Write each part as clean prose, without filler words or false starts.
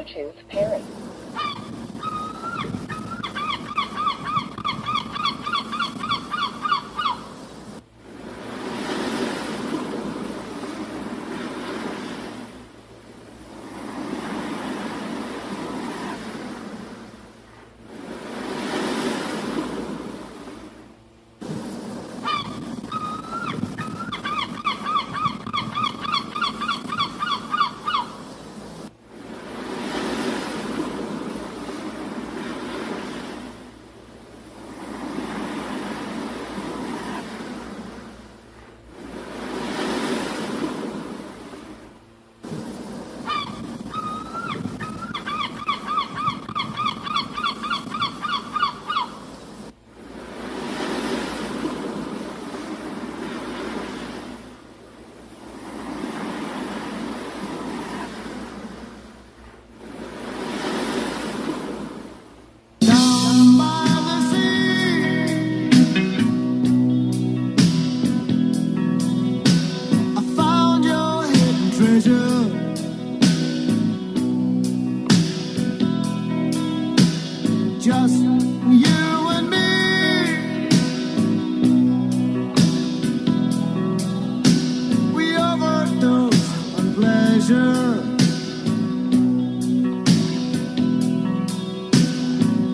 Bluetooth pairing. Just you and me. We overdose on pleasure.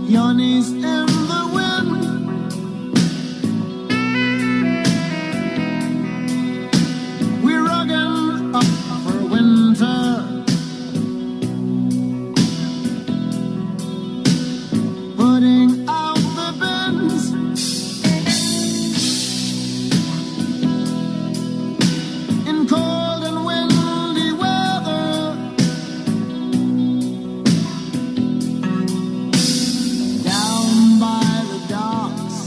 Your knees in the wind. We're rugging up for winter. Putting out the bins. In cold and windy weather. Down by the docks.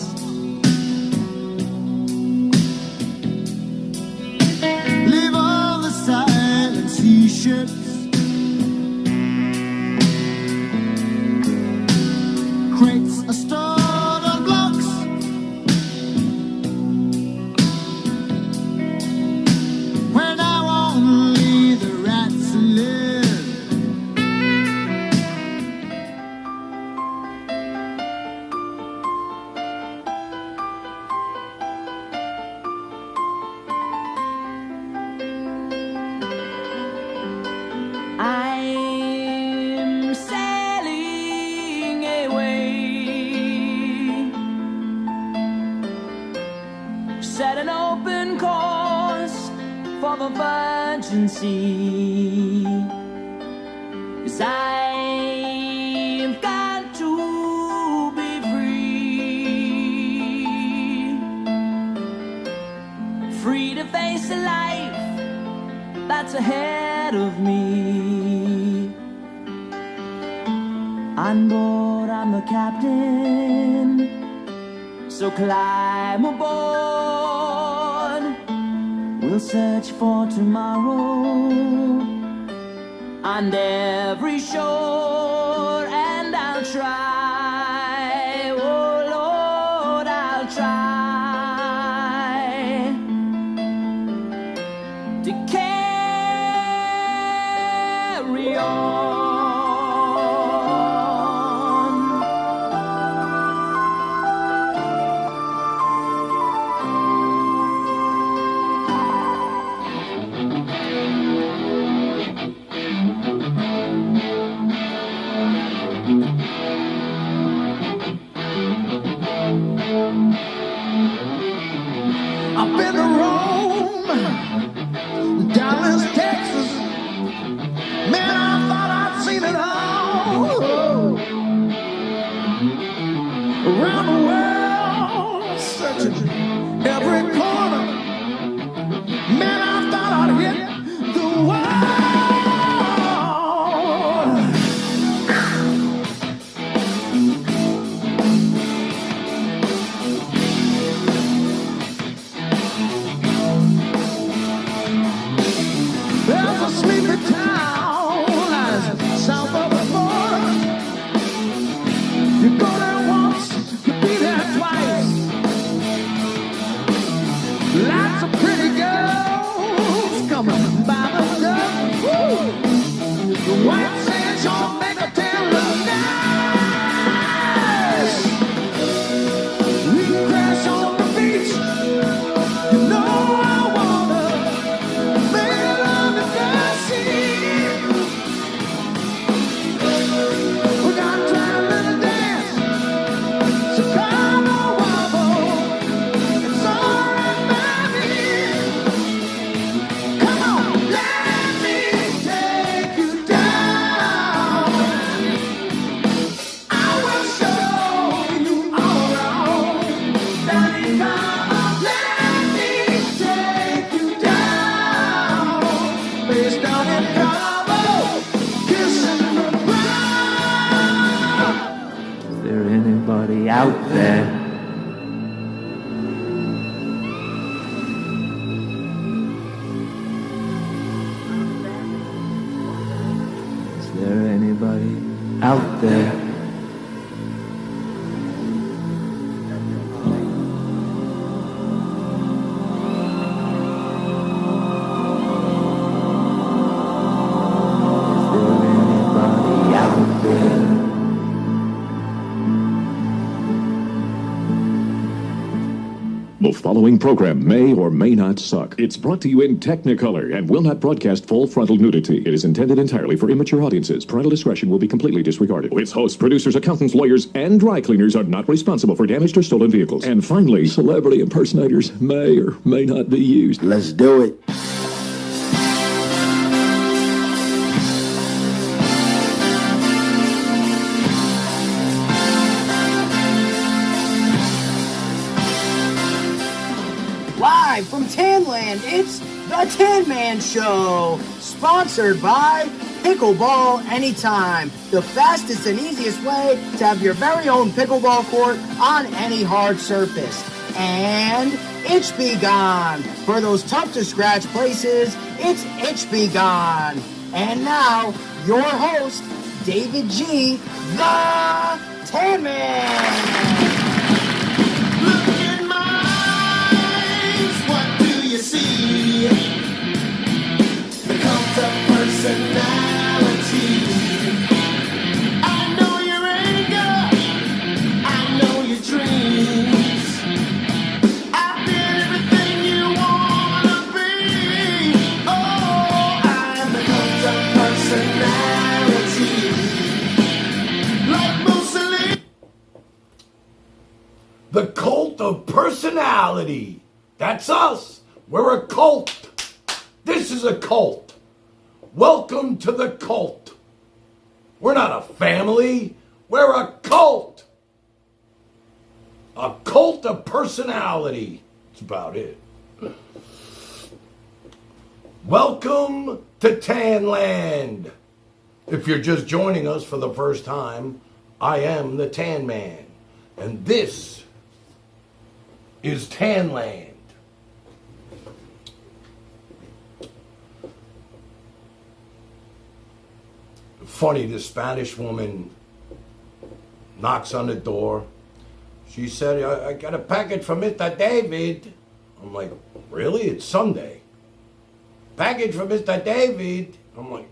Leave all the silent sea ships. Crates are stored on blocks. Where now only the rats live. I'm sailing away, set an open course for the virgin sea. 'Cause I've got to be free, free to face a life that's ahead of me. On board, I'm the captain, so climb aboard. We'll search for tomorrow on every shore, and I'll try, oh Lord, I'll try to carry on. I've been to Rome, Dallas, Texas. Man, I thought I'd seen it all. Around the world, searching every corner. Man, I thought I'd hit the world. There's a sleepy town south of the border. You go there once, you be there twice. out there? Is there anybody out there? The following program may or may not suck. It's brought to you in Technicolor and will not broadcast full frontal nudity. It is intended entirely for immature audiences. Parental discretion will be completely disregarded. Its hosts, producers, accountants, lawyers, and dry cleaners are not responsible for damaged or stolen vehicles. And finally, celebrity impersonators may or may not be used. Let's do it. Live from TanLand, it's the Tan Man Show, sponsored by Pickleball Anytime, the fastest and easiest way to have your very own pickleball court on any hard surface. And Itch Be Gone, for those tough to scratch places, it's Itch Be Gone. And now, your host, David G, the Tan Man. See, becomes a personality. I know your anger, I know your dreams. I did everything you wanna be. Oh, I becomes a personality. Like Mussolini. The cult of personality. That's us. We're a cult. This is a cult. Welcome to the cult. We're not a family. We're a cult. A cult of personality. That's about it. Welcome to TanLand. If you're just joining us for the first time, I am the Tan Man. And this is TanLand. Funny, this Spanish woman knocks on the door. She said, I got a package from Mr. David. I'm like, really? It's Sunday. Package from Mr. David. I'm like,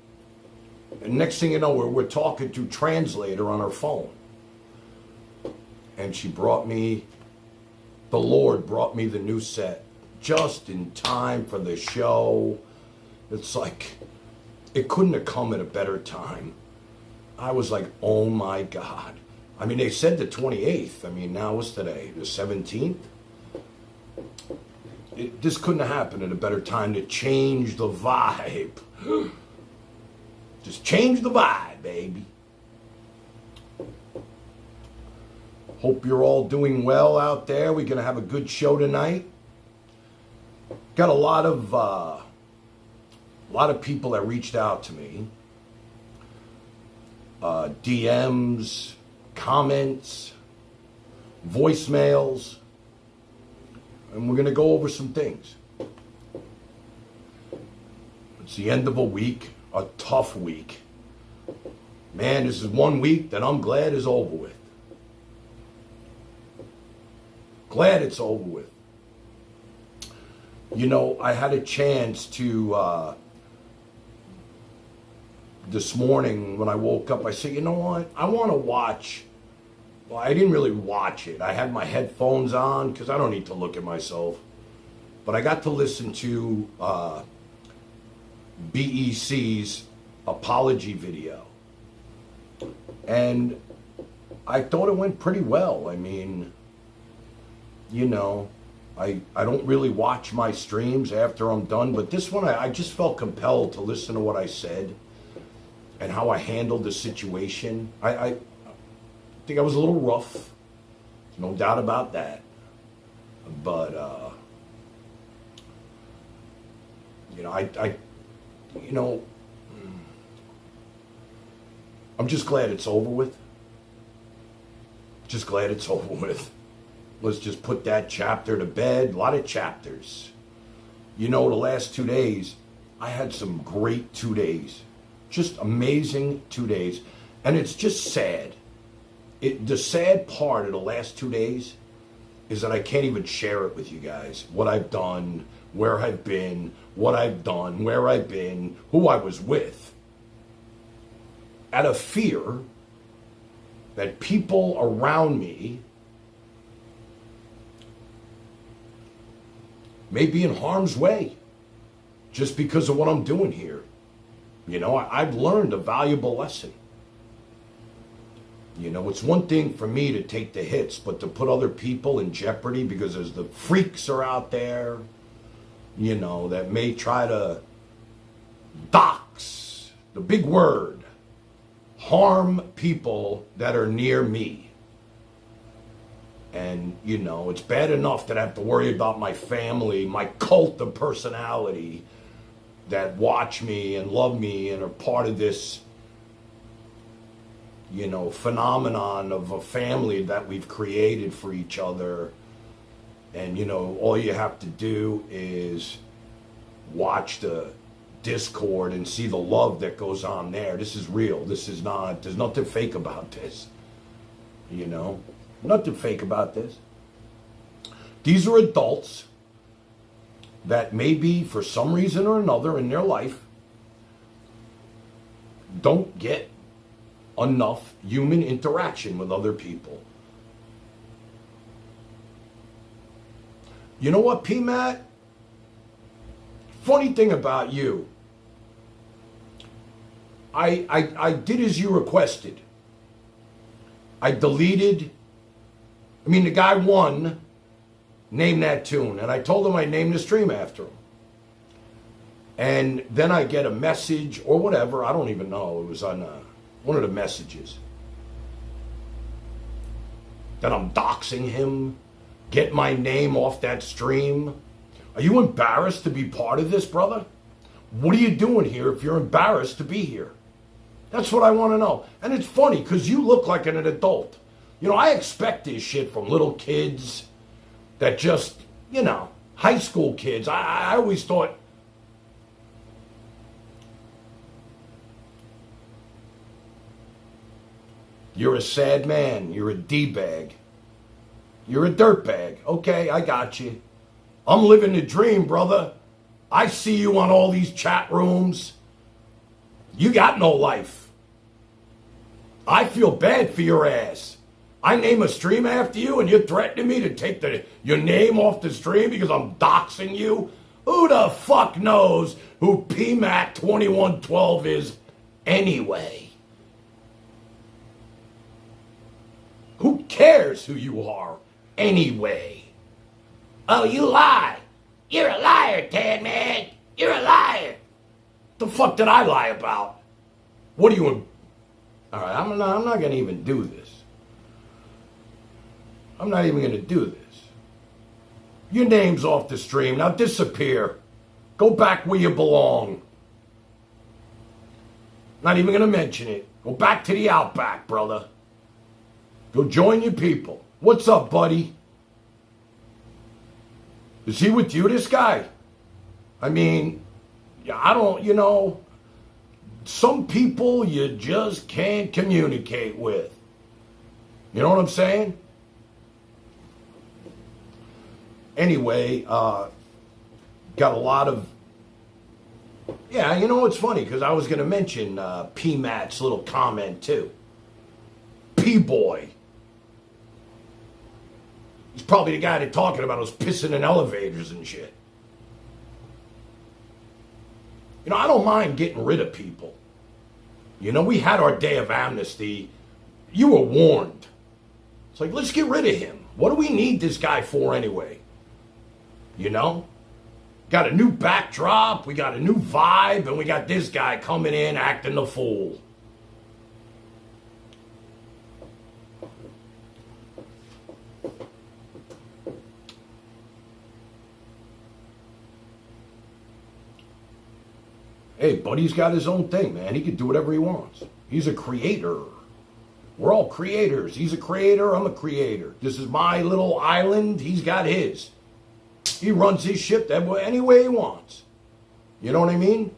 and next thing you know, we're talking to translator on her phone. And she brought me, the Lord brought me the new set just in time for the show. It's like, it couldn't have come at a better time. I was like, oh my God. I mean, they said the 28th. I mean, now what's today? The 17th? This couldn't have happened at a better time to change the vibe. Just change the vibe, baby. Hope you're all doing well out there. We're going to have a good show tonight. Got a lot of people that reached out to me. DMs, comments, voicemails. And we're going to go over some things. It's the end of a week, a tough week. Man, this is one week that I'm glad is over with. Glad it's over with. You know, I had a chance to, this morning when I woke up, I said, you know what? I want to watch. Well, I didn't really watch it. I had my headphones on because I don't need to look at myself. But I got to listen to BEC's apology video. And I thought it went pretty well. I mean, you know, I don't really watch my streams after I'm done, but this one I just felt compelled to listen to what I said and how I handled the situation. I think I was a little rough, no doubt about that. But you know, I'm just glad it's over with. Just glad it's over with. Let's just put that chapter to bed. A lot of chapters. You know, the last 2 days, I had some great 2 days. Just amazing 2 days. And it's just sad. The sad part of the last 2 days is that I can't even share it with you guys. What I've done, where I've been, what I've done, where I've been, who I was with. Out of fear that people around me may be in harm's way just because of what I'm doing here. You know, I've learned a valuable lesson. You know, it's one thing for me to take the hits, but to put other people in jeopardy because there's the freaks are out there, you know, that may try to dox, the big word, harm people that are near me. And, you know, it's bad enough that I have to worry about my family, my cult of personality that watch me and love me and are part of this, you know, phenomenon of a family that we've created for each other. And, you know, all you have to do is watch the Discord and see the love that goes on there. This is real. This is not, there's nothing fake about this. You know, nothing fake about this. These are adults that maybe for some reason or another in their life don't get enough human interaction with other people. You know what, Pmat? Funny thing about you, I did as you requested. I deleted, the guy won, named that tune, and I told him I'd name the stream after him. And then I get a message or whatever, I don't even know, it was on one of the messages, that I'm doxing him, get my name off that stream. Are you embarrassed to be part of this, brother? What are you doing here if you're embarrassed to be here? That's what I want to know. And it's funny because you look like an adult. You know, I expect this shit from little kids that just, you know, high school kids. I always thought, you're a sad man. You're a D-bag. You're a dirtbag. Okay, I got you. I'm living the dream, brother. I see you on all these chat rooms. You got no life. I feel bad for your ass. I name a stream after you and you're threatening me to take your name off the stream because I'm doxing you? Who the fuck knows who Pmat 2112 is anyway? Who cares who you are anyway? Oh, you lie. You're a liar, TanLand. You're a liar. The fuck did I lie about? What are you... All right, I'm not going to even do this. I'm not even going to do this. Your name's off the stream. Now disappear. Go back where you belong. Not even going to mention it. Go back to the Outback, brother. Go join your people. What's up, buddy? Is he with you, this guy? I mean, I don't, you know, some people you just can't communicate with. You know what I'm saying? Anyway, got a lot of... Yeah, you know, it's funny, because I was going to mention Pmat's little comment, too. P-boy. He's probably the guy they're talking about who's pissing in elevators and shit. You know, I don't mind getting rid of people. You know, we had our day of amnesty. You were warned. It's like, let's get rid of him. What do we need this guy for anyway? You know? Got a new backdrop, we got a new vibe, and we got this guy coming in acting the fool. Hey, buddy's got his own thing, man. He can do whatever he wants. He's a creator. We're all creators. He's a creator, I'm a creator. This is my little island, he's got his. He runs his ship that way, any way he wants. You know what I mean?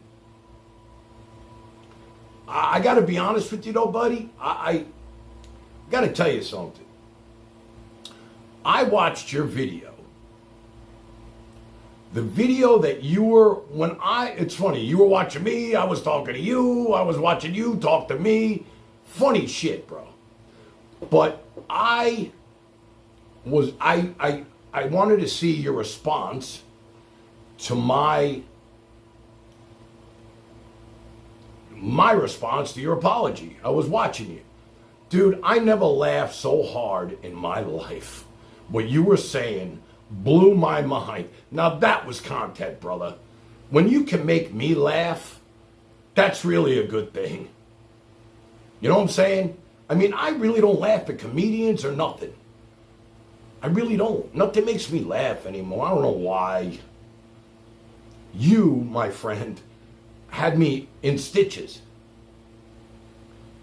I got to be honest with you though, buddy. I got to tell you something. I watched your video. The video that you were, it's funny, you were watching me, I was talking to you, I was watching you talk to me. Funny shit, bro. But I wanted to see your response to my response to your apology. I was watching you. Dude, I never laughed so hard in my life. What you were saying blew my mind. Now that was content, brother. When you can make me laugh, that's really a good thing. You know what I'm saying? I mean, I really don't laugh at comedians or nothing. I really don't. Nothing makes me laugh anymore. I don't know why. You, my friend, had me in stitches.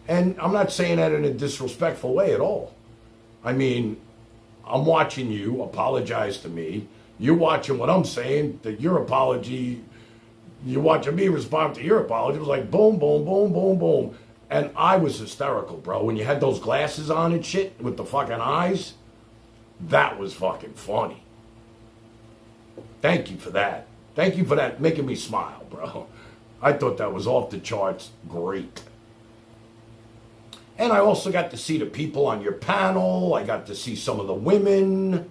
And I'm not saying that in a disrespectful way at all. I mean, I'm watching you apologize to me. You're watching what I'm saying, that your apology, you're watching me respond to your apology. It was like boom, boom, boom, boom, boom. And I was hysterical, bro. When you had those glasses on and shit with the fucking eyes, that was fucking funny. Thank you for that. Thank you for that, making me smile, bro. I thought that was off the charts great. And I also got to see the people on your panel. I got to see some of the women.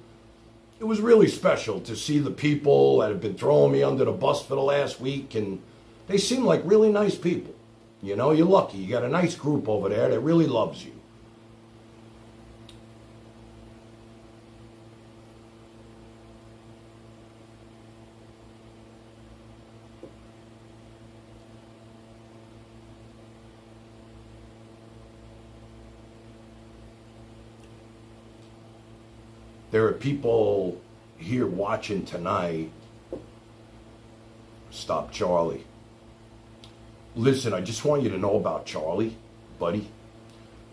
It was really special to see the people that have been throwing me under the bus for the last week. And they seem like really nice people. You know, you're lucky. You got a nice group over there that really loves you. There are people here watching tonight. Stop Charlie. Listen, I just want you to know about Charlie, buddy.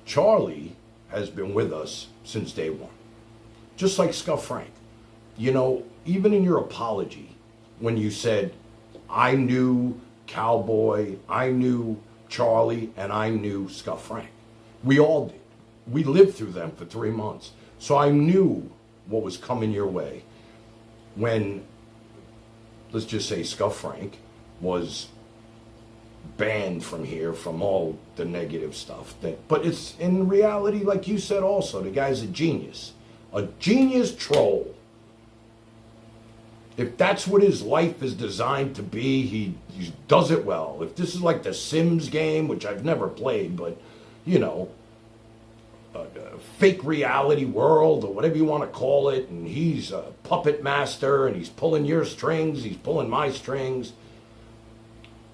Charlie has been with us since day one. Just like Scuff Frank. You know, even in your apology, when you said, I knew Cowboy, I knew Charlie, and I knew Scuff Frank. We all did. We lived through them for 3 months. So I knew what was coming your way when, let's just say, Scuff Frank was banned from here from all the negative stuff. But it's in reality, like you said also, the guy's a genius troll. If that's what his life is designed to be, he does it well. If this is like the Sims game, which I've never played, but, you know, a fake reality world or whatever you want to call it, and he's a puppet master, and he's pulling your strings, he's pulling my strings.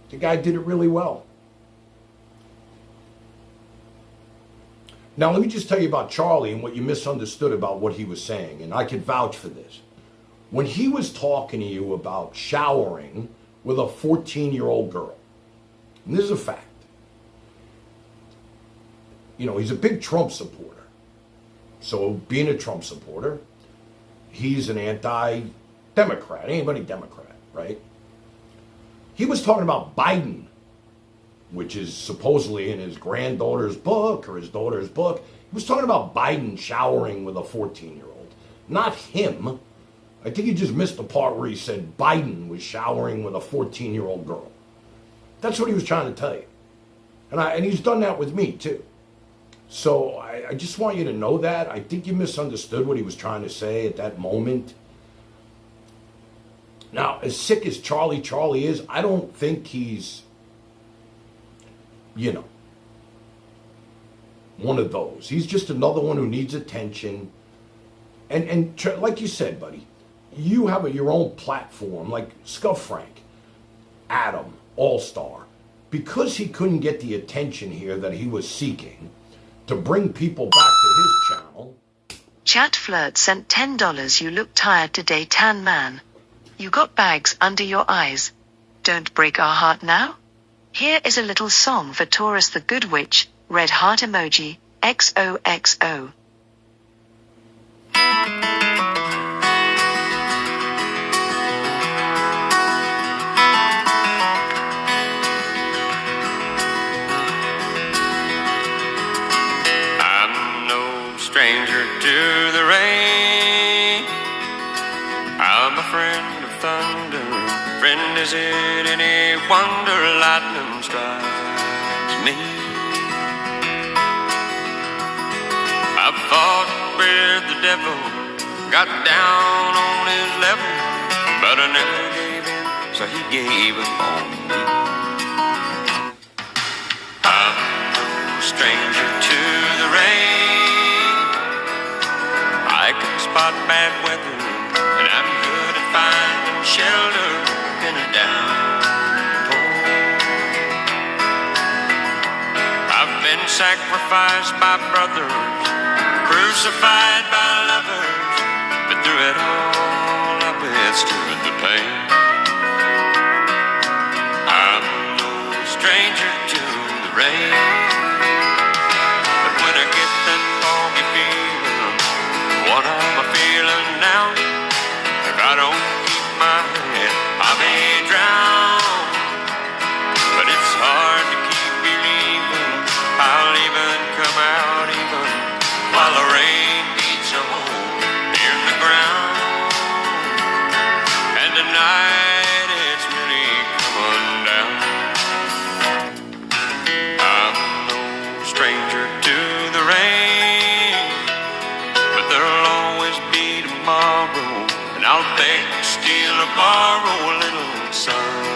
The guy did it really well. Now, let me just tell you about Charlie and what you misunderstood about what he was saying, and I can vouch for this. When he was talking to you about showering with a 14-year-old girl, and this is a fact, you know, he's a big Trump supporter. So being a Trump supporter, he's an anti-Democrat. Anybody Democrat, right? He was talking about Biden, which is supposedly in his granddaughter's book or his daughter's book. He was talking about Biden showering with a 14-year-old, not him. I think he just missed the part where he said Biden was showering with a 14-year-old girl. That's what he was trying to tell you. And he's done that with me, too. So I just want you to know that. I think you misunderstood what he was trying to say at that moment. Now, as sick as Charlie is, I don't think he's, you know, one of those. He's just another one who needs attention. And like you said, buddy, you have your own platform, like Scuff Frank, Adam, All-Star. Because he couldn't get the attention here that he was seeking, to bring people back to his channel. Chat Flirt sent $10. You look tired today, Tan Man. You got bags under your eyes. Don't break our heart now. Here is a little song for Taurus the Good Witch, red heart emoji, XOXO. I'm no stranger to the rain. I'm a friend of thunder. Friend, is it any wonder lightning strikes me? I fought with the devil, got down on his level, but I never gave in, so he gave up on me. I'm no stranger to the rain. I can spot bad weather, and I'm good at finding shelter in a downpour. I've been sacrificed by brothers, crucified by lovers, but through it all I withstood the pain. I'm no stranger to the rain, but when I get that foggy feeling, what am I feeling now? If I don't keep my head, I may drown. But it's hard to keep believing I'll even come out even while the rain beats a hole in the ground. And tonight it's really coming down. I'm no stranger to the rain, but there'll always be tomorrow, and I'll beg, steal, or borrow a little sunshine.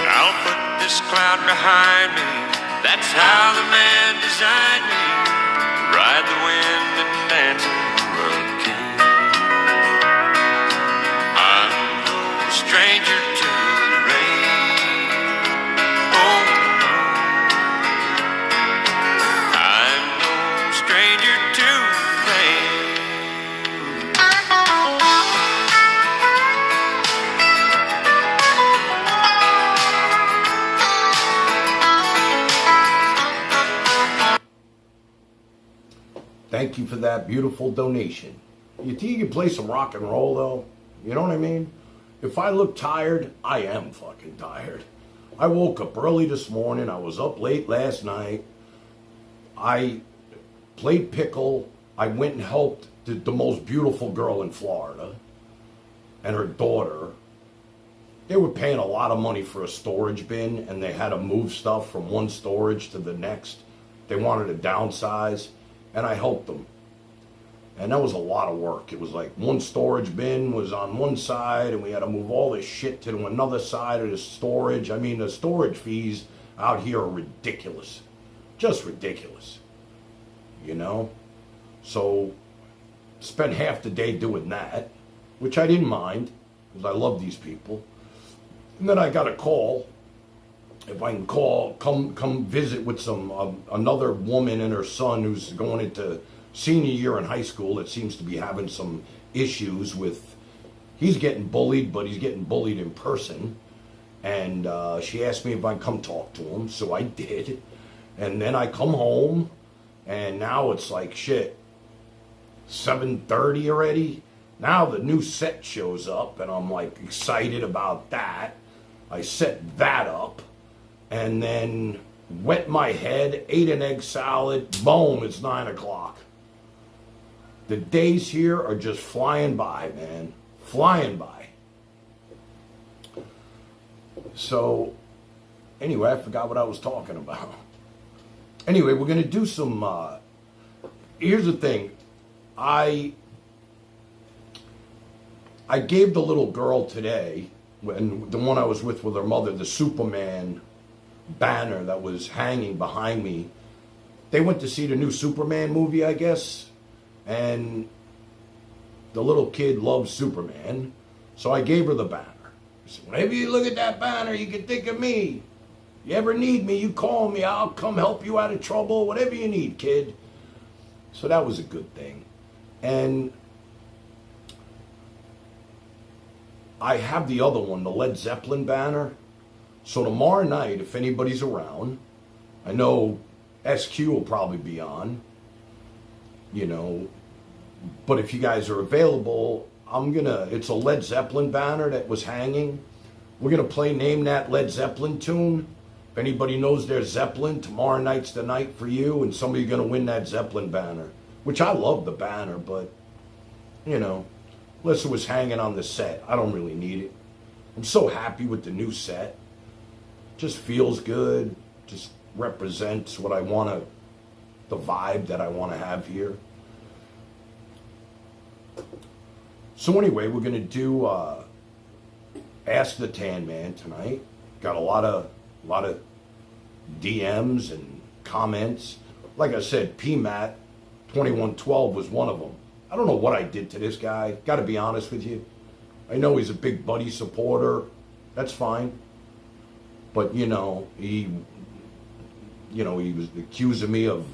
And I'll put this cloud behind me. That's how the man designed me, to ride the wind and dance in the hurricane. I'm no stranger to the rain. Oh no, I'm no stranger to the rain. Thank you for that beautiful donation. You think you can play some rock and roll, though? You know what I mean? If I look tired, I am fucking tired. I woke up early this morning. I was up late last night. I played pickle. I went and helped the most beautiful girl in Florida and her daughter. They were paying a lot of money for a storage bin, and they had to move stuff from one storage to the next. They wanted to downsize, and I helped them. And that was a lot of work. It was like one storage bin was on one side, and we had to move all this shit to another side of the storage. I mean, the storage fees out here are ridiculous. Just ridiculous. You know? So, spent half the day doing that, which I didn't mind, because I love these people. And then I got a call, if I can come visit with another woman and her son who's going into senior year in high school that seems to be having some issues with, he's getting bullied, but he's getting bullied in person. And she asked me if I'd come talk to him, so I did. And then I come home, and now it's like, shit, 7:30 already? Now the new set shows up, and I'm like excited about that. I set that up, and then wet my head, ate an egg salad, boom, it's 9 o'clock. The days here are just flying by, man. Flying by. So, anyway, I forgot what I was talking about. Anyway, we're going to do some, here's the thing. I gave the little girl today, when the one I was with her mother, the Superman banner that was hanging behind me. They went to see the new Superman movie, I guess, and the little kid loves Superman, so I gave her the banner. I said, whenever you look at that banner, you can think of me. You ever need me, you call me, I'll come help you out of trouble, whatever you need, kid. So that was a good thing. And I have the other one, the Led Zeppelin banner. So tomorrow night, if anybody's around, I know SQ will probably be on, you know, but if you guys are available, it's a Led Zeppelin banner that was hanging. We're going to play Name That Led Zeppelin tune. If anybody knows their Zeppelin, tomorrow night's the night for you, and somebody's going to win that Zeppelin banner, which I love the banner, but, you know, unless it was hanging on the set, I don't really need it. I'm so happy with the new set. Just feels good, just represents what I want to, the vibe that I want to have here. So anyway, we're going to do Ask the Tan Man tonight. Got a lot of DMs and comments. Like I said, Pmat 2112 was one of them. I don't know what I did to this guy. Got to be honest with you. I know he's a big Buddy supporter. That's fine. But he was accusing me of,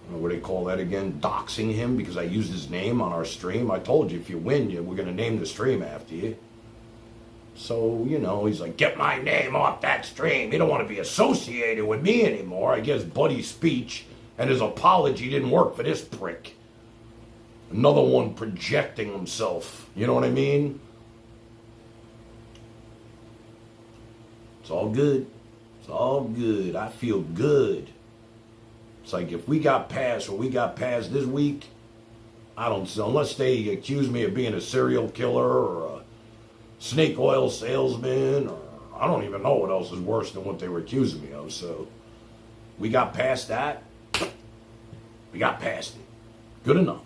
what do they call that again? Doxing him because I used his name on our stream. I told you, if you win, we're going to name the stream after you. So, he's like, get my name off that stream. You don't want to be associated with me anymore. I guess Buddy's speech and his apology didn't work for this prick. Another one projecting himself. You know what I mean? It's all good. It's all good. I feel good. It's like if we got past what we got past this week, unless they accuse me of being a serial killer or a snake oil salesman, or I don't even know what else is worse than what they were accusing me of. So we got past that. We got past it. Good enough.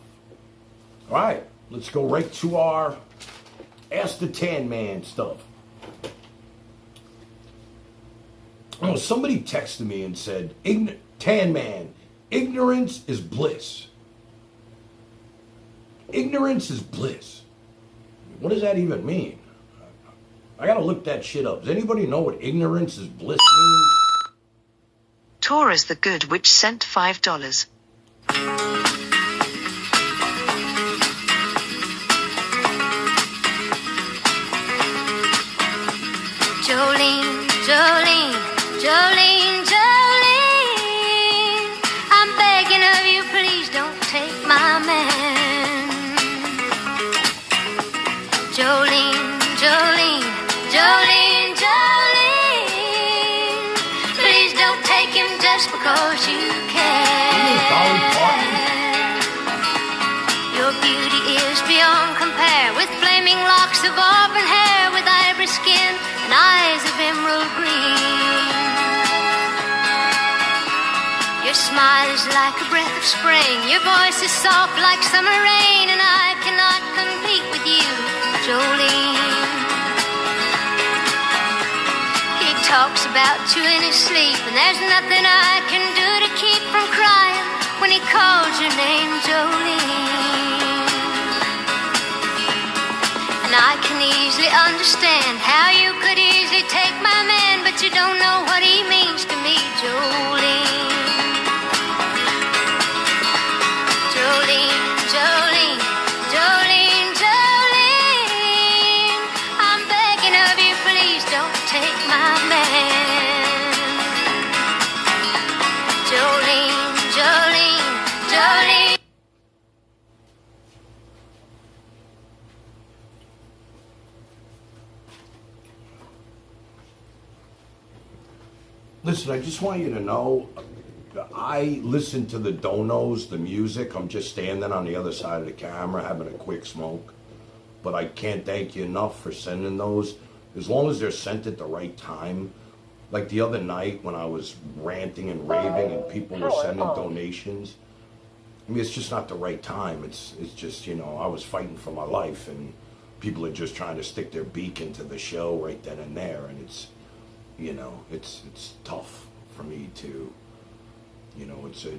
All right, let's go right to our Ask the Tan Man stuff. Oh, somebody texted me and said, Tan Man, ignorance is bliss. Ignorance is bliss. What does that even mean? I gotta look that shit up. Does anybody know what ignorance is bliss means? Tor is the good which sent $5. Jolene, Jolene, Jolene, Jolene, I'm begging of you, please don't take my man. Jolene, Jolene, Jolene, Jolene, please don't take him just because you can. Your beauty is beyond compare, with flaming locks of auburn hair, with ivory skin and eyes of emerald green. Your smile is like a breath of spring, your voice is soft like summer rain, and I cannot compete with you, Jolene. He talks about you in his sleep, and there's nothing I can do to keep from crying when he calls your name, Jolene. And I can easily understand how you could easily take my man, but you don't know what he means to me, Jolene. Jolene, Jolene, Jolene, Jolene, I'm begging of you, please don't take my man. Jolene, Jolene, Jolene. Listen, I just want you to know, I listen to the donos, the music. I'm just standing on the other side of the camera having a quick smoke. But I can't thank you enough for sending those. As long as they're sent at the right time. Like the other night when I was ranting and raving and people were sending donations. I mean, it's just not the right time. It's just, I was fighting for my life and people are just trying to stick their beak into the show right then and there. And it's, it's tough for me to,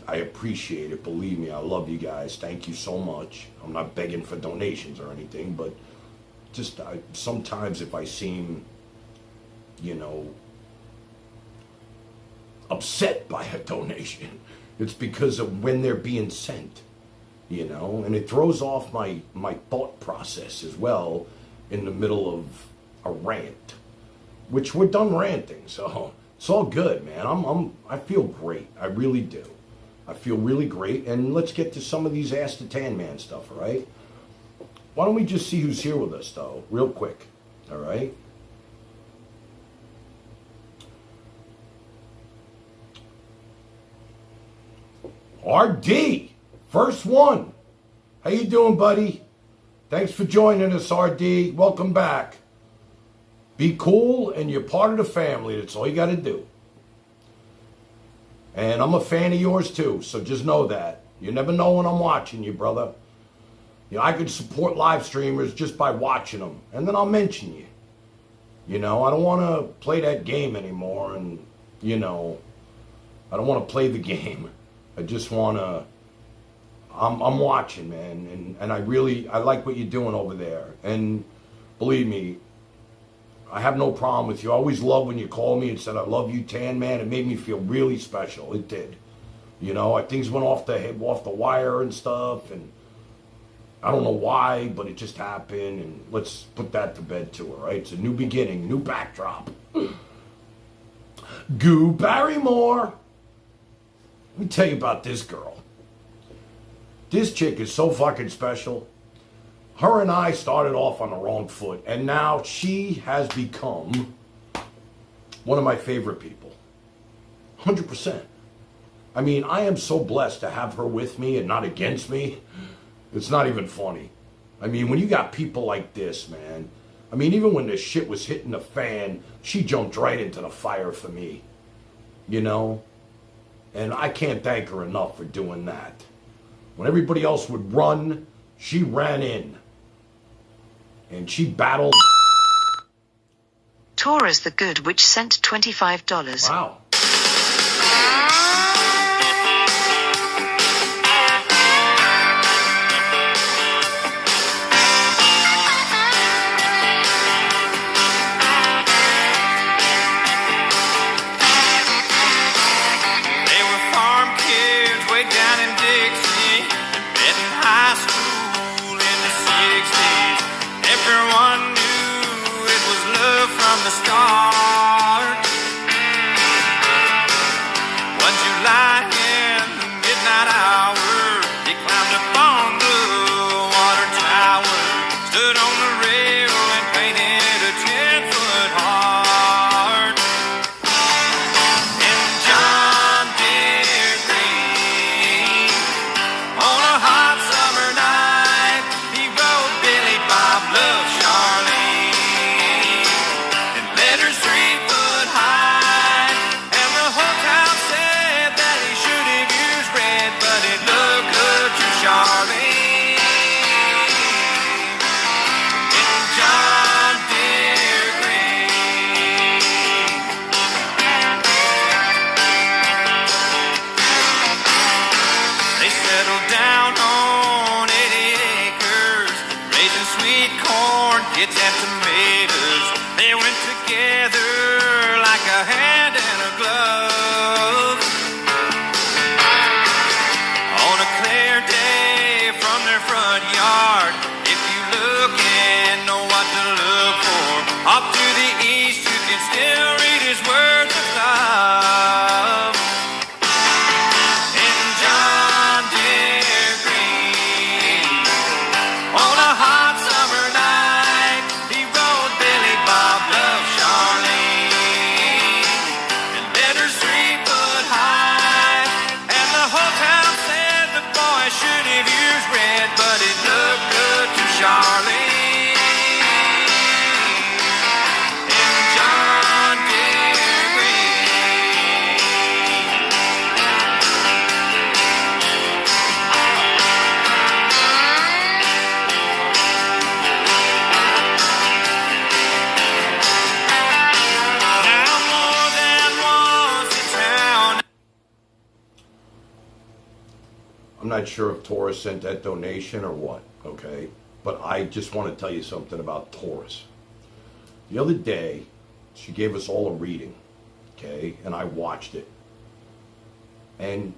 I appreciate it. Believe me, I love you guys. Thank you so much. I'm not begging for donations or anything, but just sometimes if I seem, upset by a donation, it's because of when they're being sent, and it throws off my thought process as well in the middle of a rant. which we're done ranting, so it's all good, man. I feel great. I really do. I feel really great, and let's get to some of these Ask the Tan Man stuff, all right? Why don't we just see who's here with us, though, real quick, all right? RD, first one. How you doing, buddy? Thanks for joining us, RD. Welcome back. Be cool, and you're part of the family. That's all you got to do. And I'm a fan of yours, too, so just know that. You never know when I'm watching you, brother. You know, I could support live streamers just by watching them, and then I'll mention you. You know, I don't want to play that game anymore, and, you know, I don't want to play the game. I just want to, I'm watching, man, and I like what you're doing over there. And believe me, I have no problem with you. I always loved when you called me and said, I love you, Tan Man. It made me feel really special. It did. You know, things went off the wire and stuff, and I don't know why, but it just happened, and let's put that to bed too, all right? It's a new beginning, new backdrop. Goo Barrymore. Let me tell you about this girl. This chick is so fucking special. Her and I started off on the wrong foot, and now she has become one of my favorite people. 100%. I mean, I am so blessed to have her with me and not against me. It's not even funny. I mean, when you got people like this, man, I mean, even when the shit was hitting the fan, she jumped right into the fire for me. You know? And I can't thank her enough for doing that. When everybody else would run, she ran in. And she battled. Taurus the Good Witch sent $25. Wow. I'm not sure if Taurus sent that donation or what, okay? But I just want to tell you something about Taurus. The other day, she gave us all a reading, okay? And I watched it. And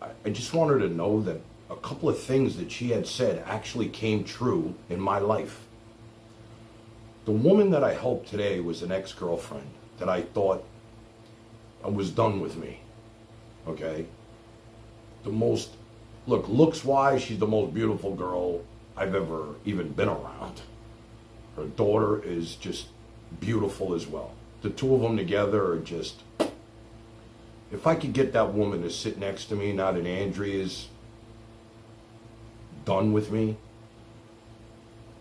I just wanted her to know that a couple of things that she had said actually came true in my life. The woman that I helped today was an ex-girlfriend that I thought was done with me. Okay? Looks-wise, she's the most beautiful girl I've ever even been around. Her daughter is just beautiful as well. The two of them together are just... If I could get that woman to sit next to me now that Andrea's done with me,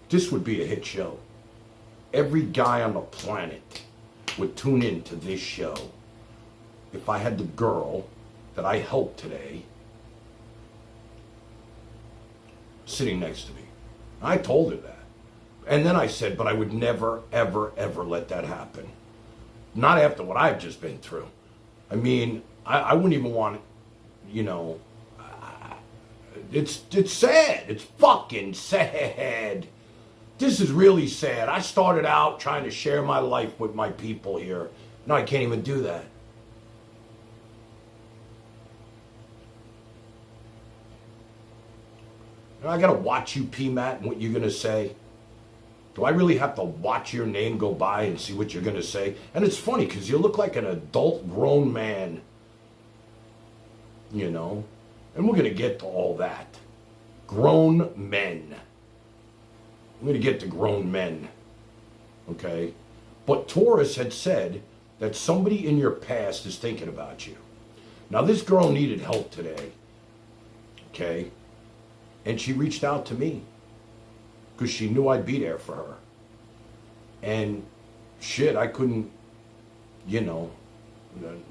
this would be a hit show. Every guy on the planet would tune in to this show if I had the girl that I helped today sitting next to me. I told her that. And then I said, but I would never, ever, ever let that happen. Not after what I've just been through. I mean, I wouldn't even want, it's sad. It's fucking sad. This is really sad. I started out trying to share my life with my people here. Now I can't even do that. Now I gotta watch you, Pmat, and what you're gonna say. Do I really have to watch your name go by and see what you're gonna say? And it's funny, because you look like an adult grown man. And we're gonna get to all that. Grown men. I'm going to get to grown men, okay? But Taurus had said that somebody in your past is thinking about you. Now, this girl needed help today, okay? And she reached out to me because she knew I'd be there for her. And shit, I couldn't,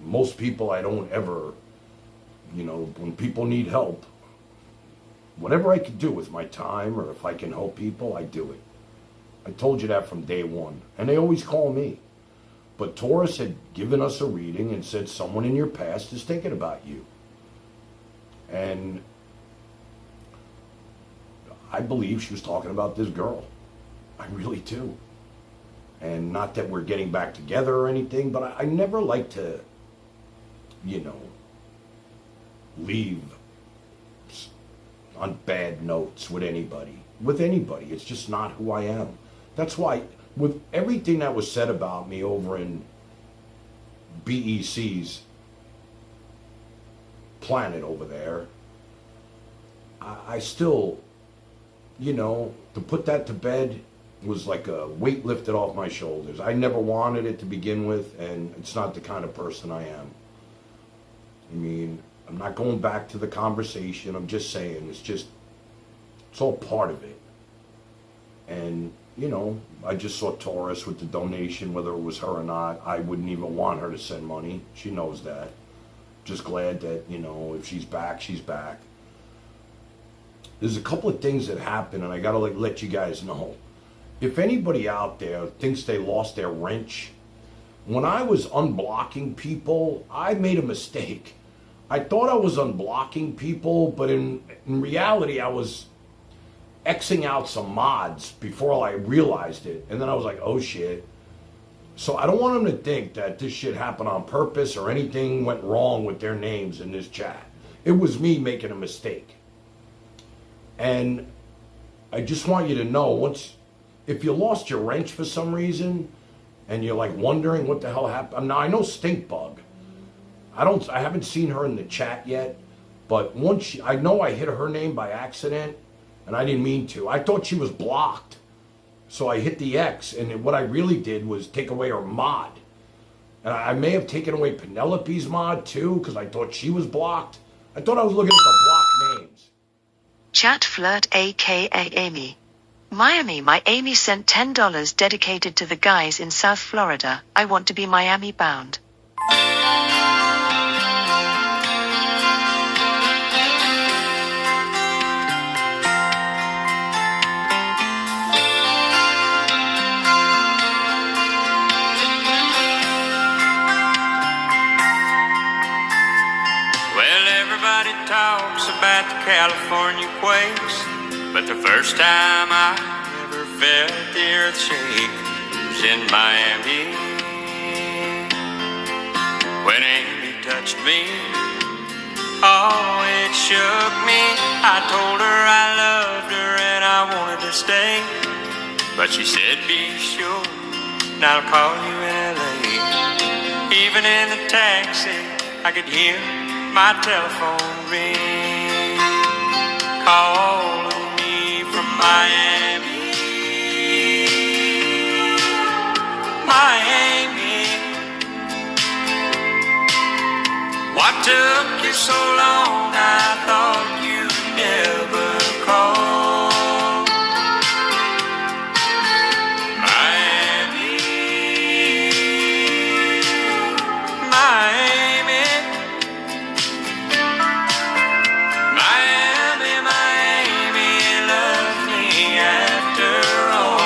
most people I don't ever, when people need help, whatever I can do with my time, or if I can help people, I do it. I told you that from day one. And they always call me. But Taurus had given us a reading and said someone in your past is thinking about you. And I believe she was talking about this girl. I really do. And not that we're getting back together or anything, but I never like to, leave on bad notes with anybody. It's just not who I am. That's why, with everything that was said about me over in BEC's planet over there, I still, to put that to bed was like a weight lifted off my shoulders. I never wanted it to begin with, and it's not the kind of person I am. I mean, I'm not going back to the conversation. I'm just saying, it's all part of it. And, I just saw Taurus with the donation, whether it was her or not. I wouldn't even want her to send money. She knows that. Just glad that, if she's back, she's back. There's a couple of things that happen, and I got to let you guys know. If anybody out there thinks they lost their wrench, when I was unblocking people, I made a mistake. I thought I was unblocking people, but in reality, I was Xing out some mods before I realized it. And then I was like, oh shit. So I don't want them to think that this shit happened on purpose or anything went wrong with their names in this chat. It was me making a mistake. And I just want you to know, if you lost your wrench for some reason, and you're like wondering what the hell happened. Now I know Stinkbug. I haven't seen her in the chat yet, but I know I hit her name by accident, and I didn't mean to. I thought she was blocked, so I hit the X, and what I really did was take away her mod. And I may have taken away Penelope's mod too, because I thought she was blocked. I thought I was looking at the blocked names. Chat Flirt aka Amy. Miami. My Amy sent $10 dedicated to the guys in South Florida. I want to be Miami bound. Talks about the California quakes, but the first time I ever felt the earth shake was in Miami. When Amy touched me, oh, it shook me. I told her I loved her and I wanted to stay. But she said, be sure, and I'll call you in LA. Even in the taxi, I could hear my telephone ring, calling me from Miami. Miami, what took you so long? I thought you'd never call. Miami, Miami, Miami, Miami loves me after all.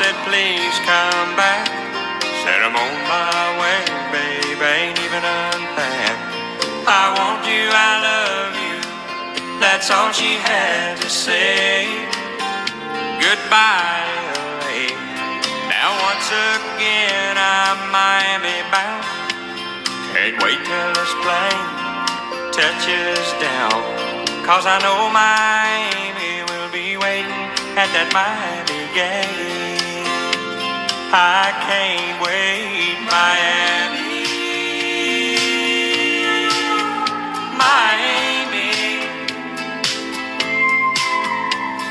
Said please come back. Said I'm on my way, babe, ain't even unpacked. I want you, I love you, that's all she had to say. Goodbye, LA. Now once again I'm Miami bound. Can't wait till this plane touches down, 'cause I know Miami will be waiting at that Miami gate. I can't wait, Miami, Miami.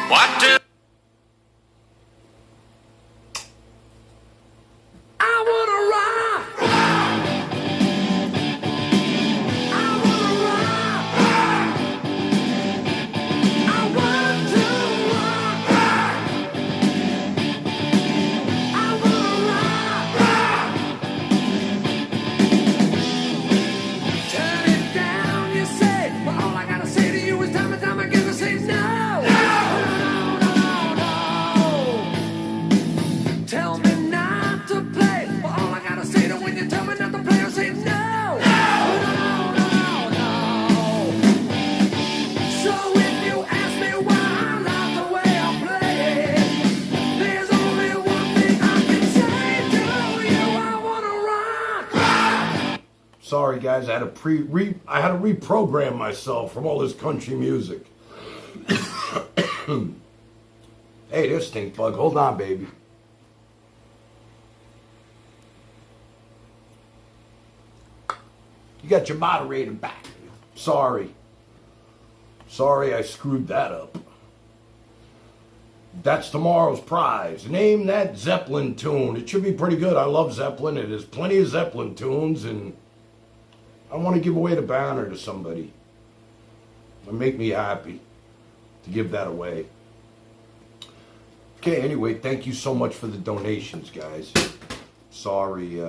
What do I wanna rock? I wanna rock. I want to rock. Turn it down, you say, but all I gotta say to you is time and time again to say no. No, no, no. Tell me not to play, but all I gotta say to when you tell me not to play, I say no. No, no, no. So if you ask me why I like the way I play, there's only one thing I can say to you: I wanna rock. Sorry guys, I had to reprogram myself from all this country music. Hey, there's Stink Bug. Hold on, baby. You got your moderator back. Sorry, I screwed that up. That's tomorrow's prize. Name that Zeppelin tune. It should be pretty good. I love Zeppelin. It is plenty of Zeppelin tunes, and I want to give away the banner to somebody. It'll make me happy to give that away. Okay, anyway, thank you so much for the donations, guys. Sorry,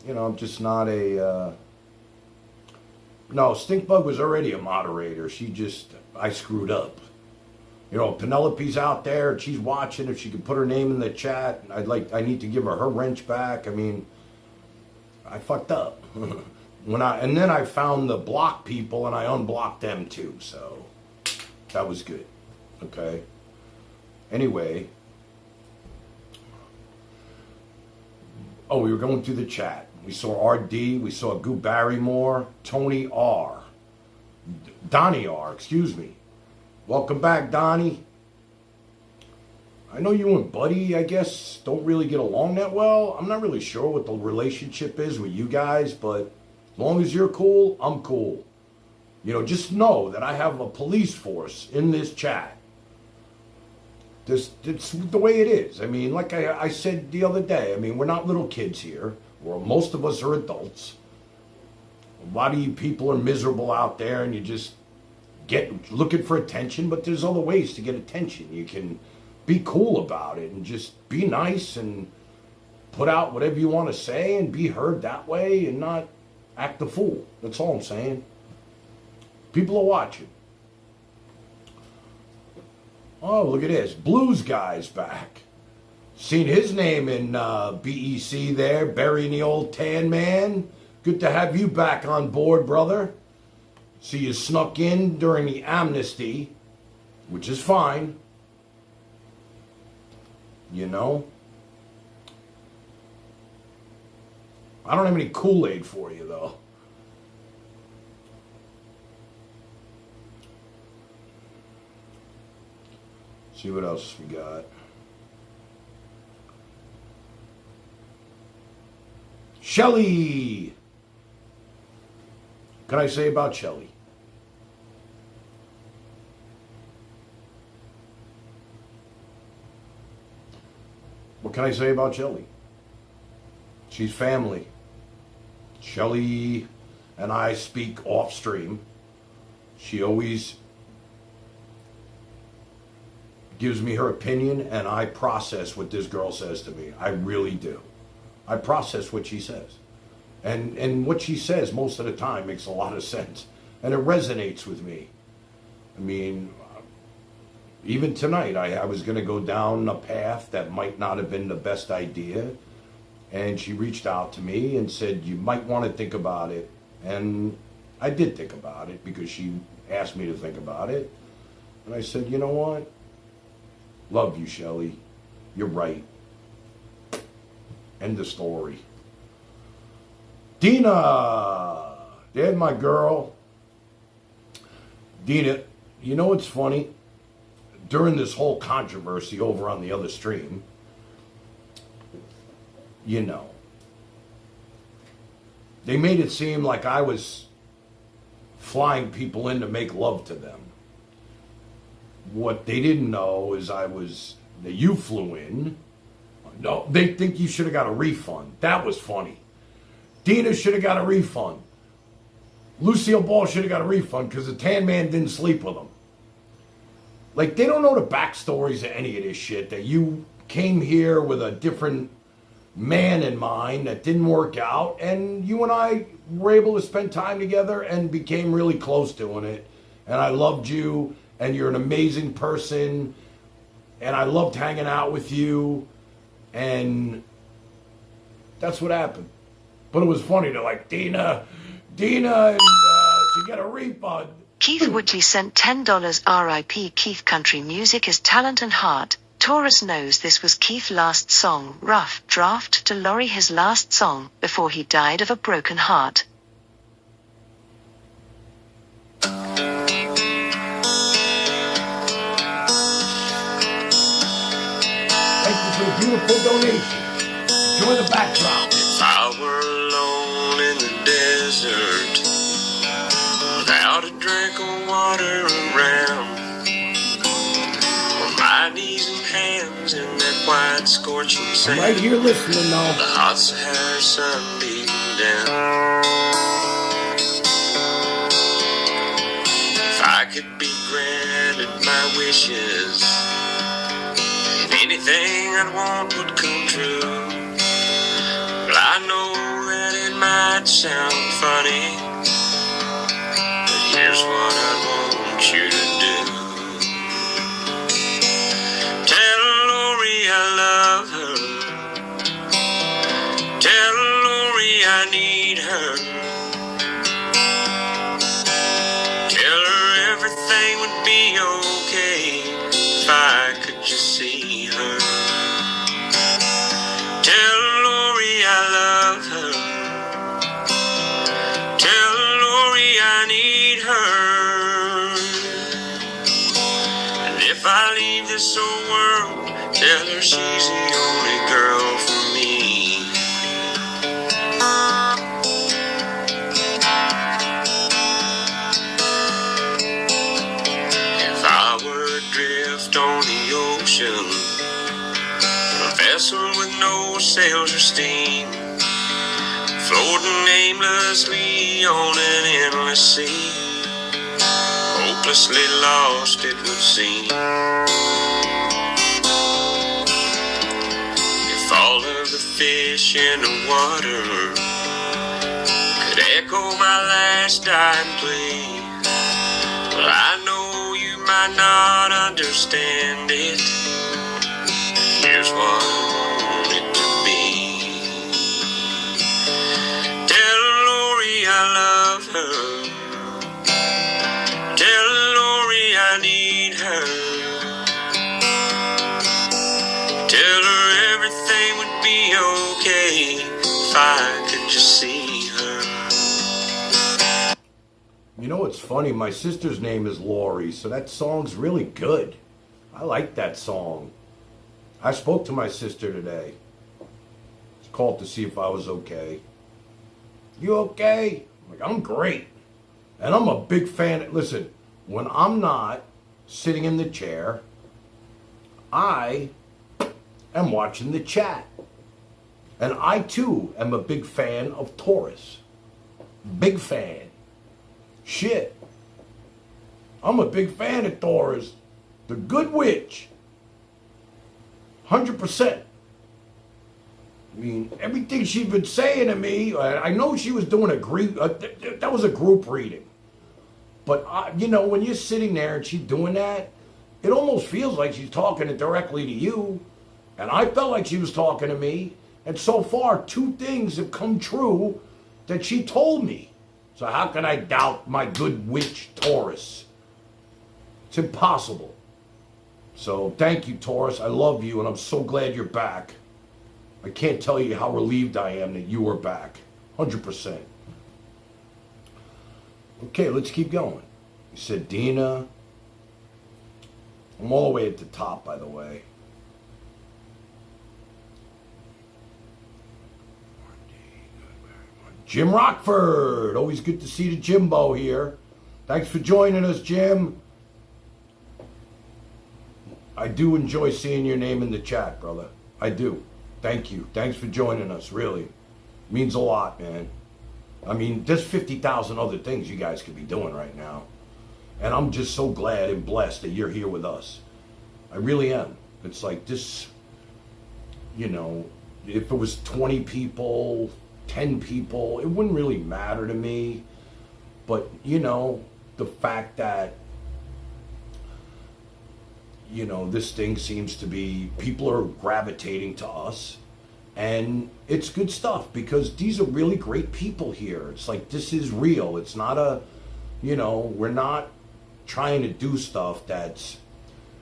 I'm just not a... No, Stinkbug was already a moderator. I screwed up. Penelope's out there, and she's watching. If she could put her name in the chat, I need to give her wrench back. I mean, I fucked up. And then I found the block people, and I unblocked them too, so that was good. Okay. Anyway. Oh, we were going through the chat. We saw RD, we saw Goo Barrymore, Tony R. Donnie R, excuse me. Welcome back, Donnie. I know you and Buddy, I guess, don't really get along that well. I'm not really sure what the relationship is with you guys, but as long as you're cool, I'm cool. Just know that I have a police force in this chat. It's the way it is. I mean, like I said the other day, we're not little kids here. Most of us are adults. A lot of you people are miserable out there, and you just looking for attention, but there's other ways to get attention. You can be cool about it and just be nice and put out whatever you want to say and be heard that way and not act a fool. That's all I'm saying. People are watching. Oh, look at this. Blues Guy's back. Seen his name in BEC there, burying the old tan man. Good to have you back on board, brother. See, you snuck in during the amnesty, which is fine. You know? I don't have any Kool-Aid for you, though. See what else we got. Shelly! What can I say about Shelly? What can I say about Shelly? She's family. Shelly and I speak off stream. She always gives me her opinion, and I process what this girl says to me. I really do. I process what she says. And what she says most of the time makes a lot of sense. And it resonates with me. I mean, even tonight, I was going to go down a path that might not have been the best idea. And she reached out to me and said, you might want to think about it. And I did think about it because she asked me to think about it. And I said, you know what? Love you, Shelly. You're right. End of story. Dina! There's my girl. Dina, you know what's funny? During this whole controversy over on the other stream, you know, they made it seem like I was flying people in to make love to them. What they didn't know is that you flew in. No, they think you should have got a refund. That was funny. Dina should have got a refund. Lucille Ball should have got a refund because the Tan Man didn't sleep with him. Like, they don't know the backstories of any of this shit, that you came here with a different man in mind that didn't work out, and you and I were able to spend time together and became really close doing it. And I loved you, and you're an amazing person, and I loved hanging out with you, and that's what happened. But it was funny to like, Dina, and she got a refund. Keith Woodley sent $10. RIP Keith. Country music is talent and heart. Taurus knows this was Keith's last song. Rough draft to Laurie, his last song before he died of a broken heart. Thank you for the beautiful donation. Enjoy the backdrop. If I were alone in the desert, without a drink of water around, on my knees and hands in that white scorching I'm sand, right here listening now. the hot Sahara sun beating down. If I could be granted my wishes, anything I'd want would come true. But I know that it might sound funny, but here's what I want you to do. Tell Lori I love her. Tell Lori I need her. Tell her everything would be okay if I could just see her. Tell Lori I love her. Tell Lori I need her. And if I leave this old world, tell her she's the only girl for me. If I were adrift on the ocean, a vessel with no sails or steam, floating aimlessly on an endless sea, hopelessly lost it would seem. If all of the fish in the water could echo my last dying plea, well, I know you might not understand it. Here's what I want it to be. Tell need her. Tell her everything would be okay if I could just see her. You know what's funny? My sister's name is Lori, so that song's really good. I like that song. I spoke to my sister today. She called to see if I was okay. You okay? I'm like, I'm great. And I'm a big fan. Listen, when I'm not sitting in the chair, I am watching the chat. And I too am a big fan of Taurus. Big fan. Shit. I'm a big fan of Taurus. The good witch. 100%. I mean, everything she's been saying to me, I know she was doing a group, that was a group reading. But, you know, when you're sitting there and she's doing that, it almost feels like she's talking directly to you. And I felt like she was talking to me. And so far, 2 things have come true that she told me. So how can I doubt my good witch, Taurus? It's impossible. So thank you, Taurus. I love you, and I'm so glad you're back. I can't tell you how relieved I am that you are back. 100%. Okay, let's keep going. You said Dina. I'm all the way at the top, by the way. Jim Rockford. Always good to see the Jimbo here. Thanks for joining us, Jim. I do enjoy seeing your name in the chat, brother. I do. Thank you. Thanks for joining us, really. Means a lot, man. I mean, there's 50,000 other things you guys could be doing right now. And I'm just so glad and blessed that you're here with us. I really am. It's like this, you know, if it was 20 people, 10 people, it wouldn't really matter to me. But, you know, the fact that, you know, this thing seems to be, people are gravitating to us. And it's good stuff because these are really great people here. It's like, this is real. It's not a, you know, we're not trying to do stuff that's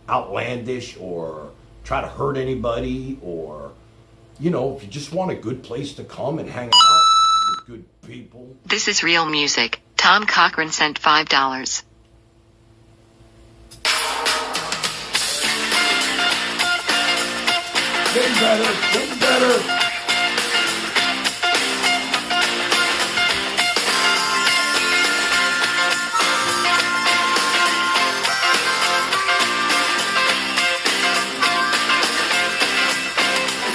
outlandish or try to hurt anybody, or, you know, if you just want a good place to come and hang out with good people. This is real music. Tom Cochran sent $5. Getting better, getting better.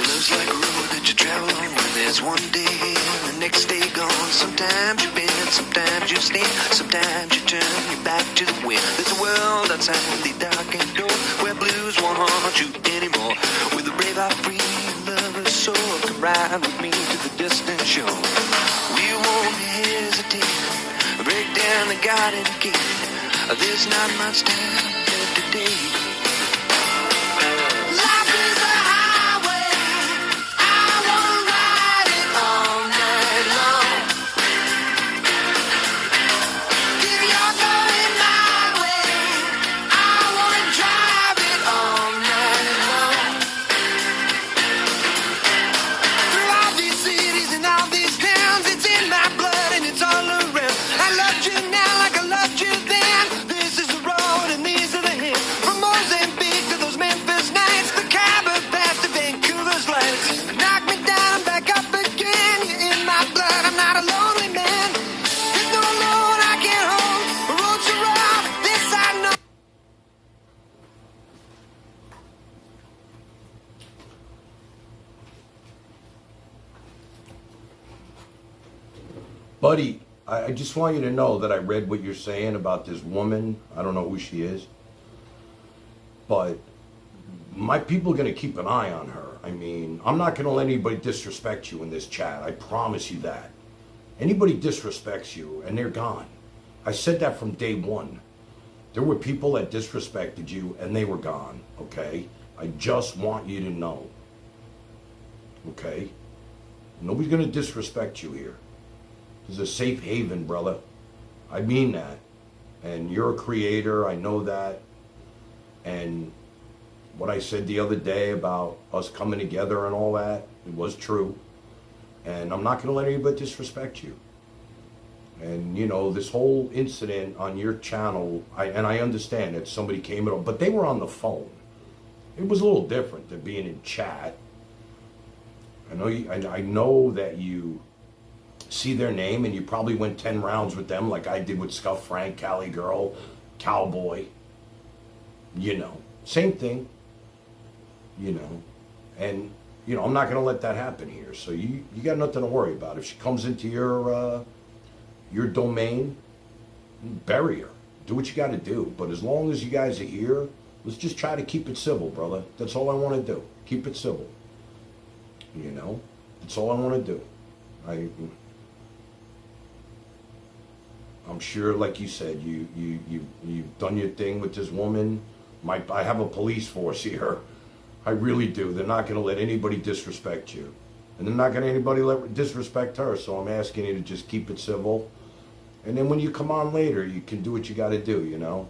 Love's like a road that you travel on when there's one day and the next day gone. Sometimes you bend, sometimes you stand, sometimes you turn your back to the wind. There's a world outside the darkened door where blues won't haunt you anymore. With a brave heart, free lover's soul, come ride with me to the distant shore. We won't hesitate, break down the garden gate. There's not much time left today. Life is a highway, I wanna ride it all night long. If you're going my way, I wanna drive it all night long. Through all these cities and all these towns, it's in my blood and it's all around. I loved you now like I loved you then. This is the road and these are the hills. From Mozambique to those Memphis nights, the Cabot past to Vancouver's lights. Knock me down, back up again. You're in my blood, I'm not a lonely man. There's no load I can't hold. The road's so rough, this I know. Buddy, I just want you to know that I read what you're saying about this woman. I don't know who she is. But my people are going to keep an eye on her. I mean, I'm not going to let anybody disrespect you in this chat. I promise you that. Anybody disrespects you, and they're gone. I said that from day one. There were people that disrespected you, and they were gone, okay? I just want you to know. Okay? Nobody's going to disrespect you here. This is a safe haven, brother. I mean that. And you're a creator, I know that. And what I said the other day about us coming together and all that, it was true. And I'm not going to let anybody disrespect you. And, you know, this whole incident on your channel, I understand that somebody came in, but they were on the phone. It was a little different than being in chat. I know that you see their name and you probably went 10 rounds with them like I did with Scuff Frank, Cali Girl, Cowboy. You know, same thing. You know, and, you know, I'm not going to let that happen here. So you got nothing to worry about. If she comes into your domain, bury her. Do what you got to do. But as long as you guys are here, let's just try to keep it civil, brother. That's all I want to do. Keep it civil. You know, that's all I want to do. I'm sure, like you said, you've done your thing with this woman. I have a police force here. I really do. They're not going to let anybody disrespect you. And they're not going to anybody disrespect her. So I'm asking you to just keep it civil. And then when you come on later, you can do what you got to do, you know.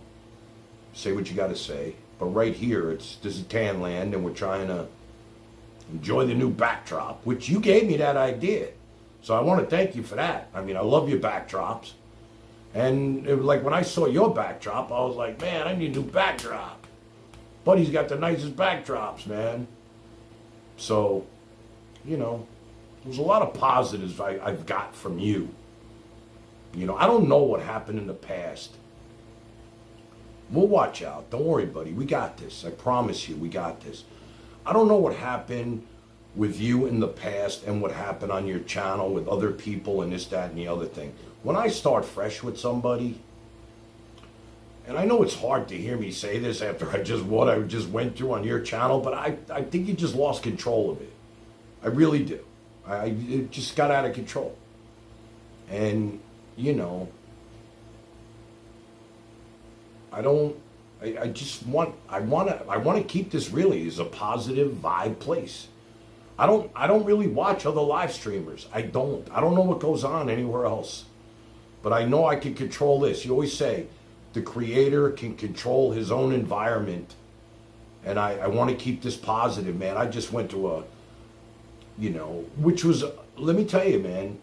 Say what you got to say. But right here, this is TanLand, and we're trying to enjoy the new backdrop, which you gave me that idea. So I want to thank you for that. I mean, I love your backdrops. And it was like when I saw your backdrop, I was like, man, I need a new backdrop. Buddy's got the nicest backdrops, man. So, you know, there's a lot of positives I've got from you. You know, I don't know what happened in the past. We'll watch out. Don't worry, buddy. We got this. I promise you, we got this. I don't know what happened with you in the past and what happened on your channel with other people and this, that, and the other thing. When I start fresh with somebody, and I know it's hard to hear me say this after what I just went through on your channel, but I think you just lost control of it. I really do. It just got out of control. And, you know, I want to keep this really as a positive vibe place. I don't really watch other live streamers. I don't know what goes on anywhere else. But I know I can control this. You always say the creator can control his own environment. And I want to keep this positive, man. I just went to which was, let me tell you, man,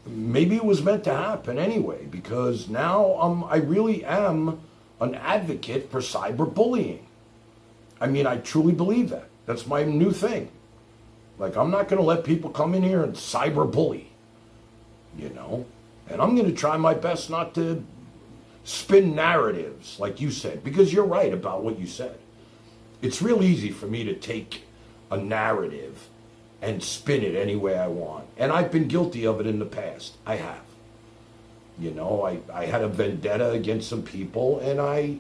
maybe it was meant to happen anyway, because now I really am an advocate for cyberbullying. I mean, I truly believe that. That's my new thing. Like, I'm not going to let people come in here and cyberbully, you know? And I'm going to try my best not to spin narratives, like you said, because you're right about what you said. It's real easy for me to take a narrative and spin it any way I want. And I've been guilty of it in the past. I have. You know, I had a vendetta against some people, and I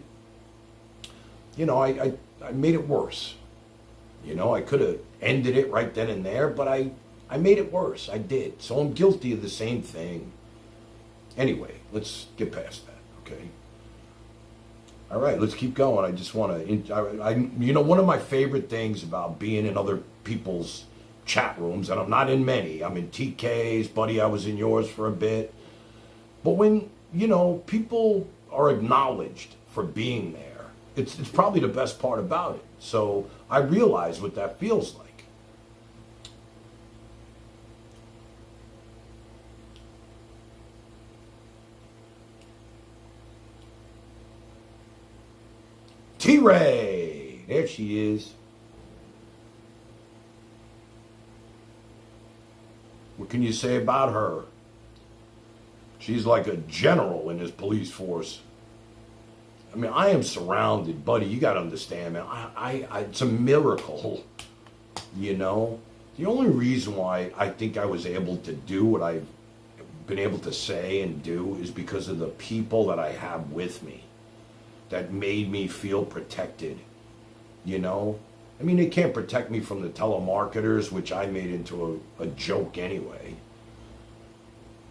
made it worse. You know, I could have ended it right then and there, but I made it worse. I did. So I'm guilty of the same thing. Anyway, let's get past that, okay? All right, let's keep going. I just want to, one of my favorite things about being in other people's chat rooms, and I'm not in many. I'm in TK's, buddy, I was in yours for a bit. But when, you know, people are acknowledged for being there, it's probably the best part about it. So I realize what that feels like. T-Ray, there she is. What can you say about her? She's like a general in his police force. I mean, I am surrounded, buddy. You got to understand, man. It's a miracle, you know. The only reason why I think I was able to do what I've been able to say and do is because of the people that I have with me that made me feel protected, you know. I mean, they can't protect me from the telemarketers, which I made into a joke anyway.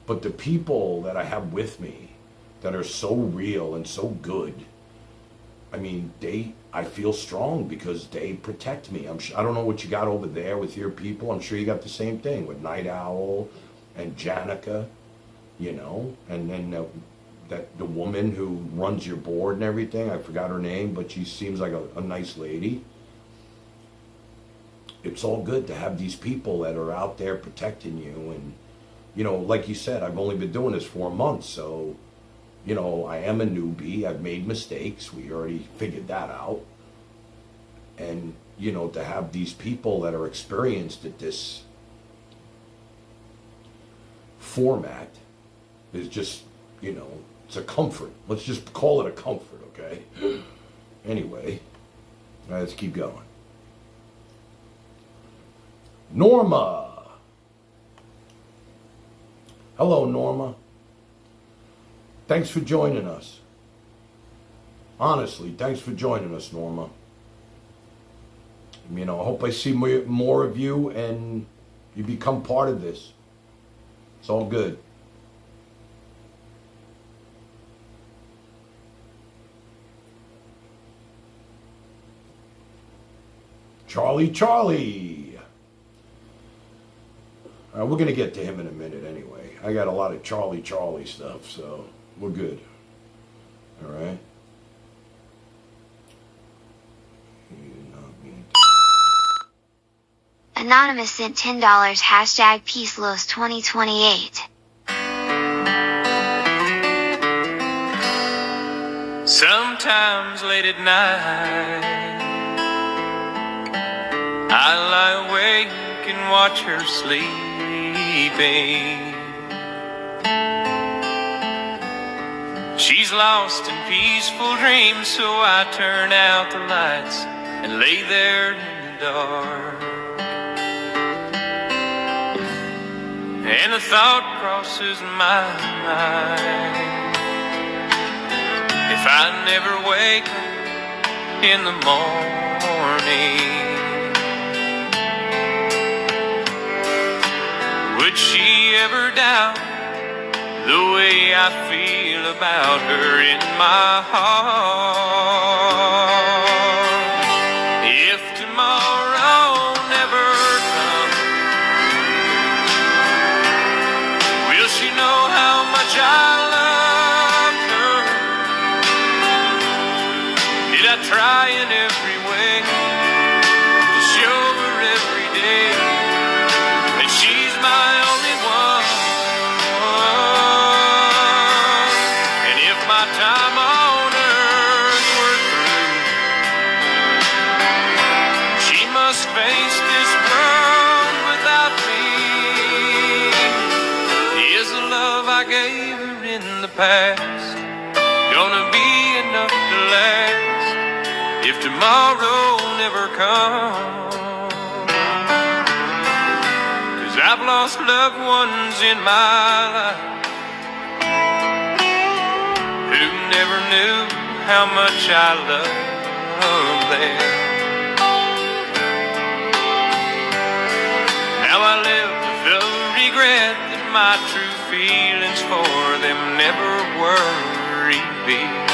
But the people that I have with me that are so real and so good, I mean, I feel strong because they protect me. I don't know what you got over there with your people. I'm sure you got the same thing with Night Owl and Janica, you know, and then that the woman who runs your board and everything, I forgot her name, but she seems like a nice lady. It's all good to have these people that are out there protecting you. And, you know, like you said, I've only been doing this 4 months, so, you know, I am a newbie. I've made mistakes. We already figured that out. And, you know, to have these people that are experienced at this format is just, you know, it's a comfort. Let's just call it a comfort, okay? Anyway, all right, let's keep going. Norma. Hello, Norma. Thanks for joining us. Honestly, thanks for joining us, Norma. You know, I hope I see more of you and you become part of this. It's all good. Charlie. We're going to get to him in a minute anyway. I got a lot of Charlie stuff, so we're good. All right? Anonymous sent $10 hashtag Peacelos 2028. Sometimes late at night I lie awake and watch her sleeping. She's lost in peaceful dreams, so I turn out the lights and lay there in the dark. And a thought crosses my mind: if I never wake up in the morning, would she ever doubt the way I feel about her in my heart? If tomorrow never comes, will she know how much I loved her? Did I try in every way to show her every day that she's my only one? And if my time on earth were through, she must face this world without me. Is the love I gave her in the past gonna be enough to last if tomorrow never comes? 'Cause I've lost loved ones in my life who never knew how much I loved them. Now I live with the regret that my true feelings for them never were revealed.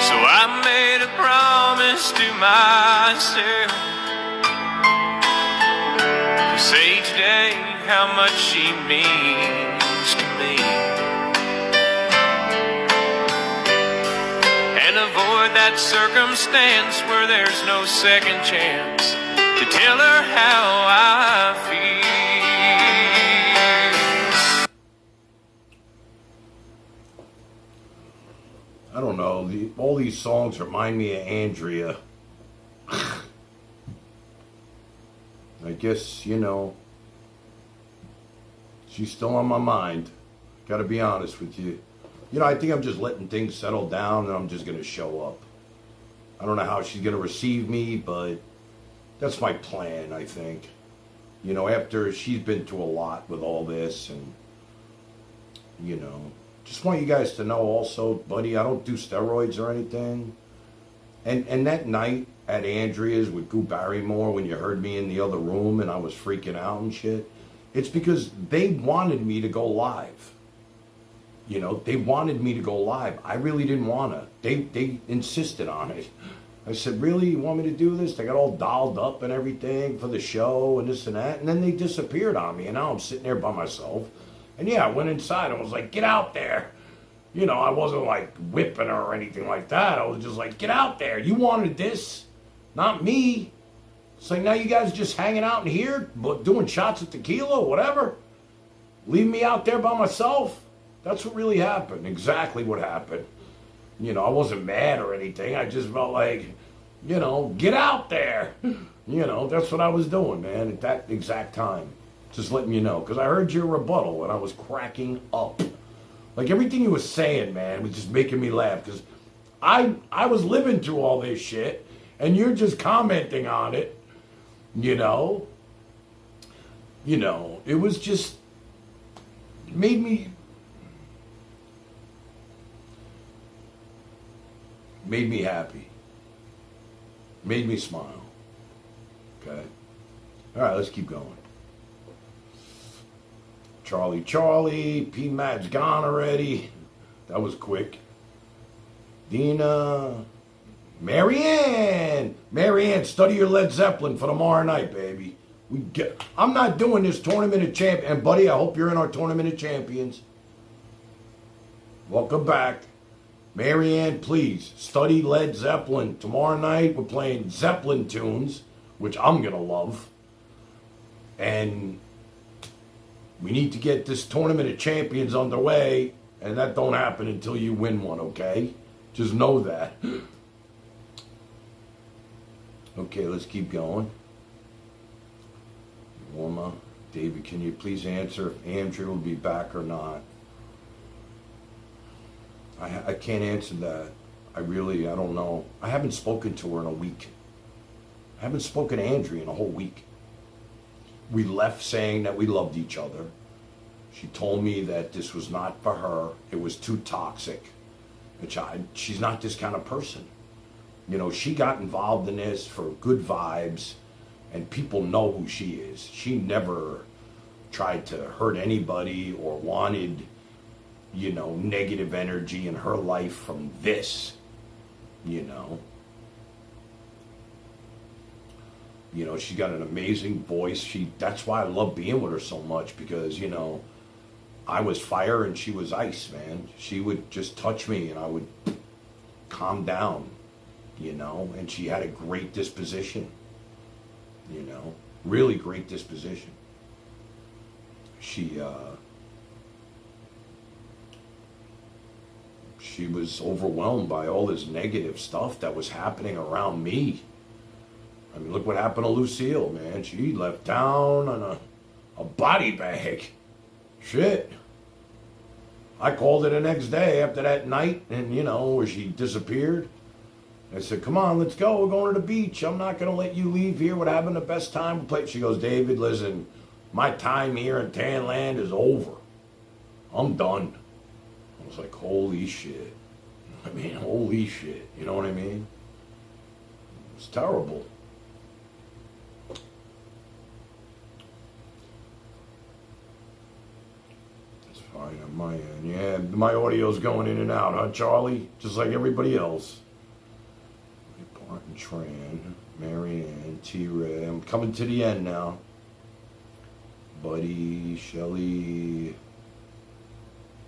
So I made a promise to myself to say today how much she means to me, and avoid that circumstance where there's no second chance to tell her how I feel. I don't know. All these songs remind me of Andrea. I guess, you know, she's still on my mind. Gotta be honest with you. You know, I think I'm just letting things settle down and I'm just gonna show up. I don't know how she's gonna receive me, but that's my plan, I think. You know, after she's been through a lot with all this, and, you know, just want you guys to know also, buddy, I don't do steroids or anything. And that night at Andrea's with Goo Barrymore, when you heard me in the other room and I was freaking out and shit, it's because they wanted me to go live. You know, they wanted me to go live. I really didn't want to. They insisted on it. I said, really, you want me to do this? They got all dolled up and everything for the show and this and that. And then they disappeared on me. And now I'm sitting there by myself. And yeah, I went inside and was like, get out there. You know, I wasn't like whipping her or anything like that. I was just like, get out there. You wanted this, not me. It's like, now you guys just hanging out in here, but doing shots of tequila, whatever. Leave me out there by myself. That's what really happened. Exactly what happened. You know, I wasn't mad or anything. I just felt like, you know, get out there. You know, that's what I was doing, man, at that exact time. Just letting you know. Because I heard your rebuttal and I was cracking up. Like everything you were saying, man, was just making me laugh. Because I was living through all this shit and you're just commenting on it. You know, it was just, made me happy. Made me smile. Okay. All right, let's keep going. Charlie, Pmat's gone already. That was quick. Dina. Marianne, study your Led Zeppelin for tomorrow night, baby. I'm not doing this tournament of champions. And buddy, I hope you're in our tournament of champions. Welcome back. Marianne, please study Led Zeppelin. Tomorrow night we're playing Zeppelin tunes, which I'm going to love. And we need to get this tournament of champions underway. And that don't happen until you win one, okay? Just know that. Okay, let's keep going. Wilma, David, can you please answer if Andrea will be back or not? I can't answer that. I don't know. I haven't spoken to her in a week. I haven't spoken to Andrea in a whole week. We left saying that we loved each other. She told me that this was not for her. It was too toxic. She's not this kind of person. You know, she got involved in this for good vibes, and people know who she is. She never tried to hurt anybody or wanted, you know, negative energy in her life from this, you know. You know, she got an amazing voice. That's why I love being with her so much, because, you know, I was fire and she was ice, man. She would just touch me and I would calm down. You know, and she had a great disposition, you know, really great disposition. She was overwhelmed by all this negative stuff that was happening around me. I mean, look what happened to Lucille, man. She left town on a body bag. Shit. I called her the next day after that night, and, you know, where she disappeared. I said, come on, let's go. We're going to the beach. I'm not going to let you leave here. We're having the best time. She goes, David, listen, my time here in TanLand is over. I'm done. I was like, holy shit. I mean, holy shit. You know what I mean? It's terrible. It's fine on my end. Yeah, my audio's going in and out, huh, Charlie? Just like everybody else. Martin Tran, Marianne, T-Ray. I'm coming to the end now. Buddy, Shelly,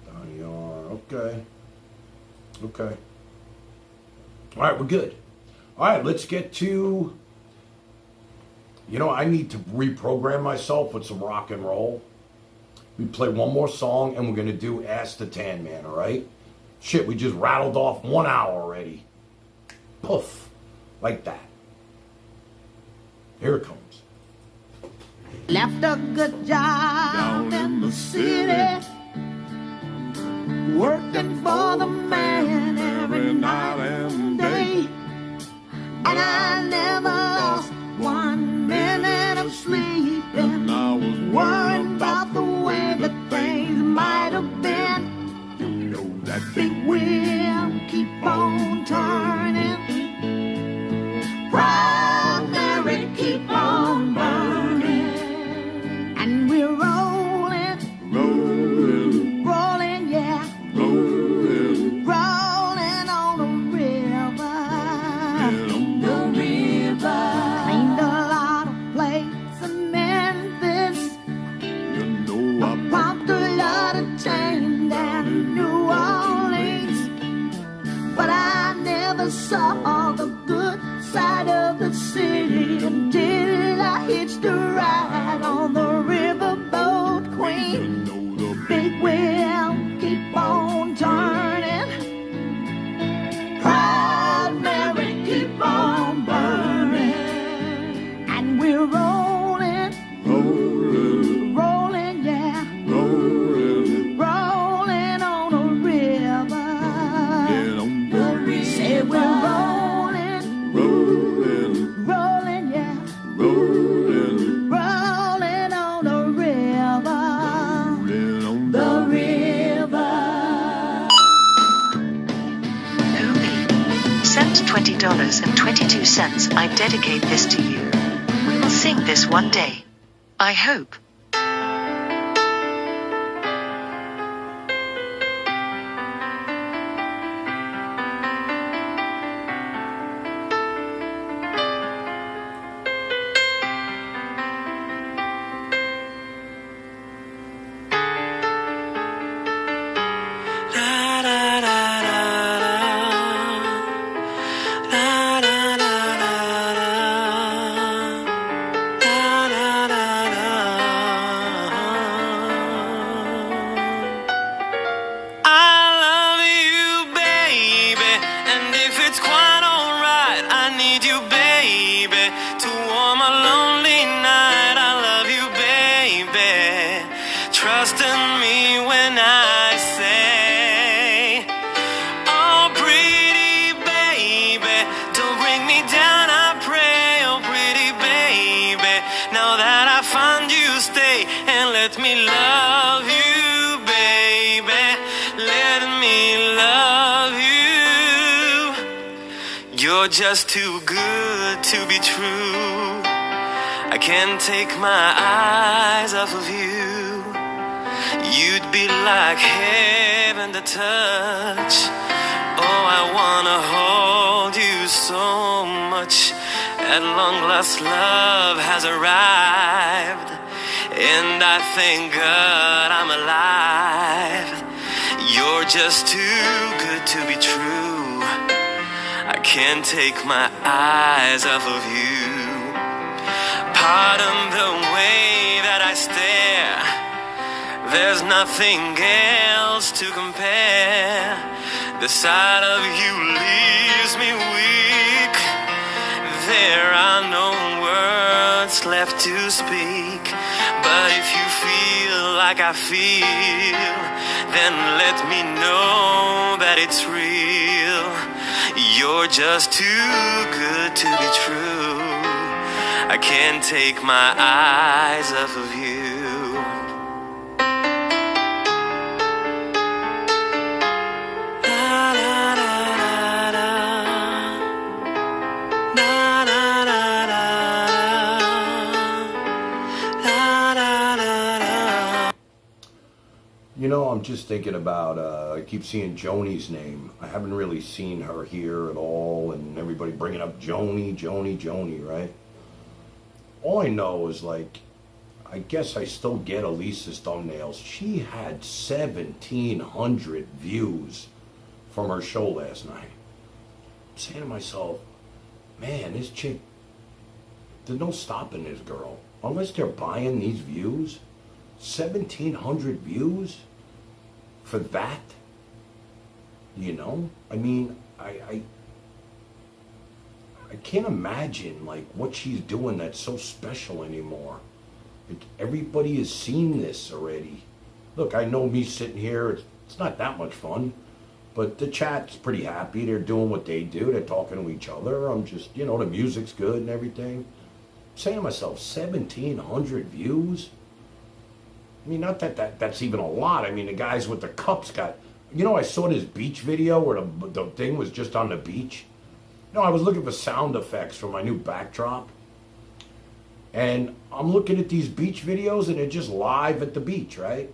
Donnie R. Okay. All right, we're good. All right, let's get to... You know, I need to reprogram myself with some rock and roll. We play one more song, and we're going to do Ask the Tan Man, all right? Shit, we just rattled off 1 hour already. Poof. Like that. Here it comes. Left a good job down in the city, working for the man every night and day. And I never lost 1 minute of sleep, and I was worrying about the way that things might have been. You know that big wheel keep on turning. Proud Mary keep on burning, and we're rolling, yeah, rolling on the saw the good side of the city until I hitched a ride on the riverboat queen. Big wheel keep on turning, Proud Mary keep on burning, and we're rolling, rolling, yeah, rolling on a river. Say we're rolling, rolling, yeah, rolling on a river. The river. Holy. Sent $20.22. I dedicate this to you. We will sing this one day. I hope. Trust in me when I say, oh pretty baby, don't bring me down, I pray. Oh pretty baby, now that I found you, stay and let me love you, baby. Let me love you. You're just too good to be true. I can't take my eyes off of you. You'd be like heaven to touch. Oh, I wanna hold you so much. At long last, love has arrived, and I thank God I'm alive. You're just too good to be true. I can't take my eyes off of you. Pardon the way that I stare. There's nothing else to compare. The sight of you leaves me weak. There are no words left to speak. But if you feel like I feel, then let me know that it's real. You're just too good to be true. I can't take my eyes off of you. You know, I'm just thinking about, I keep seeing Joni's name. I haven't really seen her here at all, and everybody bringing up Joni, right? All I know is, like, I guess I still get Elisa's thumbnails. She had 1,700 views from her show last night. I'm saying to myself, man, this chick, there's no stopping this girl. Unless they're buying these views. 1,700 views for that? You know? I mean, I can't imagine, like, what she's doing that's so special anymore. Like, everybody has seen this already. Look, I know me sitting here, it's not that much fun, but the chat's pretty happy. They're doing what they do. They're talking to each other. I'm just, you know, the music's good and everything. I'm saying to myself, 1,700 views? I mean, not that's even a lot. I mean, the guys with the cups got... You know, I saw this beach video where the thing was just on the beach. No, I was looking for sound effects for my new backdrop. And I'm looking at these beach videos and they're just live at the beach, right?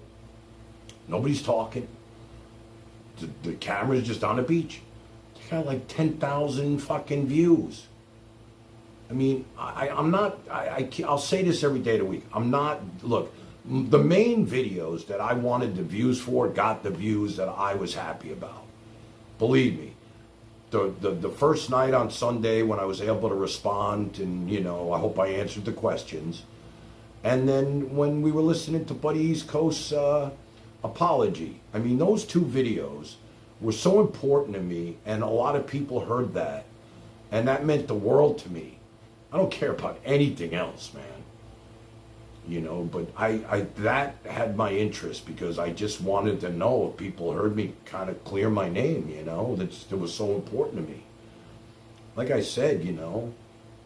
Nobody's talking. The camera's just on the beach. They got like 10,000 fucking views. I mean, I'll say this every day of the week. I'm not... Look, the main videos that I wanted the views for got the views that I was happy about. Believe me. the first night on Sunday when I was able to respond, and I hope I answered the questions. And then when we were listening to Buddy East Coast's apology, I mean, those two videos were so important to me, and a lot of people heard that, and that meant the world to me. I don't care about anything else, man. But I that had my interest because I just wanted to know if people heard me kind of clear my name, that was so important to me. Like I said, it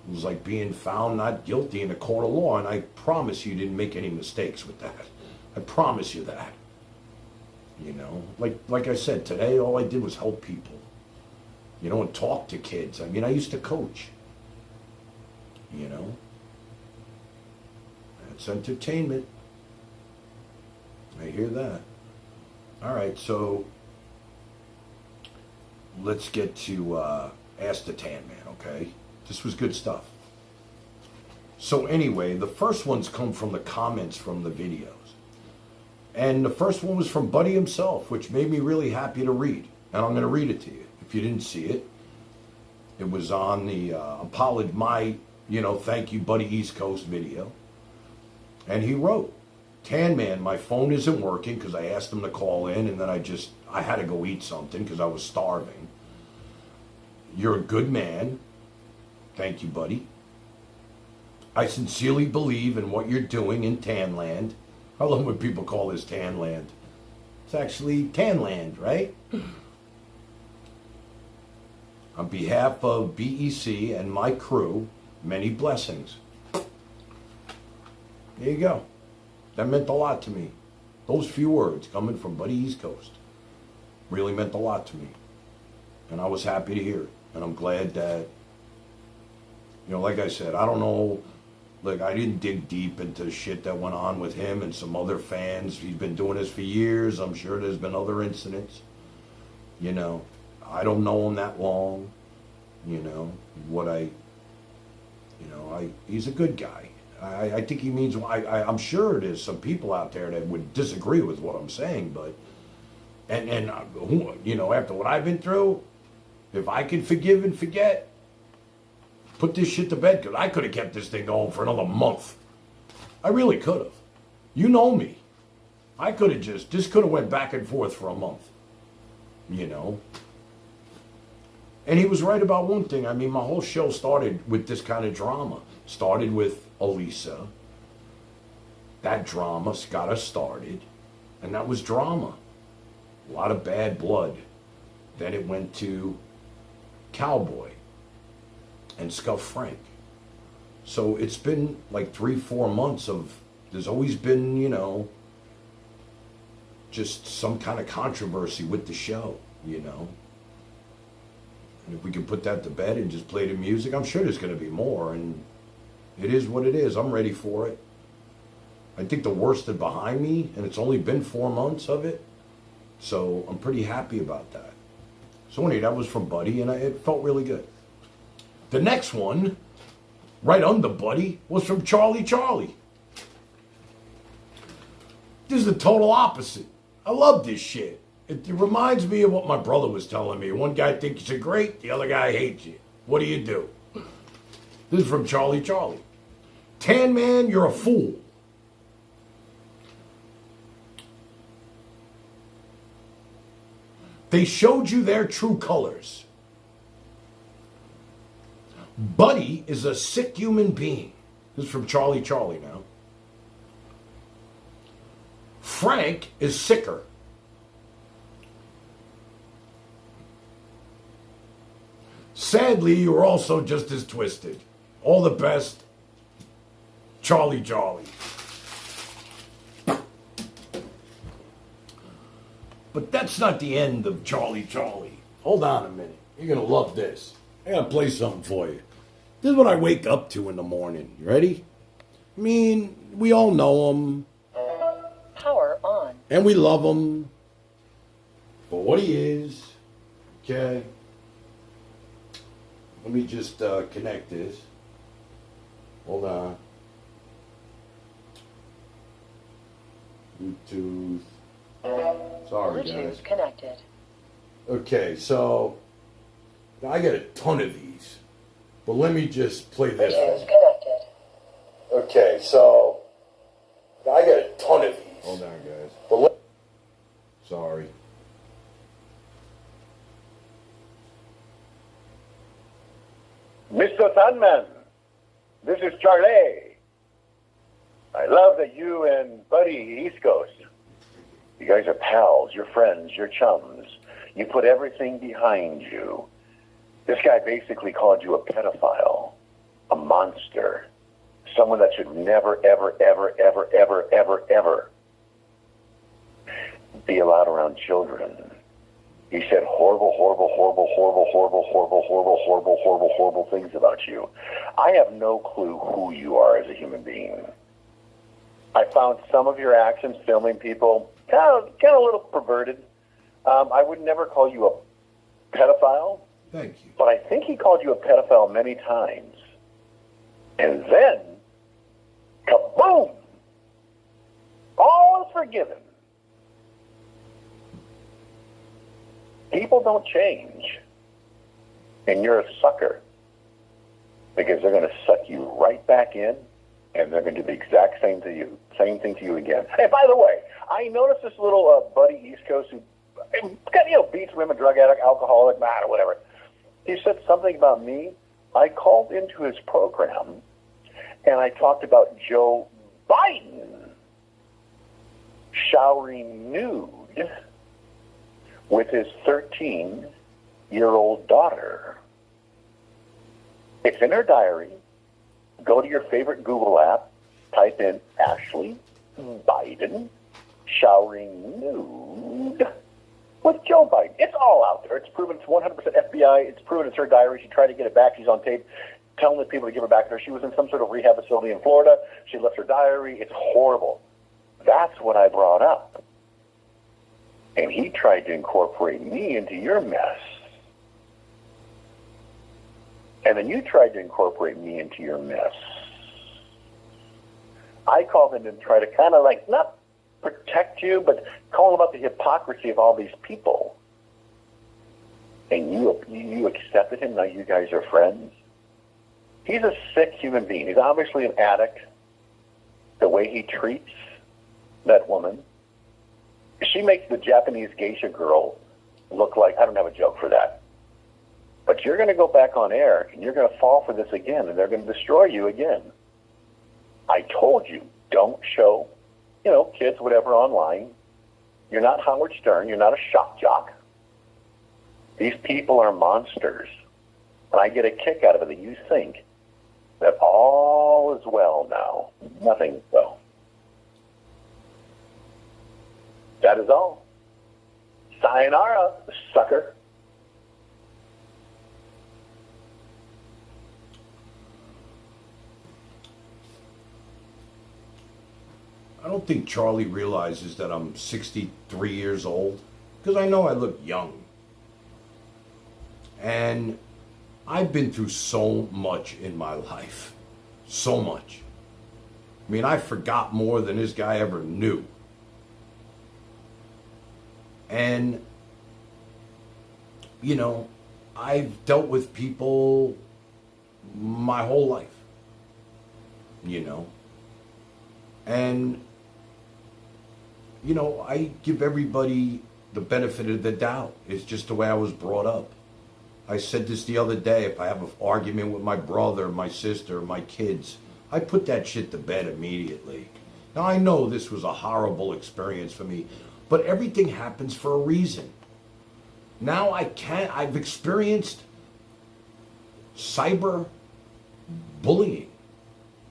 was like being found not guilty in a court of law, and I promise you didn't make any mistakes with that. I promise you that. Like I said, today all I did was help people, and talk to kids. I mean, I used to coach, It's entertainment. I hear that. All right, so let's get to Ask the Tan Man, okay? This was good stuff. So anyway, the first ones come from the comments from the videos. And the first one was from Buddy himself, which made me really happy to read. And I'm going to read it to you. If you didn't see it, it was on the thank you Buddy East Coast video. And he wrote, Tan Man, my phone isn't working because I asked him to call in, and then I had to go eat something because I was starving. You're a good man. Thank you, buddy. I sincerely believe in what you're doing in TanLand. I love when people call this TanLand. It's actually TanLand, right? On behalf of BEC and my crew, many blessings. There you go. That meant a lot to me. Those few words coming from Buddy East Coast really meant a lot to me. And I was happy to hear it. And I'm glad that, like I said, I don't know, I didn't dig deep into the shit that went on with him and some other fans. He's been doing this for years. I'm sure there's been other incidents. I don't know him that long. He's a good guy. I think he means, I'm sure there's some people out there that would disagree with what I'm saying, but, after what I've been through, if I can forgive and forget, put this shit to bed, because I could have kept this thing going for another month. I really could have. You know me. I could have this could have went back and forth for a month. And he was right about one thing. I mean, my whole show started with this kind of drama. Started with Elisa. That drama got us started. And that was drama. A lot of bad blood. Then it went to Cowboy and Scuff Frank. So it's been like 3-4 months of, there's always been, just some kind of controversy with the show, And if we can put that to bed and just play the music, I'm sure there's going to be more. And it is what it is. I'm ready for it. I think the worst is behind me, and it's only been 4 months of it. So I'm pretty happy about that. So anyway, that was from Buddy, and it felt really good. The next one, right under Buddy, was from Charlie. This is the total opposite. I love this shit. It reminds me of what my brother was telling me. One guy thinks you're great, the other guy hates you. What do you do? This is from Charlie. Tan Man, you're a fool. They showed you their true colors. Buddy is a sick human being. This is from Charlie now. Frank is sicker. Sadly, you're also just as twisted. All the best, Charlie. But that's not the end of Charlie. Hold on a minute. You're going to love this. I got to play something for you. This is what I wake up to in the morning. You ready? I mean, we all know him. Power on. And we love him for what he is. Okay. Let me just connect this. Hold on. Bluetooth. Sorry, guys. Bluetooth connected. Okay, so I got a ton of these. But let me just play this one. Disconnected. Okay, so I got a ton of these. Hold on, guys. Sorry. Mr. Tanman, this is Charlie. I love that you and Buddy East Coast, you guys are pals, you're friends, you're chums. You put everything behind you. This guy basically called you a pedophile, a monster, someone that should never, ever, ever, ever, ever, ever, ever be allowed around children. He said horrible, horrible, horrible, horrible, horrible, horrible, horrible, horrible, horrible, horrible things about you. I have no clue who you are as a human being. I found some of your actions filming people kind of a little perverted. I would never call you a pedophile. Thank you. But I think he called you a pedophile many times. And then, kaboom! All is forgiven. People don't change. And you're a sucker. Because they're going to suck you right back in, and they're going to do the exact same thing to you again. Hey, by the way, I noticed this little buddy East Coast who beats women, drug addict, alcoholic, or whatever. He said something about me. I called into his program, and I talked about Joe Biden showering nude with his 13-year-old daughter. It's in her diary. Go to your favorite Google app, type in Ashley Biden showering nude with Joe Biden. It's all out there. It's proven. It's 100% FBI. It's proven it's her diary. She tried to get it back. She's on tape telling the people to give her back to her. She was in some sort of rehab facility in Florida. She left her diary. It's horrible. That's what I brought up. And he tried to incorporate me into your mess. And then you tried to incorporate me into your mess. I called him and try to kind of like, not protect you, but call about the hypocrisy of all these people. And you accepted him, now you guys are friends. He's a sick human being. He's obviously an addict. The way he treats that woman. She makes the Japanese geisha girl look like, I don't have a joke for that. But you're going to go back on air, and you're going to fall for this again, and they're going to destroy you again. I told you, don't show, kids, whatever, online. You're not Howard Stern. You're not a shock jock. These people are monsters. And I get a kick out of it that you think that all is well now. Nothing is well. That is all. Sayonara, sucker. I don't think Charlie realizes that I'm 63 years old, because I know I look young. And I've been through so much in my life. So much. I mean, I forgot more than this guy ever knew. And, I've dealt with people my whole life. And, I give everybody the benefit of the doubt. It's just the way I was brought up. I said this the other day, if I have an argument with my brother, my sister, my kids, I put that shit to bed immediately. Now, I know this was a horrible experience for me, but everything happens for a reason. Now I've experienced cyber bullying,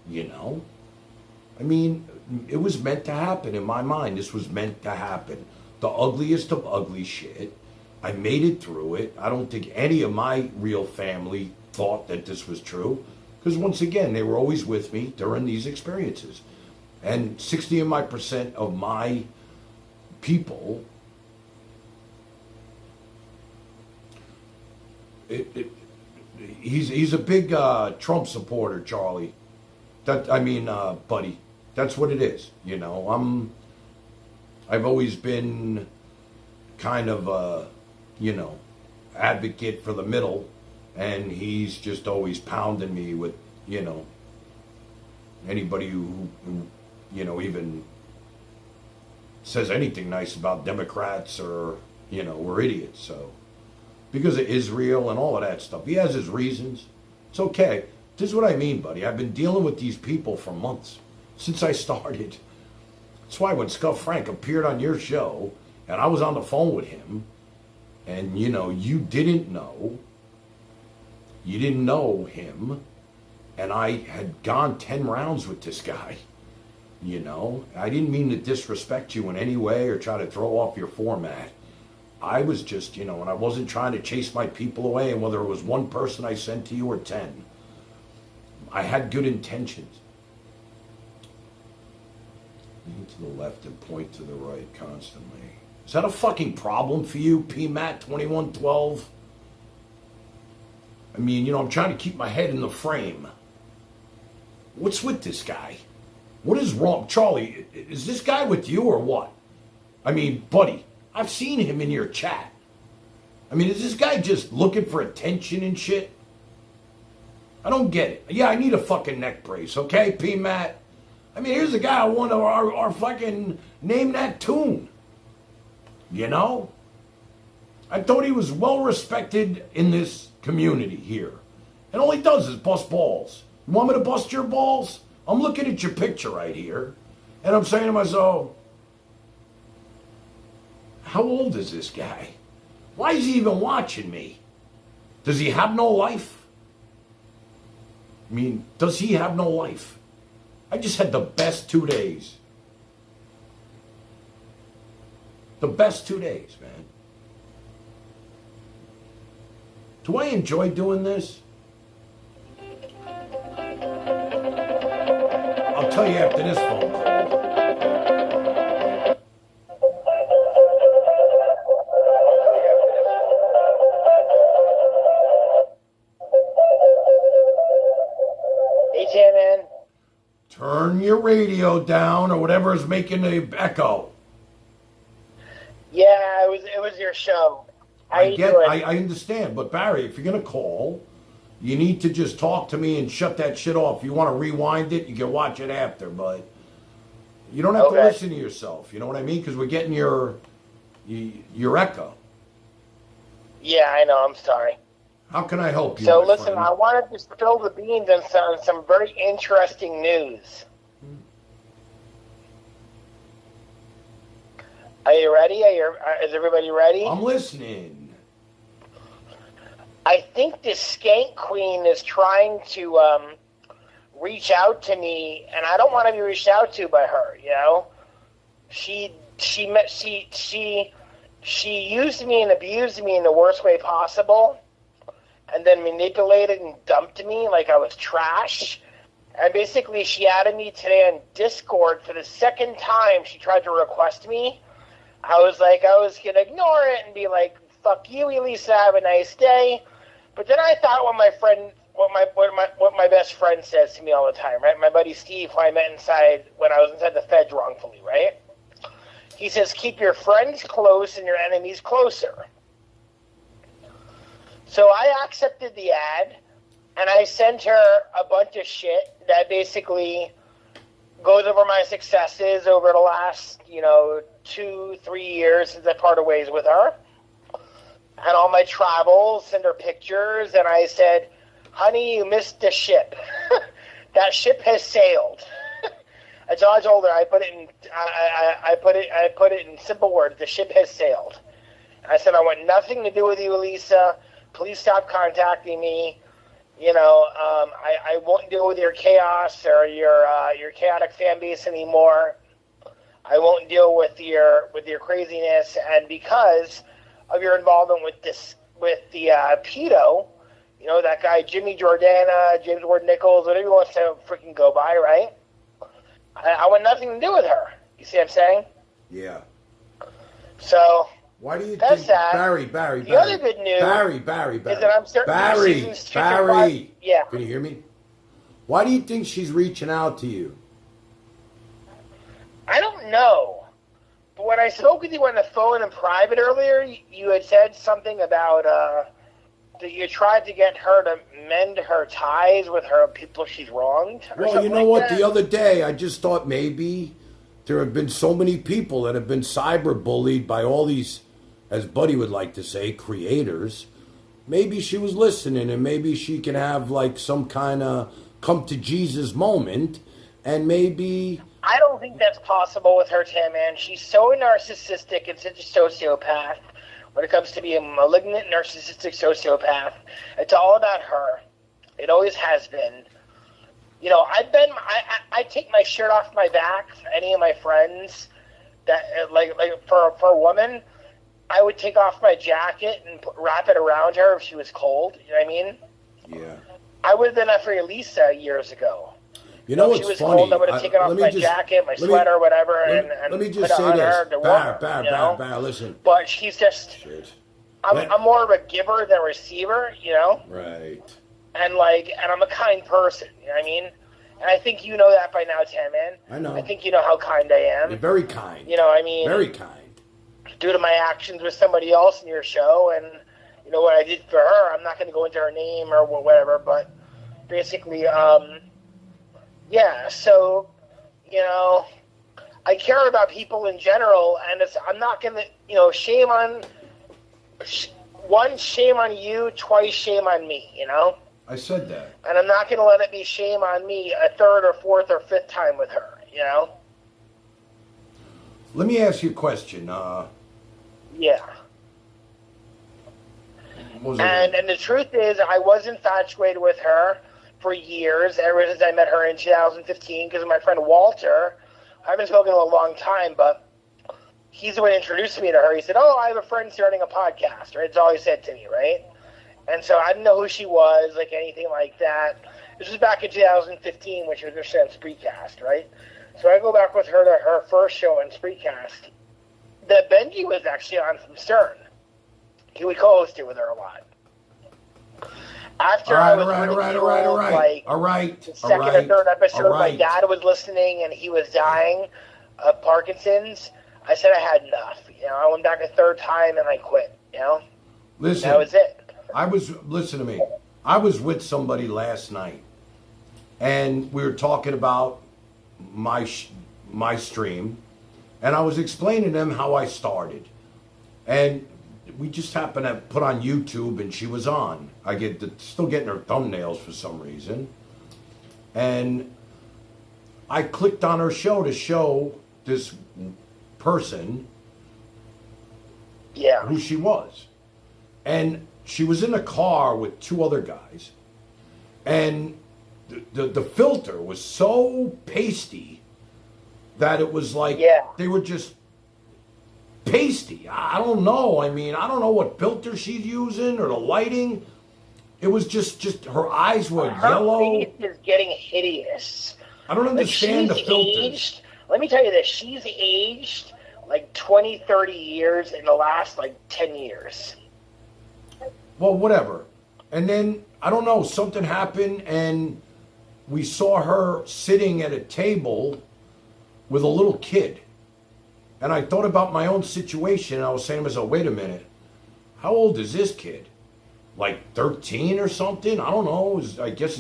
I mean, it was meant to happen in my mind. This was meant to happen. The ugliest of ugly shit. I made it through it. I don't think any of my real family thought that this was true. Because once again, they were always with me during these experiences. And 60% of my people, he's a big Trump supporter, Charlie. Buddy. That's what it is. I've always been kind of a, advocate for the middle. And he's just always pounding me with, anybody who even says anything nice about Democrats or, we're idiots. So, because of Israel and all of that stuff, he has his reasons. It's okay. This is what I mean, buddy. I've been dealing with these people for months, since I started. That's why when Scuff Frank appeared on your show, and I was on the phone with him, and, you didn't know him, and I had gone 10 rounds with this guy. I didn't mean to disrespect you in any way or try to throw off your format. I was just, and I wasn't trying to chase my people away, and whether it was one person I sent to you or 10, I had good intentions. Lean to the left and point to the right constantly. Is that a fucking problem for you, Pmat 2112? I mean, I'm trying to keep my head in the frame. What's with this guy? What is wrong? Charlie, is this guy with you or what? I mean, buddy, I've seen him in your chat. I mean, is this guy just looking for attention and shit? I don't get it. Yeah, I need a fucking neck brace, okay, Pmat? I mean, here's a guy I want our fucking name that tune. I thought he was well respected in this community here. And all he does is bust balls. You want me to bust your balls? I'm looking at your picture right here, and I'm saying to myself, how old is this guy? Why is he even watching me? Does he have no life? I mean, does he have no life? I just had the best 2 days. The best 2 days, man. Do I enjoy doing this? I'll tell you after this phone call. Hey, Tan-Man. Turn your radio down or whatever is making the echo. Yeah, it was your show. How you doing? I understand, but Barry, if you're gonna call, you need to just talk to me and shut that shit off. If you want to rewind it, you can watch it after, but you don't have to listen to yourself. You know what I mean? Because we're getting your echo. Yeah, I know. I'm sorry. How can I help you? So my listen, friend? I wanted to spill the beans on some very interesting news. Are you ready? Is everybody ready? I'm listening. I think this skank queen is trying to reach out to me, and I don't want to be reached out to by her. She used me and abused me in the worst way possible, and then manipulated and dumped me like I was trash. And basically, she added me today on Discord for the second time. She tried to request me. I was going to ignore it and be like, fuck you, Elisa, have a nice day. But then I thought what my best friend says to me all the time, right? My buddy Steve, who I met when I was inside the feds wrongfully, right? He says, keep your friends close and your enemies closer. So I accepted the ad, and I sent her a bunch of shit that basically goes over my successes over the last, 2-3 years since I parted ways with her. And all my travels, send her pictures, and I said, honey, you missed the ship. That ship has sailed. That's all I told her. I put it in simple words. The ship has sailed. And I said, I want nothing to do with you, Elisa. Please stop contacting me. I won't deal with your chaos or your chaotic fan base anymore. I won't deal with your craziness, and because of your involvement with the pedo, that guy Jimmy Jordana, James Ward Nichols, whatever he wants to freaking go by, right? I want nothing to do with her. You see what I'm saying? Yeah. So why do you that's think that. Barry? The other good news Barry. is that I'm certain Barry. Yeah. Can you hear me? Why do you think she's reaching out to you? I don't know. But when I spoke with you on the phone in private earlier, you had said something about that you tried to get her to mend her ties with her people she's wronged? Well, you know what? The other day, I just thought maybe there have been so many people that have been cyberbullied by all these, as Buddy would like to say, creators. Maybe she was listening, and maybe she can have like some kind of come to Jesus moment, and maybe... I don't think that's possible with her, TanLand. She's so narcissistic and such a sociopath. When it comes to being a malignant, narcissistic sociopath, it's all about her. It always has been. You know, I take my shirt off my back for any of my friends that, like for a woman, I would take off my jacket and wrap it around her if she was cold. You know what I mean? Yeah. I would have done that for Elisa years ago. You know what's if she was funny? cold, I would have taken off my jacket, my sweater, whatever, and let me put just it say on this. her to warm her, Listen. But she's just... Shit. I'm more of a giver than a receiver, you know? Right. And I'm a kind person, you know what I mean? And I think you know that by now, TanLand. I know. I think you know how kind I am. You're very kind. You know what I mean? Very kind. Due to my actions with somebody else in your show, and you know what I did for her, I'm not going to go into her name or whatever, but basically, yeah, so, you know, I care about people in general, and I'm not going to, you know, shame on you, twice shame on me, you know? I said that. And I'm not going to let it be shame on me a third or fourth or fifth time with her, you know? Let me ask you a question. Yeah. And the truth is, I was infatuated with her for years, ever since I met her in 2015, because of my friend Walter. I haven't spoken in a long time, but he's the one who introduced me to her. He said, "Oh, I have a friend starting a podcast," right? That's all he said to me, right? And so I didn't know who she was, like anything like that. This was back in 2015 when she was on Spreecast, right? So I go back with her to her first show on Spreecast that Benji was actually on from Stern. He would co-host it with her a lot. After I was all right. The second or third episode, my dad was listening and he was dying of Parkinson's. I said I had enough. You know, I went back a third time and I quit. You know, listen, that was it. Listen to me. I was with somebody last night, and we were talking about my stream, and I was explaining to them how I started, and we just happened to put on YouTube, and she was on. Still getting her thumbnails for some reason, and I clicked on her show to show this person, who she was, and she was in a car with two other guys, and the filter was so pasty that it was like they were just pasty. I don't know. I mean, I don't know what filter she's using or the lighting. It was just her eyes were yellow. Her face is getting hideous. I don't understand the filters. Let me tell you this. She's aged like 20, 30 years in the last like 10 years. Well, whatever. And then, I don't know, something happened and we saw her sitting at a table with a little kid. And I thought about my own situation, and I was saying to myself, wait a minute, how old is this kid? Like 13 or something? I don't know. I guess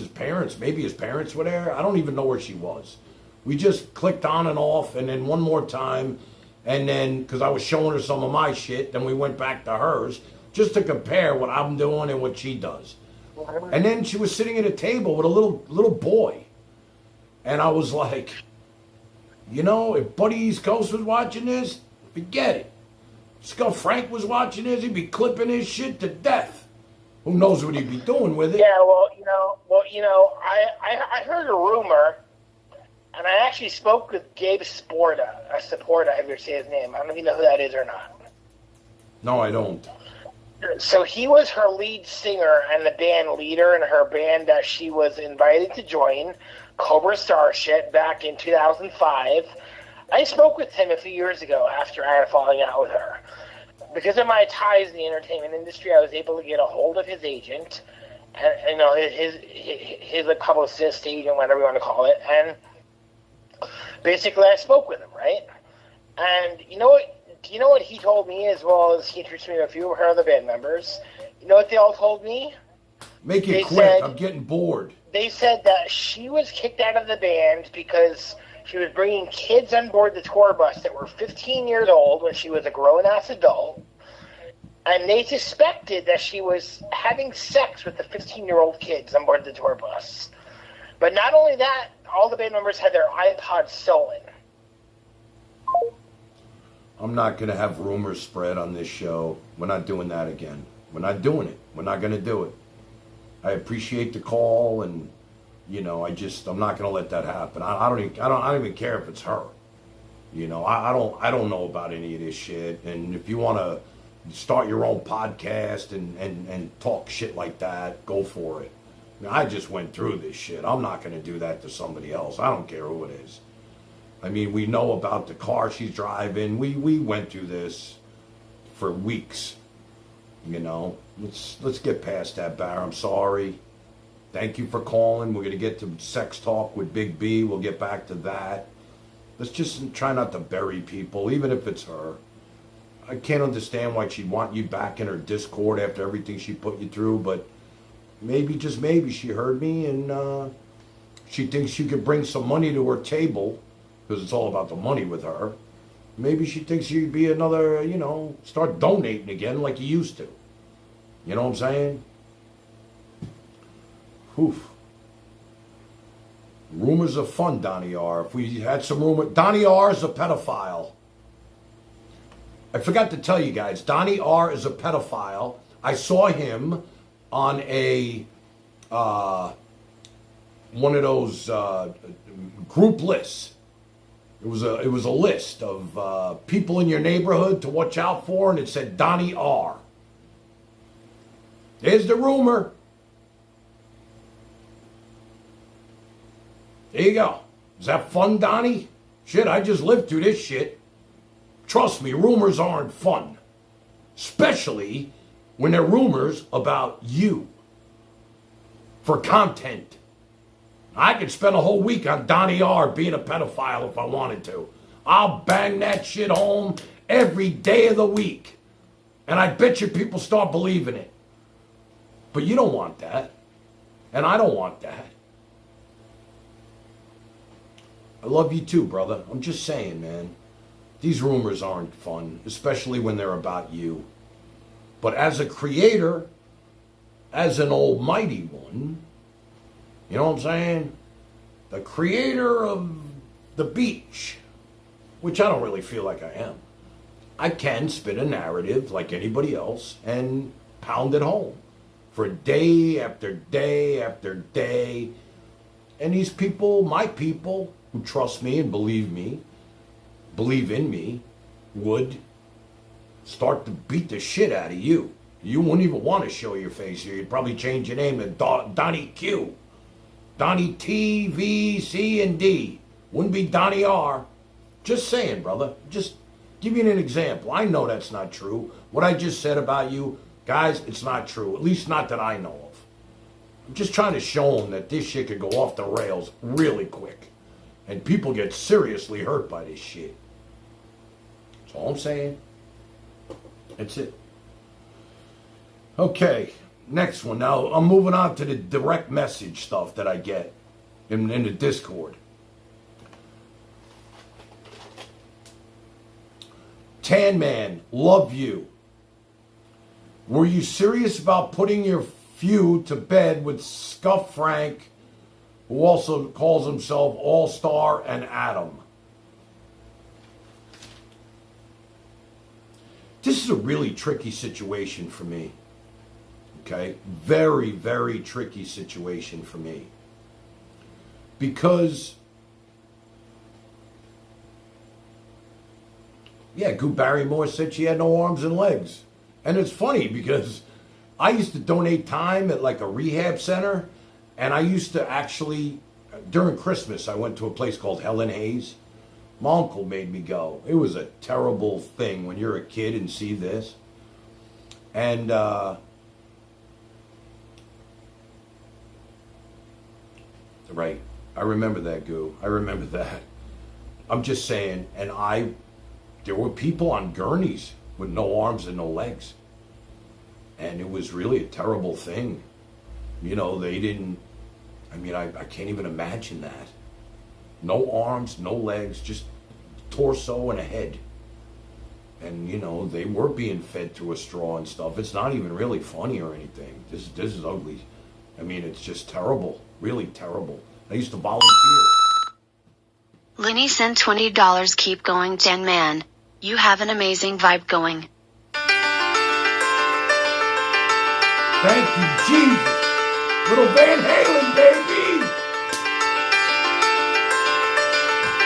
maybe his parents were there. I don't even know where she was. We just clicked on and off, and then one more time, and then, because I was showing her some of my shit, then we went back to hers, just to compare what I'm doing and what she does. And then she was sitting at a table with a little boy. And I was like, you know, if Buddy East Coast was watching this, forget it. Skull Frank was watching this, he'd be clipping his shit to death. Who knows what he'd be doing with it? Yeah, well, I heard a rumor, and I actually spoke with Gabe Sporta, I ever say his name. I don't know if you know who that is or not. No, I don't. So he was her lead singer and the band leader in her band that she was invited to join, Cobra Starship, back in 2005. I spoke with him a few years ago after I had a falling out with her. Because of my ties in the entertainment industry, I was able to get a hold of his agent, and you know, his like publicist, agent, whatever you want to call it, and basically I spoke with him, right? And you know what he told me, as well as he introduced me to a few of her other band members? You know what they all told me? Make it They quick. said- I'm getting bored. They said that she was kicked out of the band because she was bringing kids on board the tour bus that were 15 years old when she was a grown-ass adult. And they suspected that she was having sex with the 15-year-old kids on board the tour bus. But not only that, all the band members had their iPods stolen. I'm not going to have rumors spread on this show. We're not doing that again. We're not doing it. We're not going to do it. I appreciate the call, and I'm not going to let that happen. I don't even care if it's her. I don't know about any of this shit. And if you want to start your own podcast and talk shit like that, go for it. I just went through this shit. I'm not going to do that to somebody else. I don't care who it is. I mean, we know about the car she's driving. We went through this for weeks. Let's get past that, Bar. I'm sorry. Thank you for calling. We're going to get to sex talk with Big B. We'll get back to that. Let's just try not to bury people, even if it's her. I can't understand why she'd want you back in her Discord after everything she put you through, but maybe, just maybe, she heard me and she thinks you could bring some money to her table, because it's all about the money with her. Maybe she thinks you'd be another, start donating again like you used to. You know what I'm saying? Oof. Rumors are fun, Donnie R. If we had some rumor, Donnie R is a pedophile. I forgot to tell you guys, Donnie R is a pedophile. I saw him on a one of those group lists. It was a list of people in your neighborhood to watch out for, and it said Donnie R. There's the rumor. There you go. Is that fun, Donnie? Shit, I just lived through this shit. Trust me, rumors aren't fun. Especially when they're rumors about you. For content. I could spend a whole week on Donnie R being a pedophile if I wanted to. I'll bang that shit home every day of the week. And I bet you people start believing it. But you don't want that. And I don't want that. I love you too, brother. I'm just saying, man. These rumors aren't fun, especially when they're about you. But as a creator, as an almighty one, you know what I'm saying? The creator of the beach, which I don't really feel like I am. I can spin a narrative like anybody else and pound it home for day after day after day. And these people, my people, who trust me and believe in me, would start to beat the shit out of you. You wouldn't even want to show your face here. You'd probably change your name to Donnie Q. Donnie T, V, C, and D. Wouldn't be Donnie R. Just saying, brother. Just give you an example. I know that's not true. What I just said about you, guys, it's not true. At least not that I know of. I'm just trying to show them that this shit could go off the rails really quick. And people get seriously hurt by this shit. That's all I'm saying. That's it. Okay, next one. Now, I'm moving on to the direct message stuff that I get in the Discord. TanLand, love you. Were you serious about putting your feud to bed with Scuff Frank, who also calls himself All-Star, and Adam? This is a really tricky situation for me. Okay? Very, very tricky situation for me. Because, yeah, Goo Barrymore said she had no arms and legs. And it's funny because I used to donate time at like a rehab center, and I used to actually, during Christmas, I went to a place called Helen Hayes. My uncle made me go. It was a terrible thing when you're a kid and see this. And right, I remember that, Goo. I remember that. I'm just saying, and there were people on gurneys with no arms and no legs. And it was really a terrible thing. You know, they didn't, I mean, I can't even imagine that. No arms, no legs, just torso and a head. And, you know, they were being fed through a straw and stuff. It's not even really funny or anything. This is ugly. I mean, it's just terrible. Really terrible. I used to volunteer. Lenny sent $20. Keep going, Tan Man. You have an amazing vibe going. Thank you, Jesus. Little Van Halen, baby.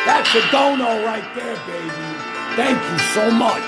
That's a dono right there, baby. Thank you so much.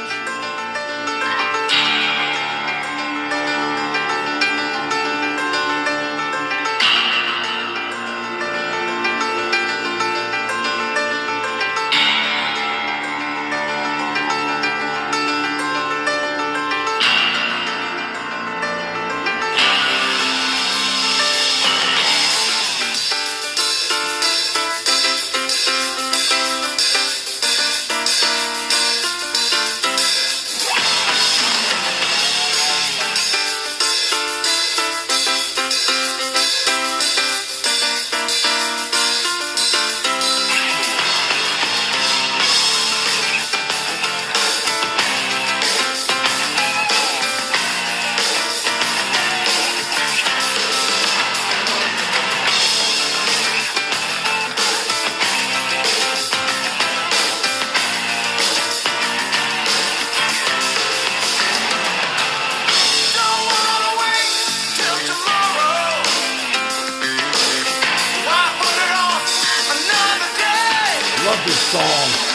Love this song.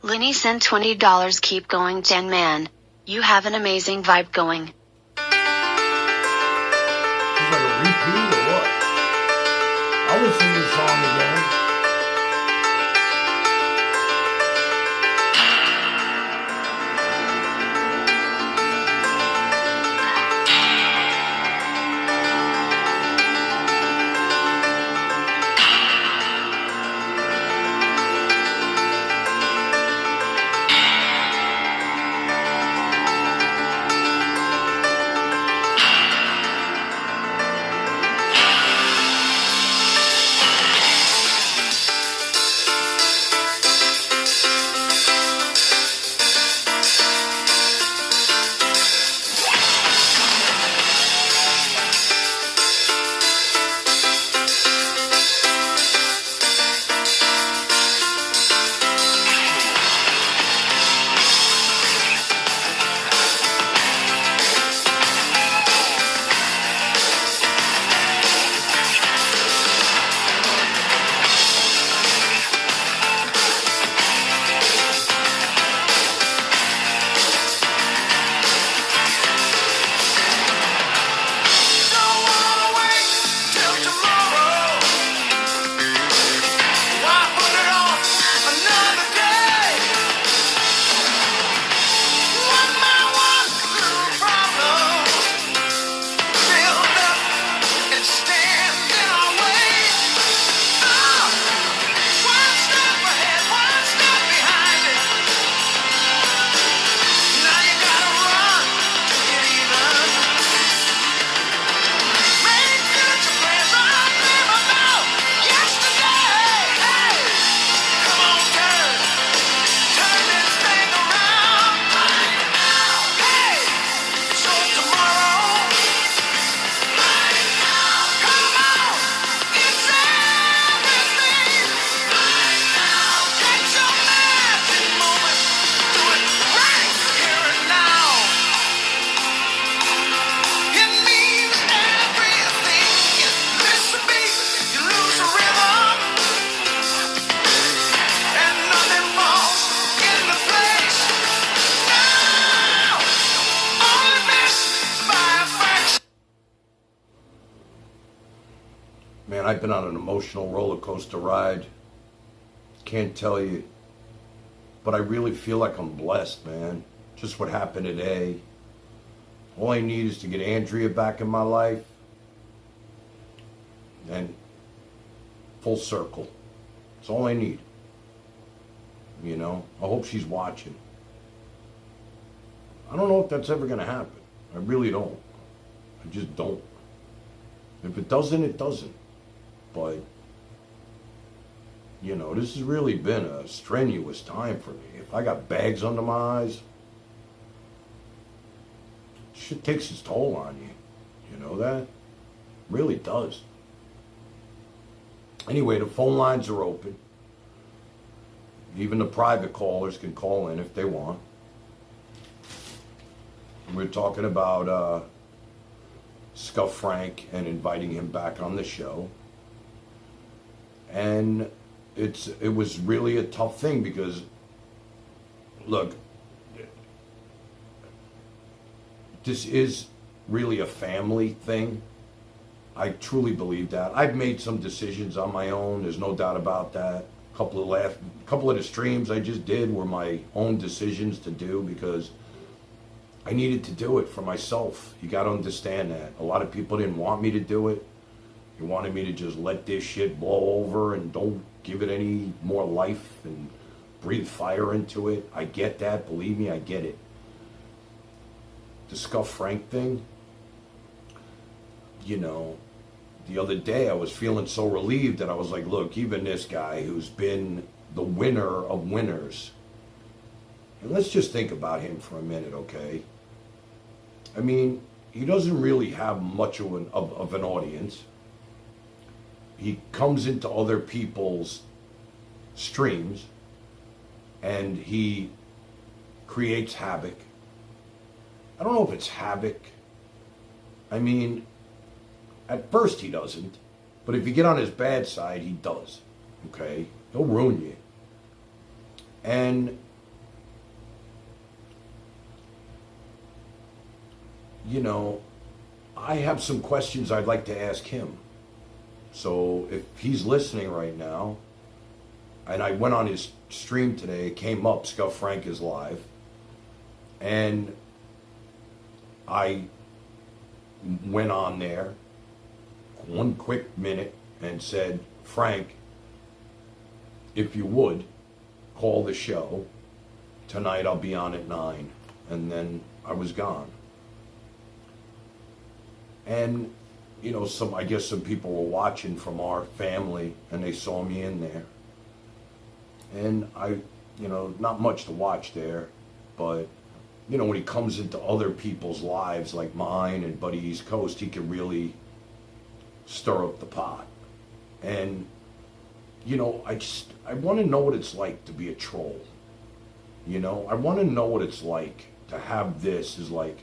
Lenny sent $20. Keep going, Tan Man. You have an amazing vibe going. It's like a repeat or what? I'll listen to this song again. Man, I've been on an emotional roller coaster ride. Can't tell you. But I really feel like I'm blessed, man. Just what happened today. All I need is to get Andrea back in my life. And full circle. That's all I need. You know, I hope she's watching. I don't know if that's ever going to happen. I really don't. I just don't. If it doesn't, it doesn't. But, you know, this has really been a strenuous time for me. If I got bags under my eyes, shit takes its toll on you. You know that? It really does. Anyway, the phone lines are open. Even the private callers can call in if they want. We're talking about Scuff Frank and inviting him back on the show. And it was really a tough thing because, look, this is really a family thing. I truly believe that. I've made some decisions on my own. There's no doubt about that. A couple of the streams I just did were my own decisions to do because I needed to do it for myself. You got to understand that. A lot of people didn't want me to do it. They wanted me to just let this shit blow over and don't give it any more life and breathe fire into it. I get that. Believe me, I get it. The Scuff Frank thing, you know, the other day I was feeling so relieved that I was like, look, even this guy who's been the winner of winners, and let's just think about him for a minute, okay? I mean, he doesn't really have much of an audience. He comes into other people's streams and he creates havoc. I don't know if it's havoc. I mean, at first he doesn't, but if you get on his bad side, he does, okay? He'll ruin you. And, you know, I have some questions I'd like to ask him. So if he's listening right now, and I went on his stream today, it came up, Scuff Frank is live, and I went on there, 1 quick minute, and said, Frank, if you would, call the show. Tonight I'll be on at 9. And then I was gone. And, you know, I guess some people were watching from our family, and they saw me in there. And you know, not much to watch there, but, you know, when he comes into other people's lives, like mine and Buddy East Coast, he can really stir up the pot. And, you know, I want to know what it's like to be a troll. You know, I want to know what it's like to have this is like,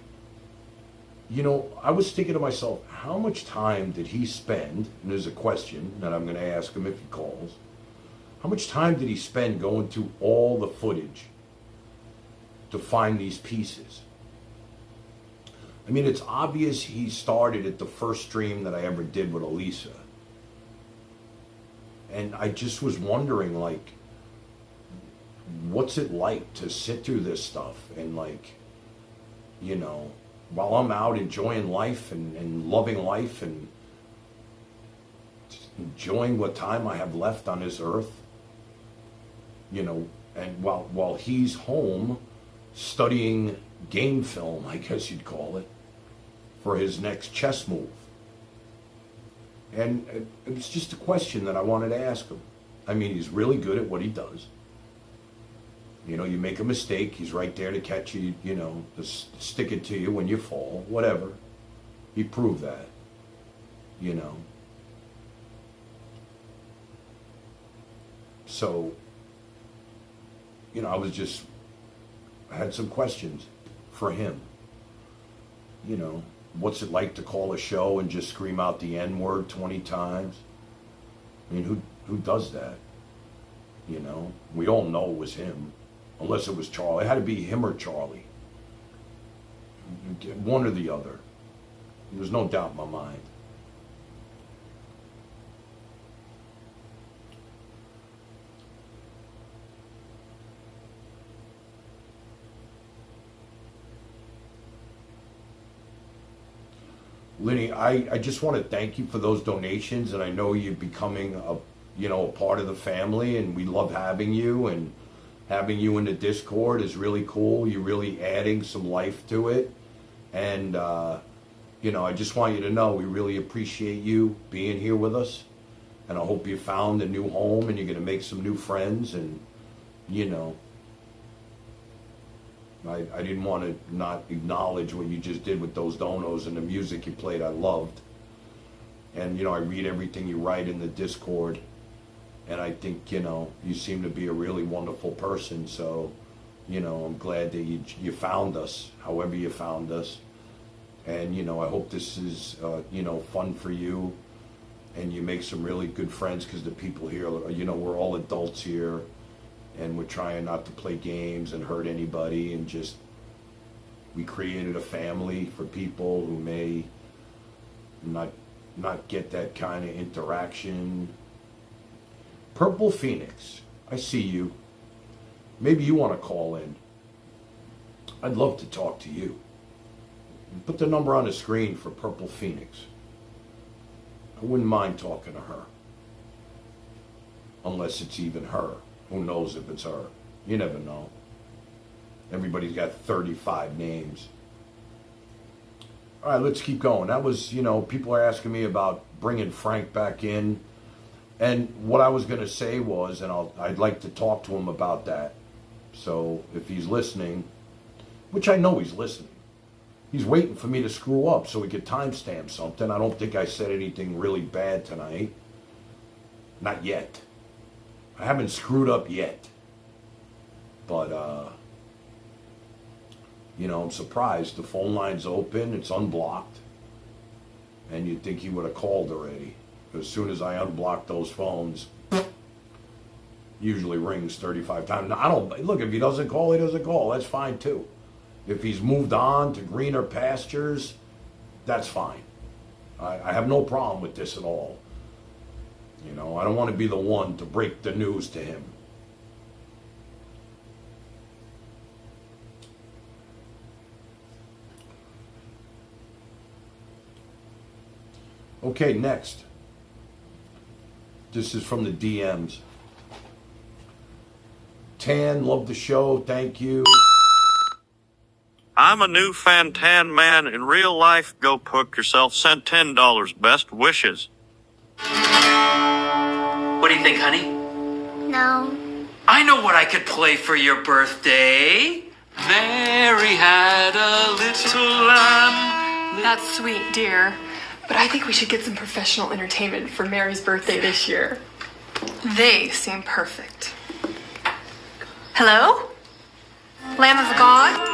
you know, I was thinking to myself, how much time did he spend, and there's a question that I'm going to ask him if he calls, how much time did he spend going through all the footage to find these pieces? I mean, it's obvious he started at the first stream that I ever did with Elisa. And I just was wondering, like, what's it like to sit through this stuff and, like, you know, while I'm out enjoying life and loving life and enjoying what time I have left on this earth, you know, and while he's home studying game film, I guess you'd call it, for his next chess move. And it was just a question that I wanted to ask him. I mean, he's really good at what he does. You know, you make a mistake, he's right there to catch you, you know, to stick it to you when you fall, whatever. He proved that, you know. So, you know, I had some questions for him. You know, what's it like to call a show and just scream out the N-word 20 times? I mean, who does that? You know, we all know it was him. Unless it was Charlie. It had to be him or Charlie. One or the other. There's no doubt in my mind. Lenny, I just want to thank you for those donations, and I know you're becoming a part of the family, and we love having you, and having you in the Discord is really cool. You're really adding some life to it, and I just want you to know we really appreciate you being here with us, and I hope you found a new home and you're going to make some new friends, and I didn't want to not acknowledge what you just did with those donos and the music you played. I loved. And, I read everything you write in the Discord. And I think, you seem to be a really wonderful person. So, I'm glad that you found us, however you found us. And, I hope this is, fun for you. And you make some really good friends because the people here, we're all adults here. And we're trying not to play games and hurt anybody, and we created a family for people who may not get that kind of interaction. Purple Phoenix, I see you. Maybe you want to call in. I'd love to talk to you. Put the number on the screen for Purple Phoenix. I wouldn't mind talking to her. Unless it's even her. Who knows if it's her? You never know. Everybody's got 35 names. All right, let's keep going. That was, people are asking me about bringing Frank back in. And what I was going to say was, and I'd like to talk to him about that. So if he's listening, which I know he's listening, he's waiting for me to screw up so he could timestamp something. I don't think I said anything really bad tonight. Not yet. I haven't screwed up yet, but, I'm surprised. The phone line's open, it's unblocked, and you'd think he would have called already. As soon as I unblock those phones, usually rings 35 times. Now, look, if he doesn't call, he doesn't call. That's fine, too. If he's moved on to greener pastures, that's fine. I have no problem with this at all. I don't want to be the one to break the news to him. Okay, next. This is from the DMs. Tan, love the show. Thank you. I'm a new fan tan man in real life. Go poke yourself. Send $10. Best wishes. What do you think, honey? No. I know what I could play for your birthday. Mary had a little lamb. That's sweet, dear. But I think we should get some professional entertainment for Mary's birthday this year. They seem perfect. Hello? Lamb of God?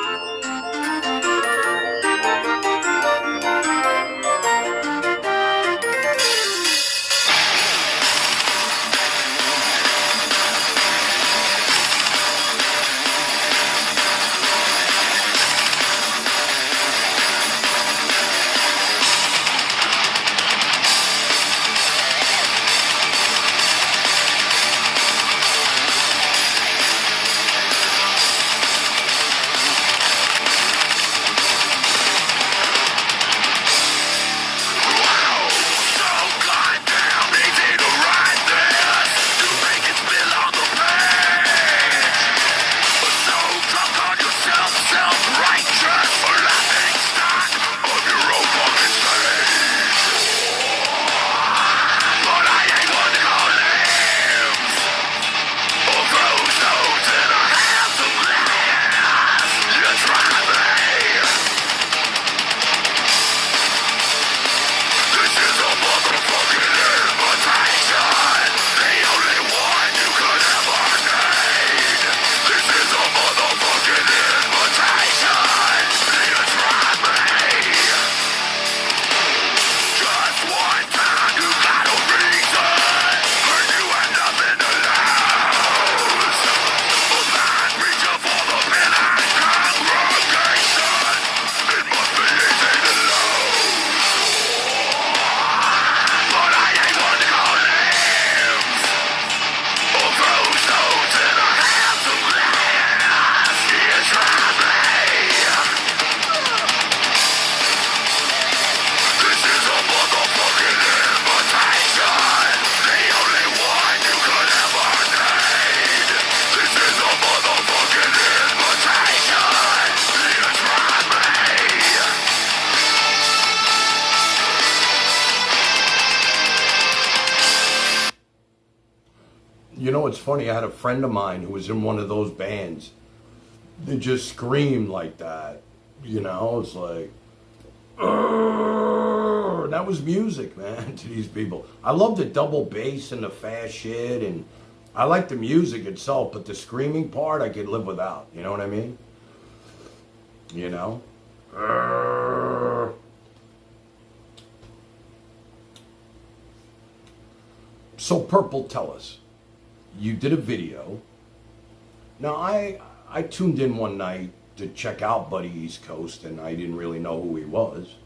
You know, it's funny. I had a friend of mine who was in one of those bands. They just screamed like that. You know, it's like, "Urgh." That was music, man, to these people. I love the double bass and the fast shit, and I like the music itself, but the screaming part I could live without. You know what I mean? You know? Urgh. So, Purple, tell us. You did a video. Now, I tuned in one night to check out Buddy East Coast, and I didn't really know who he was.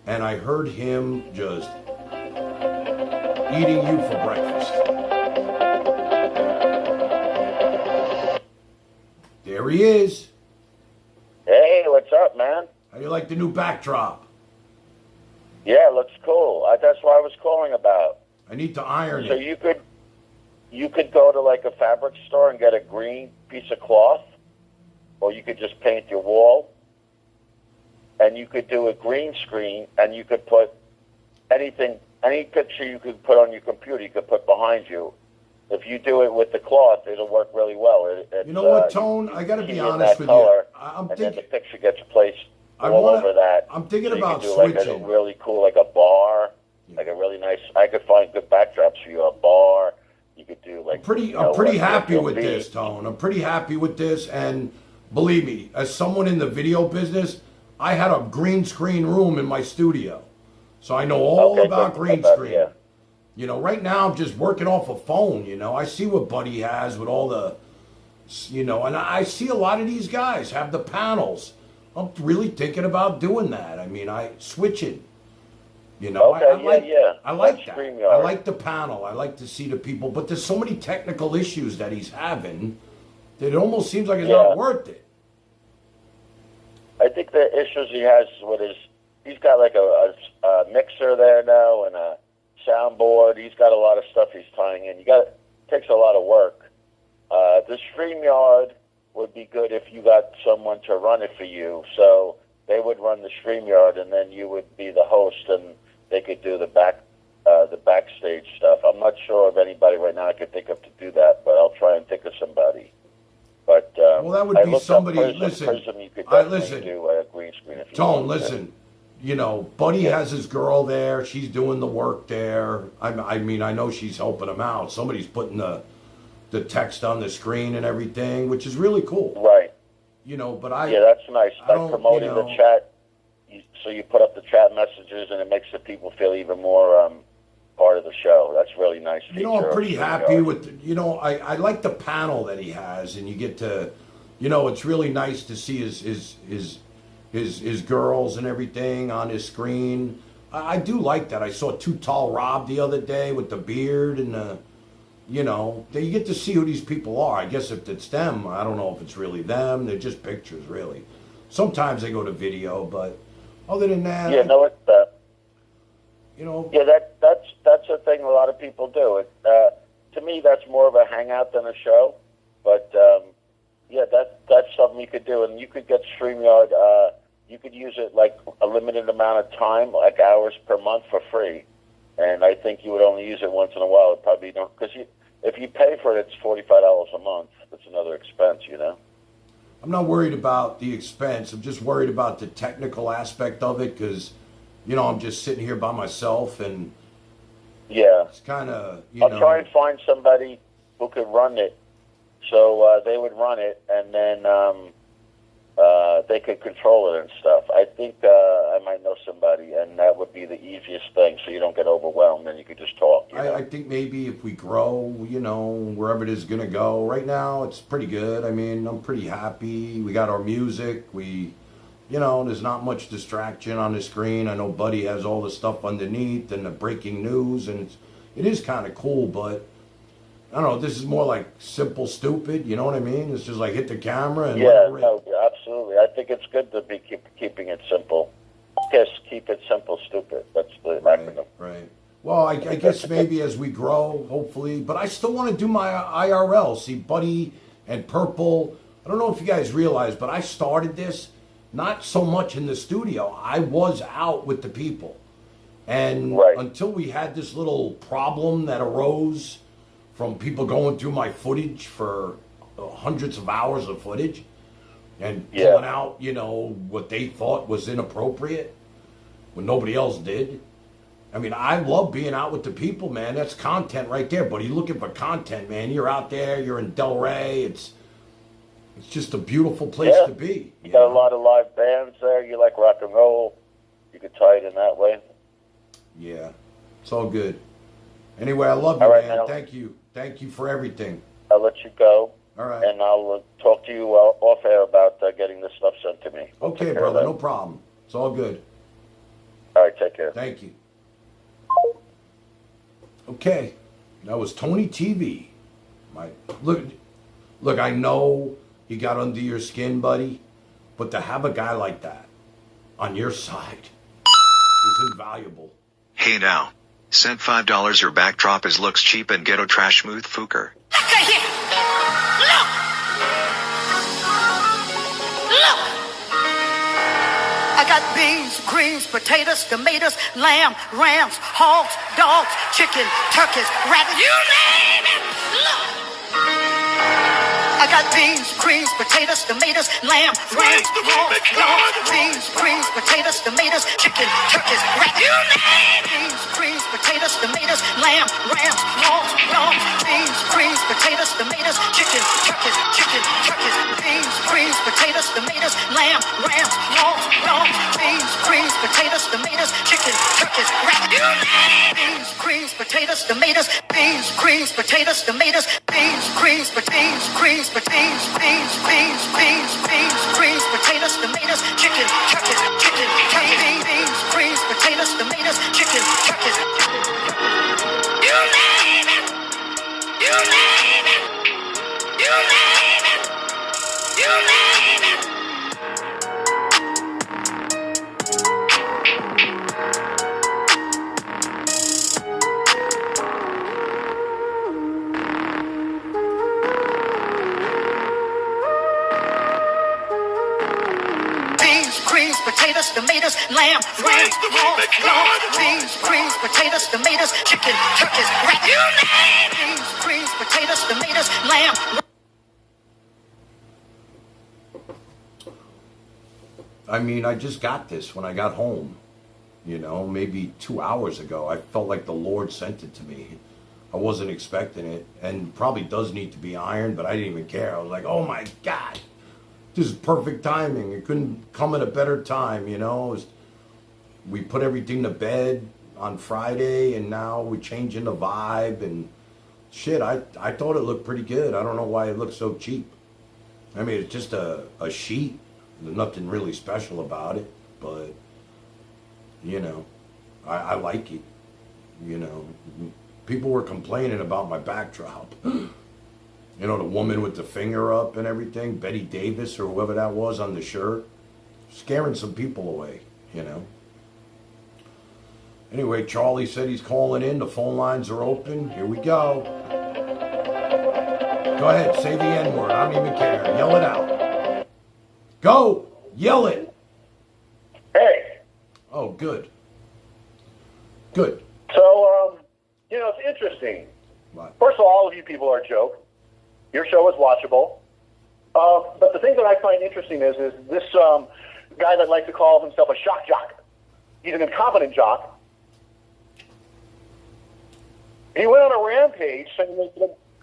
And I heard him just eating you for breakfast. There he is. Hey, what's up, man? How do you like the new backdrop? Yeah, it looks cool. That's what I was calling about. I need to iron So it. you could go to like a fabric store and get a green piece of cloth, or you could just paint your wall, and you could do a green screen, and you could put any picture you could put on your computer, you could put behind you. If you do it with the cloth, it'll work really well. You know what, Tone? I got to be honest with color, you. I'm and thinking. then the picture gets placed all over that. I'm thinking So you about could do like switching. a really cool, like a bar, like a really nice. I could find good backdrops for you. A bar. You could do like. I'm pretty happy with this, Tone. I'm pretty happy with this, and believe me, as someone in the video business, I had a green screen room in my studio, so I know all about green screen. Yeah. You know, right now I'm just working off a phone. You know, I see what Buddy has with all the, you know, and I see a lot of these guys have the panels. I'm really thinking about doing that. I mean, switching. You know, I like that. I like the panel. I like to see the people, but there's so many technical issues that he's having that it almost seems like it's not worth it. I think the issues he has with he's got like a mixer there now and a soundboard. He's got a lot of stuff he's tying in. It takes a lot of work. The StreamYard would be good if you got someone to run it for you. So they would run the StreamYard, and then you would be the host, and they could do the backstage stuff. I'm not sure of anybody right now I could think of to do that, but I'll try and think of somebody. But well, that would be somebody. Listen, Prism, you could definitely do a green screen. If you Tone, wanted to. listen. You know, Buddy has his girl there. She's doing the work there. I mean, I know she's helping him out. Somebody's putting the text on the screen and everything, which is really cool. Right. You know, but yeah, that's nice. Like promoting you know, the chat. So you put up the chat messages, and it makes the people feel even more part of the show. That's really nice. You know, I'm pretty happy with. You know, I like the panel that he has, and you get to, you know, it's really nice to see his girls and everything on his screen. I do like that. I saw Too Tall Rob the other day with the beard and the, you know, you get to see who these people are. I guess if it's them, I don't know if it's really them. They're just pictures, really. Sometimes they go to video, but other than that, yeah, no, it's you know, yeah, that's a thing a lot of people do. To me, that's more of a hangout than a show, but yeah, that's something you could do, and you could get StreamYard. You could use it like a limited amount of time, like hours per month for free. And I think you would only use it once in a while. It probably don't, because if you pay for it, it's $45 a month. It's another expense, you know. I'm not worried about the expense. I'm just worried about the technical aspect of it because, you know, I'm just sitting here by myself and yeah, it's kind of, I'll try and find somebody who could run it. So they would run it, and then they could control it and stuff. I think I might know somebody, and that would be the easiest thing, so you don't get overwhelmed, and you could just talk. I think maybe if we grow, you know, wherever it is going to go. Right now, it's pretty good. I mean, I'm pretty happy. We got our music. You know, there's not much distraction on the screen. I know Buddy has all the stuff underneath and the breaking news, and it is kind of cool, but I don't know, this is more like simple, stupid, you know what I mean? It's just like hit the camera and yeah, no, absolutely. I think it's good to be keeping it simple. Just keep it simple, stupid. That's the acronym. Right. Well, I guess maybe as we grow, hopefully, but I still want to do my IRL. See, Buddy and Purple. I don't know if you guys realize, but I started this not so much in the studio. I was out with the people. And until we had this little problem that arose from people going through my footage for hundreds of hours of footage and pulling out, you know, what they thought was inappropriate when nobody else did. I mean, I love being out with the people, man. That's content right there. But you're looking for content, man. You're out there. You're in Delray. It's just a beautiful place to be. You got a lot of live bands there. You like rock and roll. You could tie it in that way. Yeah, it's all good. Anyway, I love you, man. Thank you. Thank you for everything. I'll let you go. All right. And I'll talk to you off air about getting this stuff sent to me. Okay, brother. No problem. It's all good. All right, take care. Thank you. Okay, that was Tony TV. Look, I know he got under your skin, buddy, but to have a guy like that on your side is invaluable. Hey now, sent $5 your backdrop is looks cheap and ghetto trash smooth fooker. I got beans, greens, potatoes, tomatoes, lamb, rams, hogs, dogs, chicken, turkeys, rabbits, you name it. Look. I got beans, greens, potatoes, tomatoes, lamb, rams, hogs, dogs, beans, greens, potatoes, tomatoes, chicken, turkeys, rabbits, you name it. Beans, greens, potatoes, tomatoes, lamb, rams, hogs, dogs, beans, greens, potatoes, tomatoes, chicken, turkeys, beans, greens, potatoes, tomatoes, lamb, rams, hogs, dogs, beans, greens, potatoes, tomatoes, chicken, turkeys, rabbits, you name it. Beans, greens, potatoes, tomatoes, beans, greens, potatoes, tomatoes, beans, greens, beans, greens, beans, beans, beans, beans, beans, greens, potatoes, tomatoes, chicken, turkeys, beans, greens, potatoes, tomatoes, chicken, turkeys. You name it. You name it. You name it. You name it. Potatoes, tomatoes, lamb, rams, hogs, beans, greens, potatoes, tomatoes, chicken, turkeys, rabbits, you name it. Beans, greens, potatoes, tomatoes, lamb. I mean, I just got this when I got home, you know, maybe 2 hours ago. I felt like the Lord sent it to me. I wasn't expecting it, and probably does need to be ironed, but I didn't even care. I was like, oh my God. This is perfect timing. It couldn't come at a better time, you know. We put everything to bed on Friday, and now we're changing the vibe. And shit, I thought it looked pretty good. I don't know why it looks so cheap. I mean, it's just a sheet. There's nothing really special about it. But, you know, I like it. You know, people were complaining about my backdrop. You know, the woman with the finger up and everything, Betty Davis or whoever that was on the shirt, scaring some people away, you know. Anyway, Charlie said he's calling in. The phone lines are open. Here we go. Go ahead, say the N-word. I don't even care. Yell it out. Go! Yell it! Hey! Oh, good. Good. So, you know, it's interesting. What? First of all of you people are a joke. Your show is watchable. But the thing that I find interesting is this guy that likes to call himself a shock jock. He's an incompetent jock. He went on a rampage saying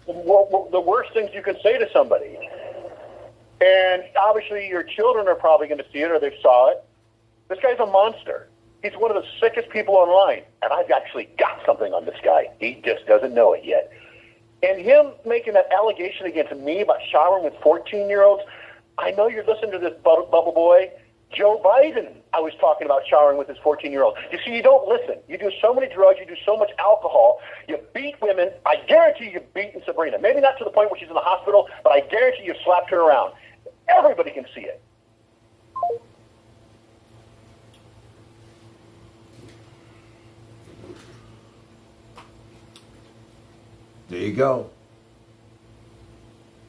the worst things you can say to somebody. And obviously your children are probably going to see it or they saw it. This guy's a monster. He's one of the sickest people online. And I've actually got something on this guy. He just doesn't know it yet. And him making that allegation against me about showering with 14-year-olds, I know you're listening to this bubble boy. Joe Biden, I was talking about showering with his 14-year-old. You see, you don't listen. You do so many drugs. You do so much alcohol. You beat women. I guarantee you've beaten Sabrina. Maybe not to the point where she's in the hospital, but I guarantee you've slapped her around. Everybody can see it. There you go.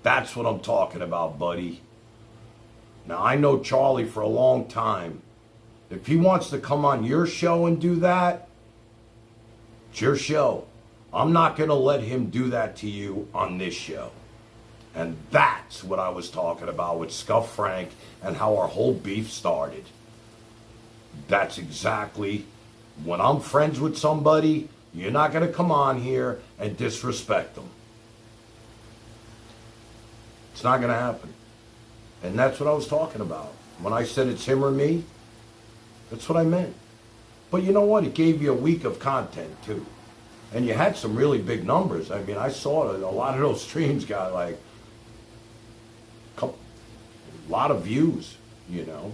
That's what I'm talking about, buddy. Now, I know Charlie for a long time. If he wants to come on your show and do that, it's your show. I'm not going to let him do that to you on this show. And that's what I was talking about with Scuff Frank and how our whole beef started. That's exactly, when I'm friends with somebody, you're not going to come on here and disrespect them. It's not going to happen. And that's what I was talking about. When I said it's him or me, that's what I meant. But you know what? It gave you a week of content, too. And you had some really big numbers. I mean, I saw a lot of those streams got like a lot of views, you know.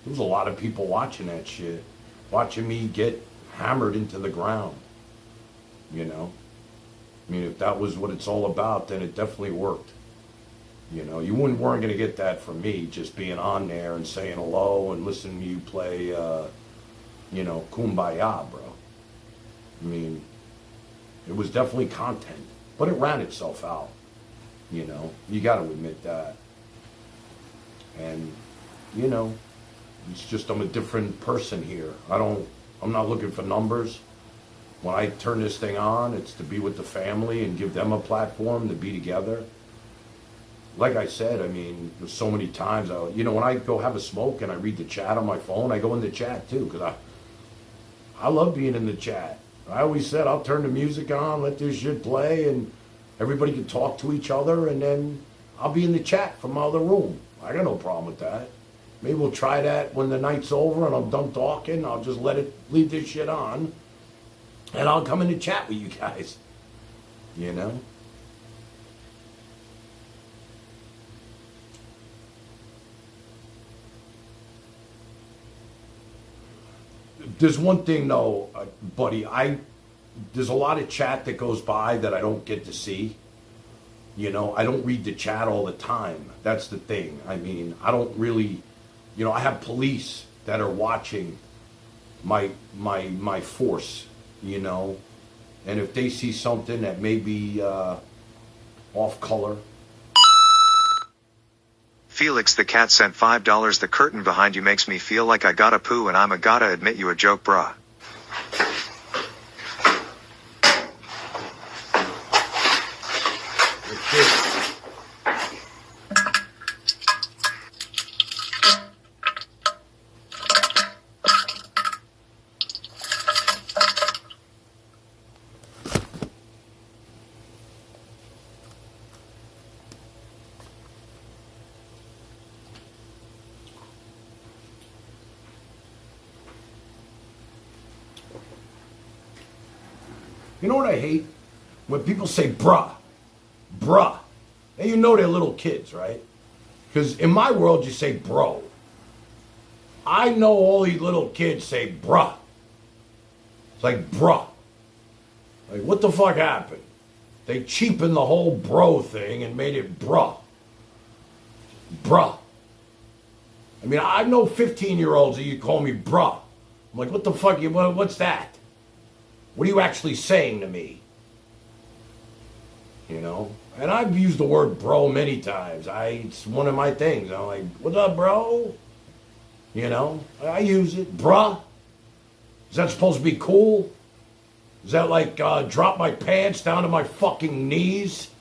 There was a lot of people watching that shit, watching me get hammered into the ground, you know. I mean, if that was what it's all about, then it definitely worked. You know, you weren't going to get that from me just being on there and saying hello and listening to you play, you know, Kumbaya, bro. I mean, it was definitely content, but it ran itself out. You know, you got to admit that. And, you know, it's just I'm a different person here. I'm not looking for numbers. When I turn this thing on, it's to be with the family and give them a platform to be together. Like I said, I mean, there's so many times, you know, when I go have a smoke and I read the chat on my phone, I go in the chat too, because I love being in the chat. I always said I'll turn the music on, let this shit play, and everybody can talk to each other, and then I'll be in the chat from my other room. I got no problem with that. Maybe we'll try that when the night's over and I'm done talking. I'll just leave this shit on, and I'll come in the chat with you guys, you know? There's one thing though, buddy, there's a lot of chat that goes by that I don't get to see. You know, I don't read the chat all the time. That's the thing. I mean, I don't really, you know, I have police that are watching my force, you know, and if they see something that may be off color. Felix the cat sent $5. The curtain behind you makes me feel like I gotta poo and I'm a gotta admit you a joke, bruh. You know what I hate? When people say bruh. And you know they're little kids, right? Because in my world you say bro. I know all these little kids say bruh. It's like bruh. Like what the fuck happened? They cheapened the whole bro thing and made it bruh. Bruh. I mean, I know 15-year-olds that you call me bruh. I'm like, what the fuck? What's that? What are you actually saying to me? You know? And I've used the word bro many times. It's one of my things. I'm like, what's up, bro? You know? I use it. Bruh? Is that supposed to be cool? Is that like drop my pants down to my fucking knees?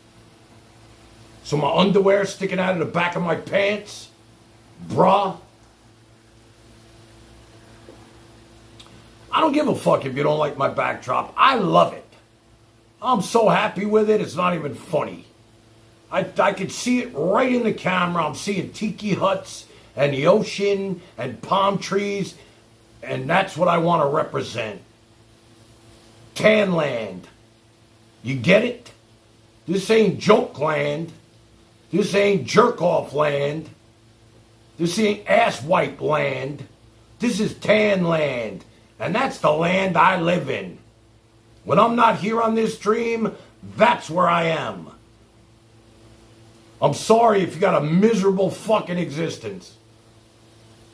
So my underwear sticking out of the back of my pants? Bruh? I don't give a fuck if you don't like my backdrop. I love it. I'm so happy with it, it's not even funny. I could see it right in the camera. I'm seeing tiki huts and the ocean and palm trees, and that's what I want to represent. TanLand. You get it? This ain't joke land. This ain't jerk-off land. This ain't ass-wipe land. This is TanLand. And that's the land I live in. When I'm not here on this stream, that's where I am. I'm sorry if you got a miserable fucking existence.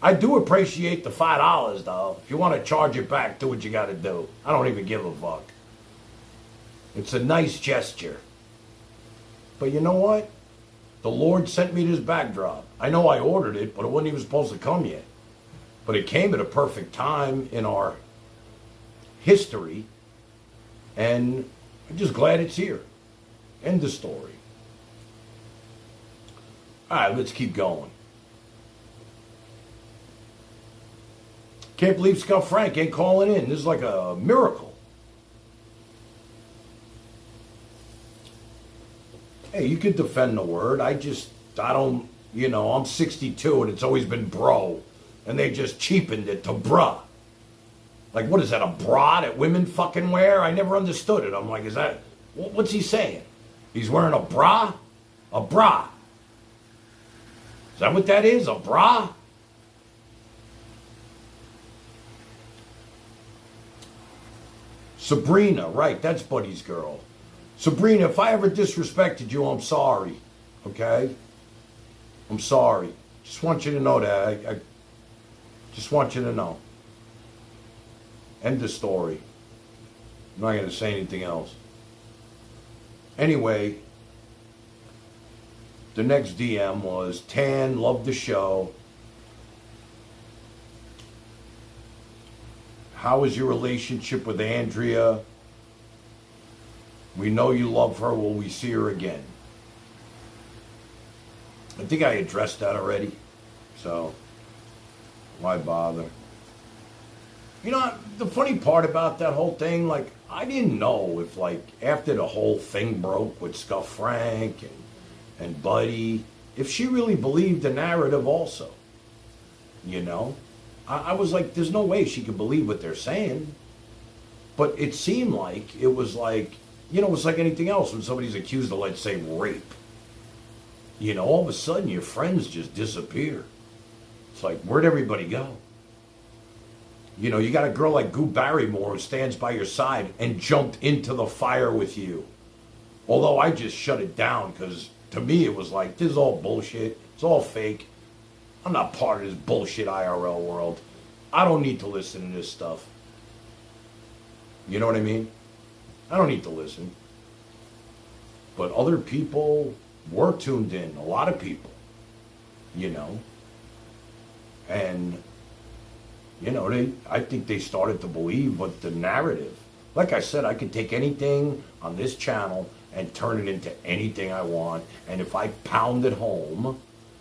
I do appreciate the $5, though. If you want to charge it back, do what you got to do. I don't even give a fuck. It's a nice gesture. But you know what? The Lord sent me this backdrop. I know I ordered it, but it wasn't even supposed to come yet. But it came at a perfect time in our history. And I'm just glad it's here. End the story. All right, let's keep going. Can't believe Scott Frank ain't calling in. This is like a miracle. Hey, you could defend the word. I don't, I'm 62 and it's always been bro. And they just cheapened it to bruh. Like, what is that, a bra that women fucking wear? I never understood it. I'm like, what's he saying? He's wearing a bra? A bra. Is that what that is? A bra? Sabrina, right, that's Buddy's girl. Sabrina, if I ever disrespected you, I'm sorry. Okay? I'm sorry. Just want you to know that. I just want you to know. End the story. I'm not going to say anything else. Anyway, the next DM was, Tan, love the show. How is your relationship with Andrea? We know you love her. Will we see her again? I think I addressed that already. So, why bother? You know, the funny part about that whole thing, like, I didn't know if, like, after the whole thing broke with Scuff Frank and Buddy, if she really believed the narrative also. You know? I was like, there's no way she could believe what they're saying. But it seemed like, it was like, it's like anything else when somebody's accused of, let's say, rape. All of a sudden your friends just disappear. It's like, where'd everybody go? You got a girl like Goo Barrymore who stands by your side and jumped into the fire with you. Although I just shut it down because to me it was like, this is all bullshit. It's all fake. I'm not part of this bullshit IRL world. I don't need to listen to this stuff. You know what I mean? I don't need to listen. But other people were tuned in. A lot of people. And, I think they started to believe what the narrative. Like I said, I could take anything on this channel and turn it into anything I want. And if I pound it home,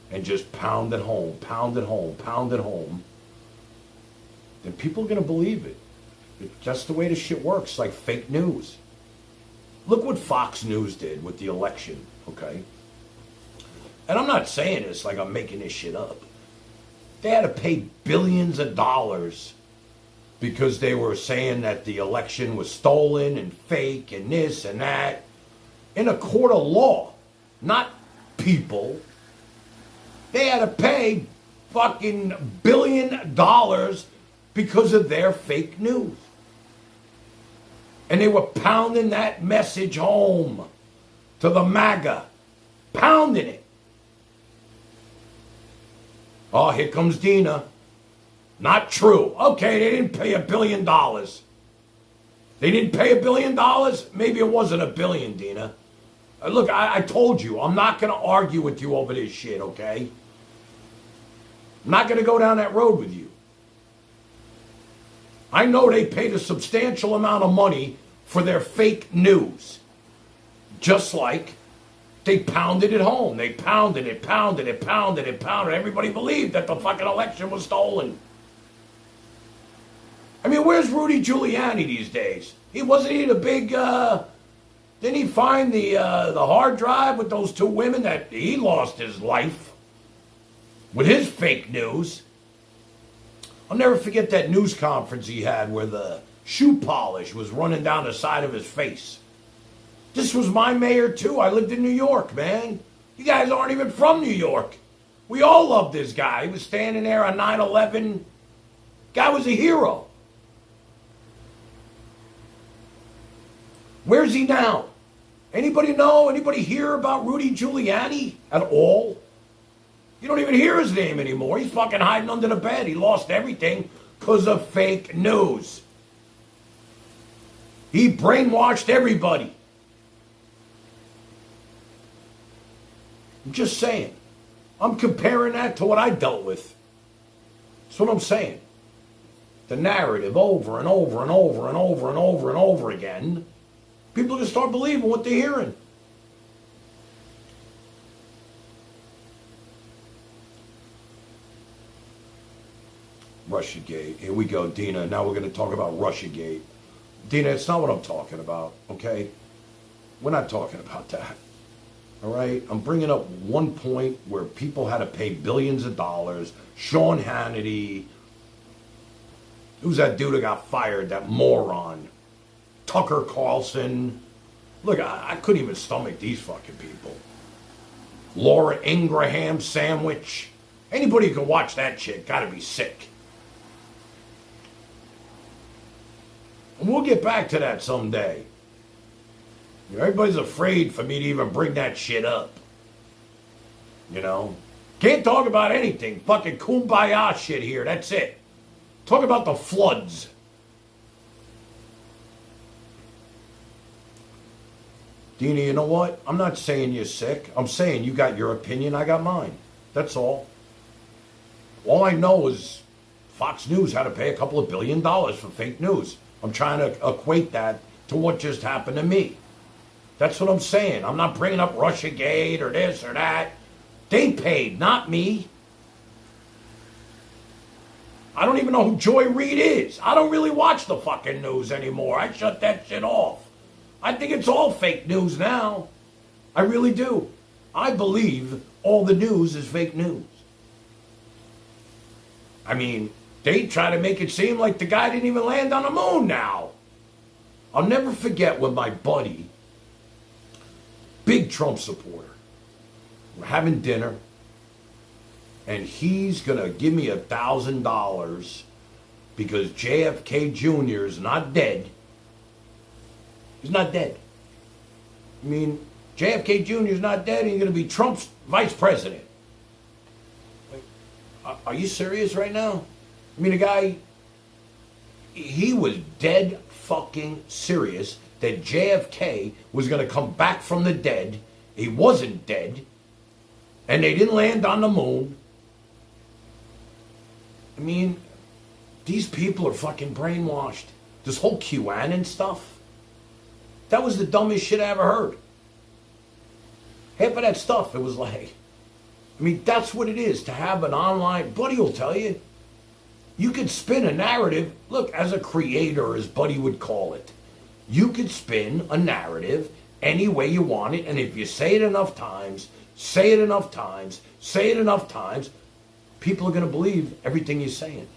and just pound it home, then people are going to believe it. It's just the way the shit works, like fake news. Look what Fox News did with the election, okay? And I'm not saying this like I'm making this shit up. They had to pay billions of dollars because they were saying that the election was stolen and fake and this and that. In a court of law, not people. They had to pay fucking $1 billion because of their fake news. And they were pounding that message home to the MAGA. Pounding it. Oh, here comes Dina. Not true. Okay, they didn't pay $1 billion. They didn't pay $1 billion? Maybe it wasn't $1 billion, Dina. Look, I told you, I'm not going to argue with you over this shit, okay? I'm not going to go down that road with you. I know they paid a substantial amount of money for their fake news. Just like they pounded it home. They pounded it. Everybody believed that the fucking election was stolen. I mean, where's Rudy Giuliani these days? Wasn't he the big, didn't he find the hard drive with those two women that he lost his life with his fake news? I'll never forget that news conference he had where the shoe polish was running down the side of his face. This was my mayor too. I lived in New York, man. You guys aren't even from New York. We all loved this guy. He was standing there on 9/11. Guy was a hero. Where's he now? Anybody know? Anybody hear about Rudy Giuliani at all? You don't even hear his name anymore. He's fucking hiding under the bed. He lost everything because of fake news. He brainwashed everybody. I'm just saying. I'm comparing that to what I dealt with. That's what I'm saying. The narrative over and over again. People are going to start believing what they're hearing. Russiagate. Here we go, Dina. Now we're going to talk about Russiagate. Dina, it's not what I'm talking about, okay? We're not talking about that. All right? I'm bringing up one point where people had to pay billions of dollars. Sean Hannity. Who's that dude that got fired? That moron. Tucker Carlson. Look, I couldn't even stomach these fucking people. Laura Ingraham sandwich. Anybody who can watch that shit gotta be sick. And we'll get back to that someday. Everybody's afraid for me to even bring that shit up. You know? Can't talk about anything. Fucking kumbaya shit here. That's it. Talk about the floods. Dina, you know what? I'm not saying you're sick. I'm saying you got your opinion, I got mine. That's all. All I know is Fox News had to pay a couple of $1 billion for fake news. I'm trying to equate that to what just happened to me. That's what I'm saying. I'm not bringing up Russiagate or this or that. They paid, not me. I don't even know who Joy Reid is. I don't really watch the fucking news anymore. I shut that shit off. I think it's all fake news now. I really do. I believe all the news is fake news. I mean, they try to make it seem like the guy didn't even land on the moon now. I'll never forget when my buddy, big Trump supporter, we're having dinner, and he's going to give me $1,000 because JFK Jr. is not dead. He's not dead. I mean, JFK Jr. is not dead, and he's going to be Trump's vice president. Like, are you serious right now? I mean, the guy, he was dead fucking serious that JFK was going to come back from the dead. He wasn't dead. And they didn't land on the moon. I mean, these people are fucking brainwashed. This whole QAnon stuff, that was the dumbest shit I ever heard. Half of that stuff, it was like, I mean, that's what it is to have an online, Buddy will tell you, you could spin a narrative, look, as a creator, as Buddy would call it, you could spin a narrative any way you want it, and if you say it enough times, say it enough times, say it enough times, people are going to believe everything you're saying.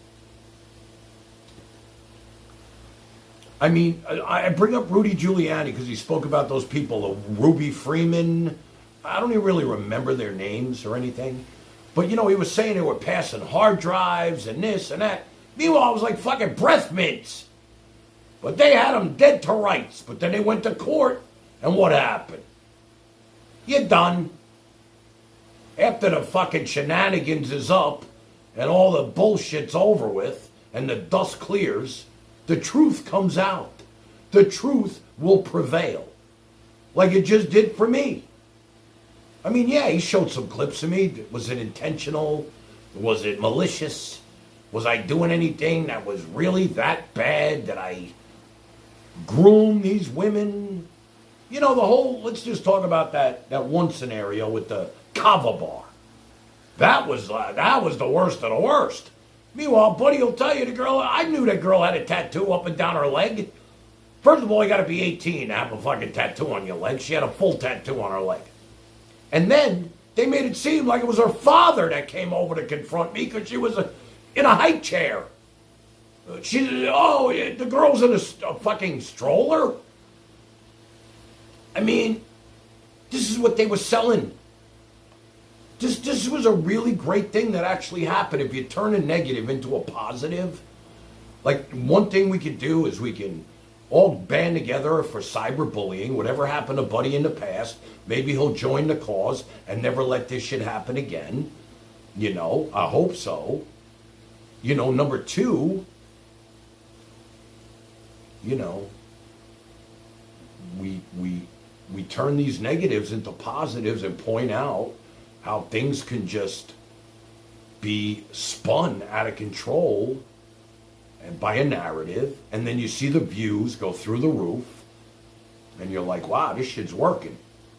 I mean, I bring up Rudy Giuliani because he spoke about those people, Ruby Freeman. I don't even really remember their names or anything. But, you know, he was saying they were passing hard drives and this and that. Meanwhile, it was like fucking breath mints. But they had them dead to rights. But then they went to court, and what happened? You're done. After the fucking shenanigans is up, and all the bullshit's over with, and the dust clears, the truth comes out. The truth will prevail. Like it just did for me. I mean, yeah, he showed some clips of me. Was it intentional? Was it malicious? Was I doing anything that was really that bad that I groomed these women? You know, the whole, let's just talk about that one scenario with the kava bar. That was the worst of the worst. Meanwhile, Buddy will tell you the girl, I knew that girl had a tattoo up and down her leg. First of all, you got to be 18 to have a fucking tattoo on your leg. She had a full tattoo on her leg. And then they made it seem like it was her father that came over to confront me because she was in a high chair. The girl's in a fucking stroller. I mean, this is what they were selling. This was a really great thing that actually happened. If you turn a negative into a positive, like one thing we could do is we can all band together for cyberbullying. Whatever happened to Buddy in the past, maybe he'll join the cause and never let this shit happen again. You know, I hope so. You know, number two, you know, we turn these negatives into positives and point out how things can just be spun out of control and by a narrative, and then you see the views go through the roof, And you're like, wow, this shit's working.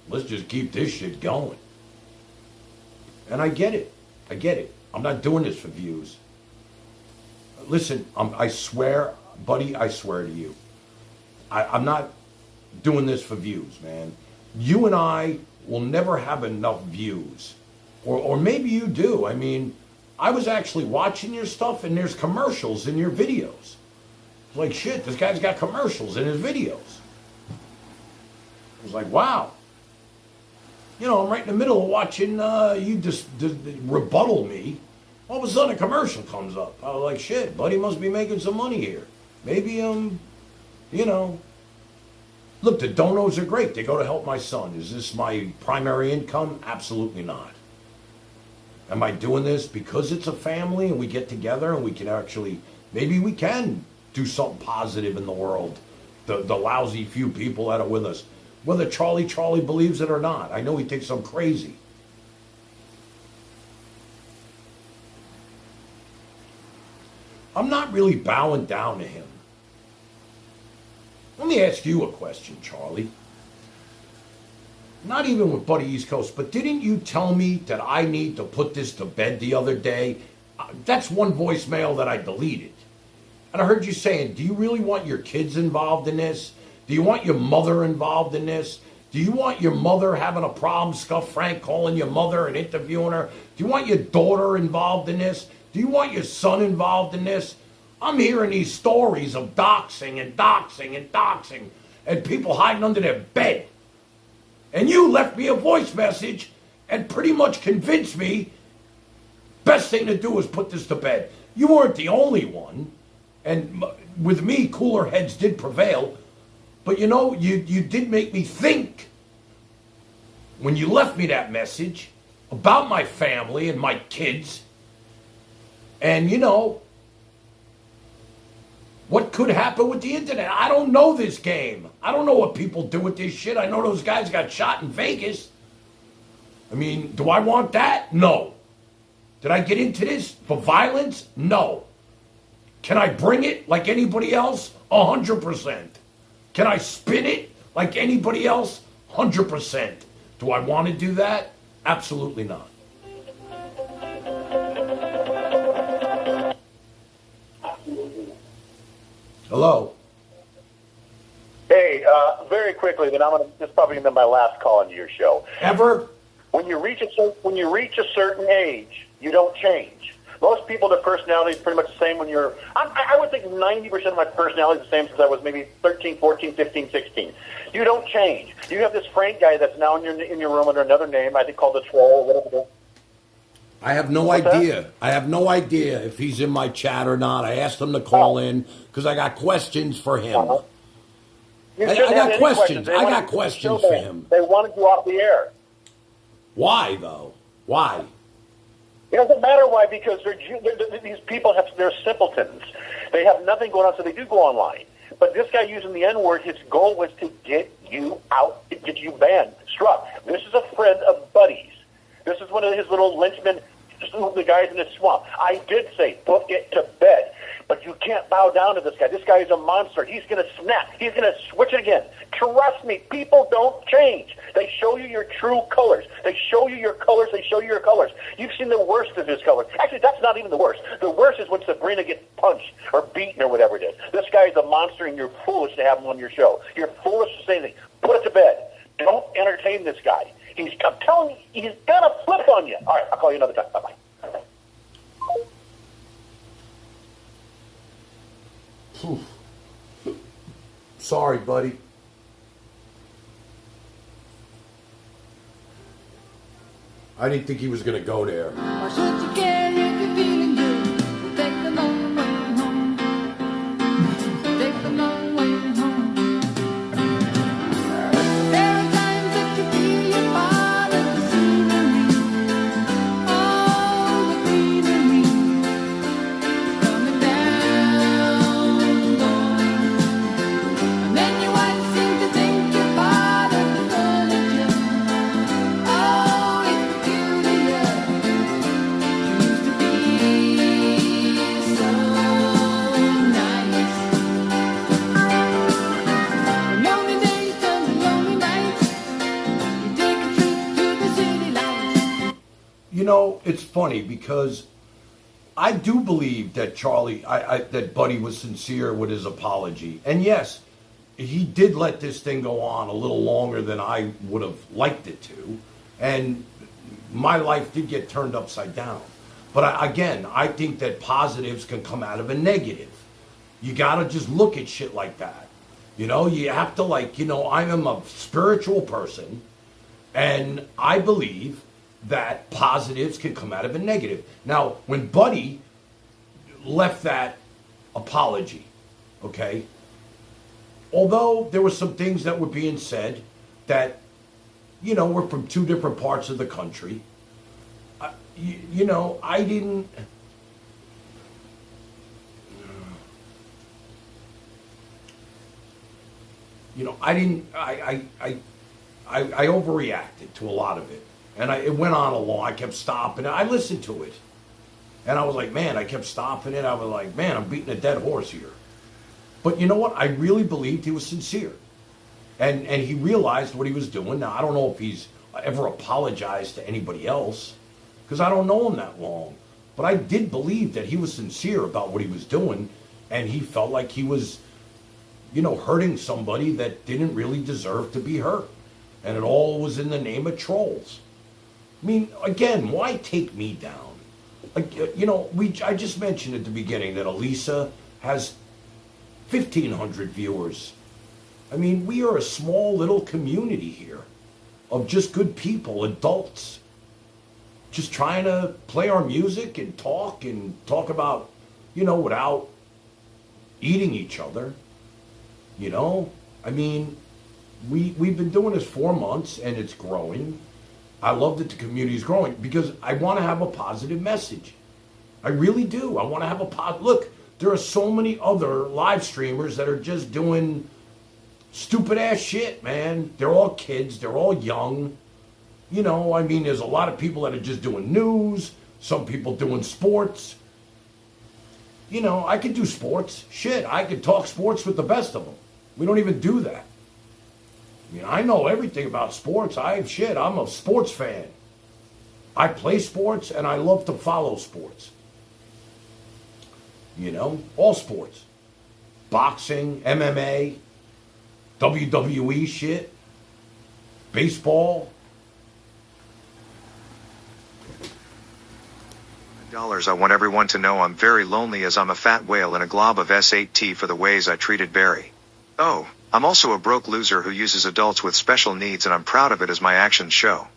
Let's just keep this shit going. And I get it. I get it. I'm not doing this for views. Listen, I swear, buddy, I swear to you. I'm not doing this for views, man. You and I will never have enough views. Or maybe you do. I mean, I was actually watching your stuff and there's commercials in your videos. It's like, shit, this guy's got commercials in his videos. I was like, wow. You know, I'm right in the middle of watching you just rebuttal me. All of a sudden a commercial comes up. I was like, shit, buddy must be making some money here. Maybe, you know. Look, the donos are great. They go to help my son. Is this my primary income? Absolutely not. Am I doing this because it's a family and we get together and we can actually, maybe we can do something positive in the world. The lousy few people that are with us. Whether Charlie believes it or not. I know he thinks I'm crazy. I'm not really bowing down to him. Let me ask you a question, Charlie. Not even with Buddy East Coast, but didn't you tell me that I need to put this to bed the other day? That's one voicemail that I deleted. And I heard you saying, do you really want your kids involved in this? Do you want your mother involved in this? Do you want your mother having a problem, Scuff Frank calling your mother and interviewing her? Do you want your daughter involved in this? Do you want your son involved in this? I'm hearing these stories of doxing and doxing and doxing and people hiding under their bed. And you left me a voice message and pretty much convinced me best thing to do is put this to bed. You weren't the only one. And with me, cooler heads did prevail. But you know, you did make me think when you left me that message about my family and my kids. And you know, what could happen with the internet? I don't know this game. I don't know what people do with this shit. I know those guys got shot in Vegas. I mean, do I want that? No. Did I get into this for violence? No. Can I bring it like anybody else? 100%. Can I spin it like anybody else? 100%. Do I want to do that? Absolutely not. Hello. Hey, very quickly, then this is probably going to be my last call into your show. Ever? When you reach a certain age, you don't change. Most people, their personality is pretty much the same when you're... I would think 90% of my personality is the same since I was maybe 13, 14, 15, 16. You don't change. You have this Frank guy that's now in your room under another name, I think called the Troll, whatever. I have no idea. I have no idea if he's in my chat or not. I asked him to call in because I got questions for him. I got questions. I got questions for him. They wanted you off the air. Why, though? Why? It doesn't matter why, because these people they're simpletons. They have nothing going on, so they do go online. But this guy using the N-word, his goal was to get you out, get you banned, struck. This is a friend of Buddy's. This is one of his little lynchmen, the guys in the swamp. I did say, put it to bed. But you can't bow down to this guy. This guy is a monster. He's going to snap. He's going to switch it again. Trust me, people don't change. They show you your true colors. They show you your colors. They show you your colors. You've seen the worst of his colors. Actually, that's not even the worst. The worst is when Sabrina gets punched or beaten or whatever it is. This guy is a monster, and you're foolish to have him on your show. You're foolish to say anything. Put it to bed. Don't entertain this guy. I'm telling you, he's going to flip on you. All right, I'll call you another time. Bye-bye. Sorry, buddy. I didn't think he was going to go there. Why should you care if you're feeling good? Take the long way home. Take the long way home. There are times that you feel you're part of the scenery. Oh, the greenery coming down, going. And then you might seem to think you're part of the furniture. Oh, it's the beauty of know, it's funny because I do believe that that Buddy was sincere with his apology. And yes, he did let this thing go on a little longer than I would have liked it to. And my life did get turned upside down. But I think that positives can come out of a negative. You got to just look at shit like that. You know, you have to I am a spiritual person, and I believe that positives can come out of a negative. Now, when Buddy left that apology, okay, although there were some things that were being said that, were from two different parts of the country, I didn't... I overreacted to a lot of it. And it went on long. I kept stopping. I listened to it. And I was like, man, I kept stopping it. I was like, man, I'm beating a dead horse here. But you know what? I really believed he was sincere. And he realized what he was doing. Now, I don't know if he's ever apologized to anybody else, because I don't know him that long. But I did believe that he was sincere about what he was doing, and he felt like he was, hurting somebody that didn't really deserve to be hurt. And it all was in the name of trolls. I mean, again, why take me down? I just mentioned at the beginning that Elisa has 1,500 viewers. I mean, we are a small little community here of just good people, adults, just trying to play our music and talk about, without eating each other. I mean, we've been doing this 4 months, and it's growing. I love that the community is growing because I want to have a positive message. I really do. I want to have look, there are so many other live streamers that are just doing stupid ass shit, man. They're all kids. They're all young. There's a lot of people that are just doing news. Some people doing sports. I could do sports. Shit, I could talk sports with the best of them. We don't even do that. I know everything about sports. I'm a sports fan. I play sports, and I love to follow sports. All sports. Boxing, MMA, WWE shit, baseball. $. I want everyone to know I'm very lonely as I'm a fat whale in a glob of S8T for the ways I treated Barry. Oh, I'm also a broke loser who uses adults with special needs, and I'm proud of it as my actions show.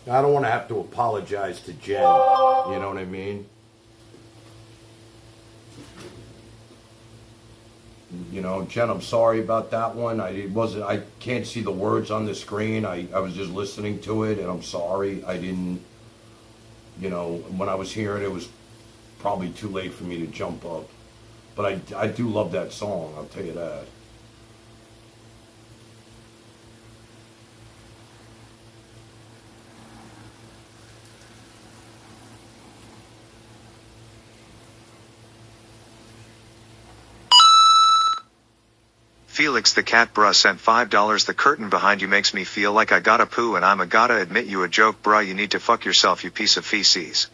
I don't want to have to apologize to Jen. You know what I mean? Jen, I'm sorry about that one. I can't see the words on the screen. I was just listening to it, and I'm sorry. I didn't You know, when I was hearing it was probably too late for me to jump up. But I do love that song, I'll tell you that. Felix the cat bruh sent $5. The curtain behind you makes me feel like I gotta poo and I'm a gotta admit you a joke bruh, you need to fuck yourself you piece of feces.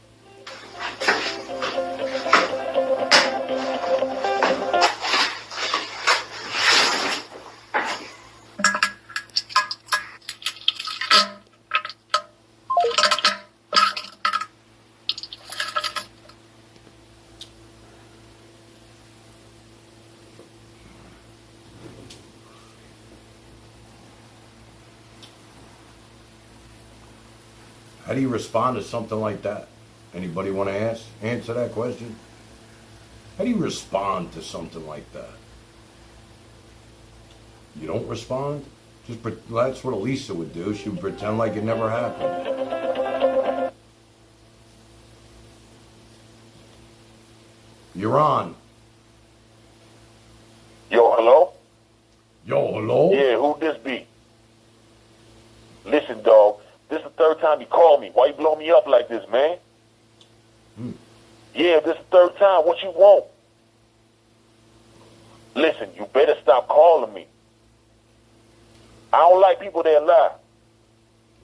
How do you respond to something like that? Anybody want to answer that question? How do you respond to something like that? You don't respond? That's what Elisa would do. She would pretend like it never happened. You're on. Yo, hello? Yo, hello? Yeah, who this be? Listen, dog. This is the third time you called me. Why you blow me up like this, man? Yeah, this is the third time. What you want? Listen, you better stop calling me. I don't like people that lie.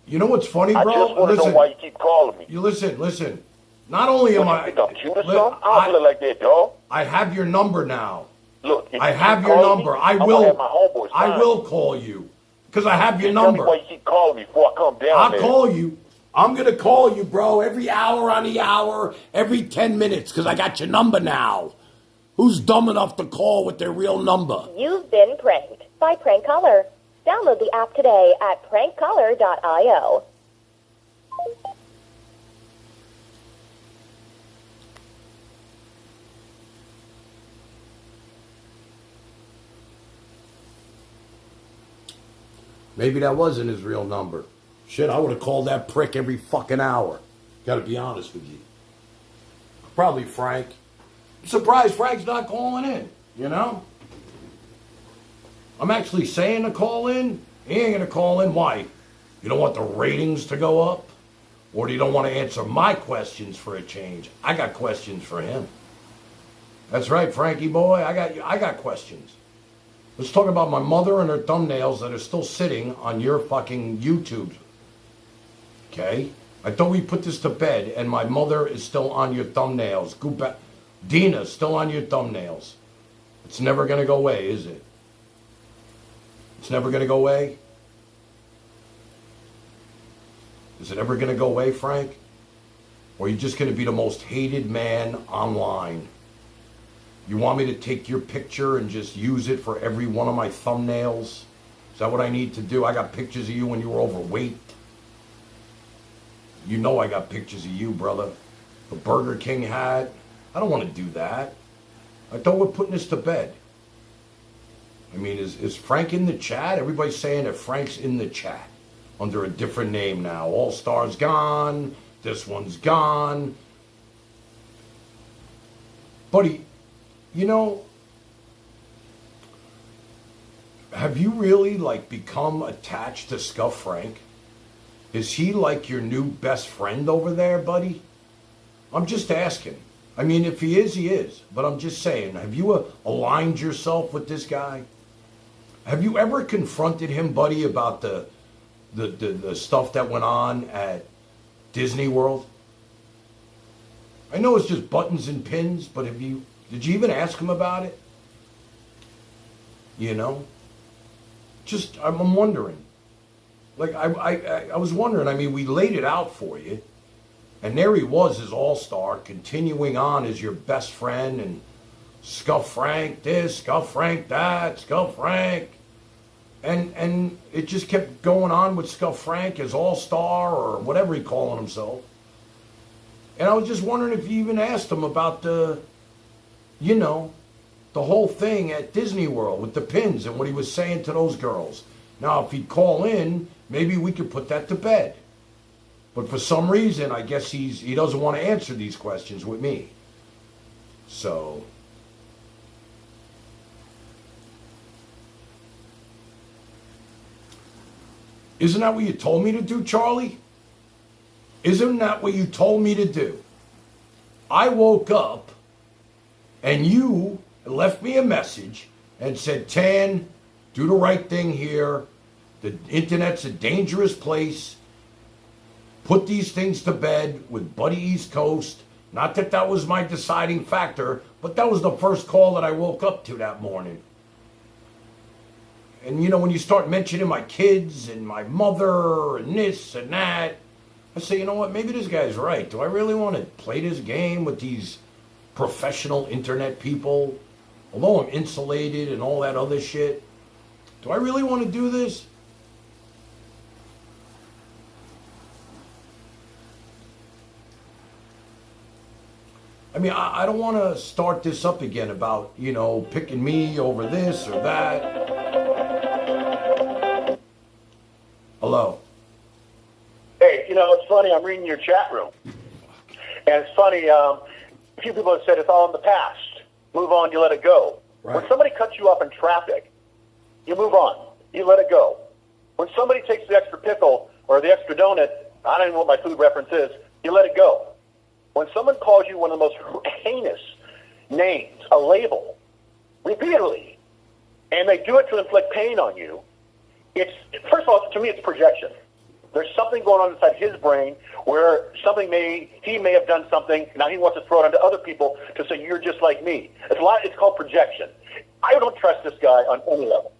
You know what's funny, bro? I just want to know why you keep calling me. You listen. Not only am I... You think I'm cute or something? I don't feel like that, dog. I have your number now. Look, I have your number. I will call you. Because I have your number. Tell me why you keep calling me before I come down there. I'll call you. I'm going to call you, bro, every hour on the hour, every 10 minutes, because I got your number now. Who's dumb enough to call with their real number? You've been pranked by Prank Caller. Download the app today at prankcaller.io. Maybe that wasn't his real number. Shit, I would have called that prick every fucking hour. Gotta be honest with you. Probably Frank. I'm surprised Frank's not calling in, you know? I'm actually saying to call in. He ain't gonna call in. Why? You don't want the ratings to go up? Or do you don't want to answer my questions for a change? I got questions for him. That's right, Frankie boy. I got questions. Let's talk about my mother and her thumbnails that are still sitting on your fucking YouTube. Okay? I thought we put this to bed, and my mother is still on your thumbnails. Go back. Dina's still on your thumbnails. It's never going to go away, is it? It's never going to go away? Is it ever going to go away, Frank? Or are you just going to be the most hated man online? You want me to take your picture and just use it for every one of my thumbnails? Is that what I need to do? I got pictures of you when you were overweight. You know I got pictures of you, brother. The Burger King hat. I don't want to do that. I thought we're putting this to bed. I mean, is Frank in the chat? Everybody's saying that Frank's in the chat under a different name now. All Star's gone. This one's gone. Buddy, you know, have you really, like, become attached to Scuff Frank? Is he, like, your new best friend over there, buddy? I'm just asking. I mean, if he is, he is. But I'm just saying, have you aligned yourself with this guy? Have you ever confronted him, buddy, about the stuff that went on at Disney World? I know it's just buttons and pins, but did you even ask him about it? You know? Just, I'm wondering. Like, I was wondering, I mean, we laid it out for you. And there he was as all-star, continuing on as your best friend, and Scuff Frank this, Scuff Frank that, Scuff Frank. And it just kept going on with Scuff Frank as all-star, or whatever he calling himself. And I was just wondering if you even asked him about the whole thing at Disney World with the pins and what he was saying to those girls. Now, if he'd call in, maybe we could put that to bed. But for some reason, I guess he doesn't want to answer these questions with me. So... Isn't that what you told me to do, Charlie? Isn't that what you told me to do? I woke up and you left me a message and said, Tan, do the right thing here. The internet's a dangerous place. Put these things to bed with Buddy East Coast. Not that that was my deciding factor, but that was the first call that I woke up to that morning. And, you know, when you start mentioning my kids and my mother and this and that, I say, you know what, maybe this guy's right. Do I really want to play this game with these professional internet people? Although I'm insulated and all that other shit, do I really want to do this? I mean, I don't want to start this up again about, you know, picking me over this or that. Hello. Hey, you know, it's funny, I'm reading your chat room. And it's funny, a few people have said it's all in the past. Move on, you let it go. Right. When somebody cuts you off in traffic, you move on. You let it go. When somebody takes the extra pickle or the extra donut, I don't even know what my food reference is, you let it go. When someone calls you one of the most heinous names, a label, repeatedly, and they do it to inflict pain on you, it's, first of all, to me, it's projection. There's something going on inside his brain where he may have done something, now he wants to throw it onto other people to say, you're just like me. It's called projection. I don't trust this guy on any level.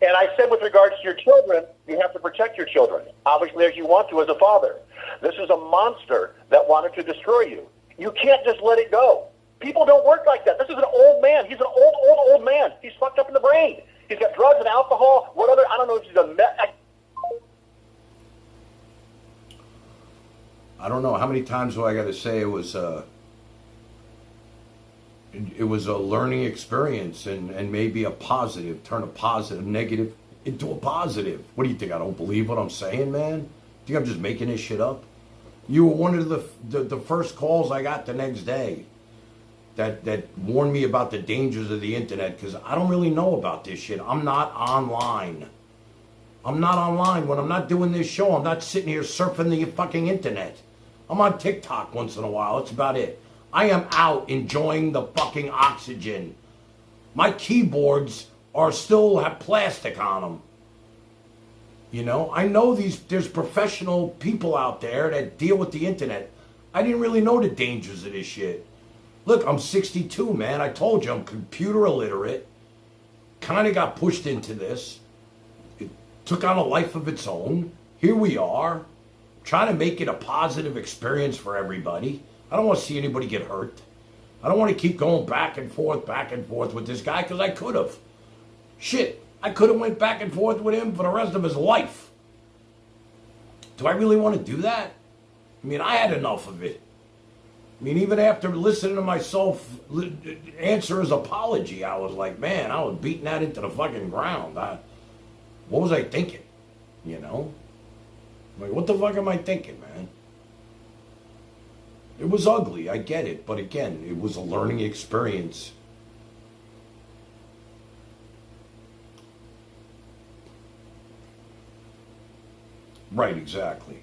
And I said with regards to your children, you have to protect your children, obviously as you want to as a father. This is a monster that wanted to destroy you. You can't just let it go. People don't work like that. This is an old man. He's an old man. He's fucked up in the brain. He's got drugs and alcohol. What other, I don't know if he's a I don't know how many times do I got to say it was a learning experience and maybe a positive, turn a positive, negative into a positive. What do you think? I don't believe what I'm saying, man? Do you think I'm just making this shit up? You were one of the first calls I got the next day that warned me about the dangers of the internet, because I don't really know about this shit. I'm not online. I'm not online. When I'm not doing this show, I'm not sitting here surfing the fucking internet. I'm on TikTok once in a while. That's about it. I am out enjoying the fucking oxygen. My keyboards still have plastic on them. You know, I know there's professional people out there that deal with the internet. I didn't really know the dangers of this shit. Look, I'm 62, man. I told you I'm computer illiterate. Kind of got pushed into this. It took on a life of its own. Here we are, trying to make it a positive experience for everybody. I don't want to see anybody get hurt. I don't want to keep going back and forth with this guy, because I could have. Shit, I could have went back and forth with him for the rest of his life. Do I really want to do that? I mean, I had enough of it. I mean, even after listening to myself answer his apology, I was like, man, I was beating that into the fucking ground. What was I thinking? You know? Like, what the fuck am I thinking, man? It was ugly, I get it. But again, it was a learning experience. Right, exactly.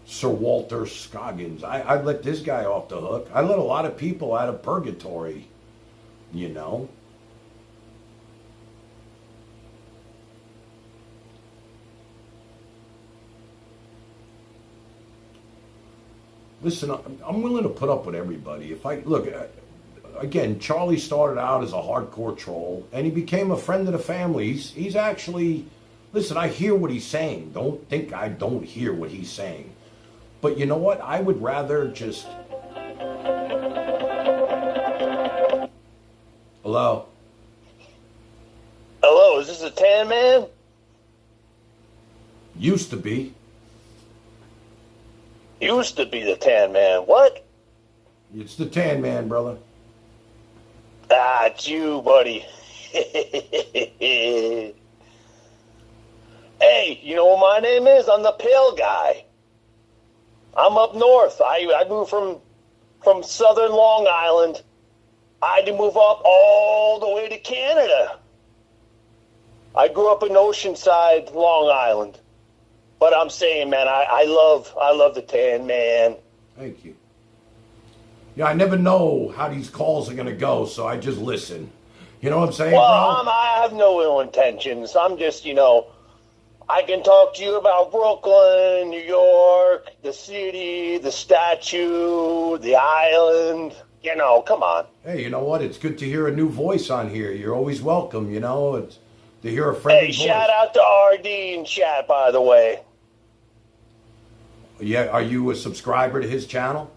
Sir Walter Scoggins. I let this guy off the hook. I let a lot of people out of purgatory, you know. Listen, I'm willing to put up with everybody. If I look, again, Charlie started out as a hardcore troll, and he became a friend of the family. He's actually, listen, I hear what he's saying. Don't think I don't hear what he's saying. But you know what? I would rather just... Hello? Hello, is this a Tan Man? Used to be. Used to be the Tan Man. What? It's the Tan Man, brother. Ah, it's you, buddy. Hey, you know what my name is? I'm the pale guy. I'm up north. I moved from southern Long Island. I had to move up all the way to Canada. I grew up in Oceanside, Long Island. But I'm saying, man, I love the Tan Man. Thank you. Yeah, I never know how these calls are going to go, so I just listen. You know what I'm saying, Well, bro? I have no ill intentions. I'm just, I can talk to you about Brooklyn, New York, the city, the statue, the island. Come on. Hey, you know what? It's good to hear a new voice on here. You're always welcome, It's to hear a friendly voice. Hey, shout out to RD in chat, by the way. Yeah, are you a subscriber to his channel?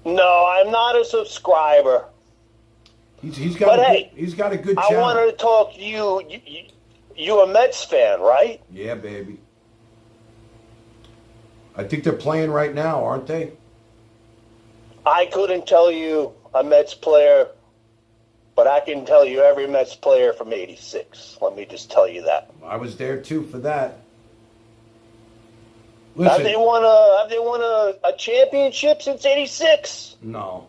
No, I'm not a subscriber. He's got a good channel. I wanted to talk to you. You a Mets fan, right? Yeah, baby. I think they're playing right now, aren't they? I couldn't tell you a Mets player, but I can tell you every Mets player from '86. Let me just tell you that. I was there too for that. Listen, Have they won a championship since '86? No.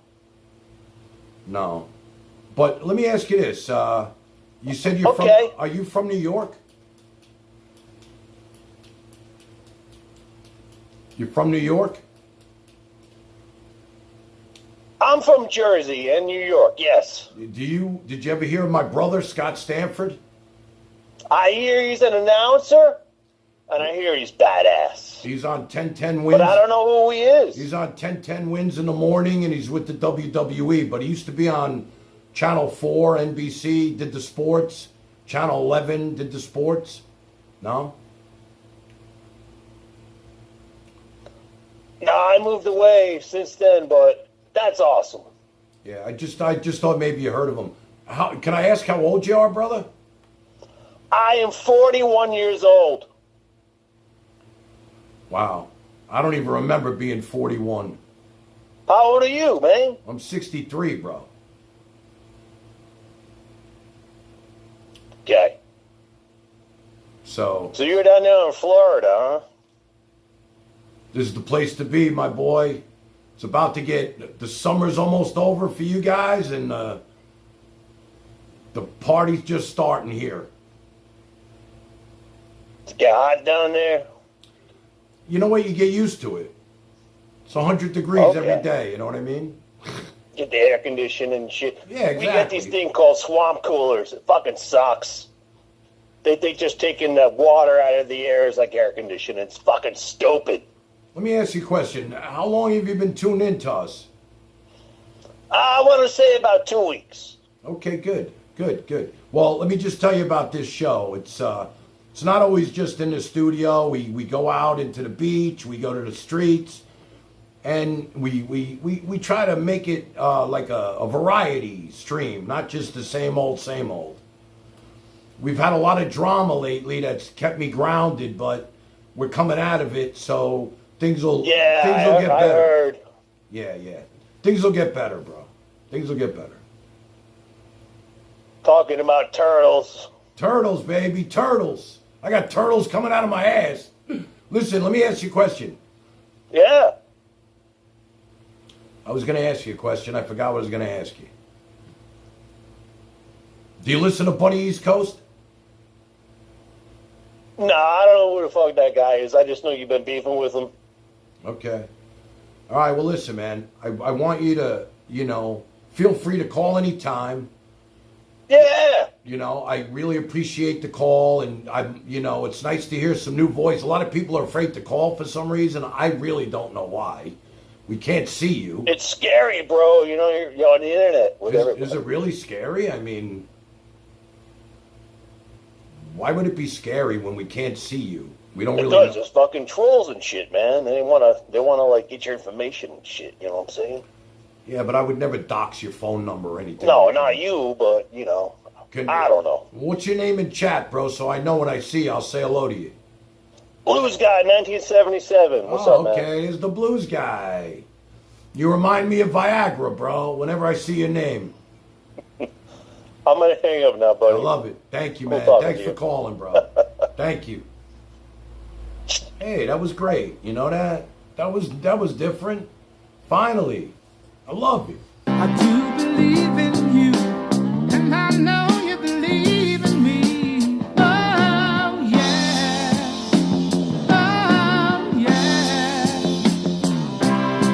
But let me ask you this. You said you're Okay. Are you from New York? You're from New York? I'm from Jersey and New York, yes. Did you ever hear of my brother, Scott Stanford? I hear he's an announcer, and I hear he's badass. He's on 10-10 Wins. But I don't know who he is. He's on 10-10 Wins in the morning, and he's with the WWE. But he used to be on Channel 4, NBC, did the sports. Channel 11 did the sports. No? No, I moved away since then, but that's awesome. Yeah, I just thought maybe you heard of him. Can I ask how old you are, brother? I am 41 years old. Wow. I don't even remember being 41. How old are you, man? I'm 63, bro. Okay. So you're down there in Florida, huh? This is the place to be, my boy. It's about to get, the summer's almost over for you guys, and the party's just starting here. It's get hot down there. You know what? You get used to it. It's 100 degrees every day, you know what I mean? Get the air conditioning and shit. Yeah, exactly. We got these things called swamp coolers. It fucking sucks. They just taking the water out of the air as like air conditioning. It's fucking stupid. Let me ask you a question. How long have you been tuned in to us? I want to say about 2 weeks. Okay, good. Well, let me just tell you about this show. It's not always just in the studio. We go out into the beach. We go to the streets. And we try to make it like a variety stream, not just the same old, same old. We've had a lot of drama lately that's kept me grounded, but we're coming out of it, so things will get better. I heard. Yeah. Things will get better, bro. Things will get better. Talking about turtles. Turtles, baby, turtles. I got turtles coming out of my ass. Listen, let me ask you a question. Yeah. I was going to ask you a question. I forgot what I was going to ask you. Do you listen to Bunny East Coast? No, I don't know who the fuck that guy is. I just know you've been beefing with him. Okay. All right, well, listen, man. I want you to, feel free to call anytime. Yeah. I really appreciate the call, and it's nice to hear some new voice. A lot of people are afraid to call for some reason. I really don't know why. We can't see you. It's scary, bro. You're on the internet with everybody. Is it really scary? I mean, why would it be scary when we can't see you? We don't really know. There's fucking trolls and shit, man. They wanna like get your information and shit. You know what I'm saying? Yeah, but I would never dox your phone number or anything. No, not you, but I don't know. What's your name in chat, bro? So I know when I see you, I'll say hello to you. Blues Guy, 1977. What's up, man? Okay, here's the Blues Guy. You remind me of Viagra, bro, whenever I see your name. I'm going to hang up now, buddy. I love it. Thank you, man. Thanks for calling, bro. Thank you. Hey, that was great. You know that? That was different. Finally, I love you. I do believe in you, and I know you believe in me. Oh yeah, oh yeah.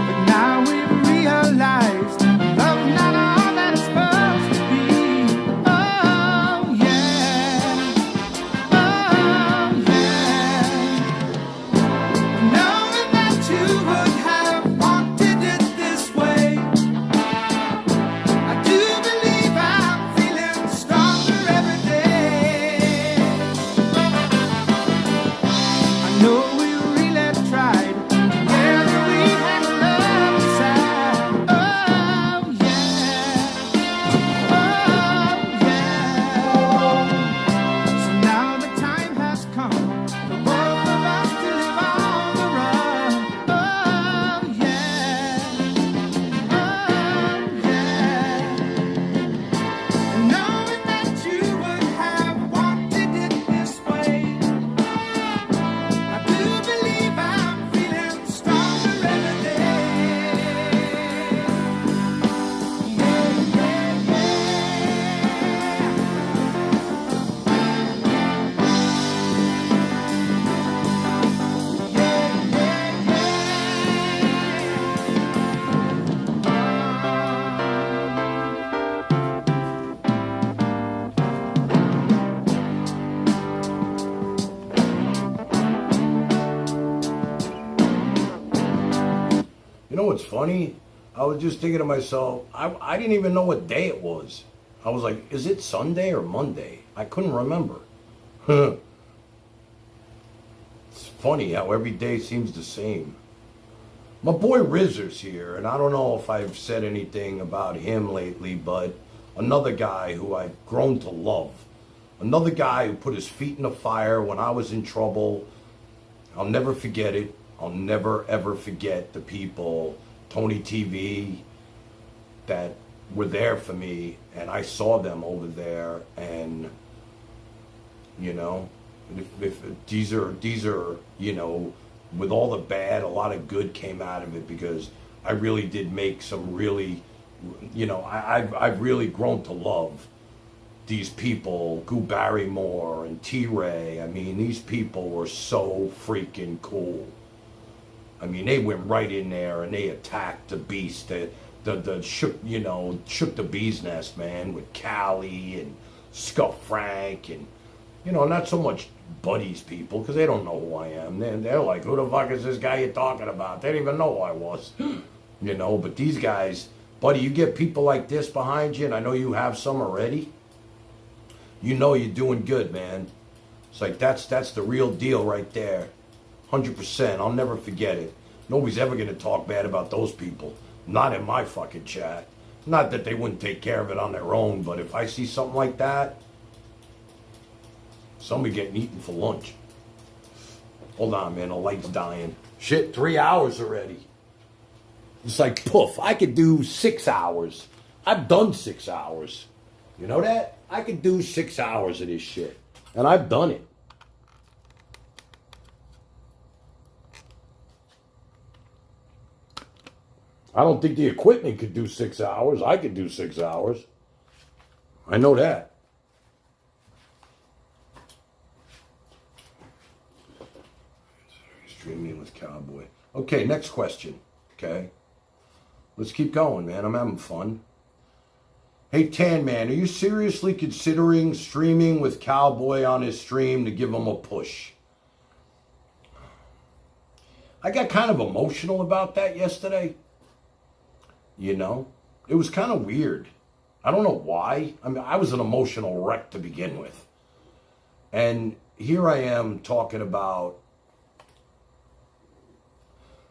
But now we realize love's not all that it's supposed to be. Oh yeah, oh yeah. Knowing that you would have wanted it this way. I do believe I'm feeling stronger every day. I know we really tried. Together we had love inside. Oh yeah, oh yeah. So now the time has come for both of us to live on the run. Oh yeah, oh yeah. And knowing that you would have wanted it this way, I do believe I'm feeling stronger every day. Yeah, yeah, You know what's funny? I was just thinking to myself, I didn't even know what day it was. I was like, is it Sunday or Monday? I couldn't remember. It's funny how every day seems the same. My boy Rizzer's here, and I don't know if I've said anything about him lately, but another guy who I've grown to love. Another guy who put his feet in the fire when I was in trouble. I'll never forget it. I'll never, ever forget the people, Tony TV, that were there for me, and I saw them over there, and, you know, if these are, you know, with all the bad, a lot of good came out of it, because I really did make some really, you know, I've really grown to love these people, Goo Barrymore and T-Ray. I mean, these people were so freaking cool. I mean, they went right in there and they attacked the beast. The shook the bee's nest, man, with Callie and Scuff Frank, and, you know, not so much Buddy's people, because they don't know who I am. They're like, who the fuck is this guy you're talking about? They didn't even know who I was. You know, but these guys, Buddy, you get people like this behind you, and I know you have some already. You know you're doing good, man. It's like, that's the real deal right there. 100%. I'll never forget it. Nobody's ever going to talk bad about those people. Not in my fucking chat. Not that they wouldn't take care of it on their own, but if I see something like that, somebody getting eaten for lunch. Hold on, man. The light's dying. Shit, 3 hours already. It's like, poof, I could do 6 hours. I've done 6 hours. You know that? I could do 6 hours of this shit. And I've done it. I don't think the equipment could do 6 hours. I could do 6 hours. I know that. Streaming with Cowboy. Okay, next question. Okay. Let's keep going, man. I'm having fun. Hey, Tan Man, are you seriously considering streaming with Cowboy on his stream to give him a push? I got kind of emotional about that yesterday. You know, it was kind of weird. I don't know why. I mean, I was an emotional wreck to begin with. And here I am talking about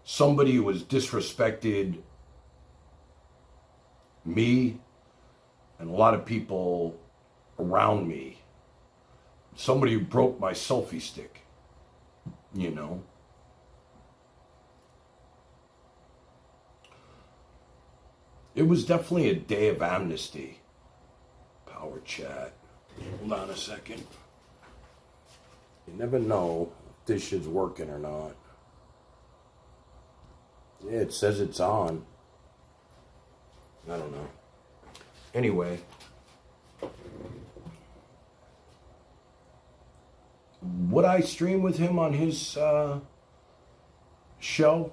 somebody who has disrespected me and a lot of people around me. Somebody who broke my selfie stick, you know. It was definitely a day of amnesty. Power chat. Hold on a second. You never know if this shit's working or not. Yeah, it says it's on. I don't know. Anyway. Would I stream with him on his show?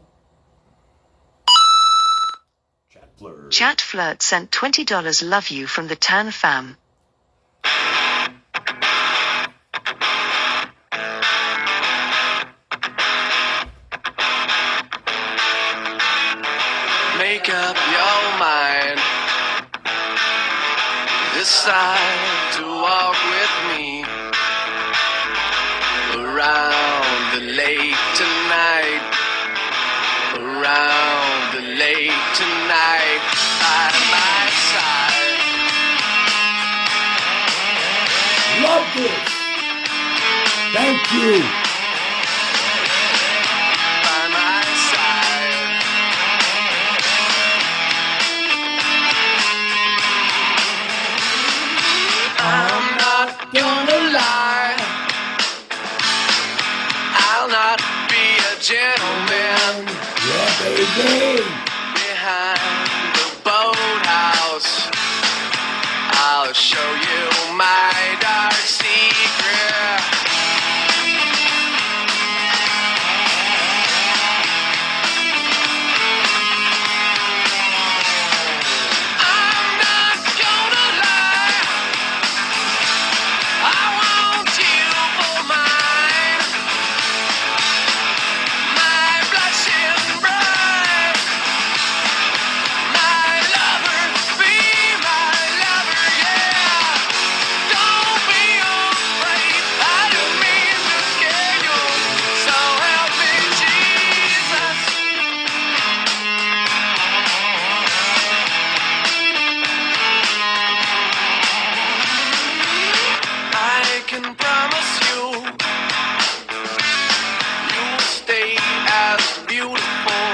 Chat Flirt sent $20 love you from the Tan fam. Make up your mind. Decide to walk with me around the lake tonight. Around the lake tonight. By my side. Love this. Thank you. By my side. I'm not gonna lie. I'll not be a gentleman. Yeah, baby. Behind the boathouse, I'll show you my dark secret. I'm not gonna lie. I want you for mine. My blushing bride. My lover, be my lover, yeah. Don't be afraid, I don't mean to scare you. So help me, Jesus. I can promise you, you'll stay as beautiful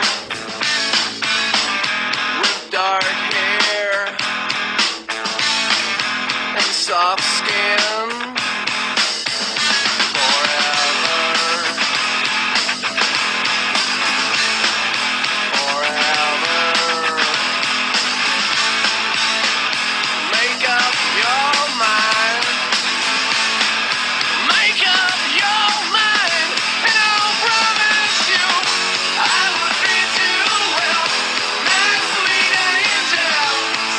with dark hair and soft skin forever. Forever. Make up your mind. Make up your mind, and I'll promise you I will treat you well. My sweet angel,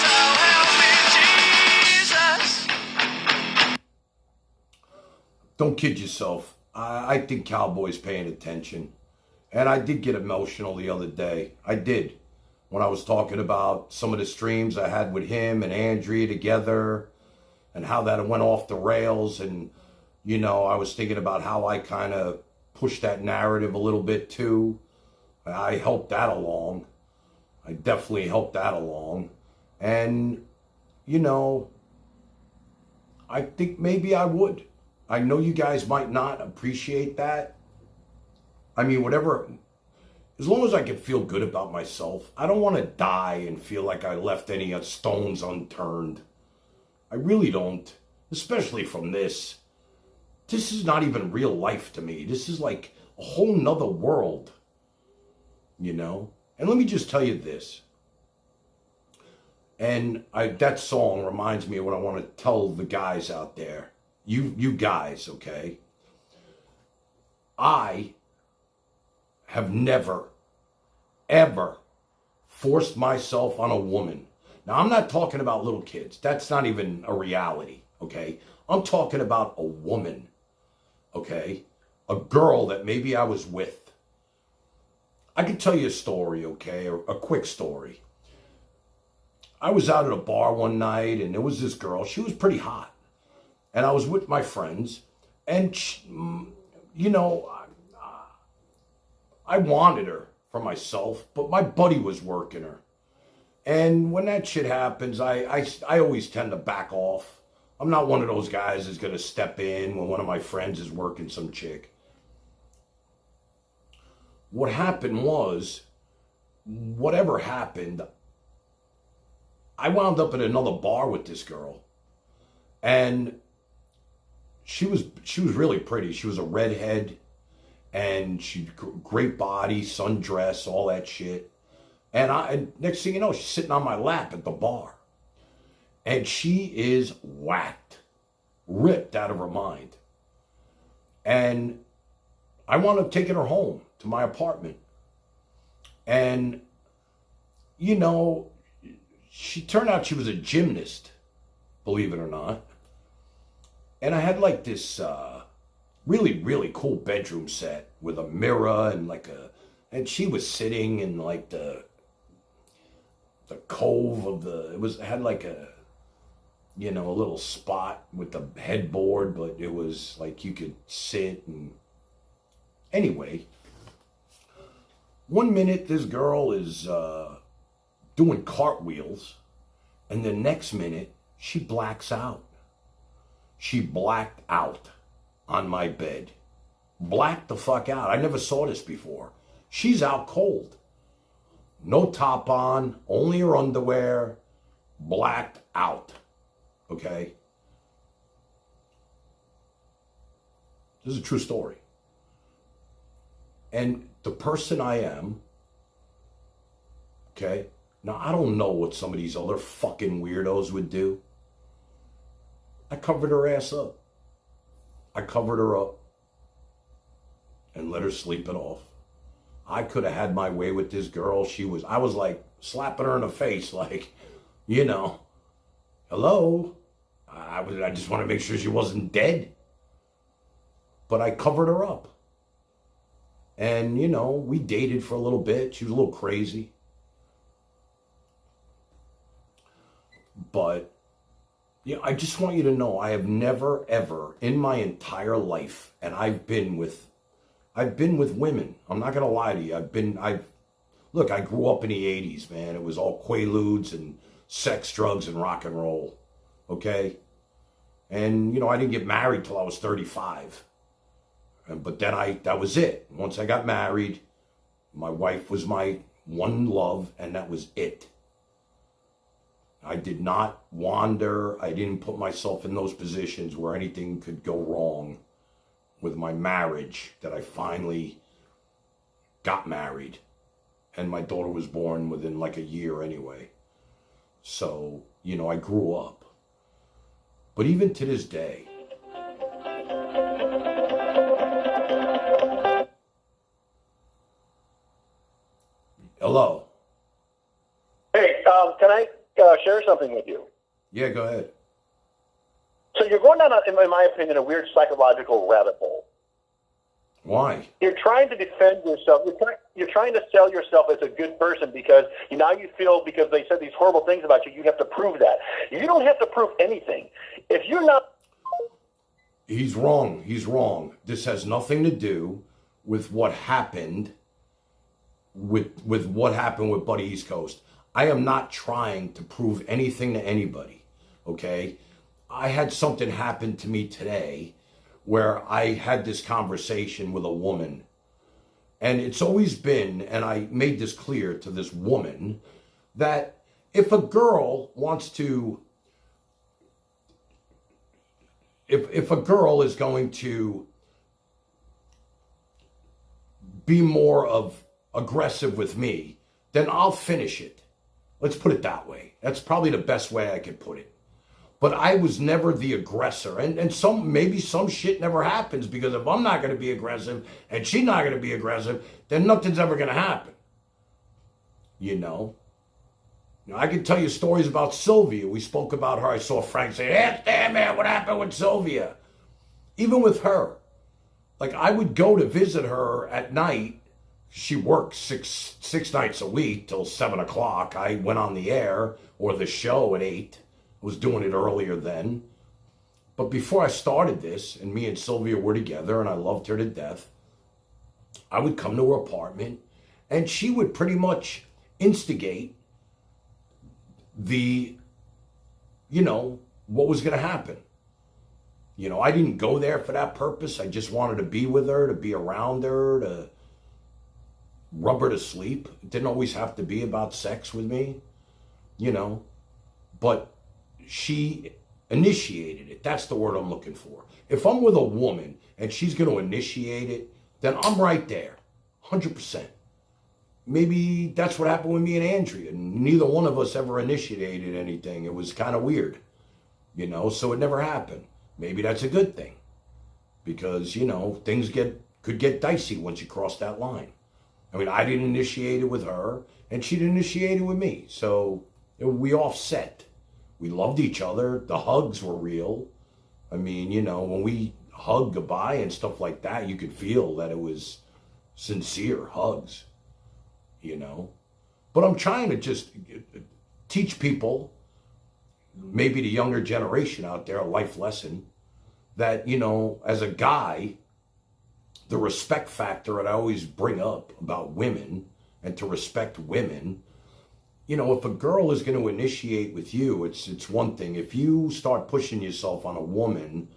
so help me, Jesus. Don't kid yourself. I think Cowboy's paying attention. And I did get emotional the other day. I did. When I was talking about some of the streams I had with him and Andrea together and how that went off the rails. And, you know, I was thinking about how I kind of pushed that narrative a little bit too. I helped that along. I definitely helped that along. And, you know, I think maybe I would. I know you guys might not appreciate that. I mean, whatever, as long as I can feel good about myself. I don't want to die and feel like I left any stones unturned. I really don't, especially from this. This is not even real life to me. This is like a whole nother world, you know? And let me just tell you this. And that song reminds me of what I want to tell the guys out there. You guys, okay? I have never, ever forced myself on a woman. Now, I'm not talking about little kids. That's not even a reality, okay? I'm talking about a woman, okay? A girl that maybe I was with. I can tell you a story, okay? A quick story. I was out at a bar one night, and there was this girl. She was pretty hot. And I was with my friends, and, she, you know, I wanted her for myself, but my buddy was working her. And when that shit happens, I always tend to back off. I'm not one of those guys that's going to step in when one of my friends is working some chick. What happened was, whatever happened, I wound up at another bar with this girl. And she was really pretty. She was a redhead. And she, great body, sundress, all that shit. And next thing you know, she's sitting on my lap at the bar. And she is whacked, ripped out of her mind. And I wound up taking her home to my apartment. And, you know, she turned out she was a gymnast, believe it or not. And I had like this really, really cool bedroom set with a mirror and and she was sitting in like the cove of it had like a, you know, a little spot with the headboard, but it was like you could sit. And anyway, one minute this girl is doing cartwheels, and the next minute she blacks out. She blacked out on my bed. Blacked the fuck out. I never saw this before. She's out cold. No top on, only her underwear, blacked out. Okay? This is a true story. And the person I am, okay, now I don't know what some of these other fucking weirdos would do. I covered her ass up. I covered her up and let her sleep it off. I could have had my way with this girl. I was like slapping her in the face, like, you know, hello. I just want to make sure she wasn't dead. But I covered her up. And, you know, we dated for a little bit. She was a little crazy. But, yeah, I just want you to know, I have never, ever in my entire life, and I've been with women. I'm not going to lie to you. Look, I grew up in the 80s, man. It was all Quaaludes and sex, drugs, and rock and roll. Okay? And, you know, I didn't get married till I was 35. But then that was it. Once I got married, my wife was my one love, and that was it. I did not wander. I didn't put myself in those positions where anything could go wrong with my marriage, that I finally got married. And my daughter was born within like a year anyway. So, you know, I grew up. But even to this day, hello. Hey, can I share something with you? Yeah, go ahead. So you're going down, in my opinion, a weird psychological rabbit hole. Why? You're trying to defend yourself. You're trying to sell yourself as a good person because now you feel because they said these horrible things about you, you have to prove that. You don't have to prove anything. If you're not... He's wrong. He's wrong. This has nothing to do with what happened with what happened with Buddy East Coast. I am not trying to prove anything to anybody, okay? I had something happen to me today where I had this conversation with a woman. And it's always been, and I made this clear to this woman, that if a girl wants to, if a girl is going to be more of aggressive with me, then I'll finish it. Let's put it that way. That's probably the best way I could put it. But I was never the aggressor. And maybe some shit never happens, because if I'm not going to be aggressive and she's not going to be aggressive, then nothing's ever going to happen. You know? I can tell you stories about Sylvia. We spoke about her. I saw Frank say, "Hey, damn man, what happened with Sylvia?" Even with her. Like, I would go to visit her at night. She worked six nights a week till 7 o'clock. I went on the air, or the show at 8. Was doing it earlier then. But before I started this, and me and Sylvia were together, and I loved her to death, I would come to her apartment, and she would pretty much instigate what was going to happen. You know, I didn't go there for that purpose. I just wanted to be with her, to be around her, to rub her to sleep. It didn't always have to be about sex with me, you know. But she initiated it. That's the word I'm looking for. If I'm with a woman and she's going to initiate it, then I'm right there, 100%. Maybe that's what happened with me and Andrea. Neither one of us ever initiated anything. It was kind of weird, you know, so it never happened. Maybe that's a good thing because, you know, things could get dicey once you cross that line. I mean, I didn't initiate it with her and she didn't initiate it with me. So we offset. We loved each other. The hugs were real. I mean, you know, when we hugged goodbye and stuff like that, you could feel that it was sincere hugs. You know, but I'm trying to just teach people, maybe the younger generation out there, a life lesson that, you know, as a guy, the respect factor that I always bring up about women and to respect women, you know, if a girl is going to initiate with you, it's one thing. If you start pushing yourself on a woman,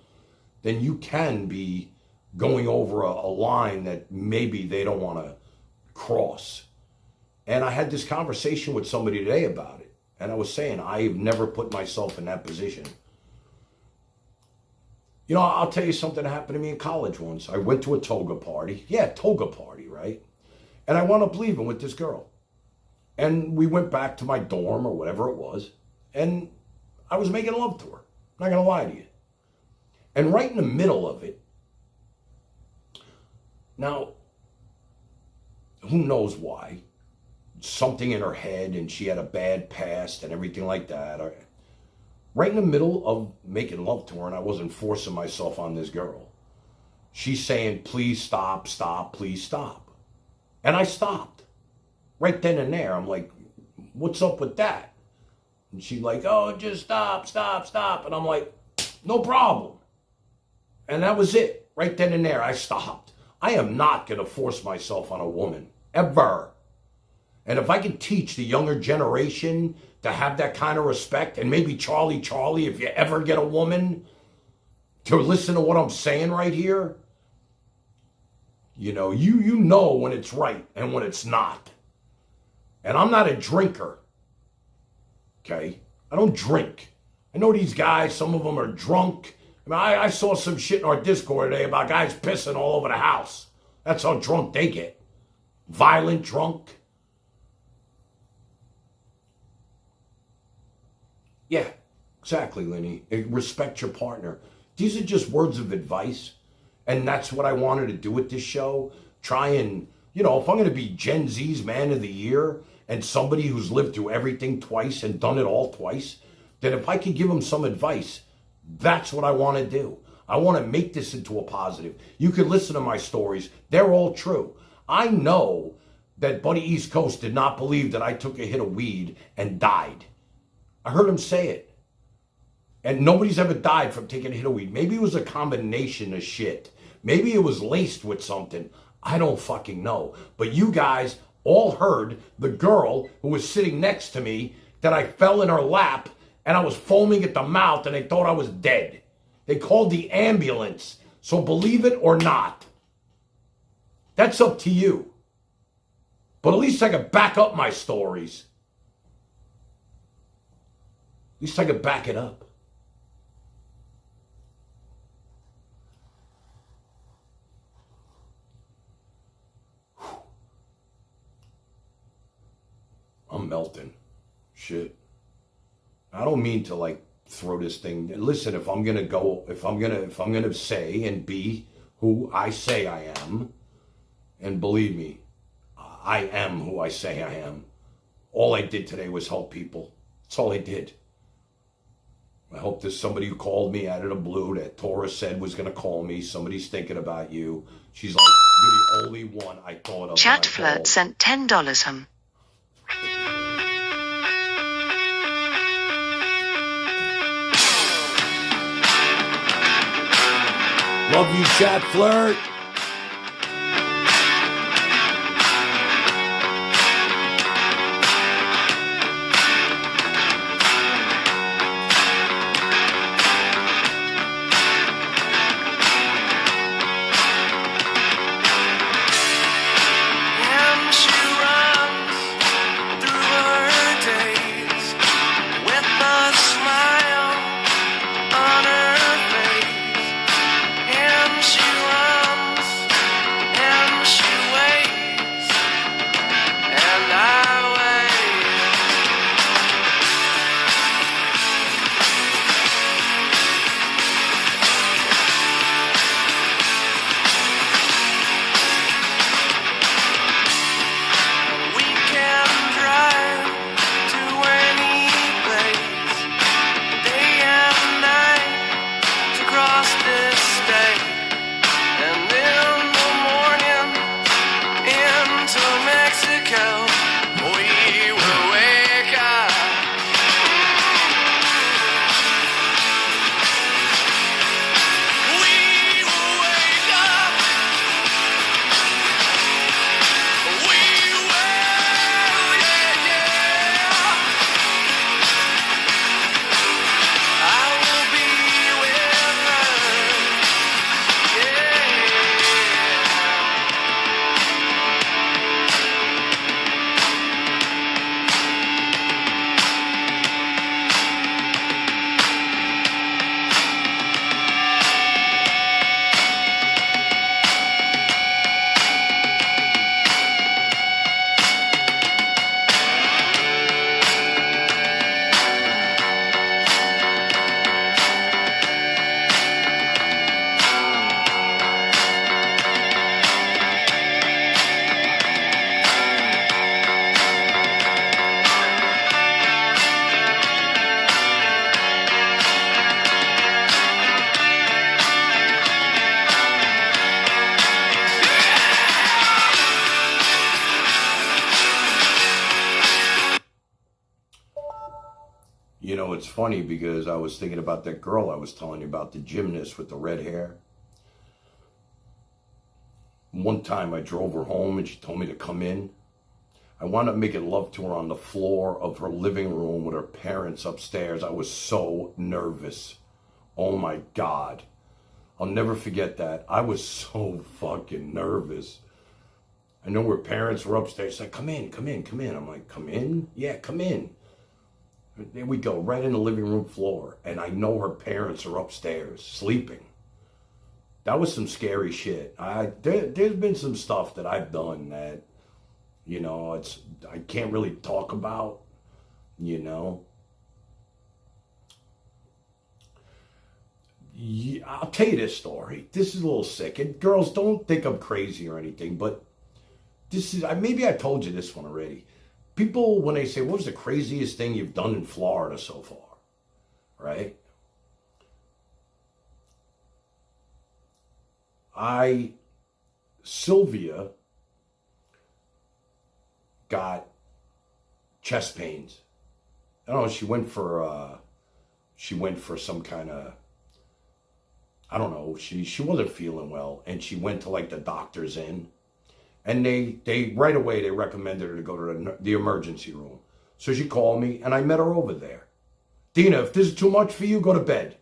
then you can be going over a line that maybe they don't want to cross. And I had this conversation with somebody today about it. And I was saying, I've never put myself in that position. You know, I'll tell you something that happened to me in college once. I went to a toga party. Yeah, toga party, right? And I wound up leaving with this girl. And we went back to my dorm or whatever it was. And I was making love to her. I'm not going to lie to you. And right in the middle of it, now, who knows why? Something in her head and she had a bad past and everything like that. Right in the middle of making love to her, and I wasn't forcing myself on this girl, she's saying, please stop, please stop. And I stopped. Right then and there, I'm like, what's up with that? And she's like, oh, just stop. And I'm like, no problem. And that was it. Right then and there, I stopped. I am not going to force myself on a woman, ever. And if I can teach the younger generation to have that kind of respect, and maybe Charlie, if you ever get a woman to listen to what I'm saying right here, you know, you know when it's right and when it's not. And I'm not a drinker, okay? I don't drink. I know these guys, some of them are drunk. I mean, I saw some shit in our Discord today about guys pissing all over the house. That's how drunk they get. Violent drunk. Yeah, exactly, Lenny. Respect your partner. These are just words of advice. And that's what I wanted to do with this show. Try and, you know, if I'm going to be Gen Z's Man of the Year and somebody who's lived through everything twice and done it all twice, then if I could give them some advice, that's what I want to do. I want to make this into a positive. You can listen to my stories. They're all true. I know that Buddy East Coast did not believe that I took a hit of weed and died. I heard him say it. And nobody's ever died from taking a hit of weed. Maybe it was a combination of shit. Maybe it was laced with something. I don't fucking know. But you guys all heard the girl who was sitting next to me that I fell in her lap and I was foaming at the mouth and they thought I was dead. They called the ambulance. So believe it or not, that's up to you. But at least I could back up my stories. At least I could back it up. I'm melting. Shit. I don't mean to like throw this thing. Listen, if I'm gonna say and be who I say I am, and believe me, I am who I say I am. All I did today was help people. That's all I did. I hope there's somebody who called me out of the blue that Tora said was going to call me. Somebody's thinking about you. She's like, you're the only one I thought of. Chat Flirt sent $10 home. Love you, Chat Flirt. She runs funny because I was thinking about that girl I was telling you about, the gymnast with the red hair. One time I drove her home and she told me to come in. I wound up making love to her on the floor of her living room with her parents upstairs. I was so nervous. Oh my God. I'll never forget that. I was so fucking nervous. I know her parents were upstairs. She's like, come in, come in, come in. I'm like, come in? Yeah, come in. There we go, right in the living room floor. And I know her parents are upstairs sleeping. That was some scary shit. There's been some stuff that I've done that, you know, I can't really talk about, you know. Yeah, I'll tell you this story. This is a little sick. And girls, don't think I'm crazy or anything, but this is, maybe I told you this one already. People, when they say, what was the craziest thing you've done in Florida so far? Right? Sylvia got chest pains. I don't know, she went for some kind of, I don't know, she wasn't feeling well, and she went to like the doctor's in. And they right away, they recommended her to go to the emergency room. So she called me, and I met her over there. Dina, if this is too much for you, go to bed.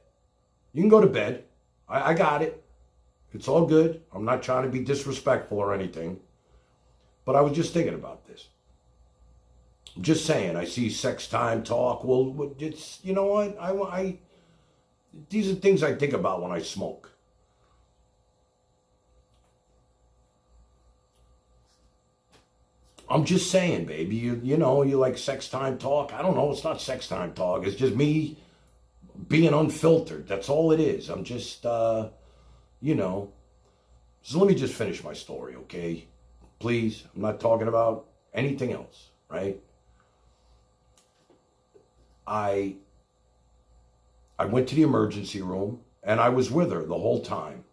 You can go to bed. I got it. It's all good. I'm not trying to be disrespectful or anything. But I was just thinking about this. I'm just saying, I see sex time talk. Well, it's, you know what? These are things I think about when I smoke. I'm just saying, baby, you know, you like sex time talk. I don't know. It's not sex time talk. It's just me being unfiltered. That's all it is. I'm just, you know. So let me just finish my story, okay? Please. I'm not talking about anything else, right? I went to the emergency room, and I was with her the whole time.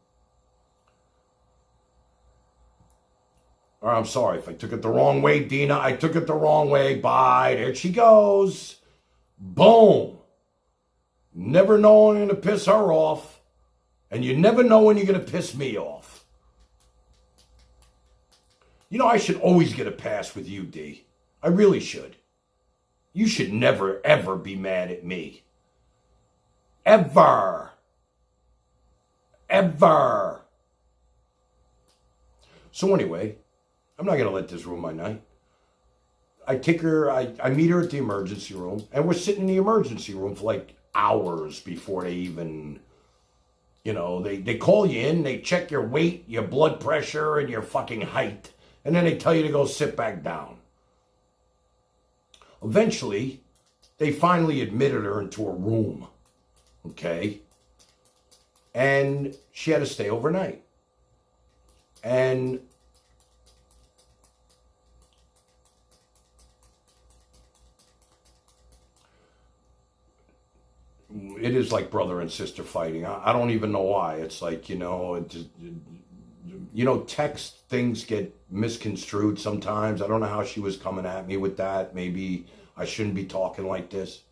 Or I'm sorry if I took it the wrong way, Dina. I took it the wrong way. Bye. There she goes. Boom. Never know when you're going to piss her off. And you never know when you're going to piss me off. You know, I should always get a pass with you, D. I really should. You should never, ever be mad at me. Ever. Ever. So anyway, I'm not going to let this ruin my night. I take her, I meet her at the emergency room, and we're sitting in the emergency room for like hours before they even, you know, they call you in, they check your weight, your blood pressure, and your fucking height, and then they tell you to go sit back down. Eventually, they finally admitted her into a room, okay? And she had to stay overnight. And it is like brother and sister fighting. I don't even know why. It's like, you know, text things get misconstrued sometimes. I don't know how she was coming at me with that. Maybe I shouldn't be talking like this.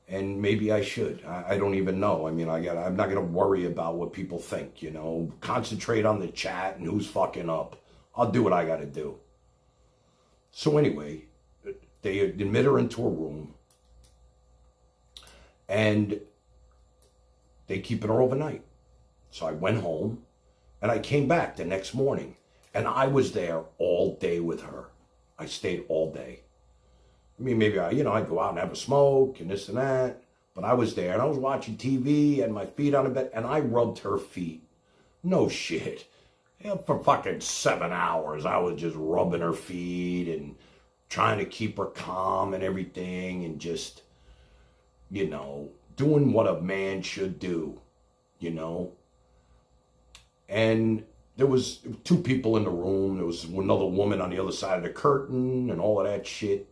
And maybe I should. I don't even know. I mean, I'm not going to worry about what people think, you know. Concentrate on the chat and who's fucking up. I'll do what I got to do. So anyway, they admit her into a room. And they keep her overnight. So I went home, and I came back the next morning, and I was there all day with her. I stayed all day. I mean, maybe I'd go out and have a smoke and this and that, but I was there, and I was watching TV, and my feet on the bed, and I rubbed her feet. No shit. For fucking 7 hours, I was just rubbing her feet and trying to keep her calm and everything, and just, you know, doing what a man should do, you know. And there was 2 people in the room. There was another woman on the other side of the curtain and all of that shit.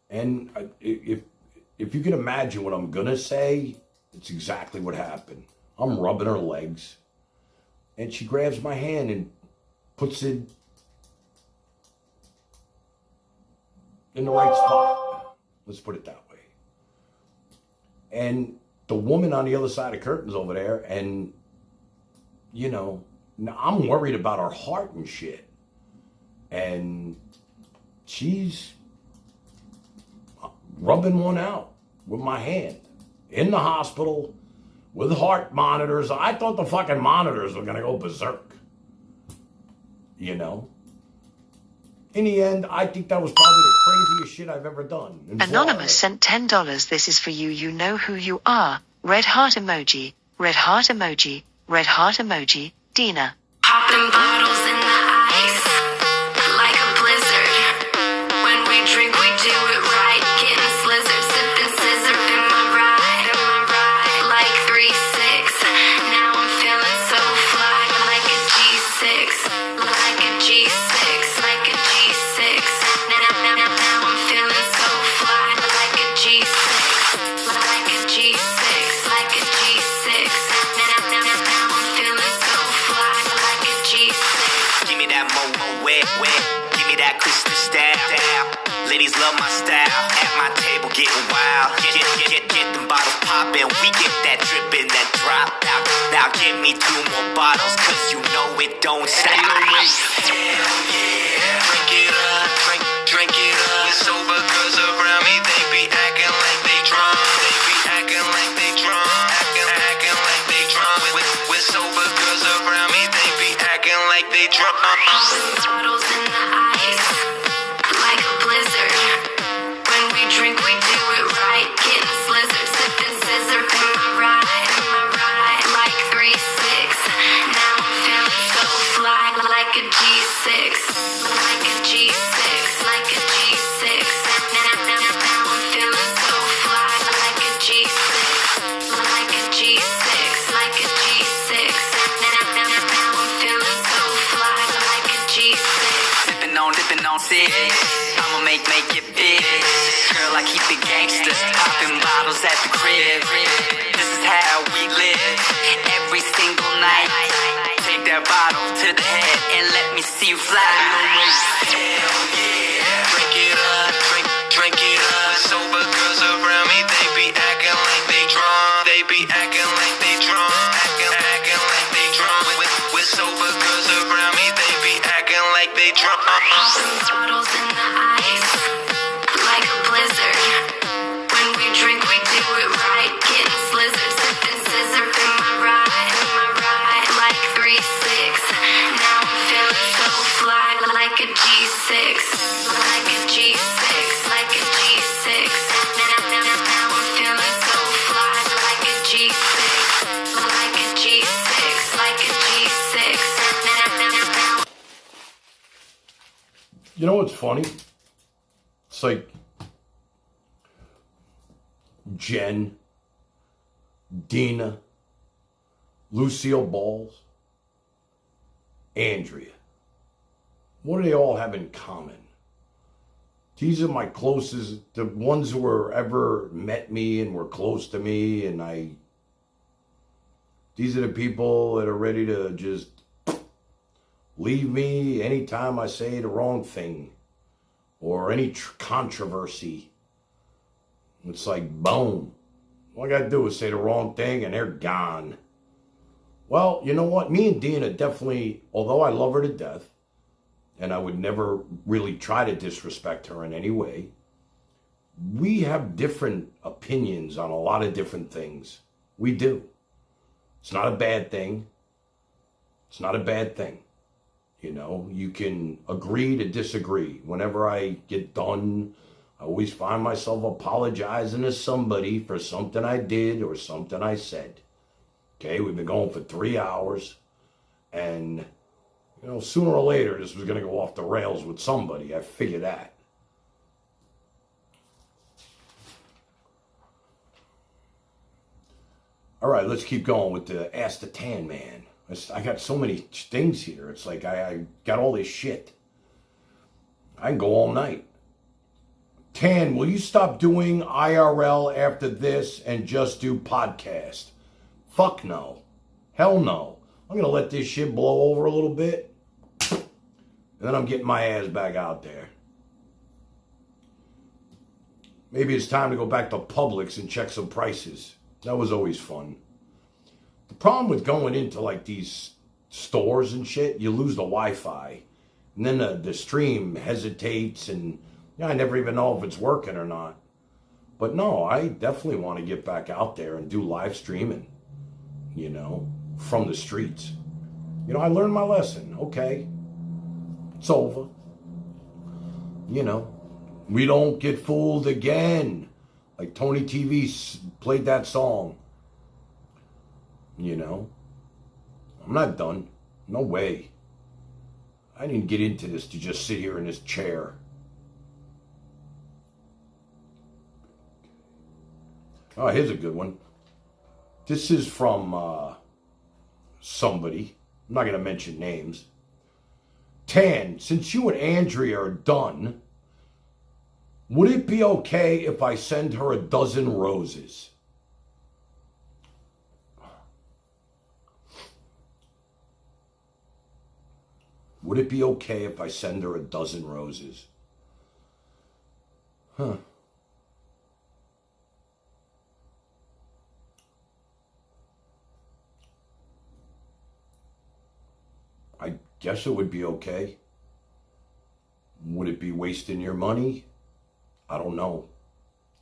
And if you can imagine what I'm going to say, it's exactly what happened. I'm rubbing her legs, and she grabs my hand and puts it in the right spot. Let's put it that way. And the woman on the other side of curtains over there, and, you know, I'm worried about her heart and shit. And she's rubbing one out with my hand in the hospital with heart monitors. I thought the fucking monitors were going to go berserk. You know? In the end, I think that was probably the craziest shit I've ever done. Anonymous sent $10. This is for you. You know who you are. Red heart emoji. Red heart emoji. Red heart emoji. Dina. Popping bottles in the ice like a blizzard. When we drink, we do it right. Getting slizzard, sipping scissor in my ride. Like 3-6. Now I'm feeling so fly. Like a G6. Like a G6. Like a G6. Now I'm feeling so fly. Like a G6. Like a G6. Like a G6. Now I'm feeling so fly. Like a G6. Give me that mo wet. Give me that crystal style. Ladies love my style. At my table getting wild. Get them bottles poppin'. We get that drippin', that drop out. Now give me 2 more bottles, cause you know it don't stop. Hell yeah. Drink it up, drink it up. It's sober girls around me, they be acting like they drunk. They be acting like they drunk. Acting like they drunk. With sober girls around me, they be acting like they drunk. Bottles in the ice like a blizzard. When we drink, we do it right. Getting slizzard, sipping scissor in my ride. Like 3-6. Now I'm feeling so fly. Like a G6. Like a G6. Like a G6. Now I'm feeling so fly. Like a G6. Like a G6. Like a G6. Now I'm feeling so fly. Like a G6. Dipping on six. I'ma make it big. Girl, I keep it gangster. Popping bottles at the crib. This is how we live. Every single night. Take that bottle to the head and let me see you fly. Hell yeah. Drink it up, drink it up. Sober girls around me, they be acting like they drunk. They be acting like they drunk. Acting like they drunk. With sober girls around me, they be acting like they drunk. Bottles in the ice like a blizzard. When we drink, we do it right. Getting slizzard, sipping scissor in my ride. Like 3-6. Now I'm feeling so fly. Like a G6. Like a G6. Like a G6. Now I'm feeling so fly. Like a G6. Like a G6. Like a G6. You know what's funny? It's like Jen, Dina, Lucille Balls, Andrea. What do they all have in common? These are my closest, the ones who were ever met me and were close to me, and these are the people that are ready to just leave me anytime I say the wrong thing or any controversy. It's like, boom. All I got to do is say the wrong thing and they're gone. Well, you know what? Me and Dina definitely, although I love her to death, and I would never really try to disrespect her in any way, we have different opinions on a lot of different things. We do. It's not a bad thing. It's not a bad thing. You know, you can agree to disagree. Whenever I get done, I always find myself apologizing to somebody for something I did or something I said. Okay, we've been going for 3 hours, and, you know, sooner or later this was going to go off the rails with somebody. I figured that. All right, let's keep going with the Ask the Tan Man. I got so many things here. It's like I got all this shit. I can go all night. Tan, will you stop doing IRL after this and just do podcast? Fuck no. Hell no. I'm going to let this shit blow over a little bit. And then I'm getting my ass back out there. maybe it's time to go back to Publix and check some prices. That was always fun. The problem with going into like these stores and shit, you lose the Wi-Fi. And then the stream hesitates and I never even know if it's working or not. But no, I definitely want to get back out there and do live streaming, from the streets. I learned my lesson. Okay. It's over. We don't get fooled again. Like Tony TV played that song. I'm not done. No way. I didn't get into this to just sit here in this chair. Oh, here's a good one. This is from somebody. I'm not going to mention names. Tan, since you and Andrea are done, would it be okay if I send her a dozen roses? Would it be okay if I send her a dozen roses? Huh. I guess it would be okay. Would it be wasting your money? I don't know.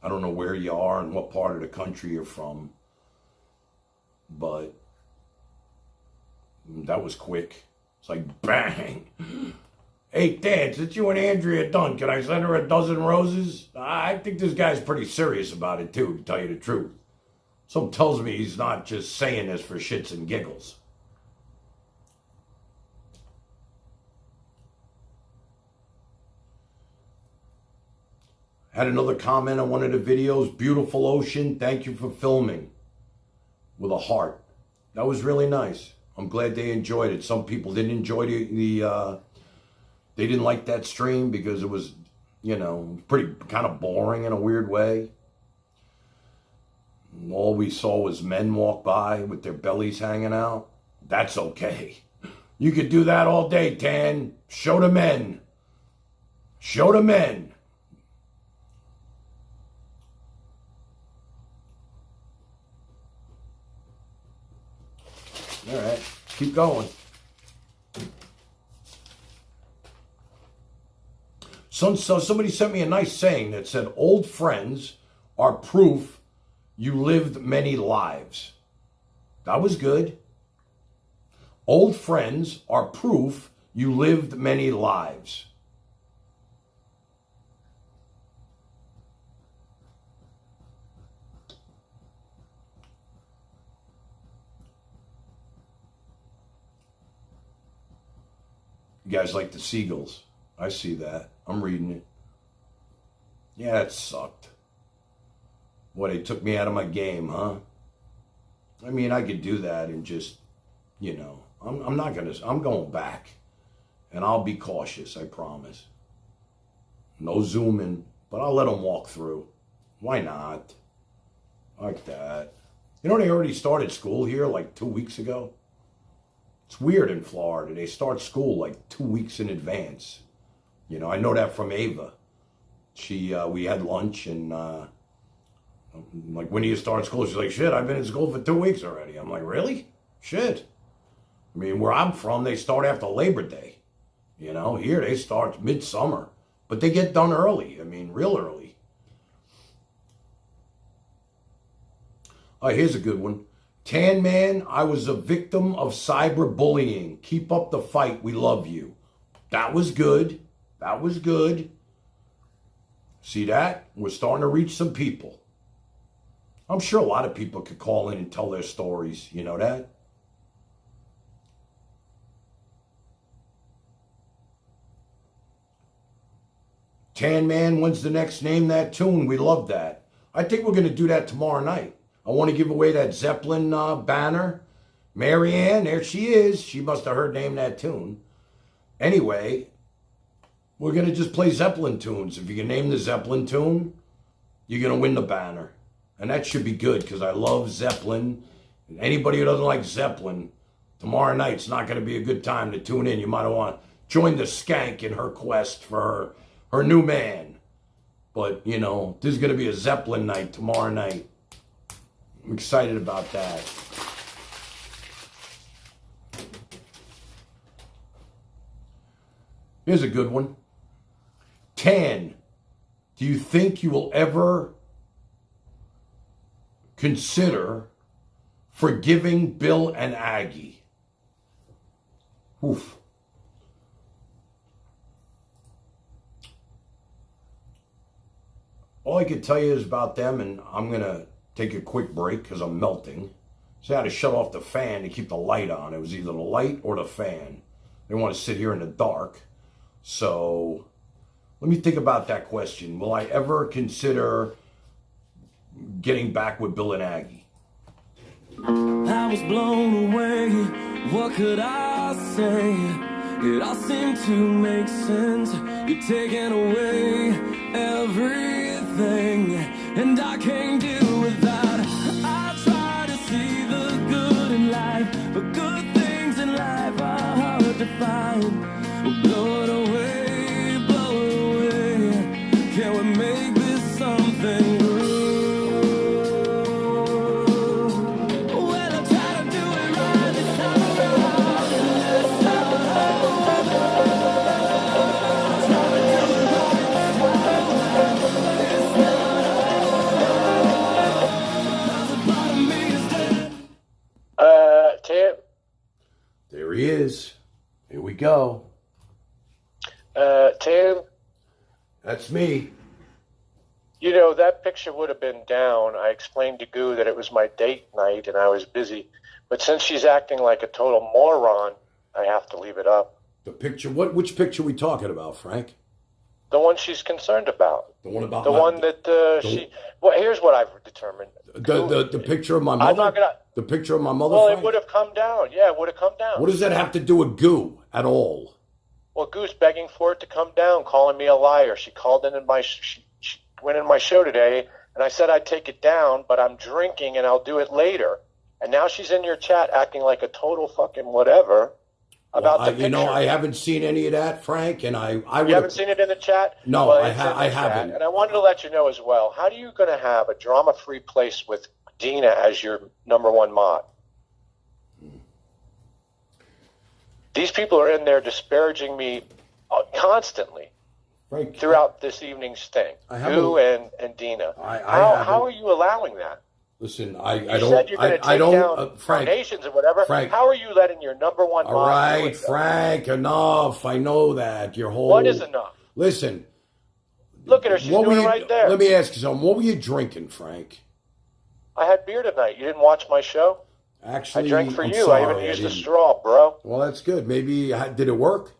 I don't know where you are and what part of the country you're from. But that was quick. It's like, bang. Hey, Dad, since you and Andrea are done, can I send her a dozen roses? I think this guy's pretty serious about it, too, to tell you the truth. Something tells me he's not just saying this for shits and giggles. Had another comment on one of the videos. Beautiful ocean. Thank you for filming. With a heart. That was really nice. I'm glad they enjoyed it. Some people didn't enjoy they didn't like that stream because it was, pretty kind of boring in a weird way. And all we saw was men walk by with their bellies hanging out. That's okay. You could do that all day, Tan. Show the men. Show the men. All right, keep going. So somebody sent me a nice saying that said, old friends are proof you lived many lives. That was good. Old friends are proof you lived many lives. You guys like the seagulls. I see that. I'm reading it. Yeah, it sucked. What, they took me out of my game, huh? I mean, I could do that and just, I'm going back. And I'll be cautious, I promise. No zooming, but I'll let them walk through. Why not? Like that. They already started school here like 2 weeks ago. It's weird in Florida. They start school like 2 weeks in advance. I know that from Ava. We had lunch and like, when do you start school? She's like, shit, I've been in school for 2 weeks already. I'm like, really? Shit. I mean, where I'm from, they start after Labor Day. Here they start midsummer. But they get done early. I mean, real early. All right, here's a good one. Tan Man, I was a victim of cyberbullying. Keep up the fight. We love you. That was good. That was good. See that? We're starting to reach some people. I'm sure a lot of people could call in and tell their stories. You know that? Tan Man, when's the next Name That Tune? We love that. I think we're going to do that tomorrow night. I want to give away that Zeppelin banner. Marianne, there she is. She must have heard Name That Tune. Anyway, we're going to just play Zeppelin tunes. If you can name the Zeppelin tune, you're going to win the banner. And that should be good because I love Zeppelin. And anybody who doesn't like Zeppelin, tomorrow night's not going to be a good time to tune in. You might want to join the skank in her quest for her new man. But, you know, there's going to be a Zeppelin night tomorrow night. I'm excited about that. Here's a good one. Tan, do you think you will ever consider forgiving Bill and Aggie? Oof. All I can tell you is about them, and I'm going to take a quick break because I'm melting. So I had to shut off the fan to keep the light on. It was either the light or the fan. I didn't want to sit here in the dark. So let me think about that question. Will I ever consider getting back with Bill and Aggie? I was blown away. What could I say? It all seemed to make sense. You're taking away everything, and I can't deal with that. I try to see the good in life, but good things in life are hard to find. Blow it away, blow it away. Can we make this something good? Tim? There he is. Here we go. Tim? That's me. You know, that picture would have been down. I explained to Goo that it was my date night and I was busy. But since she's acting like a total moron, I have to leave it up. The picture, which picture are we talking about, Frank? The one she's concerned about. The one about one that she... Well, here's what I've determined. The picture of my mother? I'm not gonna... The picture of my mother, Well, Frank? it would have come down. Yeah, it would have come down. What does that have to do with Goo at all? Well, Goo's begging for it to come down, calling me a liar. She called in she went in my show today, and I said I'd take it down, but I'm drinking and I'll do it later. And now she's in your chat acting like a total fucking whatever about the picture. You know, I haven't seen any of that, Frank, and I would. You haven't seen it in the chat? No, well, I haven't. And I wanted to let you know as well. How are you going to have a drama-free place with Dina as your number one mod? These people are in there disparaging me constantly Frank, throughout this evening's thing. You and Dina. How are you allowing that? Listen, You I don't. said you're going to take down Frank, nations and whatever. Frank, how are you letting your number one all mod right, do it, though? Frank, enough. I know that. Your whole. What is enough? Listen. Look at her. She's doing it right there. Let me ask you something. What were you drinking, Frank? I had beer tonight. You didn't watch my show? Actually, I drank for I'm you. sorry, I even used a straw, bro. Well, that's good. Maybe did it work?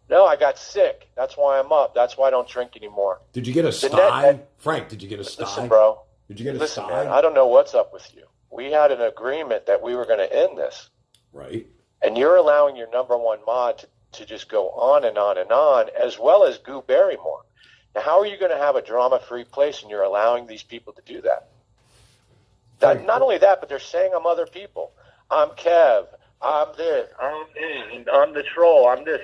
No, I got sick. That's why I'm up. That's why I don't drink anymore. Did you get a sty? Frank, did you get a sty? Listen, bro. Did you get a Listen, sty? man, I don't know what's up with you. We had an agreement that we were going to end this. Right. And you're allowing your number one mod to just go on and on and on, as well as Goo Barrymore. Now, how are you going to have a drama-free place and you're allowing these people to do that? Not only that, but they're saying I'm other people. I'm Kev. I'm this. I'm the troll. I'm this.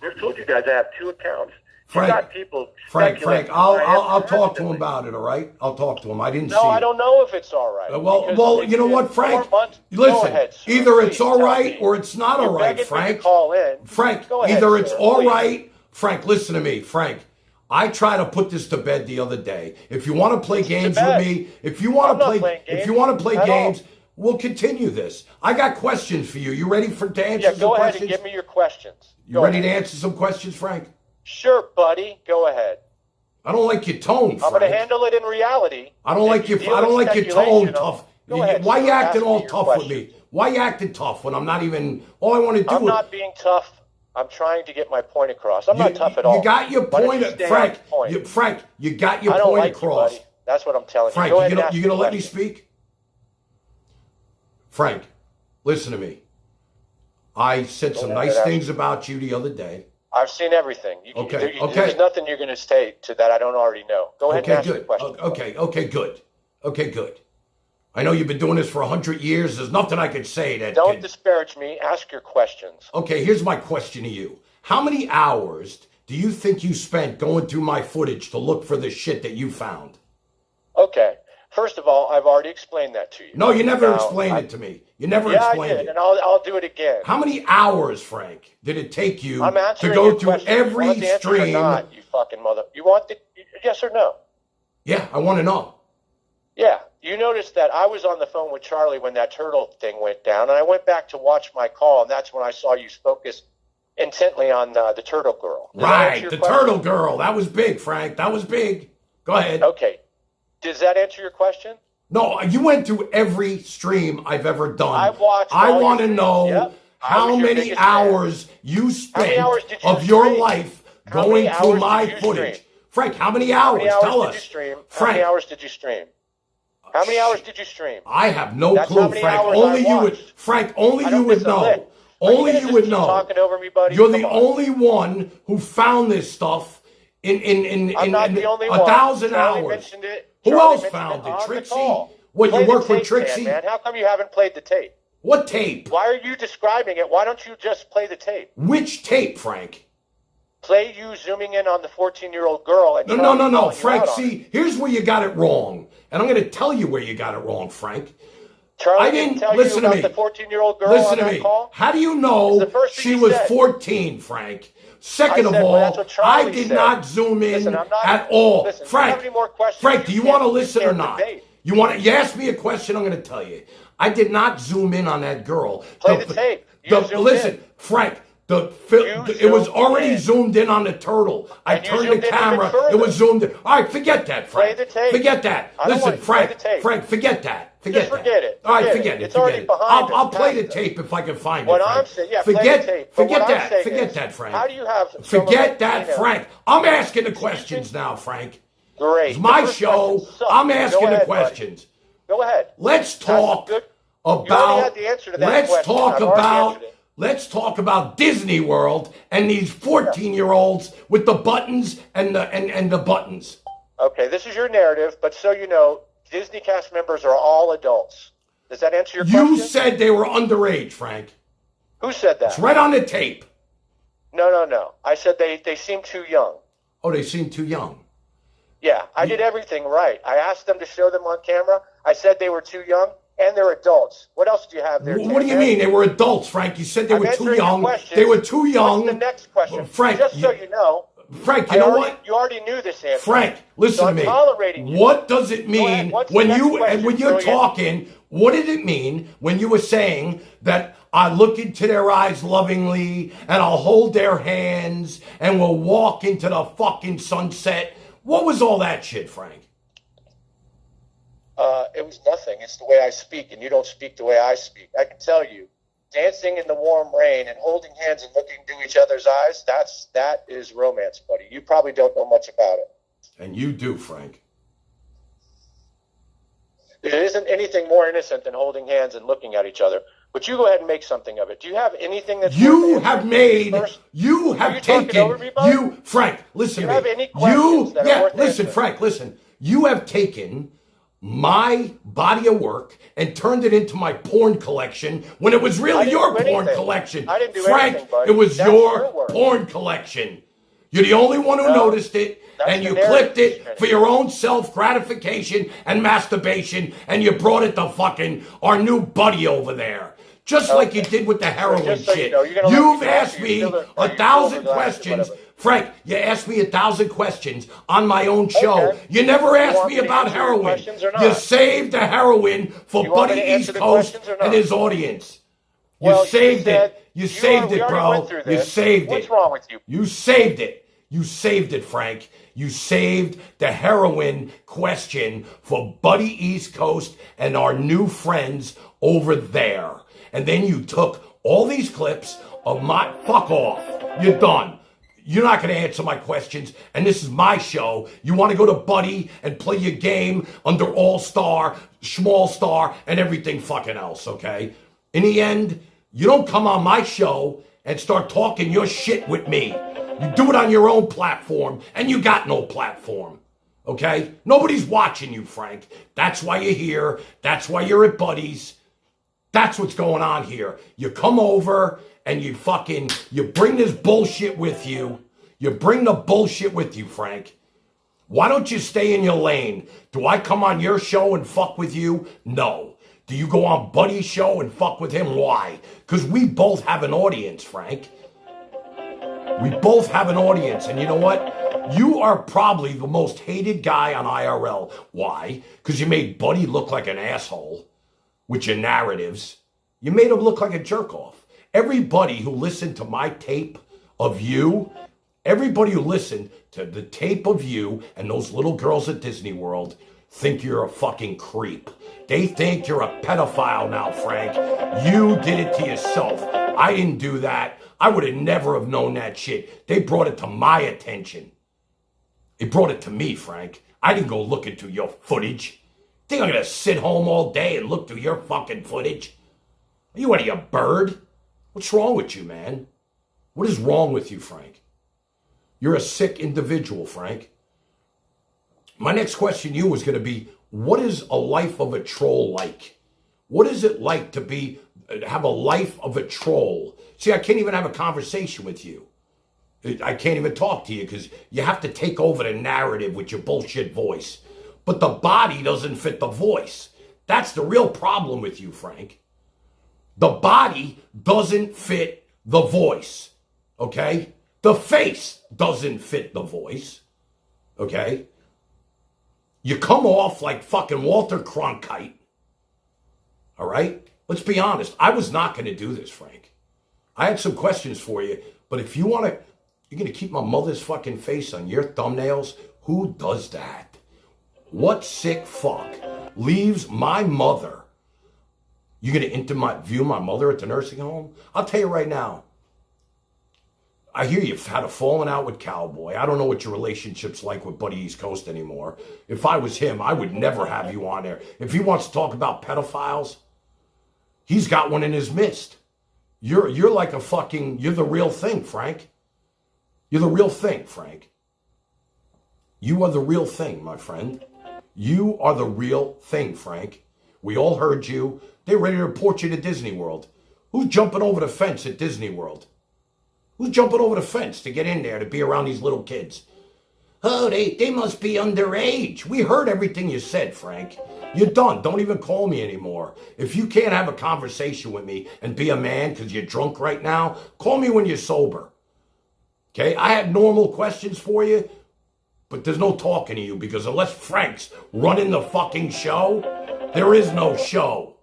I've told you guys I have two accounts. Frank, you got people Frank, speculating I'll talk to him about it, all right? I'll talk to him. I didn't see it. No, I don't know if it's all right. Well, you know what, Frank? Listen, either it's all right or it's not all right, Frank. Call in. Frank, either it's all right. Frank, listen to me, Frank. I tried to put this to bed the other day. If you want to play games with me, if you want to play games, we'll continue this. I got questions for you. You ready to answer some questions? Yeah, go ahead and give me your questions. You ready to answer some questions, Frank? Sure, buddy. Go ahead. I don't like your tone, Frank. I'm going to handle it in reality. I don't like your tone tough. Why you acting all tough with me? Why you acting tough when I'm not even? All I want to do. I'm not being tough. I'm trying to get my point across. I'm not tough at all. You got your point, Frank. Frank, you got your point across. You, buddy. That's what I'm telling Frank, you. you gonna let me speak? Frank, listen to me. I said some nice things about you the other day. I've seen everything. Okay. There's nothing you're going to say to that I don't already know. Go ahead and ask your question. Okay, good. I know you've been doing this for 100 years. There's nothing I could say that... Don't disparage me. Ask your questions. Okay, here's my question to you. How many hours do you think you spent going through my footage to look for the shit that you found? Okay. First of all, I've already explained that to you. No, you never explained it to me. You never explained I did, it. and I'll do it again. How many hours, Frank, did it take you I'm to answering go your through question. every You want the answer or stream? not, you fucking mother. You want the yes or no? Yeah, I want to know. Yeah. You noticed that I was on the phone with Charlie when that turtle thing went down, and I went back to watch my call, and that's when I saw you focus intently on the turtle girl. Right, the turtle girl. That was big, Frank. That was big. Go ahead. Okay. Does that answer your question? No, you went through every stream I've ever done. I've watched I all want to your know streams. Yep. I how was your many biggest hours you spent of your life going through my footage. Frank, how many hours? Tell us. Stream? How Frank, many hours did you stream? How many hours did you stream? I have no That's clue, how many Frank. hours Only I you would, watched. Frank. Only I you don't would miss a know. lick. Only Are you would know. Talking over me, buddy? You're the Come on. only one who found this stuff in I'm not the only one. 1,000 Charlie hours. mentioned it. Who Charlie else mentioned found it? on the Trixie? call. What, Play you the work with tape, Trixie? man. How come you haven't played the tape? What tape? Why are you describing it? Why don't you just play the tape? Which tape, Frank? Play you zooming in on the 14-year-old girl. And No, Charlie calling you Frank, out on see, it. here's where you got it wrong. And I'm going to tell you where you got it wrong, Frank. Charlie I didn't tell listen you to about me. the 14-year-old girl Listen on to that me. call? How do you It's know the first thing she he was said. 14, Frank? Second I of said, well, all, that's what Charlie I did said. not zoom in Listen, I'm not- at all. listen, Frank, if you have any more questions, Frank, do you can't- want to listen or can't not? debate. You ask me a question, I'm going to tell you. I did not zoom in on that girl. Play the tape. You zoomed Listen, in. Frank, it was zoomed already in. zoomed in on the turtle. I And you turned zoomed the in even camera. It further. was zoomed in. All right, forget that, Frank. Play the tape. Forget that. I don't Listen, want you to play Frank, the tape. Frank, forget that. Forget Just that. forget it. All right, Forget forget it. it. It's forget already it. behind us. I'll play the Past tape if I can find What it, Frank. I'm saying, yeah, play forget, the tape. But forget what I'm that. saying Forget is, that, Frank. How do you have Forget that, Frank. I'm asking the questions now, Frank. Great. It's my The first show. question sucked. I'm Go asking the ahead, questions. Buddy. Go ahead. Let's talk You already had the answer to that let's question. talk I've already about answered it. let's talk about Disney World and these 14-year-olds with the buttons and the buttons. Okay, this is your narrative, but so you know, Disney cast members are all adults. Does that answer your question? You said they were underage, Frank. Who said that? It's right on the tape. No. I said they seem too young. Oh, they seem too young. Yeah, I did everything right. I asked them to show them on camera. I said they were too young, and they're adults. What else do you have there? What do you mean? They were adults, Frank. You said they I'm were too answering your young. questions. They were too young. What's the next question? Frank, Just so you know. Frank, you know what? You already knew this answer. Frank, listen So to I'm me. tolerating you. What does it Go ahead. mean What's the when next you question, and when you're Brilliant? talking? What did it mean when you were saying that I look into their eyes lovingly and I'll hold their hands and we'll walk into the fucking sunset? What was all that shit, Frank? It was nothing. It's the way I speak, and you don't speak the way I speak. I can tell you, dancing in the warm rain and holding hands and looking into each other's eyes, that is romance, buddy. You probably don't know much about it. And you do, Frank. There isn't anything more innocent than holding hands and looking at each other. But you go ahead and make something of it. Do you have anything that's You worth have answering made, first? you Are have you talking taken, over me, bud? Frank, listen Do to you me. have any questions that are worth listen, answering? Frank, listen. You have taken my body of work and turned it into my porn collection when it was I really didn't your do porn anything. collection. I didn't do Frank, anything, bud. it was That's your your work. porn collection. You're the only one who noticed it, That's and the you narrative clipped it you're for your own self-gratification and masturbation, and you brought it to fucking our new buddy over there. Just like you did with the heroin just so you shit. know, you're gonna let You've me talk, asked or me you still- or you 1,000 still relax or questions. whatever? Frank, you asked me 1,000 questions on my own show. Okay. You never asked want me me to about answer your heroin. questions or You not? saved the heroin for You want me Buddy to answer East the Coast questions or not? and his audience. You Well, you saved said- it. You you saved already- we it, already bro. went through You this. saved What's it. wrong with you? You saved it. You saved it, Frank. You saved the heroin question for Buddy East Coast and our new friends over there. And then you took all these clips of my... Fuck off. You're done. You're not going to answer my questions, and this is my show. You want to go to Buddy and play your game under All-Star, Small Star, and everything fucking else, okay? In the end, you don't come on my show and start talking your shit with me. You do it on your own platform, and you got no platform, okay? Nobody's watching you, Frank. That's why you're here. That's why you're at Buddy's. That's what's going on here. You come over and you bring this bullshit with you. You bring the bullshit with you, Frank. Why don't you stay in your lane? Do I come on your show and fuck with you? No. Do you go on Buddy's show and fuck with him? Why? Because we both have an audience, Frank. We both have an audience. And you know what? You are probably the most hated guy on IRL. Why? Because you made Buddy look like an asshole with your narratives. You made him look like a jerk-off. Everybody who listened to my tape of you, everybody who listened to the tape of you and those little girls at Disney World think you're a fucking creep. They think you're a pedophile now, Frank. You did it to yourself. I didn't do that. I would have never have known that shit. They brought it to my attention. They brought it to me, Frank. I didn't go look into your footage. Think I'm gonna sit home all day and look through your fucking footage? Are you out of your bird? What's wrong with you, man? What is wrong with you, Frank? You're a sick individual, Frank. My next question to you was going to be, what is a life of a troll like? What is it like to have a life of a troll? See, I can't even have a conversation with you. I can't even talk to you because you have to take over the narrative with your bullshit voice. But the body doesn't fit the voice. That's the real problem with you, Frank. The body doesn't fit the voice, okay? The face doesn't fit the voice, okay? You come off like fucking Walter Cronkite, all right? Let's be honest. I was not going to do this, Frank. I had some questions for you, but if you want to, you're going to keep my mother's fucking face on your thumbnails? Who does that? What sick fuck leaves my mother? You're going to interview my mother at the nursing home? I'll tell you right now. I hear you've had a falling out with Cowboy. I don't know what your relationship's like with Buddy East Coast anymore. If I was him, I would never have you on there. If he wants to talk about pedophiles, he's got one in his midst. You're like a fucking, you're the real thing, Frank. You're the real thing, Frank. You are the real thing, my friend. You are the real thing, Frank. We all heard you. They're ready to report you to Disney World. Who's jumping over the fence at Disney World? Who's jumping over the fence to get in there to be around these little kids? Oh, they must be underage. We heard everything you said, Frank. You're done. Don't even call me anymore. If you can't have a conversation with me and be a man because you're drunk right now, call me when you're sober. Okay? I had normal questions for you, but there's no talking to you because unless Frank's running the fucking show, there is no show.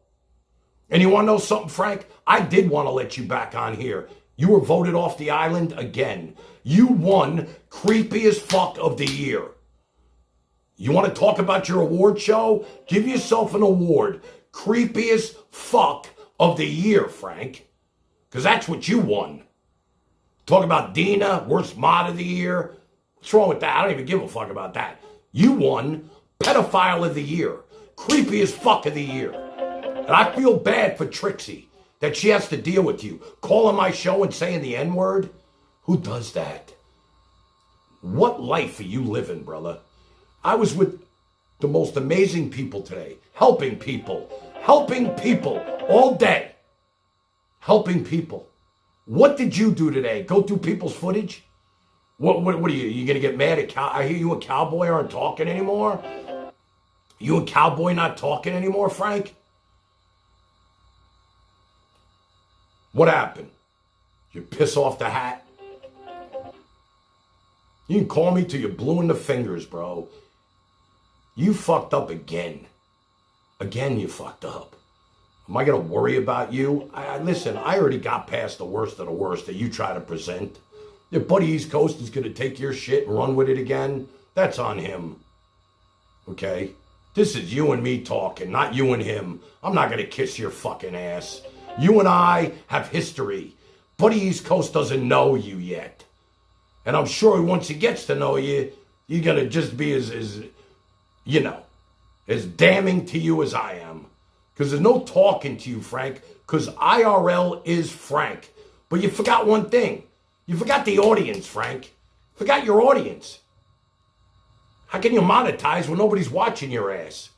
And you want to know something, Frank? I did want to let you back on here. You were voted off the island again. You won Creepiest Fuck of the Year. You want to talk about your award show? Give yourself an award. Creepiest Fuck of the Year, Frank. Because that's what you won. Talk about Dina, worst mod of the year. What's wrong with that? I don't even give a fuck about that. You won Pedophile of the Year. Creepiest Fuck of the Year. And I feel bad for Trixie that she has to deal with you. Calling my show and saying the N-word? Who does that? What life are you living, brother? I was with the most amazing people today. Helping people all day. Helping people. What did you do today? Go through people's footage? What are you going to get mad at I hear you and Cowboy aren't talking anymore? You and Cowboy not talking anymore, Frank? What happened? You piss off the hat? You can call me till you're blue in the fingers, bro. You fucked up again. Again, you fucked up. Am I going to worry about you? Listen, I already got past the worst of the worst that you try to present. If Buddy East Coast is going to take your shit and run with it again, that's on him. Okay? This is you and me talking, not you and him. I'm not going to kiss your fucking ass. You and I have history. Buddy East Coast doesn't know you yet. And I'm sure once he gets to know you, you're going to just be as damning to you as I am. Because there's no talking to you, Frank, because IRL is Frank. But you forgot one thing. You forgot the audience, Frank. Forgot your audience. How can you monetize when nobody's watching your ass?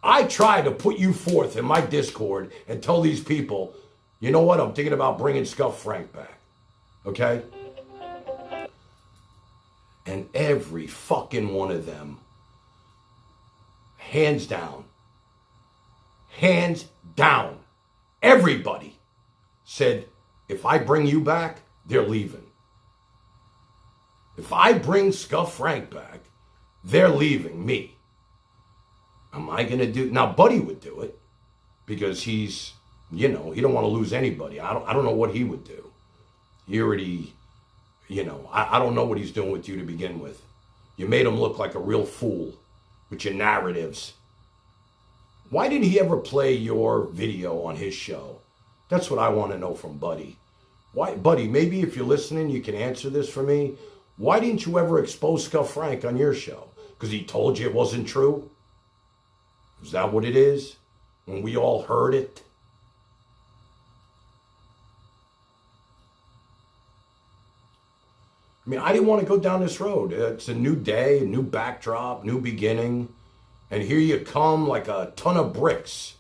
I try to put you forth in my Discord and tell these people, you know what, I'm thinking about bringing Scuff Frank back. Okay? And every fucking one of them, hands down, everybody said, if I bring you back, they're leaving. If I bring Scuff Frank back, they're leaving me. Am I going to do... Now, Buddy would do it because he's, he don't want to lose anybody. I don't know what he would do. He already, I don't know what he's doing with you to begin with. You made him look like a real fool with your narratives. Why didn't he ever play your video on his show? That's what I want to know from Buddy. Why, Buddy, maybe if you're listening, you can answer this for me. Why didn't you ever expose Scuff Frank on your show? Because he told you it wasn't true? Is that what it is? When we all heard it? I mean, I didn't want to go down this road. It's a new day, a new backdrop, new beginning. And here you come like a ton of bricks.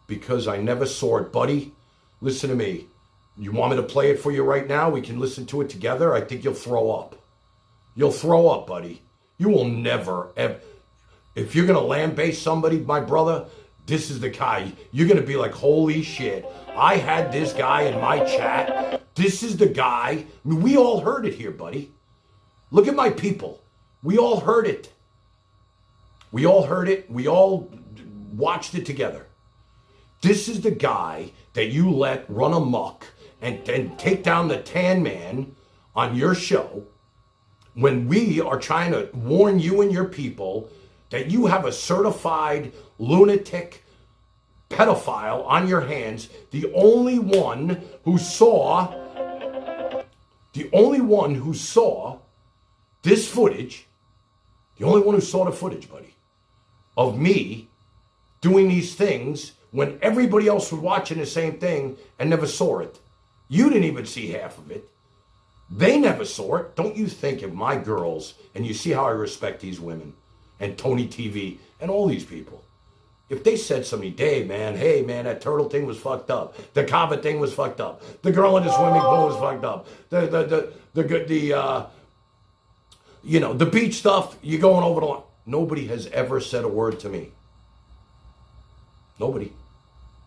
Because I never saw it, Buddy. Listen to me. You want me to play it for you right now? We can listen to it together. I think you'll throw up. You'll throw up, buddy. You will never, ever. If you're going to lambaste somebody, my brother, this is the guy. You're going to be like, holy shit. I had this guy in my chat. This is the guy. I mean, we all heard it here, buddy. Look at my people. We all heard it. We all heard it. We all watched it together. This is the guy that you let run amok and take down the Tan Man on your show when we are trying to warn you and your people that you have a certified lunatic pedophile on your hands, the only one who saw this footage, the only one who saw the footage, buddy, of me doing these things when everybody else was watching the same thing and never saw it. You didn't even see half of it. They never saw it. Don't you think if my girls, and you see how I respect these women, and Tony TV, and all these people, if they said something, Dave, man, hey, man, that turtle thing was fucked up. The Kava thing was fucked up. The girl in the swimming pool was fucked up. The beach stuff, you're going over the line. Nobody has ever said a word to me. Nobody.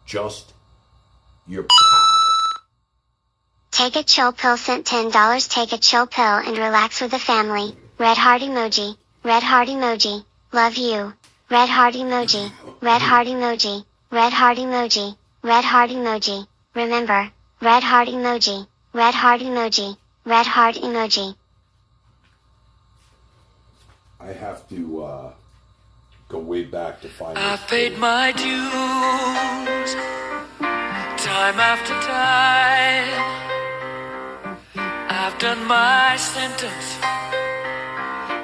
Just your pal. Take a chill pill sent $10. Take a chill pill and relax with the family. Red heart emoji. Red heart emoji. Love you. Red heart emoji. Red heart emoji. Red heart emoji. Red heart emoji. Remember, red heart emoji. Red heart emoji. Red heart emoji. I have to go way back to find I've paid my dues time after time. I've done my sentence,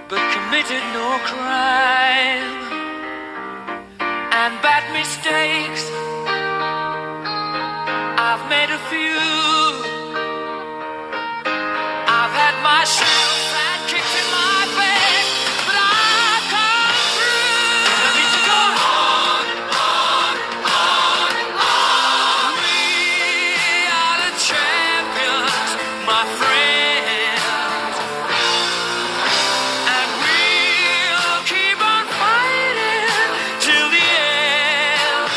but committed no crime. And bad mistakes, I've made a few. I've had my share of fat kicks in my face, but I've come through. I need to go on. We are the champions, my friends, and we'll keep on fighting till the end.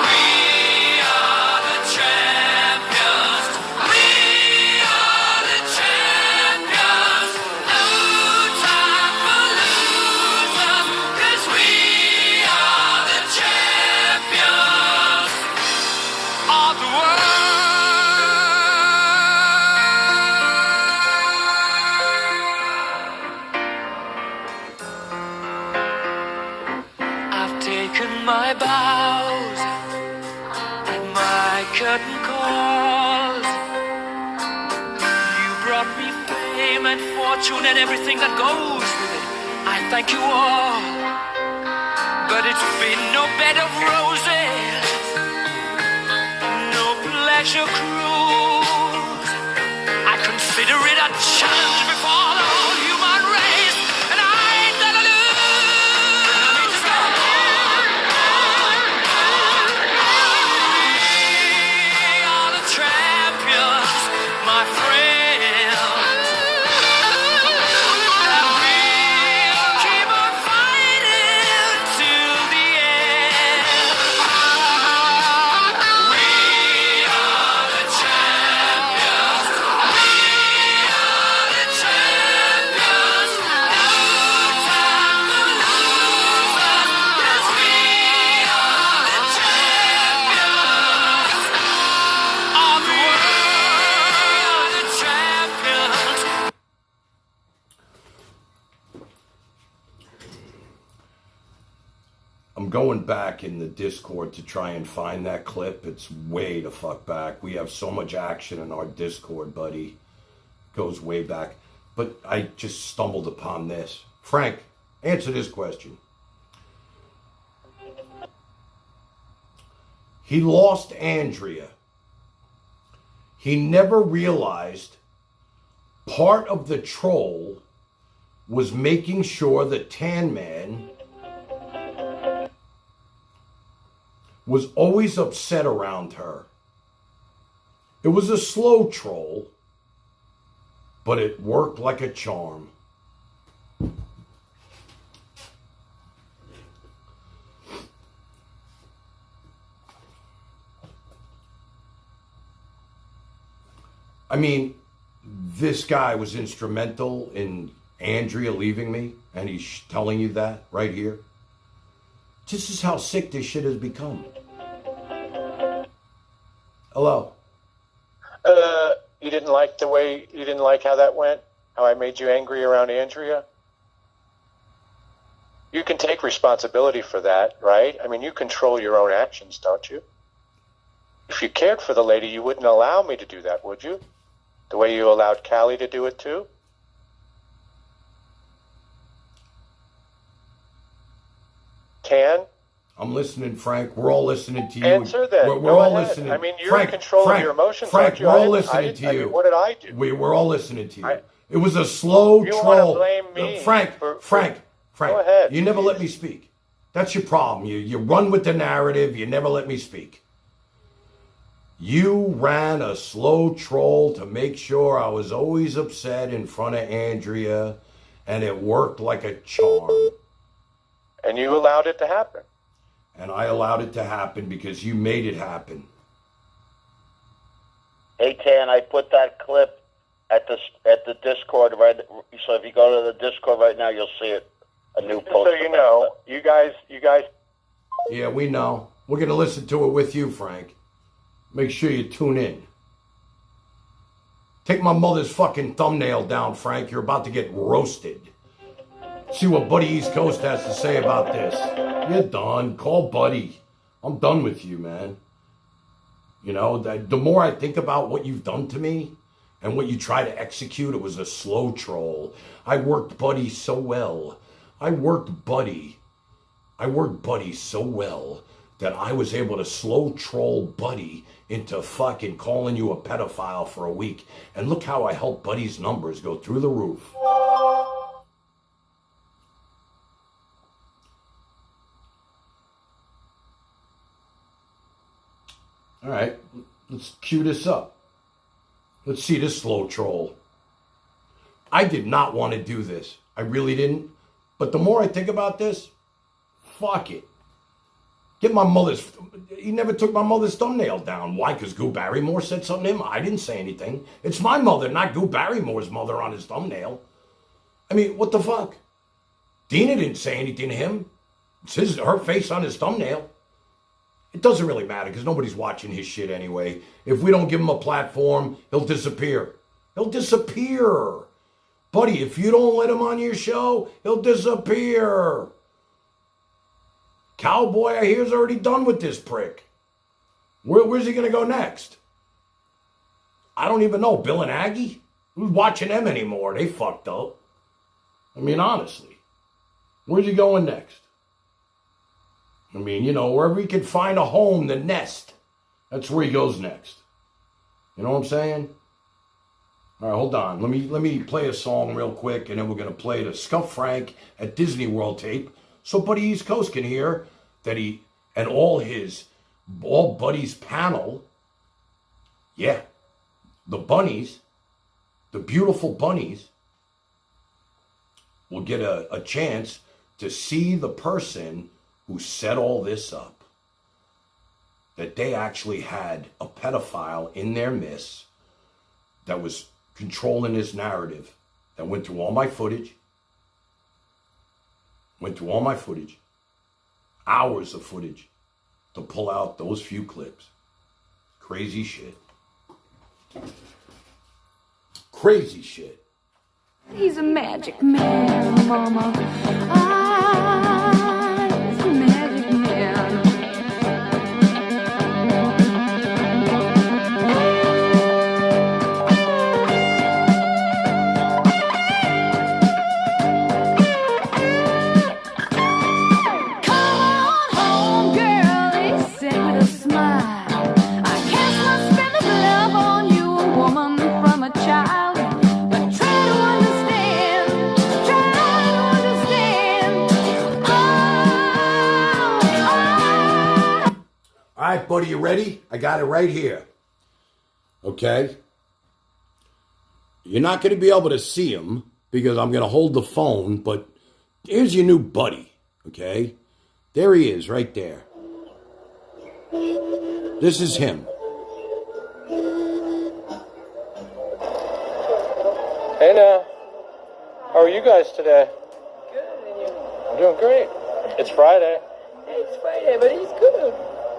We are the champions. We are the champions. No time for losers, 'cause we are the champions of the world. I've taken my bows and my curtain calls. You brought me fame and fortune and everything that goes with it. I thank you all, but it's been no bed of roses, no pleasure cruise. I consider it a challenge before the whole human race, and I ain't gonna lose. We are the champions, my friends. I'm going back in the Discord to try and find that clip. It's way the fuck back. We have so much action in our Discord, buddy. It goes way back. But I just stumbled upon this. Frank, answer this question. He lost Andrea. He never realized part of the troll was making sure that TanLand was always upset around her. It was a slow troll, but it worked like a charm. I mean, this guy was instrumental in Andrea leaving me, and he's telling you that right here. This is how sick this shit has become. Hello. You didn't like how that went? How I made you angry around Andrea? You can take responsibility for that, right? I mean, you control your own actions, don't you? If you cared for the lady, you wouldn't allow me to do that, would you? The way you allowed Callie to do it too? Tan? I'm listening, Frank. We're all listening to you. Answer then. We're Go all ahead. listening. I mean, you're in control of your emotions, Frank, aren't you? we're all listening to you. Mean, what did I do? We're all listening to you. It was a slow you troll. Want to blame me Frank, Go ahead. You never let me speak. That's your problem. You run with the narrative. You never let me speak. You ran a slow troll to make sure I was always upset in front of Andrea, and it worked like a charm. And you allowed it to happen. And I allowed it to happen because you made it happen. Hey, Tan, I put that clip at the Discord, right? So if you go to the Discord right now, you'll see it. A new post. So you know, you guys. Yeah, we know. We're going to listen to it with you, Frank. Make sure you tune in. Take my mother's fucking thumbnail down, Frank. You're about to get roasted. See what Buddy East Coast has to say about this. You're done. Call Buddy. I'm done with you, man. You know, the more I think about what you've done to me and what you try to execute, it was a slow troll. I worked Buddy so well. I worked Buddy so well that I was able to slow troll Buddy into fucking calling you a pedophile for a week. And look how I helped Buddy's numbers go through the roof. All right, let's cue this up. Let's see this slow troll. I did not want to do this. I really didn't. But the more I think about this, fuck it. He never took my mother's thumbnail down. Why? Because Goo Barrymore said something to him? I didn't say anything. It's my mother, not Goo Barrymore's mother on his thumbnail. I mean, what the fuck? Dina didn't say anything to him. It's her face on his thumbnail. It doesn't really matter because nobody's watching his shit anyway. If we don't give him a platform, he'll disappear. He'll disappear. Buddy, if you don't let him on your show, he'll disappear. Cowboy, I hear, is already done with this prick. Where's he going to go next? I don't even know. Bill and Aggie? Who's watching them anymore? They fucked up. I mean, honestly. Where's he going next? I mean, you know, wherever he can find a home, the nest. That's where he goes next. You know what I'm saying? All right, hold on. Let me play a song real quick, and then we're going to play the Scuff Frank at Disney World tape so Buddy East Coast can hear that he and all Buddy's panel, yeah, the bunnies, the beautiful bunnies, will get a chance to see the person who set all this up. That they actually had a pedophile in their midst that was controlling his narrative, that went through all my footage, hours of footage to pull out those few clips. Crazy shit. Crazy shit. He's a magic man, mama. Ah, he's a magic All right, buddy, you ready? I got it right here. Okay? You're not going to be able to see him because I'm going to hold the phone, but here's your new buddy, okay? There he is, right there. This is him. Hey now, how are you guys today? Good, and you? I'm doing great. It's Friday. It's Friday, but it's good.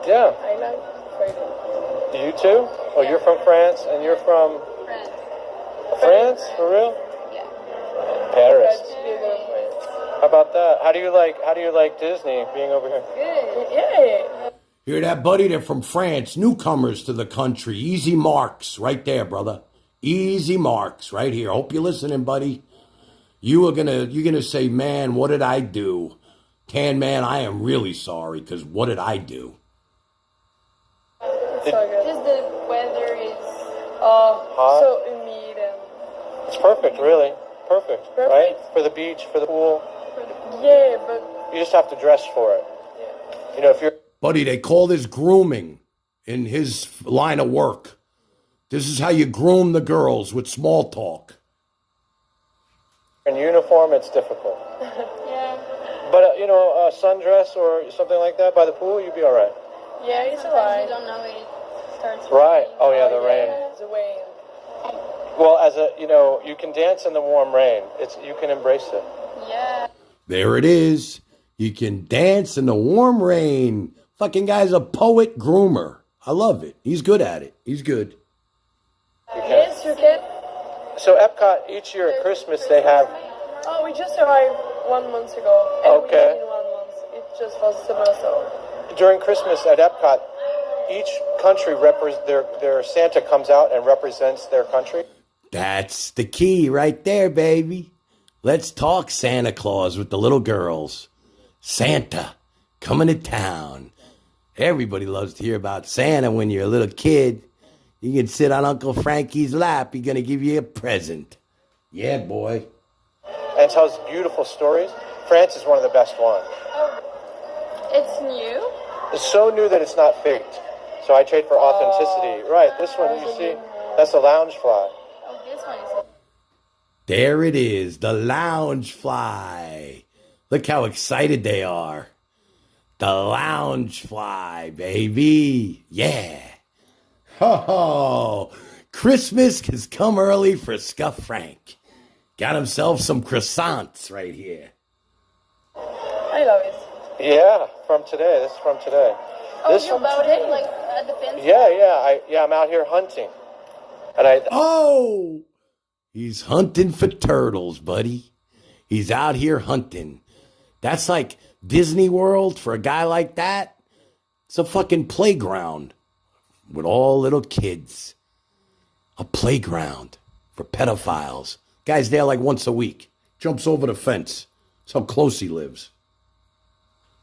Yeah. I like Friday. You too? Oh, you're from France, and you're from France. France? For real? Yeah. Paris. Good. How about that? How do you like Disney being over here? Yeah. Hear that, buddy? They're from France, newcomers to the country. Easy marks, right there, brother. Easy marks, right here. Hope you're listening, buddy. You're gonna say, man, what did I do? Tan man, I am really sorry, because what did I do? It's so good. Just the weather is hot? so humid and It's perfect, really. Perfect, right? For the beach, for the pool. yeah, but You just have to dress for it. You know, if you're... Buddy, they call this grooming in his line of work. This is how you groom the girls with small talk. in uniform, it's difficult. yeah, But, a sundress or something like that by the pool, you'd be all right. yeah, it's alright. You don't know when it starts. Right. Oh, yeah, the rain. The rain. Well, you can dance in the warm rain. You can embrace it. Yeah. There it is. You can dance in the warm rain. Fucking guy's a poet groomer. I love it. He's good at it. He's good. Yes, you can. So Epcot, each year at Christmas, they have... Oh, we just arrived 1 month ago. And Okay. we in 1 month. It just was summer, so. During Christmas at Epcot, each country, their Santa comes out and represents their country. That's the key right there, baby. Let's talk Santa Claus with the little girls. Santa coming to town. Everybody loves to hear about Santa when you're a little kid. You can sit on Uncle Frankie's lap. He's going to give you a present. Yeah, boy. And tells beautiful stories. France is one of the best ones. It's new? It's so new that it's not faked. So I trade for authenticity. Right, this one, you see, that's a lounge fly. Oh, this one is... There it is, the lounge fly. Look how excited they are. The lounge fly, baby. Yeah. Ho ho. Christmas has come early for Scuff Frank. Got himself some croissants right here. I love it. Yeah, from today. This is from today. Oh, This you bought it like at the fence? Yeah. I'm out here hunting. And Oh! He's hunting for turtles, buddy. He's out here hunting. That's like Disney World for a guy like that. It's a fucking playground with all little kids. A playground for pedophiles. Guy's there like once a week. Jumps over the fence. That's how close he lives.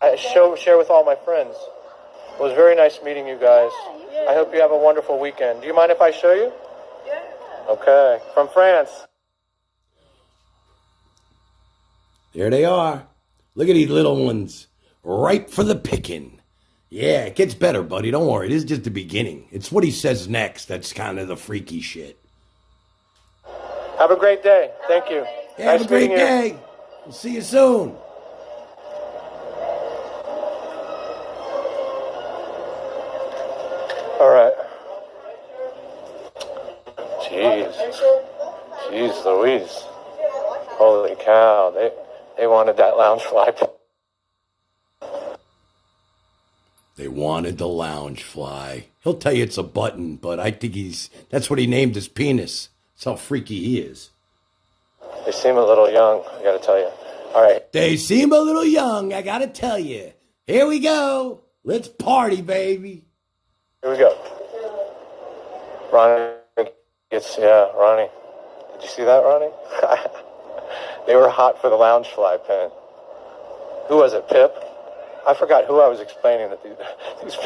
I share with all my friends. It was very nice meeting you guys. I hope you have a wonderful weekend. Do you mind if I show you? Yeah. Okay. From France. There they are. Look at these little ones. Ripe for the picking. Yeah, it gets better, buddy. Don't worry. This is just the beginning. It's what he says next that's kind of the freaky shit. Have a great day. Thank you. Yeah, have a great day. We'll see you soon. All right. Jeez Louise. Holy cow. They wanted that lounge fly. They wanted the lounge fly. He'll tell you it's a button, but I think that's what he named his penis. That's how freaky he is. They seem a little young, I gotta tell you. All right. They seem a little young, I gotta tell you. Here we go. Let's party, baby. Here we go. Ronnie. Did you see that, Ronnie? They were hot for the lounge fly pen. Who was it, Pip? I forgot who I was explaining that these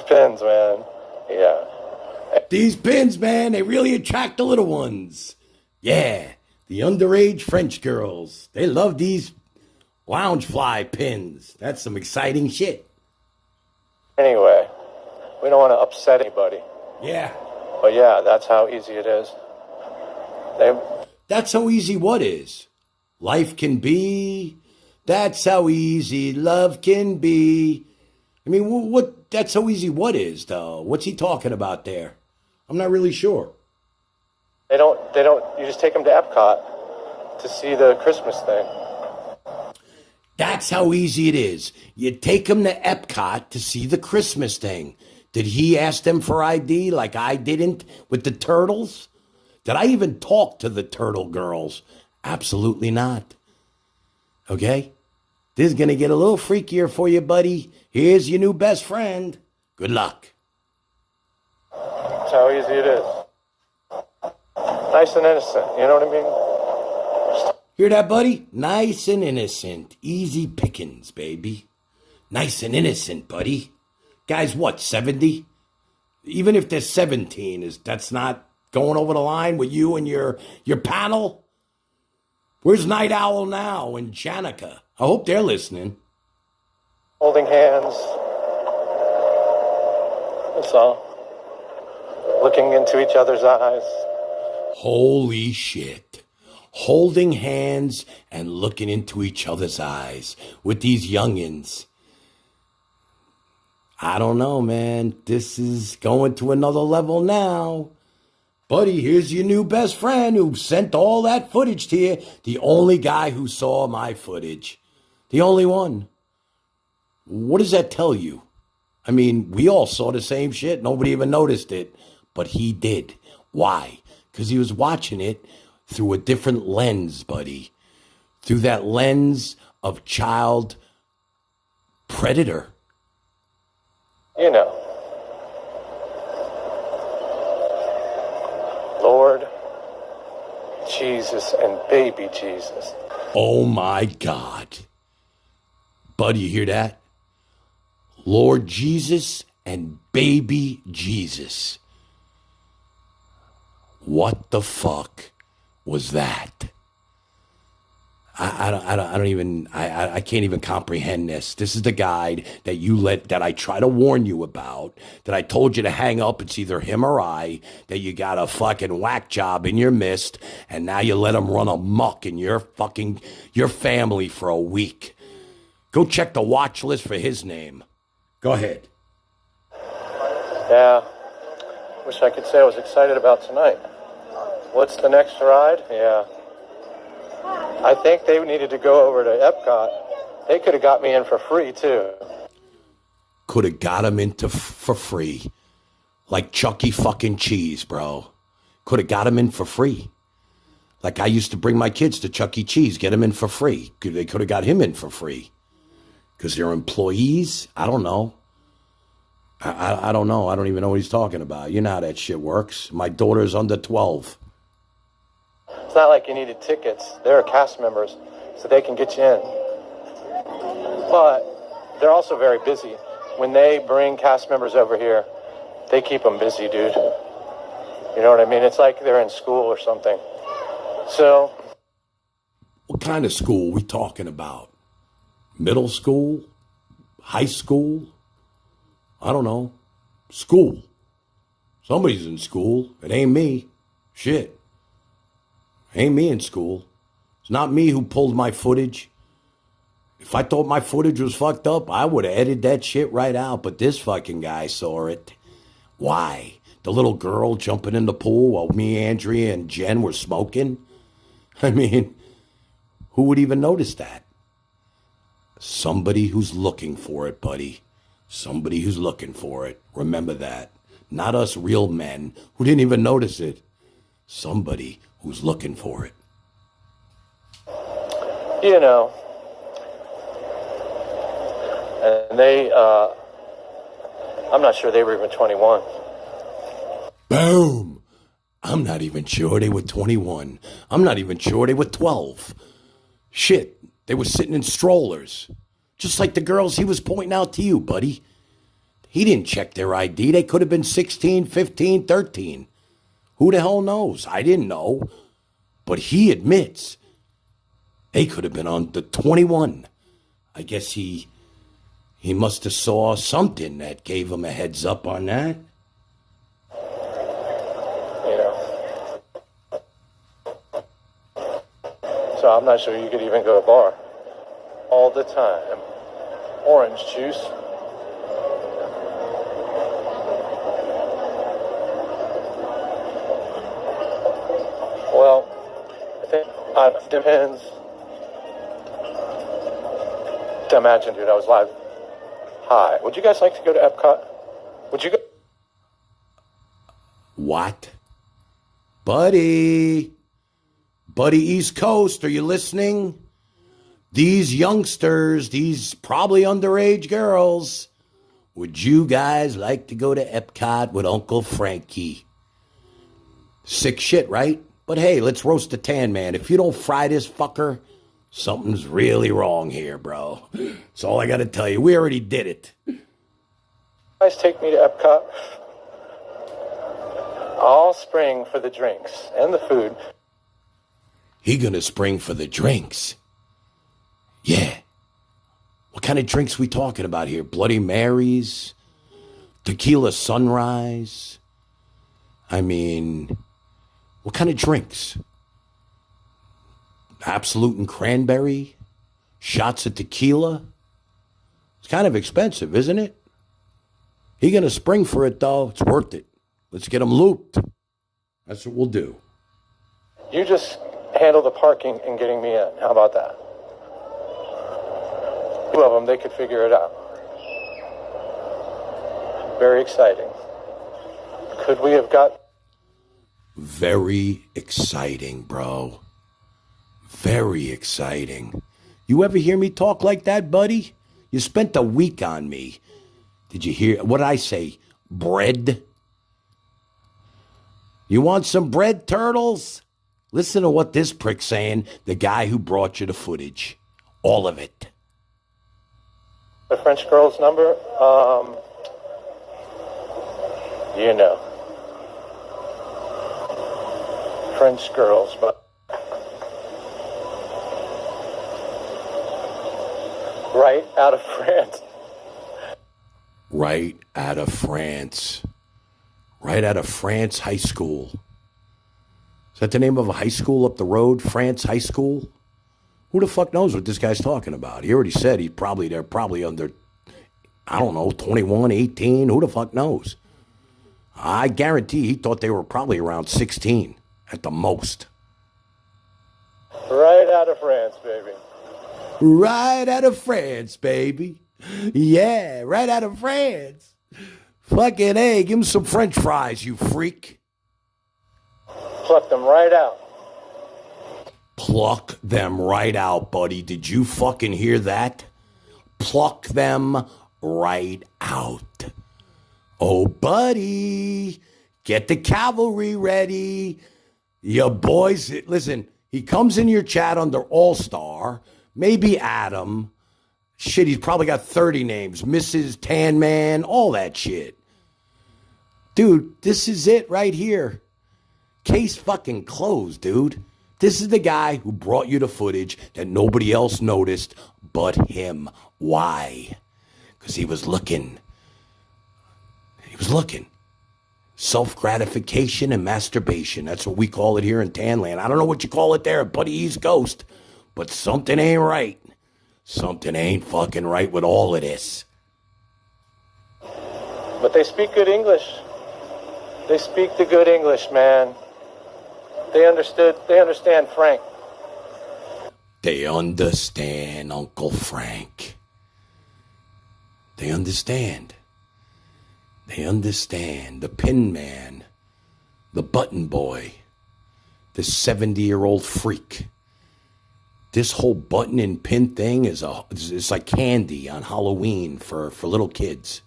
pins, man. Yeah. These pins, man, they really attract the little ones. Yeah, the underage French girls. They love these lounge fly pins. That's some exciting shit. Anyway, We don't want to upset anybody. Yeah. But yeah, that's how easy it is. That's how easy what is. Life can be. That's how easy love can be. I mean, what? That's how easy what is, though? What's he talking about there? I'm not really sure. They don't, you just take them to Epcot to see the Christmas thing. That's how easy it is. You take them to Epcot to see the Christmas thing. Did he ask them for ID like I didn't with the turtles? Did I even talk to the turtle girls? Absolutely not. Okay? This is going to get a little freakier for you, buddy. Here's your new best friend. Good luck. That's how easy it is. Nice and innocent, you know what I mean? Hear that, buddy? Nice and innocent. Easy pickings, baby. Nice and innocent, buddy. Guys, what, 70? Even if they're 17, that's not going over the line with you and your panel? Where's Night Owl now and Janica? I hope they're listening. Holding hands. That's all. Looking into each other's eyes. Holy shit. Holding hands and looking into each other's eyes with these youngins. I don't know, man. This is going to another level now. Buddy, here's your new best friend who sent all that footage to you. The only guy who saw my footage. The only one. What does that tell you? I mean, we all saw the same shit. Nobody even noticed it. But he did. Why? Because he was watching it through a different lens, buddy. Through that lens of child predator. You know. Lord Jesus and baby Jesus. Oh my God. Buddy, you hear that? Lord Jesus and baby Jesus. What the fuck was that? I can't even comprehend this. This is the guy that I try to warn you about, that I told you to hang up. It's either him or I, that you got a fucking whack job in your midst, and now you let him run amok in your family for a week. Go check the watch list for his name. Go ahead. Yeah. Wish I could say I was excited about tonight. What's the next ride? Yeah. I think they needed to go over to Epcot. They could have got me in for free, too. Could have got him into for free. Like Chuck E. fucking Cheese, bro. Could have got him in for free. Like I used to bring my kids to Chuck E. Cheese, get him in for free. They could have got him in for free. Because they're employees? I don't know. I don't know. I don't even know what he's talking about. You know how that shit works. My daughter's under 12. It's not like you needed tickets. They're cast members, so they can get you in. But they're also very busy. When they bring cast members over here, they keep them busy, dude. You know what I mean? It's like they're in school or something. So... What kind of school we talking about? Middle school? High school? I don't know. School. Somebody's in school. It ain't me. Shit. Ain't me in school. It's not me who pulled my footage. If I thought my footage was fucked up, I would have edited that shit right out. But this fucking guy saw it. Why? The little girl jumping in the pool while me, Andrea, and Jen were smoking? I mean, who would even notice that? Somebody who's looking for it, buddy. Somebody who's looking for it. Remember that. Not us real men who didn't even notice it. Somebody who's looking for it. You know. And they, I'm not sure they were even 21. Boom! I'm not even sure they were 21. I'm not even sure they were 12. Shit, they were sitting in strollers. Just like the girls he was pointing out to you, buddy. He didn't check their ID. They could have been 16, 15, 13. Who the hell knows? I didn't know. But he admits they could have been on the 21. I guess he He must have saw something that gave him a heads up on that. You know. So I'm not sure you could even go to a bar all the time. Orange juice. Well, I think it depends. Imagine, dude, I was live. Hi. Would you guys like to go to Epcot? Would you go? What? Buddy East Coast, are you listening? These youngsters, these probably underage girls, would you guys like to go to Epcot with Uncle Frankie? Sick shit, right? But hey, let's roast the Tan Man. If you don't fry this fucker, something's really wrong here, bro. That's all I gotta tell you. We already did it. Guys take me to Epcot all spring for the drinks and the food. He gonna spring for the drinks. Yeah. What kind of drinks we talking about here? Bloody Marys? Tequila Sunrise? I mean, what kind of drinks? Absolute and cranberry? Shots of tequila? It's kind of expensive, isn't it? He gonna spring for it, though. It's worth it. Let's get him looped. That's what we'll do. You just handle the parking and getting me in. How about that? Two of them, they could figure it out. Very exciting. Could we have got... Very exciting, bro. Very exciting. You ever hear me talk like that, buddy? You spent a week on me. Did you hear? What did I say? Bread? You want some bread, turtles? Listen to what this prick's saying, the guy who brought you the footage. All of it. The French girl's number? You know. French girls, but... Right out of France. Right out of France. Right out of France High School. Is that the name of a high school up the road? France High School? Who the fuck knows what this guy's talking about? He already said they're probably under, I don't know, 21, 18. Who the fuck knows? I guarantee he thought they were probably around 16 at the most. Right out of France, baby. Right out of France, baby. Yeah, right out of France. Fucking A, give him some French fries, you freak. Pluck them right out. Pluck them right out, buddy. Did you fucking hear that? Pluck them right out. Oh, buddy, get the cavalry ready. Your boys, listen, he comes in your chat under All-Star, maybe Adam. Shit, he's probably got 30 names. Mrs. Tan Man, all that shit. Dude, this is it right here. Case fucking closed, dude. This is the guy who brought you the footage that nobody else noticed but him. Why? Because he was looking. He was looking. Self-gratification and masturbation. That's what we call it here in TanLand. I don't know what you call it there at Buddy East Coast, but something ain't right. Something ain't fucking right with all of this. But they speak good English. They speak the good English, man. They understand Frank. They understand Uncle Frank. They understand. They understand the pin man, the button boy, the 70-year-old freak. This whole button and pin thing is it's like candy on Halloween for little kids.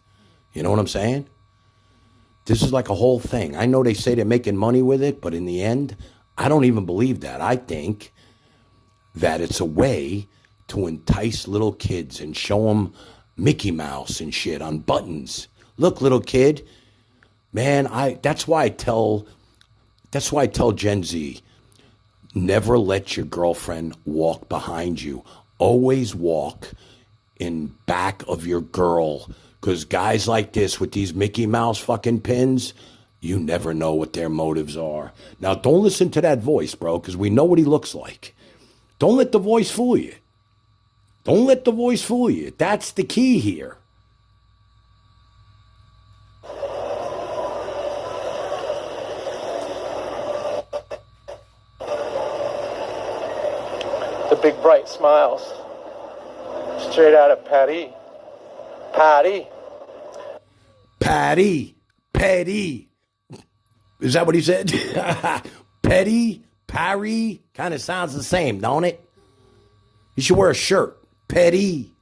You know what I'm saying? This is like a whole thing. I know they say they're making money with it, but in the end, I don't even believe that. I think that it's a way to entice little kids and show them Mickey Mouse and shit on buttons. Look, little kid, man, that's why I tell Gen Z, never let your girlfriend walk behind you. Always walk in back of your girl. Because guys like this with these Mickey Mouse fucking pins, you never know what their motives are. Now, don't listen to that voice, bro, because we know what he looks like. Don't let the voice fool you. Don't let the voice fool you. That's the key here. The big bright smiles. Straight out of Patty. Patty. Patty. Petty. Is that what he said? Petty, Parry, kind of sounds the same, don't it? You should wear a shirt. Petty.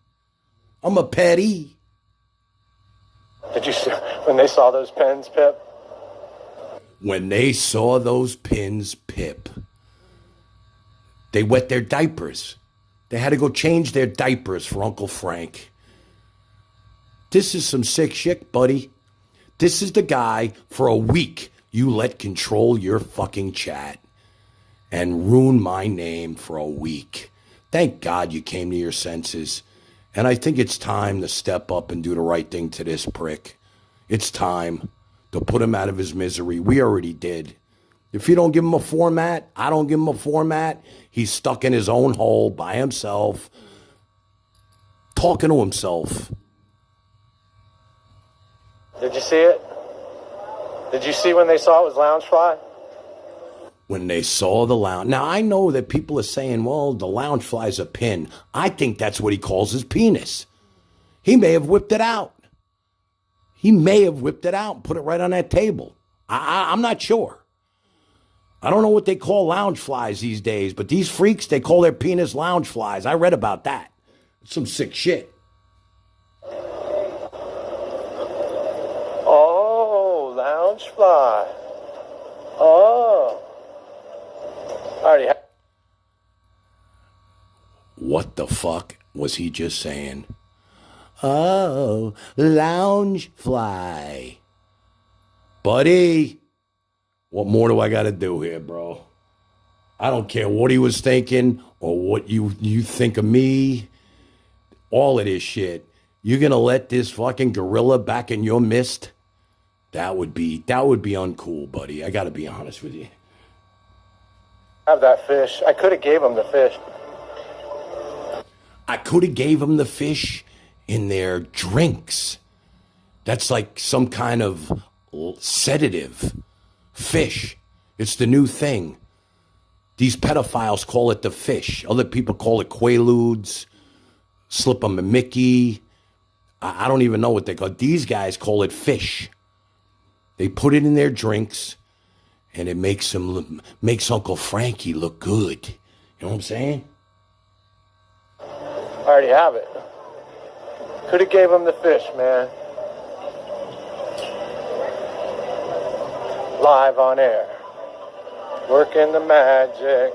I'm a petty. Did you see when they saw those pins, Pip? When they saw those pins, Pip, they wet their diapers. They had to go change their diapers for Uncle Frank. This is some sick shit, buddy. This is the guy for a week you let control your fucking chat and ruin my name for a week. Thank God you came to your senses. And I think it's time to step up and do the right thing to this prick. It's time to put him out of his misery. We already did. If you don't give him a format, I don't give him a format. He's stuck in his own hole by himself, talking to himself. Did you see it? Did you see when they saw it was Loungefly? When they saw the lounge. Now, I know that people are saying, well, the Loungefly's a pin. I think that's what he calls his penis. He may have whipped it out. He may have whipped it out and put it right on that table. I'm not sure. I don't know what they call Loungeflies these days, but these freaks, they call their penis Loungeflies. I read about that. It's some sick shit. Oh, Loungefly. Oh. Already. What the fuck was he just saying? Oh, Loungefly. Buddy, what more do I got to do here, bro? I don't care what he was thinking or what you think of me. All of this shit. You're going to let this fucking gorilla back in your midst? That would be uncool, buddy. I got to be honest with you. Have that fish. I could have gave him the fish. I could have gave them the fish in their drinks. That's like some kind of sedative. Fish. It's the new thing. These pedophiles call it the fish. Other people call it Quaaludes. Slip them a Mickey. I don't even know what they call it. These guys call it fish. They put it in their drinks, and it makes Uncle Frankie look good. You know what I'm saying? I already have it. Could have gave him the fish, man. Live on air. Working the magic.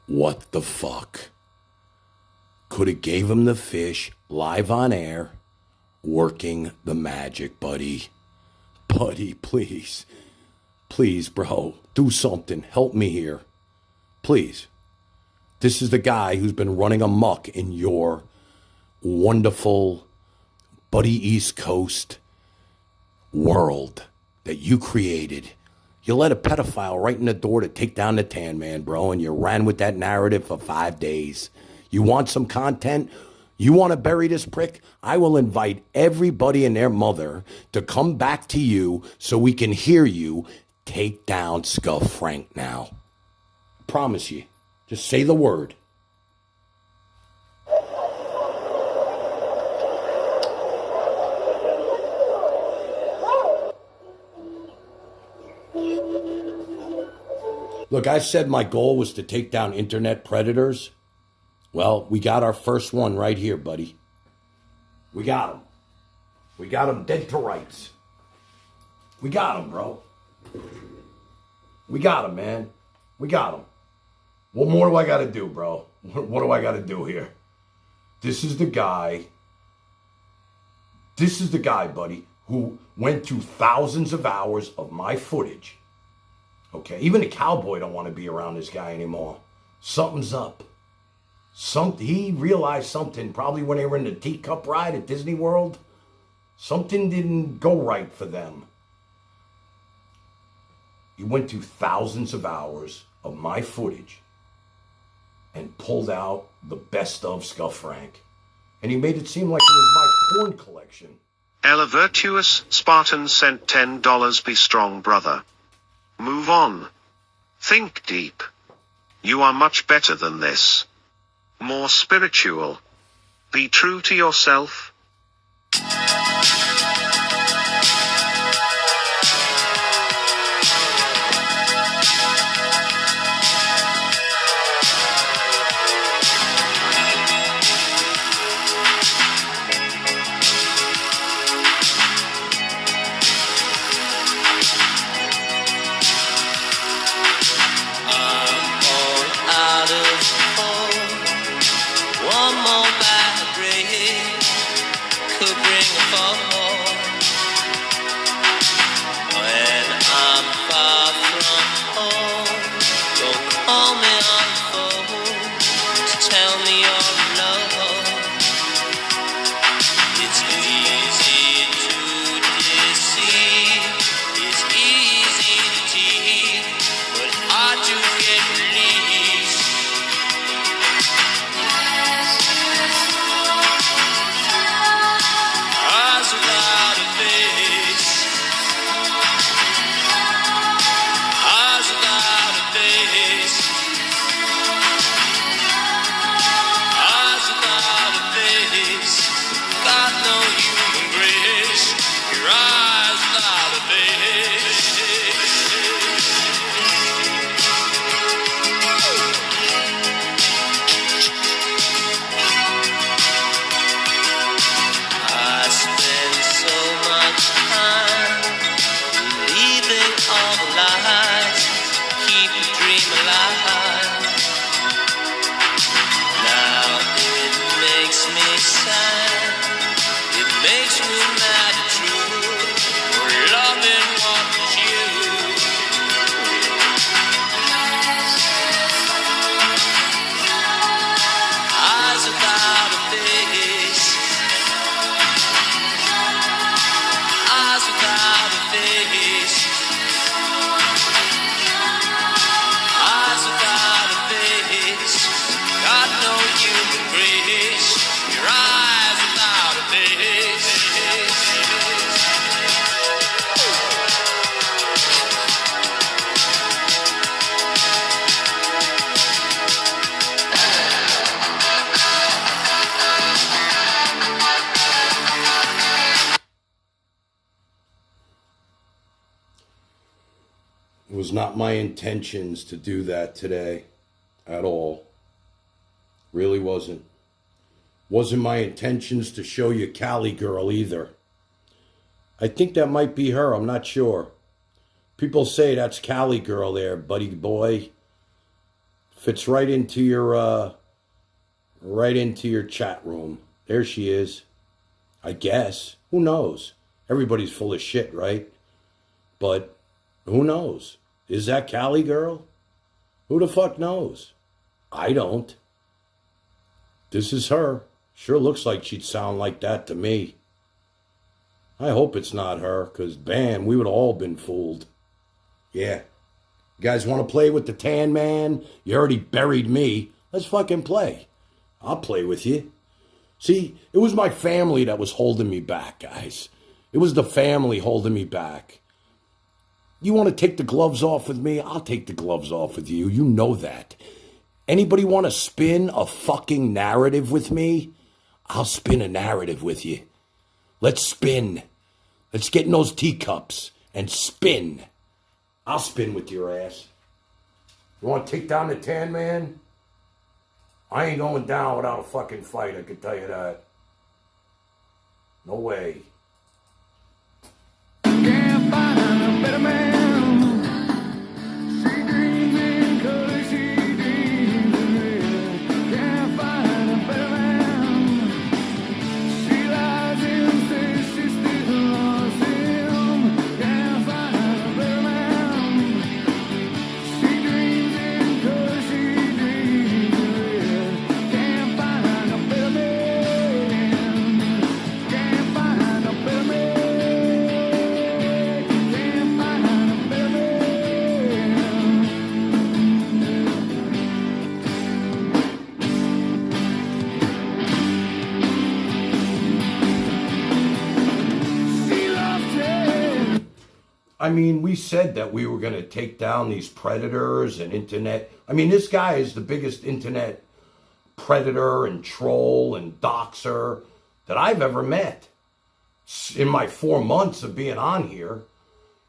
What the fuck? Could have gave him the fish live on air. Working the magic, buddy. Buddy, please. Please, bro. Do something. Help me here. Please. This is the guy who's been running amok in your wonderful Buddy East Coast world that you created. You let a pedophile right in the door to take down the TanLand, bro, and you ran with that narrative for 5 days. You want some content? You want to bury this prick? I will invite everybody and their mother to come back to you so we can hear you take down Scuff Frank now. Promise you. Just say the word. Look, I said my goal was to take down internet predators. Well, we got our first one right here, buddy. We got him. We got him dead to rights. We got him, bro. We got him, man. We got him. What more do I got to do, bro? What do I got to do here? This is the guy. This is the guy, buddy, who went through thousands of hours of my footage. Okay, even a cowboy don't want to be around this guy anymore. Something's up. He realized something probably when they were in the teacup ride at Disney World. Something didn't go right for them. He went through thousands of hours of my footage and pulled out the best of Scuff Frank. And he made it seem like it was my porn collection. Ella Virtuous Spartan sent $10. Be strong, brother. Move on. Think deep. You are much better than this. More spiritual. Be true to yourself. It was not my intentions to do that today at all. Really wasn't. Wasn't my intentions to show you Cali Girl either. I think that might be her, I'm not sure. People say that's Cali Girl there, buddy boy. Fits right into your chat room. There she is. I guess. Who knows? Everybody's full of shit, right? But who knows? Is that Cali Girl? Who the fuck knows? I don't. This is her. Sure looks like she'd sound like that to me. I hope it's not her, because, bam, we would have all been fooled. Yeah. You guys want to play with the Tan Man? You already buried me. Let's fucking play. I'll play with you. See, it was my family that was holding me back, guys. It was the family holding me back. You want to take the gloves off with me? I'll take the gloves off with you. You know that. Anybody want to spin a fucking narrative with me? I'll spin a narrative with you. Let's spin. Let's get in those teacups and spin. I'll spin with your ass. You want to take down the Tan Man? I ain't going down without a fucking fight, I can tell you that. No way. Can't find a better man. She dreams in color, she dreams in red. Can't find a better man. She lies and says she still loves him. Can't find a better man. She dreams in color, she dreams in red. I mean, we said that we were going to take down these predators and internet. I mean, this guy is the biggest internet predator and troll and doxer that I've ever met. In my 4 months of being on here,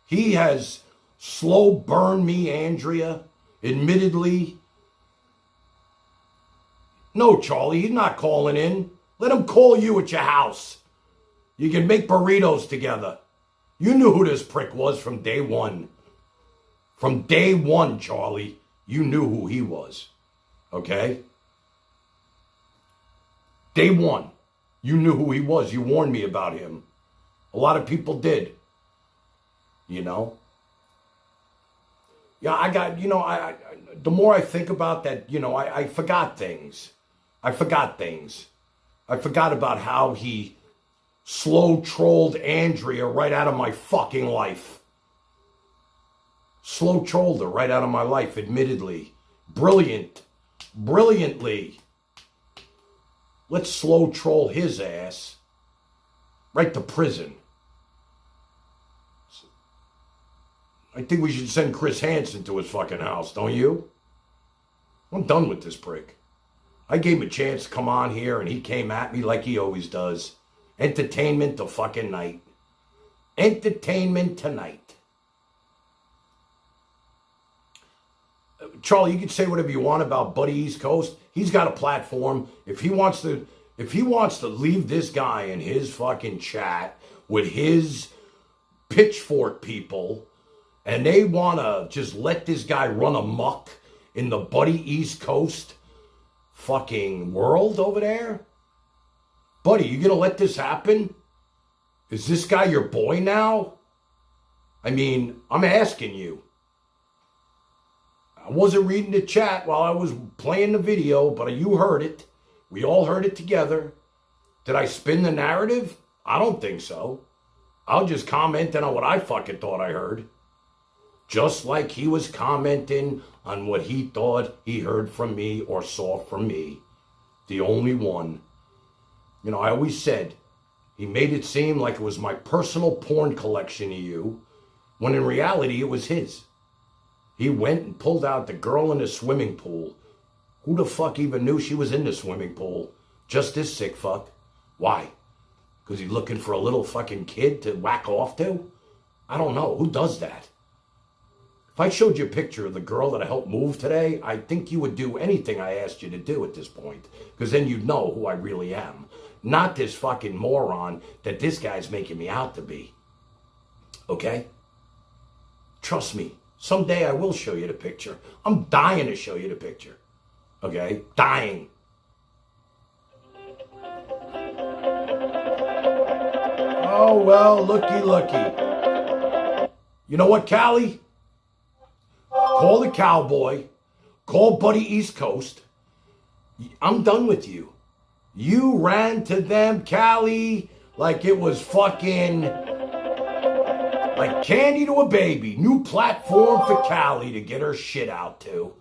he has slow burned me, Andrea, admittedly. No, Charlie, he's not calling in. Let him call you at your house. You can make burritos together. You knew who this prick was from day one. From day one, Charlie, you knew who he was. Okay? Day one, you knew who he was. You warned me about him. A lot of people did. You know? Yeah, I got, you know, the more I think about that, you know, I forgot things. I forgot things. I forgot about how he slow trolled Andrea right out of my fucking life. Slow trolled her right out of my life, admittedly. Brilliantly. Let's slow troll his ass right to prison. I think we should send Chris Hansen to his fucking house, don't you? I'm done with this prick. I gave him a chance to come on here and he came at me like he always does. Entertainment the fucking night. Entertainment tonight. Charlie, you can say whatever you want about Buddy East Coast. He's got a platform. If he wants to leave this guy in his fucking chat with his pitchfork people, and they want to just let this guy run amok in the Buddy East Coast fucking world over there? Buddy, you gonna let this happen? Is this guy your boy now? I mean, I'm asking you. I wasn't reading the chat while I was playing the video, but you heard it. We all heard it together. Did I spin the narrative? I don't think so. I'll just comment on what I fucking thought I heard. Just like he was commenting on what he thought he heard from me or saw from me. The only one. You know, I always said, he made it seem like it was my personal porn collection of you, when in reality it was his. He went and pulled out the girl in the swimming pool. Who the fuck even knew she was in the swimming pool? Just this sick fuck. Why? Because he's looking for a little fucking kid to whack off to? I don't know. Who does that? If I showed you a picture of the girl that I helped move today, I think you would do anything I asked you to do at this point. Because then you'd know who I really am. Not this fucking moron that this guy's making me out to be. Okay? Trust me. Someday I will show you the picture. I'm dying to show you the picture. Okay? Dying. Oh, well, looky. You know what, Callie? Call the cowboy. Call Buddy East Coast. I'm done with you. You ran to them, Callie, like it was fucking... like candy to a baby. New platform for Callie to get her shit out to.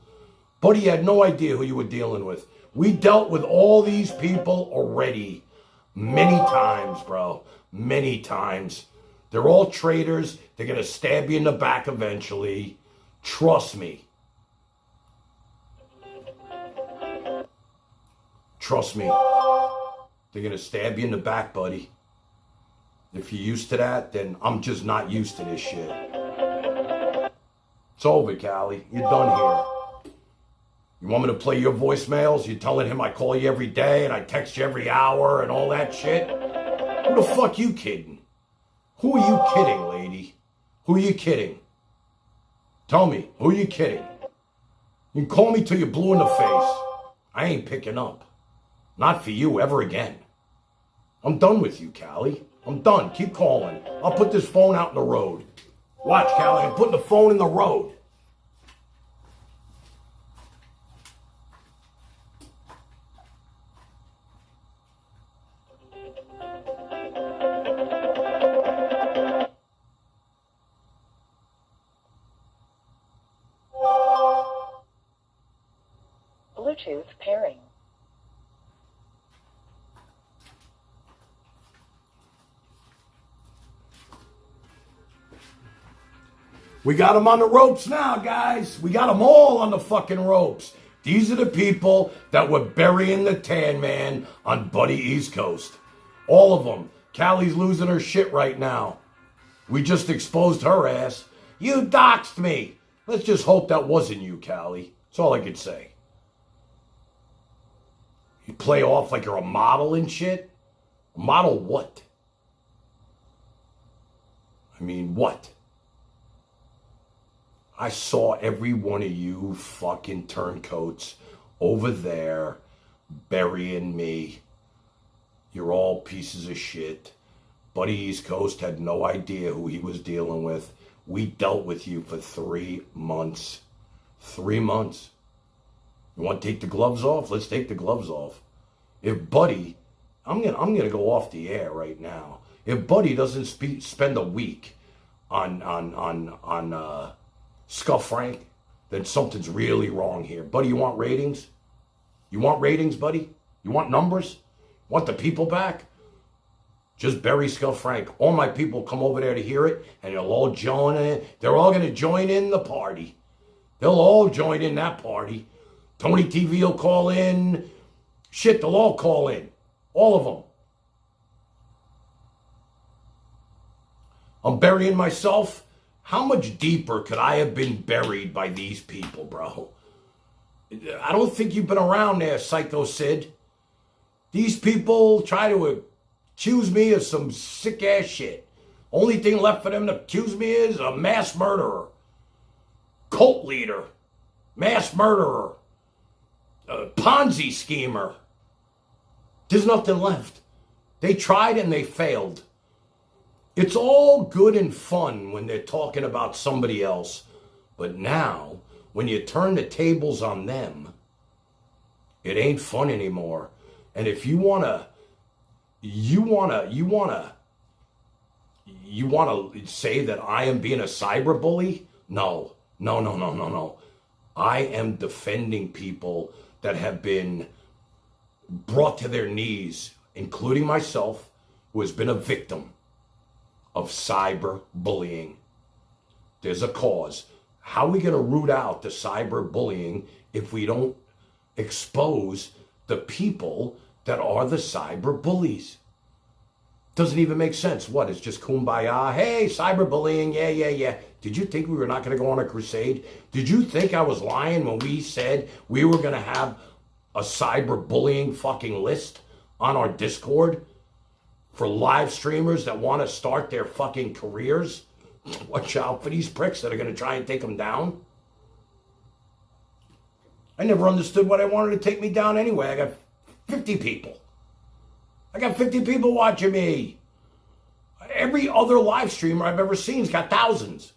Buddy had no idea who you were dealing with. We dealt with all these people already. Many times, bro. Many times. They're all traitors. They're going to stab you in the back eventually. Trust me. Trust me. They're going to stab you in the back, buddy. If you're used to that, then I'm just not used to this shit. It's over, Callie. You're done here. You want me to play your voicemails? You're telling him I call you every day and I text you every hour and all that shit? Who the fuck you kidding? Who are you kidding, lady? Who are you kidding? Tell me, who are you kidding? You can call me till you're blue in the face. I ain't picking up. Not for you ever again. I'm done with you, Callie. I'm done. Keep calling. I'll put this phone out in the road. Watch, Callie. I'm putting the phone in the road. Bluetooth pairing. We got them on the ropes now, guys. We got them all on the fucking ropes. These are the people that were burying the Tan Man on Buddy East Coast. All of them. Callie's losing her shit right now. We just exposed her ass. You doxed me. Let's just hope that wasn't you, Callie. That's all I could say. You play off like you're a model and shit? A model what? I mean, what? I saw every one of you fucking turncoats over there burying me. You're all pieces of shit. Buddy East Coast had no idea who he was dealing with. We dealt with you for 3 months. 3 months. You want to take the gloves off? Let's take the gloves off. If Buddy, I'm gonna go off the air right now. If Buddy doesn't spend a week on Scuff Frank, then something's really wrong here. Buddy, you want ratings? You want ratings, Buddy? You want numbers? Want the people back? Just bury Scuff Frank. All my people come over there to hear it, and they'll all join in. They're all going to join in the party. They'll all join in that party. Tony TV will call in. Shit, they'll all call in. All of them. I'm burying myself. How much deeper could I have been buried by these people, bro? I don't think you've been around there, Psycho Sid. These people try to accuse me of some sick-ass shit. Only thing left for them to accuse me is a mass murderer, cult leader, mass murderer, a Ponzi schemer. There's nothing left. They tried and they failed. It's all good and fun when they're talking about somebody else. But now, when you turn the tables on them, it ain't fun anymore. And if you wanna say that I am being a cyber bully? No. I am defending people that have been brought to their knees, including myself, who has been a victim of cyber bullying. There's a cause. How are we going to root out the cyber bullying if we don't expose the people that are the cyber bullies? Doesn't even make sense. What? It's just kumbaya. Hey, cyberbullying. Yeah. Did you think we were not going to go on a crusade? Did you think I was lying when we said we were going to have a cyberbullying fucking list on our Discord for live streamers that want to start their fucking careers? Watch out for these pricks that are going to try and take them down. I never understood why they wanted to take me down anyway. I got 50 people. I got 50 people watching me. Every other live streamer I've ever seen's got thousands.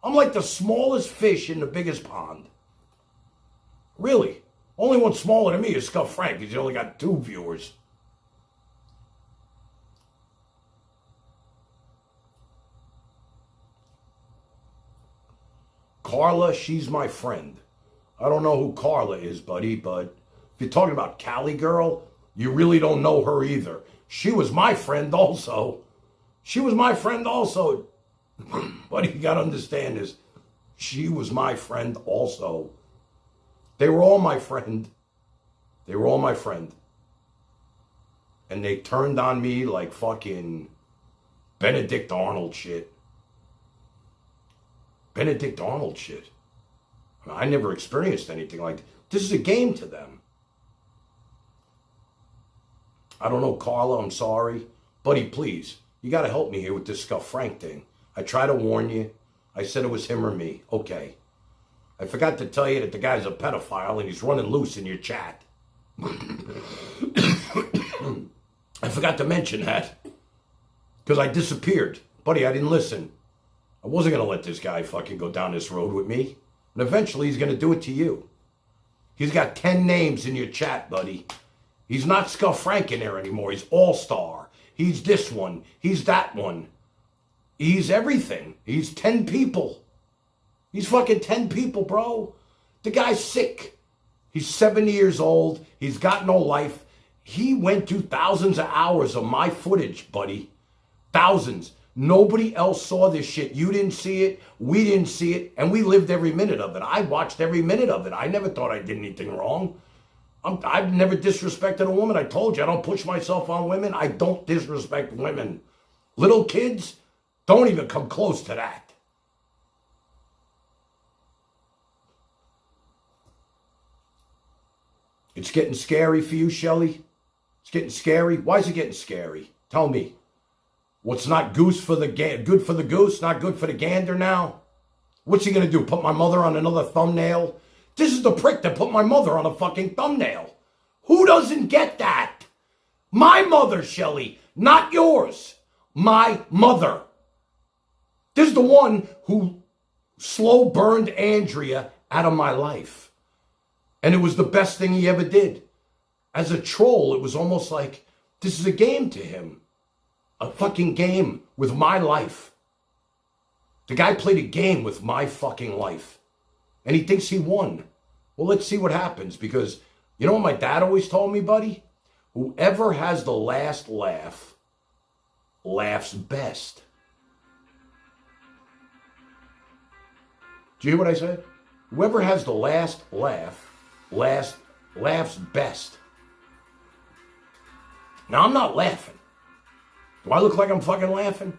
I'm like the smallest fish in the biggest pond. Really. Only one smaller than me is Scuff Frank. He's only got 2 viewers. Carla, she's my friend. I don't know who Carla is, buddy, but if you're talking about Cali girl, you really don't know her either. She was my friend also. Buddy, you gotta understand this. She was my friend also. They were all my friend. And they turned on me like fucking Benedict Arnold shit. I never experienced anything like that. This is a game to them. I don't know, Carla, I'm sorry. Buddy, please, you got to help me here with this Scuff Frank thing. I tried to warn you. I said it was him or me. Okay. I forgot to tell you that the guy's a pedophile and he's running loose in your chat. I forgot to mention that. Because I disappeared. Buddy, I didn't listen. I wasn't going to let this guy fucking go down this road with me. And eventually he's going to do it to you. He's got 10 names in your chat, buddy. He's not Scuff Frank in there anymore. He's All-Star. He's this one. He's that one. He's everything. He's 10 people. He's fucking 10 people, bro. The guy's sick. He's 70 years old. He's got no life. He went to thousands of hours of my footage, buddy. Thousands. Nobody else saw this shit. You didn't see it. We didn't see it. And we lived every minute of it. I watched every minute of it. I never thought I did anything wrong. I've never disrespected a woman. I told you, I don't push myself on women. I don't disrespect women. Little kids, don't even come close to that. It's getting scary for you, Shelley? It's getting scary? Why is it getting scary? Tell me. What's not good for the goose, not good for the gander now? What's he going to do, put my mother on another thumbnail? This is the prick that put my mother on a fucking thumbnail. Who doesn't get that? My mother, Shelley, not yours. My mother. This is the one who slow burned Andrea out of my life. And it was the best thing he ever did. As a troll, it was almost like, this is a game to him. A fucking game with my life. The guy played a game with my fucking life. And he thinks he won. Well, let's see what happens. Because, you know what my dad always told me, buddy? Whoever has the last laugh, laughs best. Do you hear what I said? Whoever has the last laugh, laughs best. Now, I'm not laughing. Do I look like I'm fucking laughing?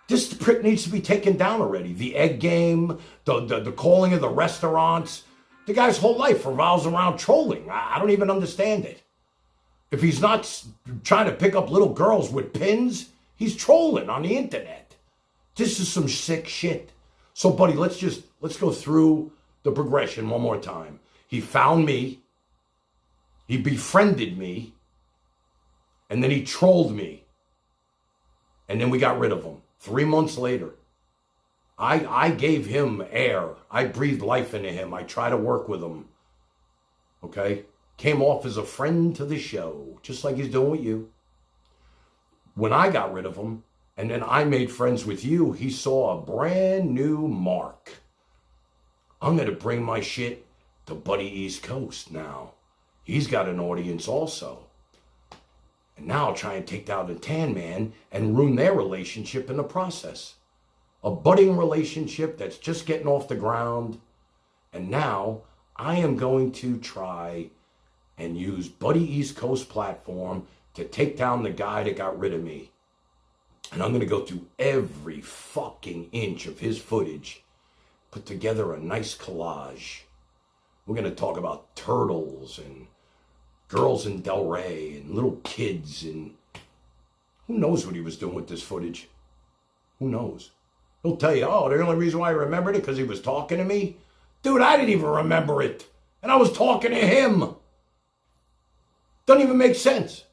This prick needs to be taken down already. The egg game, the calling of the restaurants. The guy's whole life revolves around trolling. I don't even understand it. If he's not trying to pick up little girls with pins, he's trolling on the internet. This is some sick shit. So, buddy, let's go through the progression one more time. He found me. He befriended me. And then he trolled me. And then we got rid of him. 3 months later. I gave him air. I breathed life into him. I tried to work with him. Okay? Came off as a friend to the show. Just like he's doing with you. When I got rid of him, and then I made friends with you, he saw a brand new mark. I'm going to bring my shit to Buddy East Coast now. He's got an audience also. And now I'll try and take down the TanLand and ruin their relationship in the process. A budding relationship that's just getting off the ground. And now I am going to try and use Buddy East Coast platform to take down the guy that got rid of me. And I'm going to go through every fucking inch of his footage, put together a nice collage. We're going to talk about turtles and girls in Delray and little kids, and who knows what he was doing with this footage? Who knows? He'll tell you, oh, the only reason why I remembered it because he was talking to me? Dude, I didn't even remember it. And I was talking to him. Doesn't even make sense.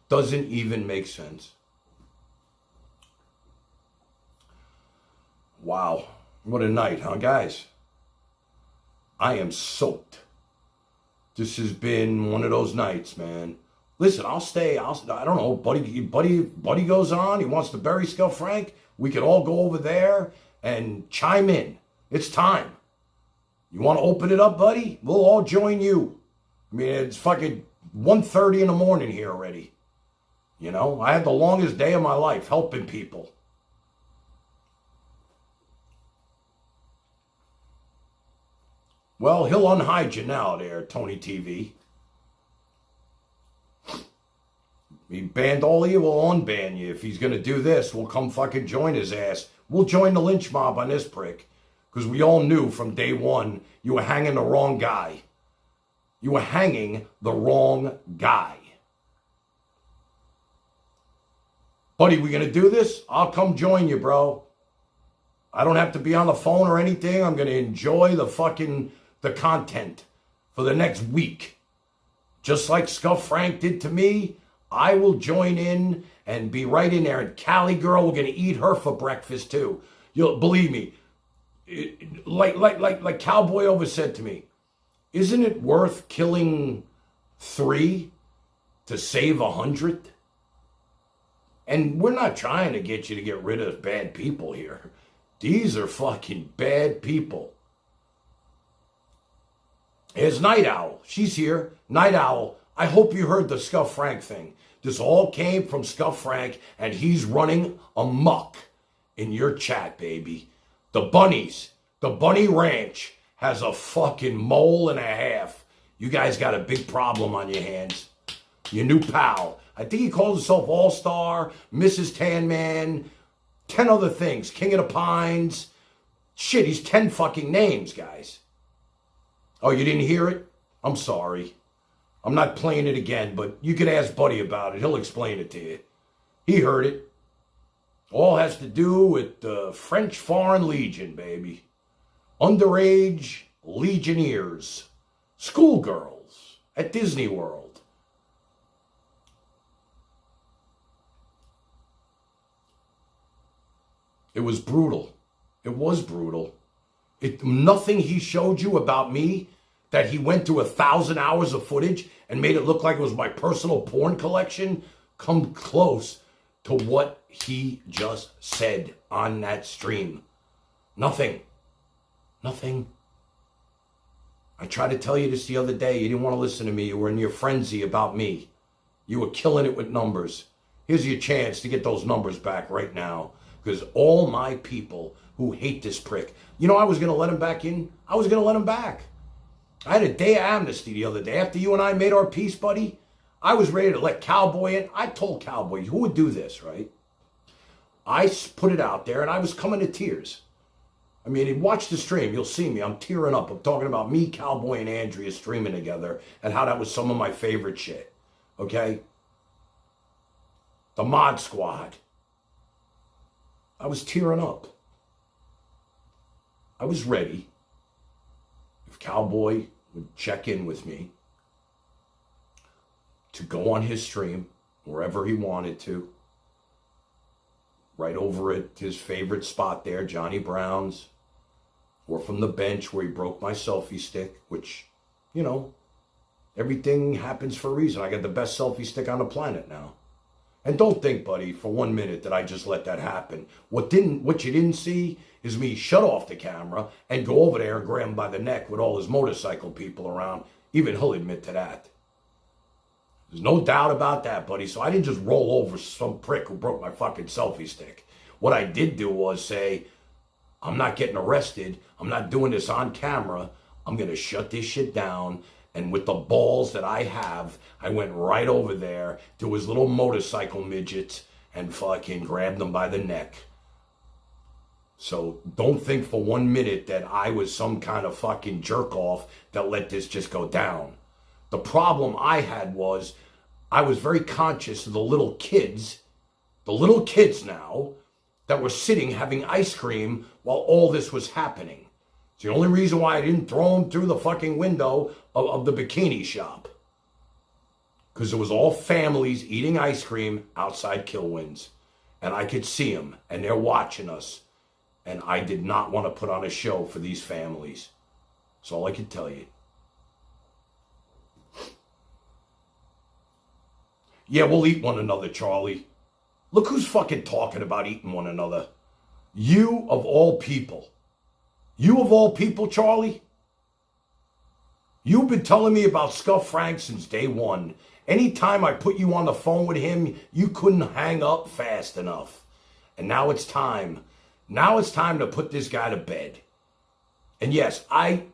Doesn't even make sense. Wow. What a night, huh, guys? I am soaked. This has been one of those nights, man. Listen, I'll stay. I don't know. Buddy goes on. He wants to bury Skull Frank. We could all go over there and chime in. It's time. You want to open it up, buddy? We'll all join you. I mean, it's fucking 1:30 in the morning here already. You know, I had the longest day of my life helping people. Well, he'll unhide you now there, Tony TV. He banned all of you, we'll unban you. If he's going to do this, we'll come fucking join his ass. We'll join the lynch mob on this prick. Because we all knew from day one you were hanging the wrong guy. You were hanging the wrong guy. Buddy, we going to do this? I'll come join you, bro. I don't have to be on the phone or anything. I'm going to enjoy the content for the next week. Just like Scuff Frank did to me, I will join in and be right in there. And Cali girl, we're going to eat her for breakfast too. You'll believe me. Like Cowboy over said to me, isn't it worth killing 3 to save 100? And we're not trying to get you to get rid of bad people here. These are fucking bad people. Here's Night Owl. She's here. Night Owl, I hope you heard the Scuff Frank thing. This all came from Scuff Frank, and he's running amok in your chat, baby. The bunnies, the Bunny Ranch has a fucking mole and a half. You guys got a big problem on your hands. Your new pal. I think he calls himself All-Star, Mrs. Tanman, 10 other things. King of the Pines. Shit, he's 10 fucking names, guys. Oh, you didn't hear it? I'm sorry. I'm not playing it again, but you can ask Buddy about it. He'll explain it to you. He heard it. All has to do with the French Foreign Legion, baby. Underage legionnaires. Schoolgirls at Disney World. It was brutal. It was brutal. Nothing he showed you about me, that he went through 1,000 hours of footage and made it look like it was my personal porn collection, come close to what he just said on that stream. Nothing. Nothing. I tried to tell you this the other day. You didn't want to listen to me. You were in your frenzy about me. You were killing it with numbers. Here's your chance to get those numbers back right now. Because all my people who hate this prick, you know I was going to let him back in? I was going to let him back. I had a day of amnesty the other day. After you and I made our peace, buddy, I was ready to let Cowboy in. I told Cowboy, who would do this, right? I put it out there, and I was coming to tears. I mean, watch the stream. You'll see me. I'm tearing up. I'm talking about me, Cowboy, and Andrea streaming together and how that was some of my favorite shit. Okay? The Mod Squad. I was tearing up. I was ready. If Cowboy would check in with me to go on his stream wherever he wanted to, right over at his favorite spot there, Johnny Brown's, or from the bench where he broke my selfie stick, which, you know, everything happens for a reason. I got the best selfie stick on the planet now. And don't think, buddy, for 1 minute that I just let that happen. What you didn't see is me shut off the camera and go over there and grab him by the neck with all his motorcycle people around. Even he'll admit to that. There's no doubt about that, buddy. So I didn't just roll over some prick who broke my fucking selfie stick. What I did do was say, I'm not getting arrested. I'm not doing this on camera. I'm going to shut this shit down. And with the balls that I have, I went right over there to his little motorcycle midgets and fucking grabbed them by the neck. So don't think for 1 minute that I was some kind of fucking jerk off that let this just go down. The problem I had was I was very conscious of the little kids now, that were sitting having ice cream while all this was happening. It's the only reason why I didn't throw them through the fucking window of the bikini shop. Because it was all families eating ice cream outside Kilwins. And I could see them, and they're watching us. And I did not want to put on a show for these families. That's all I can tell you. Yeah, we'll eat one another, Charlie. Look who's fucking talking about eating one another. You of all people. You of all people, Charlie. You've been telling me about Scuff Frank since day one. Anytime I put you on the phone with him, you couldn't hang up fast enough. And now it's time. Now it's time to put this guy to bed. And yes, I've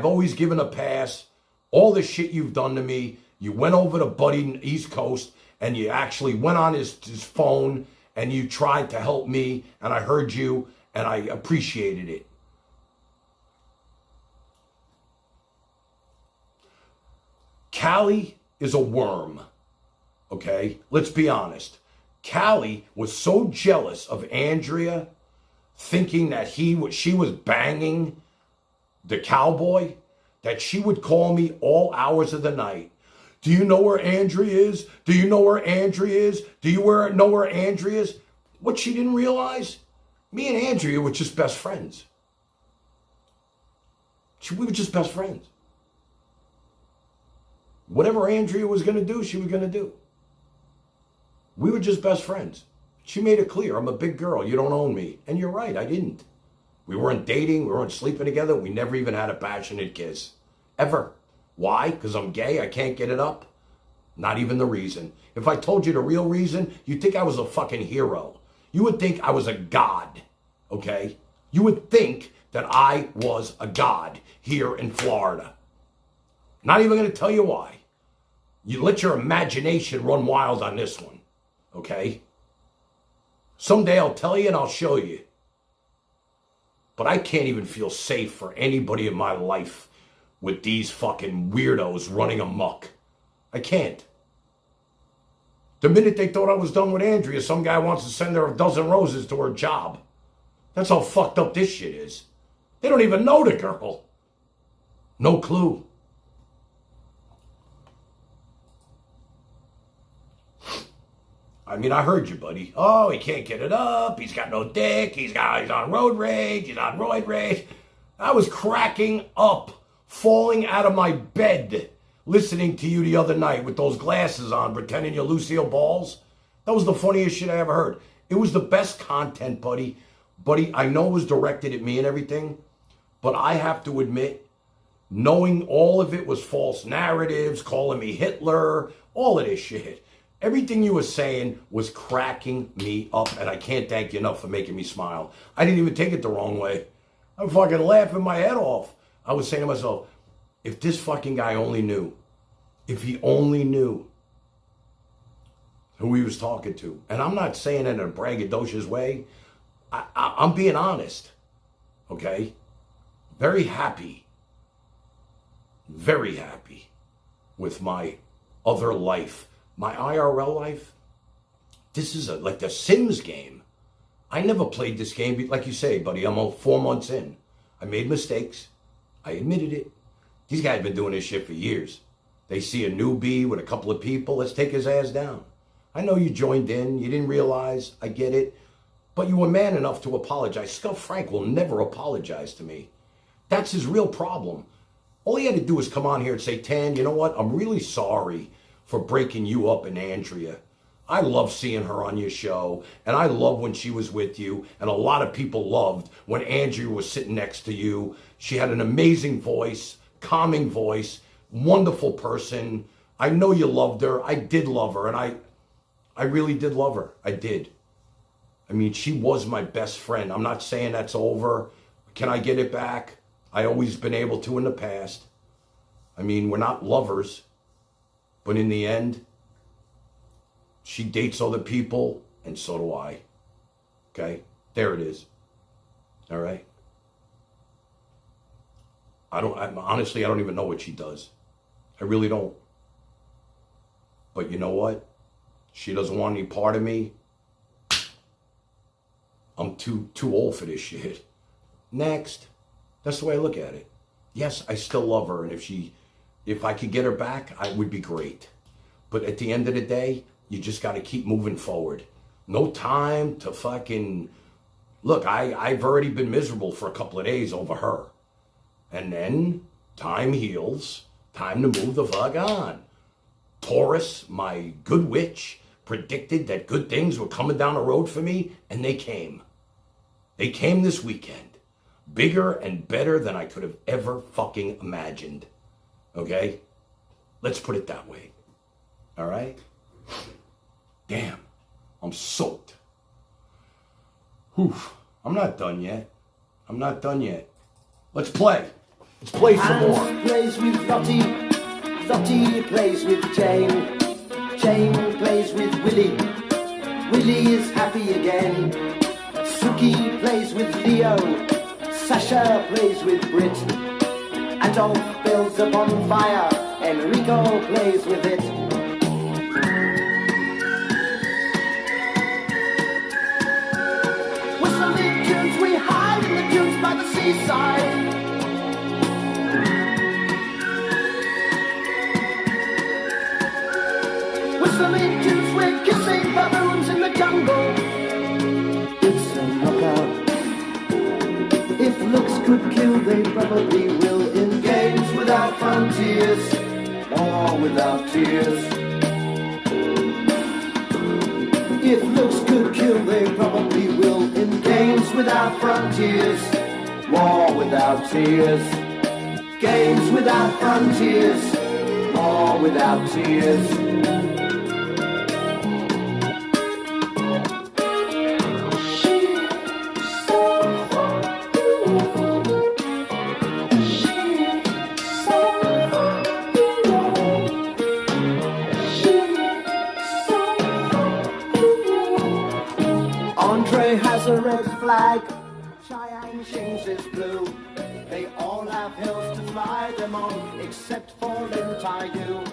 always given a pass. All the shit you've done to me. You went over to Buddy in the East Coast and you actually went on his phone and you tried to help me, and I heard you and I appreciated it. Callie is a worm, okay? Let's be honest. Callie was so jealous of Andrea, thinking that she was banging the Cowboy, that she would call me all hours of the night. Do you know where Andrea is? Do you know where Andrea is? Do you know where Andrea is? What she didn't realize? Me and Andrea were just best friends. We were just best friends. Whatever Andrea was going to do, she was going to do. We were just best friends. She made it clear, I'm a big girl, you don't own me. And you're right, I didn't. We weren't dating, we weren't sleeping together, we never even had a passionate kiss. Ever. Why? Because I'm gay, I can't get it up? Not even the reason. If I told you the real reason, you'd think I was a fucking hero. You would think I was a god, okay? You would think that I was a god here in Florida. Not even going to tell you why. You let your imagination run wild on this one, okay? Someday I'll tell you and I'll show you. But I can't even feel safe for anybody in my life with these fucking weirdos running amok. I can't. The minute they thought I was done with Andrea, some guy wants to send her a dozen roses to her job. That's how fucked up this shit is. They don't even know the girl. No clue. I mean, I heard you, buddy. Oh, he can't get it up. He's got no dick. He's on road rage. He's on roid rage. I was cracking up, falling out of my bed, listening to you the other night with those glasses on, pretending you're Lucille Balls. That was the funniest shit I ever heard. It was the best content, buddy. Buddy, I know it was directed at me and everything, but I have to admit, knowing all of it was false narratives, calling me Hitler, all of this shit. Everything you were saying was cracking me up, and I can't thank you enough for making me smile. I didn't even take it the wrong way. I'm fucking laughing my head off. I was saying to myself, if this fucking guy only knew, if he only knew who he was talking to. And I'm not saying it in a braggadocious way. I'm being honest, okay? Very happy with my other life. My IRL life, this is like the Sims game. I never played this game. Like you say, buddy, I'm 4 months in. I made mistakes. I admitted it. These guys have been doing this shit for years. They see a newbie with a couple of people. Let's take his ass down. I know you joined in. You didn't realize. I get it. But you were man enough to apologize. Scuff Frank will never apologize to me. That's his real problem. All he had to do was come on here and say, Tan, you know what? I'm really sorry for breaking you up and Andrea. I love seeing her on your show, and I love when she was with you, and a lot of people loved when Andrea was sitting next to you. She had an amazing voice, calming voice, wonderful person. I know you loved her. I did love her, and I really did love her. I did. I mean, she was my best friend. I'm not saying that's over. Can I get it back? I always been able to in the past. I mean, we're not lovers. But in the end, she dates other people, and so do I. Okay? There it is. All right? Honestly, I don't even know what she does. I really don't. But you know what? She doesn't want any part of me. I'm too old for this shit. Next. That's the way I look at it. Yes, I still love her, and if I could get her back, I would be great. But at the end of the day, you just got to keep moving forward. No time to fucking... Look, I've already been miserable for a couple of days over her. And then time heals. Time to move the fuck on. Taurus, my good witch, predicted that good things were coming down the road for me, and they came. They came this weekend. Bigger and better than I could have ever fucking imagined. Okay? Let's put it that way. All right? Damn. I'm soaked. Whew. I'm not done yet. Let's play. Let's play some more. Hans plays with Dottie. Dottie plays with Jane. Jane plays with Willie. Willie is happy again. Suki plays with Leo. Sasha plays with Brit. Adolf builds a bonfire. Enrico plays with it. Whistling tunes, we hide in the dunes by the seaside. Whistling tunes, we're kissing baboons in the jungle. It's a knockout. If looks could kill, they probably will. In games without frontiers, or without tears. If looks could kill, they probably will. In games without frontiers, war without tears. Games without frontiers, or without tears. Andre has a red flag, Cheyenne Shings is blue. They all have hills to fly them on, except for Lintayu.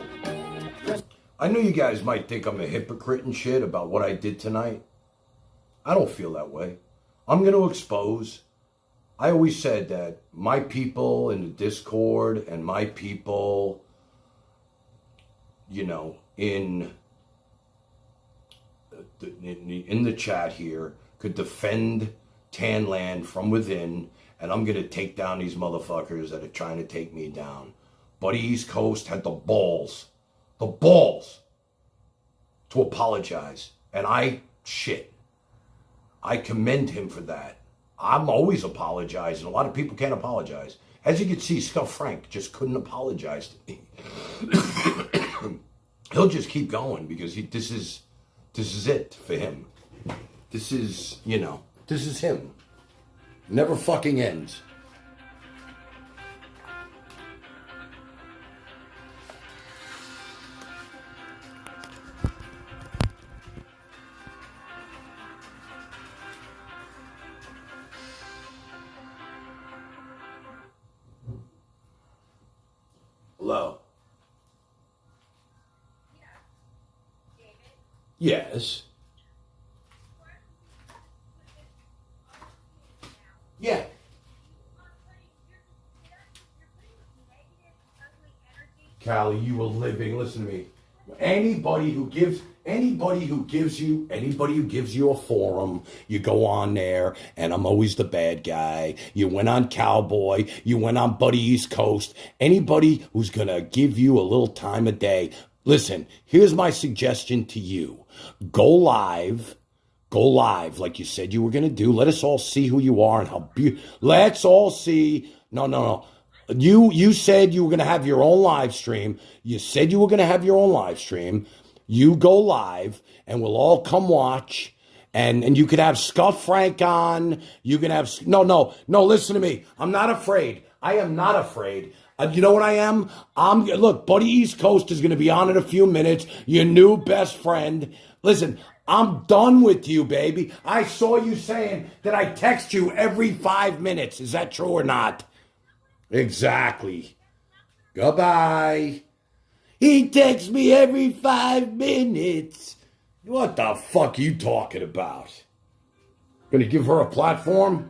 I know you guys might think I'm a hypocrite and shit about what I did tonight. I don't feel that way. I'm going to expose. I always said that my people in the Discord and my people, you know, in the chat here could defend TanLand from within, and I'm going to take down these motherfuckers that are trying to take me down. Buddy East Coast had the balls to apologize, and I commend him for that. I'm always apologizing. A lot of people can't apologize. As you can see, Scuff Frank just couldn't apologize to me. He'll just keep going because this is it for him. This is, you know, this is him. Never fucking ends. Hello. Yes. Yeah. Callie, you were living. Listen to me. Anybody who gives you a forum, you go on there, and I'm always the bad guy. You went on Cowboy, you went on Buddy East Coast. Anybody who's gonna give you a little time of day. Listen, here's my suggestion to you. Go live like you said you were going to do. Let us all see who you are and how let's all see. No. You said you were going to have your own live stream. You said you were going to have your own live stream. You go live and we'll all come watch. And you could have Scuff Frank on. You can have, no, listen to me. I'm not afraid. I am not afraid. You know what I am? Look, Buddy East Coast is going to be on in a few minutes. Your new best friend. Listen, I'm done with you, baby. I saw you saying that I text you every 5 minutes. Is that true or not? Exactly. Goodbye. He texts me every 5 minutes. What the fuck are you talking about? Gonna give her a platform?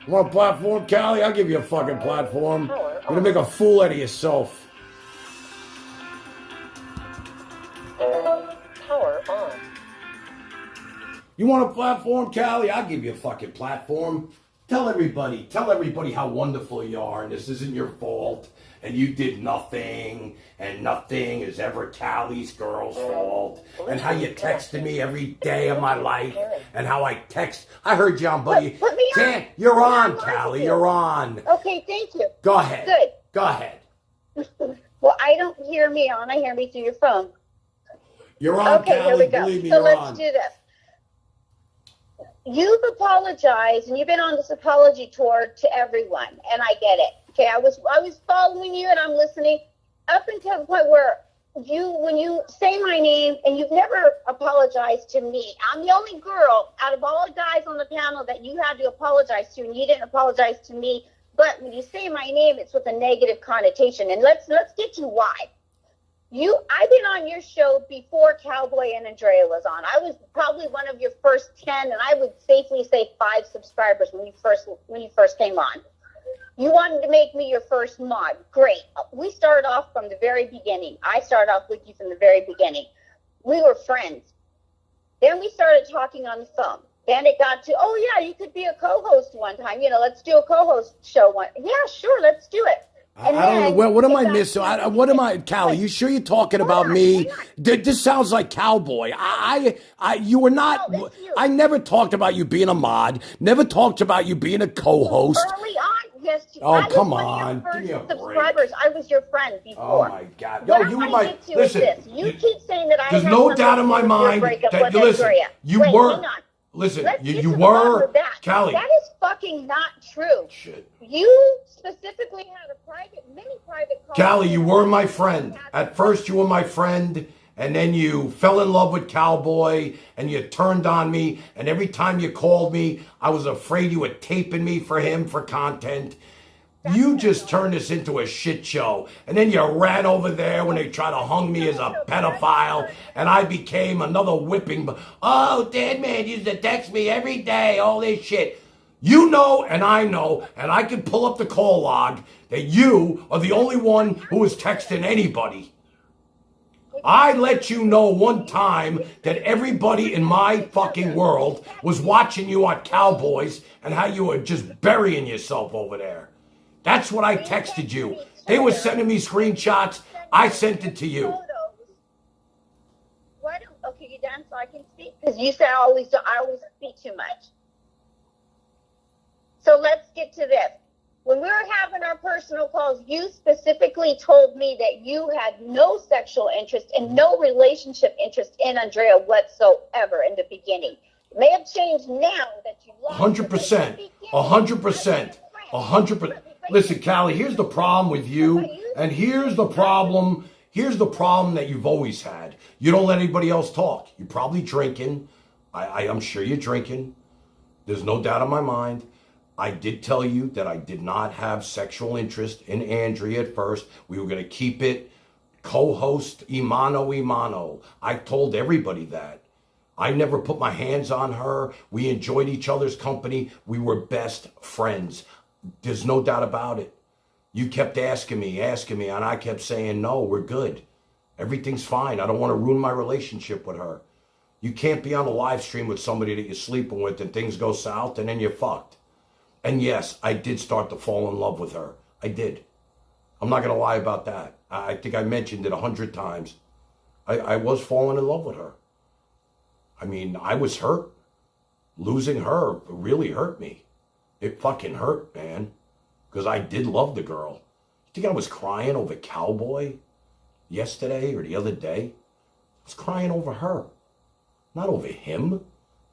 You want a platform, Callie? I'll give you a fucking platform. You're gonna make a fool out of yourself. Power on. You want a platform, Callie? I'll give you a fucking platform. Tell everybody how wonderful you are, and this isn't your fault, and you did nothing, and nothing is ever Callie's girl's fault, and how you texted me every day of my life, and how I heard you on Buddy. Put me on. You're on, Callie, you're on. Okay, thank you. Go ahead. Good. Go ahead. Well, I don't hear me on. I hear me through your phone. You're on, okay, Callie. here we go. Believe me, so you're let's on. do this. You've apologized, and you've been on this apology tour to everyone, and I get it. Okay, I was following you, and I'm listening up until the point where when you say my name, and you've never apologized to me. I'm the only girl out of all the guys on the panel that you had to apologize to, and you didn't apologize to me. But when you say my name, it's with a negative connotation, and let's get to why. I've been on your show before Cowboy and Andrea was on. I was probably one of your first 10, and I would safely say 5 subscribers when you first came on. You wanted to make me your first mod. Great. We started off from the very beginning. I started off with you from the very beginning. We were friends. Then we started talking on the phone. Then it got to, oh yeah, you could be a co-host one time. Let's do a co-host show one. Yeah, sure, let's do it. I don't know. What am I missing? What am I, Callie? You sure you're talking about me? This sounds like Cowboy. You were not. I never talked about you being a mod. Never talked about you being a co-host. Early on, Yes. Oh, I was come one on. of your Give me a first break. subscribers. I was your friend before. Oh, my God. What Yo, I you were want my... to get to Listen. is this. You keep saying that I There's have no something doubt to in do my with mind your breakup that... with Listen, Andrea. you Wait, were... hang on. Listen, Let's get you to the bottom were... of that. Callie. That is fucking not true. Shit. You specifically had many private calls. Callie, you were my friend. At first, you were my friend, and then you fell in love with Cowboy, and you turned on me, and every time you called me, I was afraid you were taping me for him for content. You just turned this into a shit show, and then you ran over there when they tried to hung me as a pedophile, and I became another whipping. Oh, TanLand used to text me every day, all this shit. You know, and I can pull up the call log that you are the only one who was texting anybody. I let you know one time that everybody in my fucking world was watching you on Cowboys and how you were just burying yourself over there. That's what I texted you. They were sending me screenshots. I sent it to you. Okay, you done so I can speak? Because you say I always speak too much. So let's get to this. When we were having our personal calls, you specifically told me that you had no sexual interest and no relationship interest in Andrea whatsoever in the beginning. It may have changed now that you lost 100%. 100%. 100%. Listen, Callie, here's the problem with you, and here's the problem that you've always had. You don't let anybody else talk. You're probably drinking. I'm sure you're drinking. There's no doubt in my mind. I did tell you that I did not have sexual interest in Andrea at first. We were going to keep it co-host Imano. I told everybody that. I never put my hands on her. We enjoyed each other's company. We were best friends. There's no doubt about it. You kept asking me, and I kept saying, no, we're good. Everything's fine. I don't want to ruin my relationship with her. You can't be on a live stream with somebody that you're sleeping with and things go south and then you're fucked. And yes, I did start to fall in love with her. I did. I'm not going to lie about that. I think I mentioned it 100 times. I was falling in love with her. I mean, I was hurt. Losing her really hurt me. It fucking hurt, man. Because I did love the girl. You think I was crying over Cowboy yesterday or the other day? I was crying over her. Not over him.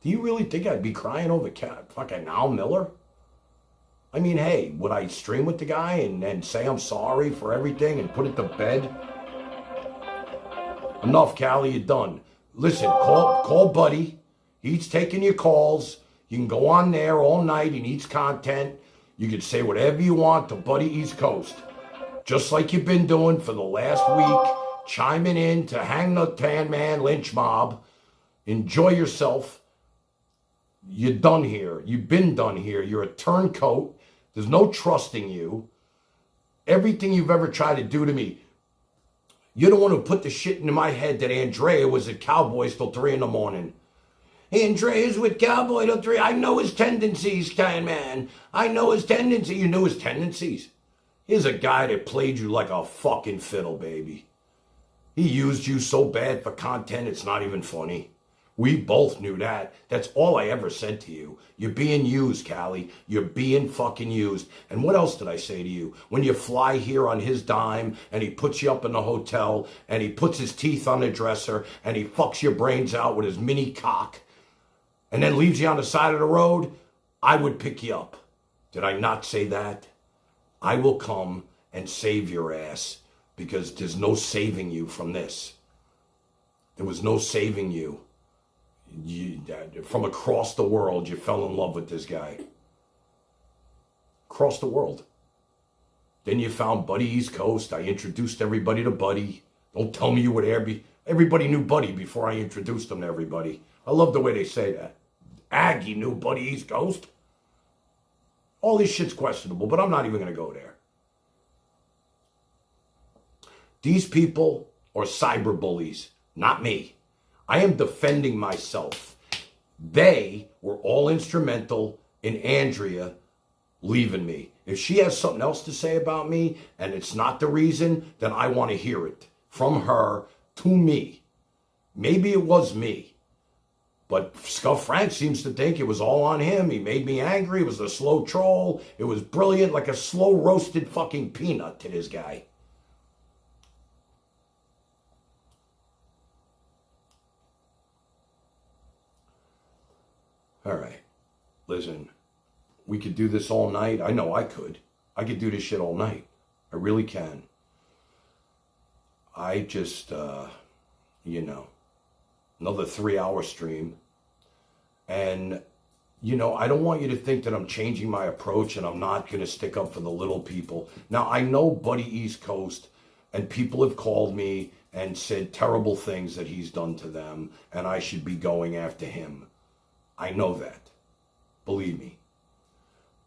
Do you really think I'd be crying over fucking Al Miller? I mean, hey, would I stream with the guy and then say I'm sorry for everything and put it to bed? Enough, Callie, you're done. Listen, call Buddy. He's taking your calls. You can go on there all night. He needs content. You can say whatever you want to Buddy East Coast. Just like you've been doing for the last week, chiming in to hang the TanLand lynch mob. Enjoy yourself. You're done here. You've been done here. You're a turncoat. There's no trusting you. Everything you've ever tried to do to me, you're the one who put the shit into my head that Andrea was at Cowboys till 3 in the morning. Andrea's with Cowboy till 3. I know his tendencies, man. I know his tendencies. You knew his tendencies. Here's a guy that played you like a fucking fiddle, baby. He used you so bad for content, it's not even funny. We both knew that. That's all I ever said to you. You're being used, Callie. You're being fucking used. And what else did I say to you? When you fly here on his dime and he puts you up in the hotel and he puts his teeth on the dresser and he fucks your brains out with his mini cock and then leaves you on the side of the road, I would pick you up. Did I not say that? I will come and save your ass because there's no saving you from this. There was no saving you. From across the world, you fell in love with this guy. Across the world. Then you found Buddy East Coast. I introduced everybody to Buddy. Don't tell me you were there. Everybody knew Buddy before I introduced them to everybody. I love the way they say that. Aggie knew Buddy East Coast. All this shit's questionable, but I'm not even going to go there. These people are cyber bullies, not me. I am defending myself. They were all instrumental in Andrea leaving me. If she has something else to say about me and it's not the reason, then I want to hear it from her to me. Maybe it was me. But Scuff Frank seems to think it was all on him. He made me angry. It was a slow troll. It was brilliant, like a slow roasted fucking peanut to this guy. All right. Listen, we could do this all night. I know I could. I could do this shit all night. I really can. I just, another 3-hour stream. And, I don't want you to think that I'm changing my approach and I'm not going to stick up for the little people. Now, I know Buddy East Coast, and people have called me and said terrible things that he's done to them, and I should be going after him. I know that. Believe me.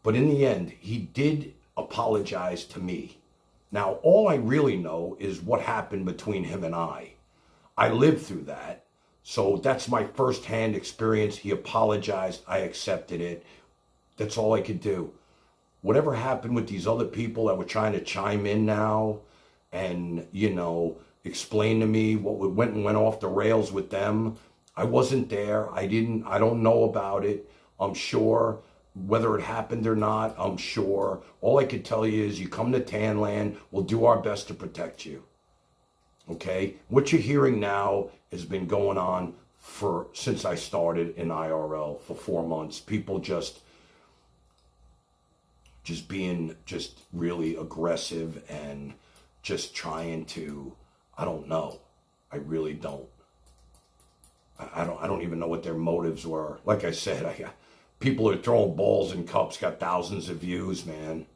But in the end, he did apologize to me. Now, all I really know is what happened between him and I. I lived through that. So that's my firsthand experience. He apologized. I accepted it. That's all I could do. Whatever happened with these other people that were trying to chime in now and, explain to me what went off the rails with them, I wasn't there. I don't know about it. I'm sure. Whether it happened or not, I'm sure. All I can tell you is you come to TanLand, we'll do our best to protect you. Okay? What you're hearing now has been going on since I started in IRL for 4 months. People just being really aggressive and just trying to, I don't know. I really don't. I don't even know what their motives were. Like I said, people are throwing balls in cups, got thousands of views, man.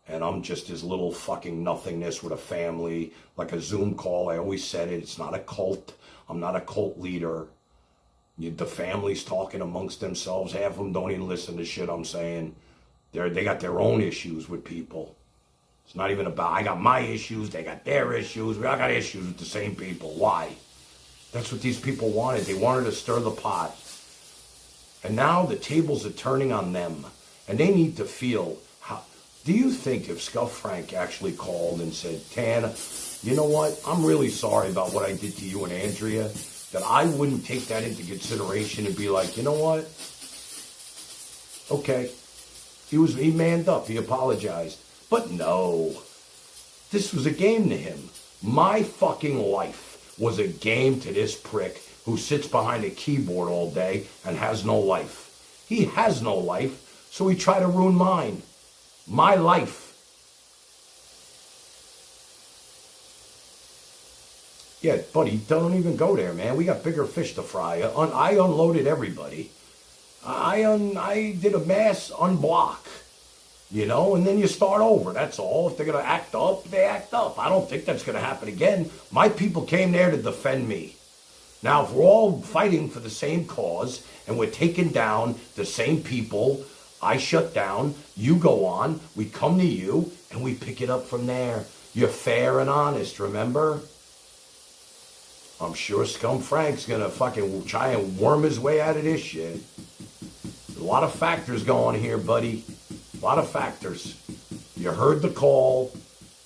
And I'm just this little fucking nothingness with a family, like a Zoom call. I always said it. It's not a cult. I'm not a cult leader. The family's talking amongst themselves. Half of them don't even listen to shit I'm saying. They got their own issues with people. It's not even about, I got my issues, they got their issues. We all got issues with the same people. Why? That's what these people wanted. They wanted to stir the pot. And now the tables are turning on them. And they need to feel how... Do you think if Scuff Frank actually called and said, Tan, you know what? I'm really sorry about what I did to you and Andrea, that I wouldn't take that into consideration and be like, you know what? Okay. He manned up. He apologized. But no. This was a game to him. My fucking life was a game to this prick who sits behind a keyboard all day and has no life. He has no life, so he tried to ruin mine. My life. Yeah, buddy, don't even go there, man. We got bigger fish to fry. I unloaded everybody. I did a mass unblock, and then you start over. That's all. If they're going to act up, they act up. I don't think that's going to happen again. My people came there to defend me. Now, if we're all fighting for the same cause and we're taking down the same people, I shut down, you go on, we come to you, and we pick it up from there. You're fair and honest, remember? I'm sure Scum Frank's going to fucking try and worm his way out of this shit. A lot of factors going here, buddy. A lot of factors. You heard the call,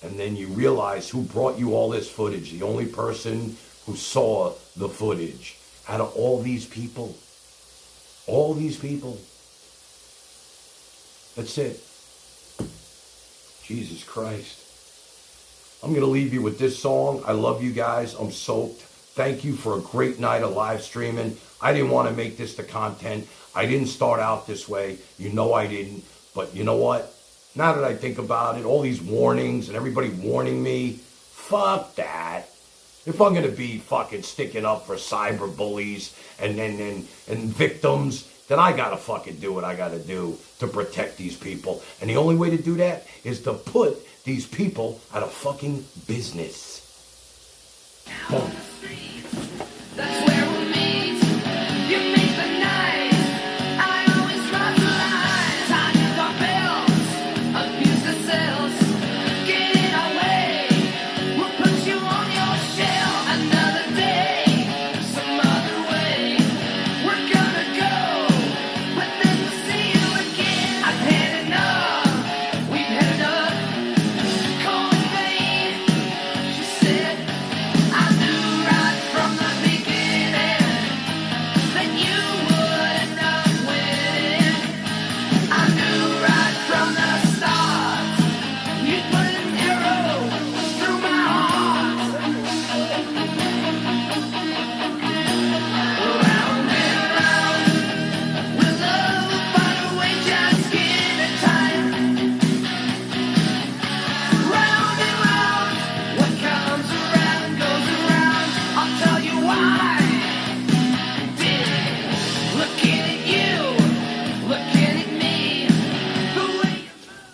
and then you realize who brought you all this footage. The only person who saw the footage out of all these people. All these people. That's it. Jesus Christ. I'm going to leave you with this song. I love you guys. I'm soaked. Thank you for a great night of live streaming. I didn't want to make this the content. I didn't start out this way. You know I didn't. But you know what? Now that I think about it, all these warnings and everybody warning me, fuck that. If I'm going to be fucking sticking up for cyber bullies and victims, then I got to fucking do what I got to do to protect these people. And the only way to do that is to put these people out of fucking business. Boom. That's where we'll meet. You make the night. I always run the lines. Hide our bells. Abuse the cells. Get in our way. We'll put you on your shelf. Another day. Some other way. We're gonna go. But then we'll see you again. I've had enough. We've had enough. Call in vain. She said, I do right.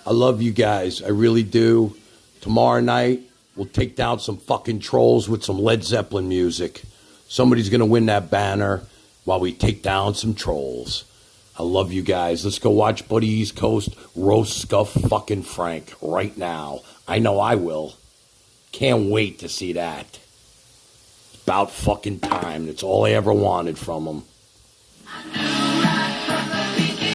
I love you guys. I really do. Tomorrow night, we'll take down some fucking trolls with some Led Zeppelin music. Somebody's going to win that banner while we take down some trolls. I love you guys. Let's go watch Buddy East Coast roast Scuff fucking Frank right now. I know I will. Can't wait to see that. It's about fucking time. That's all I ever wanted from him.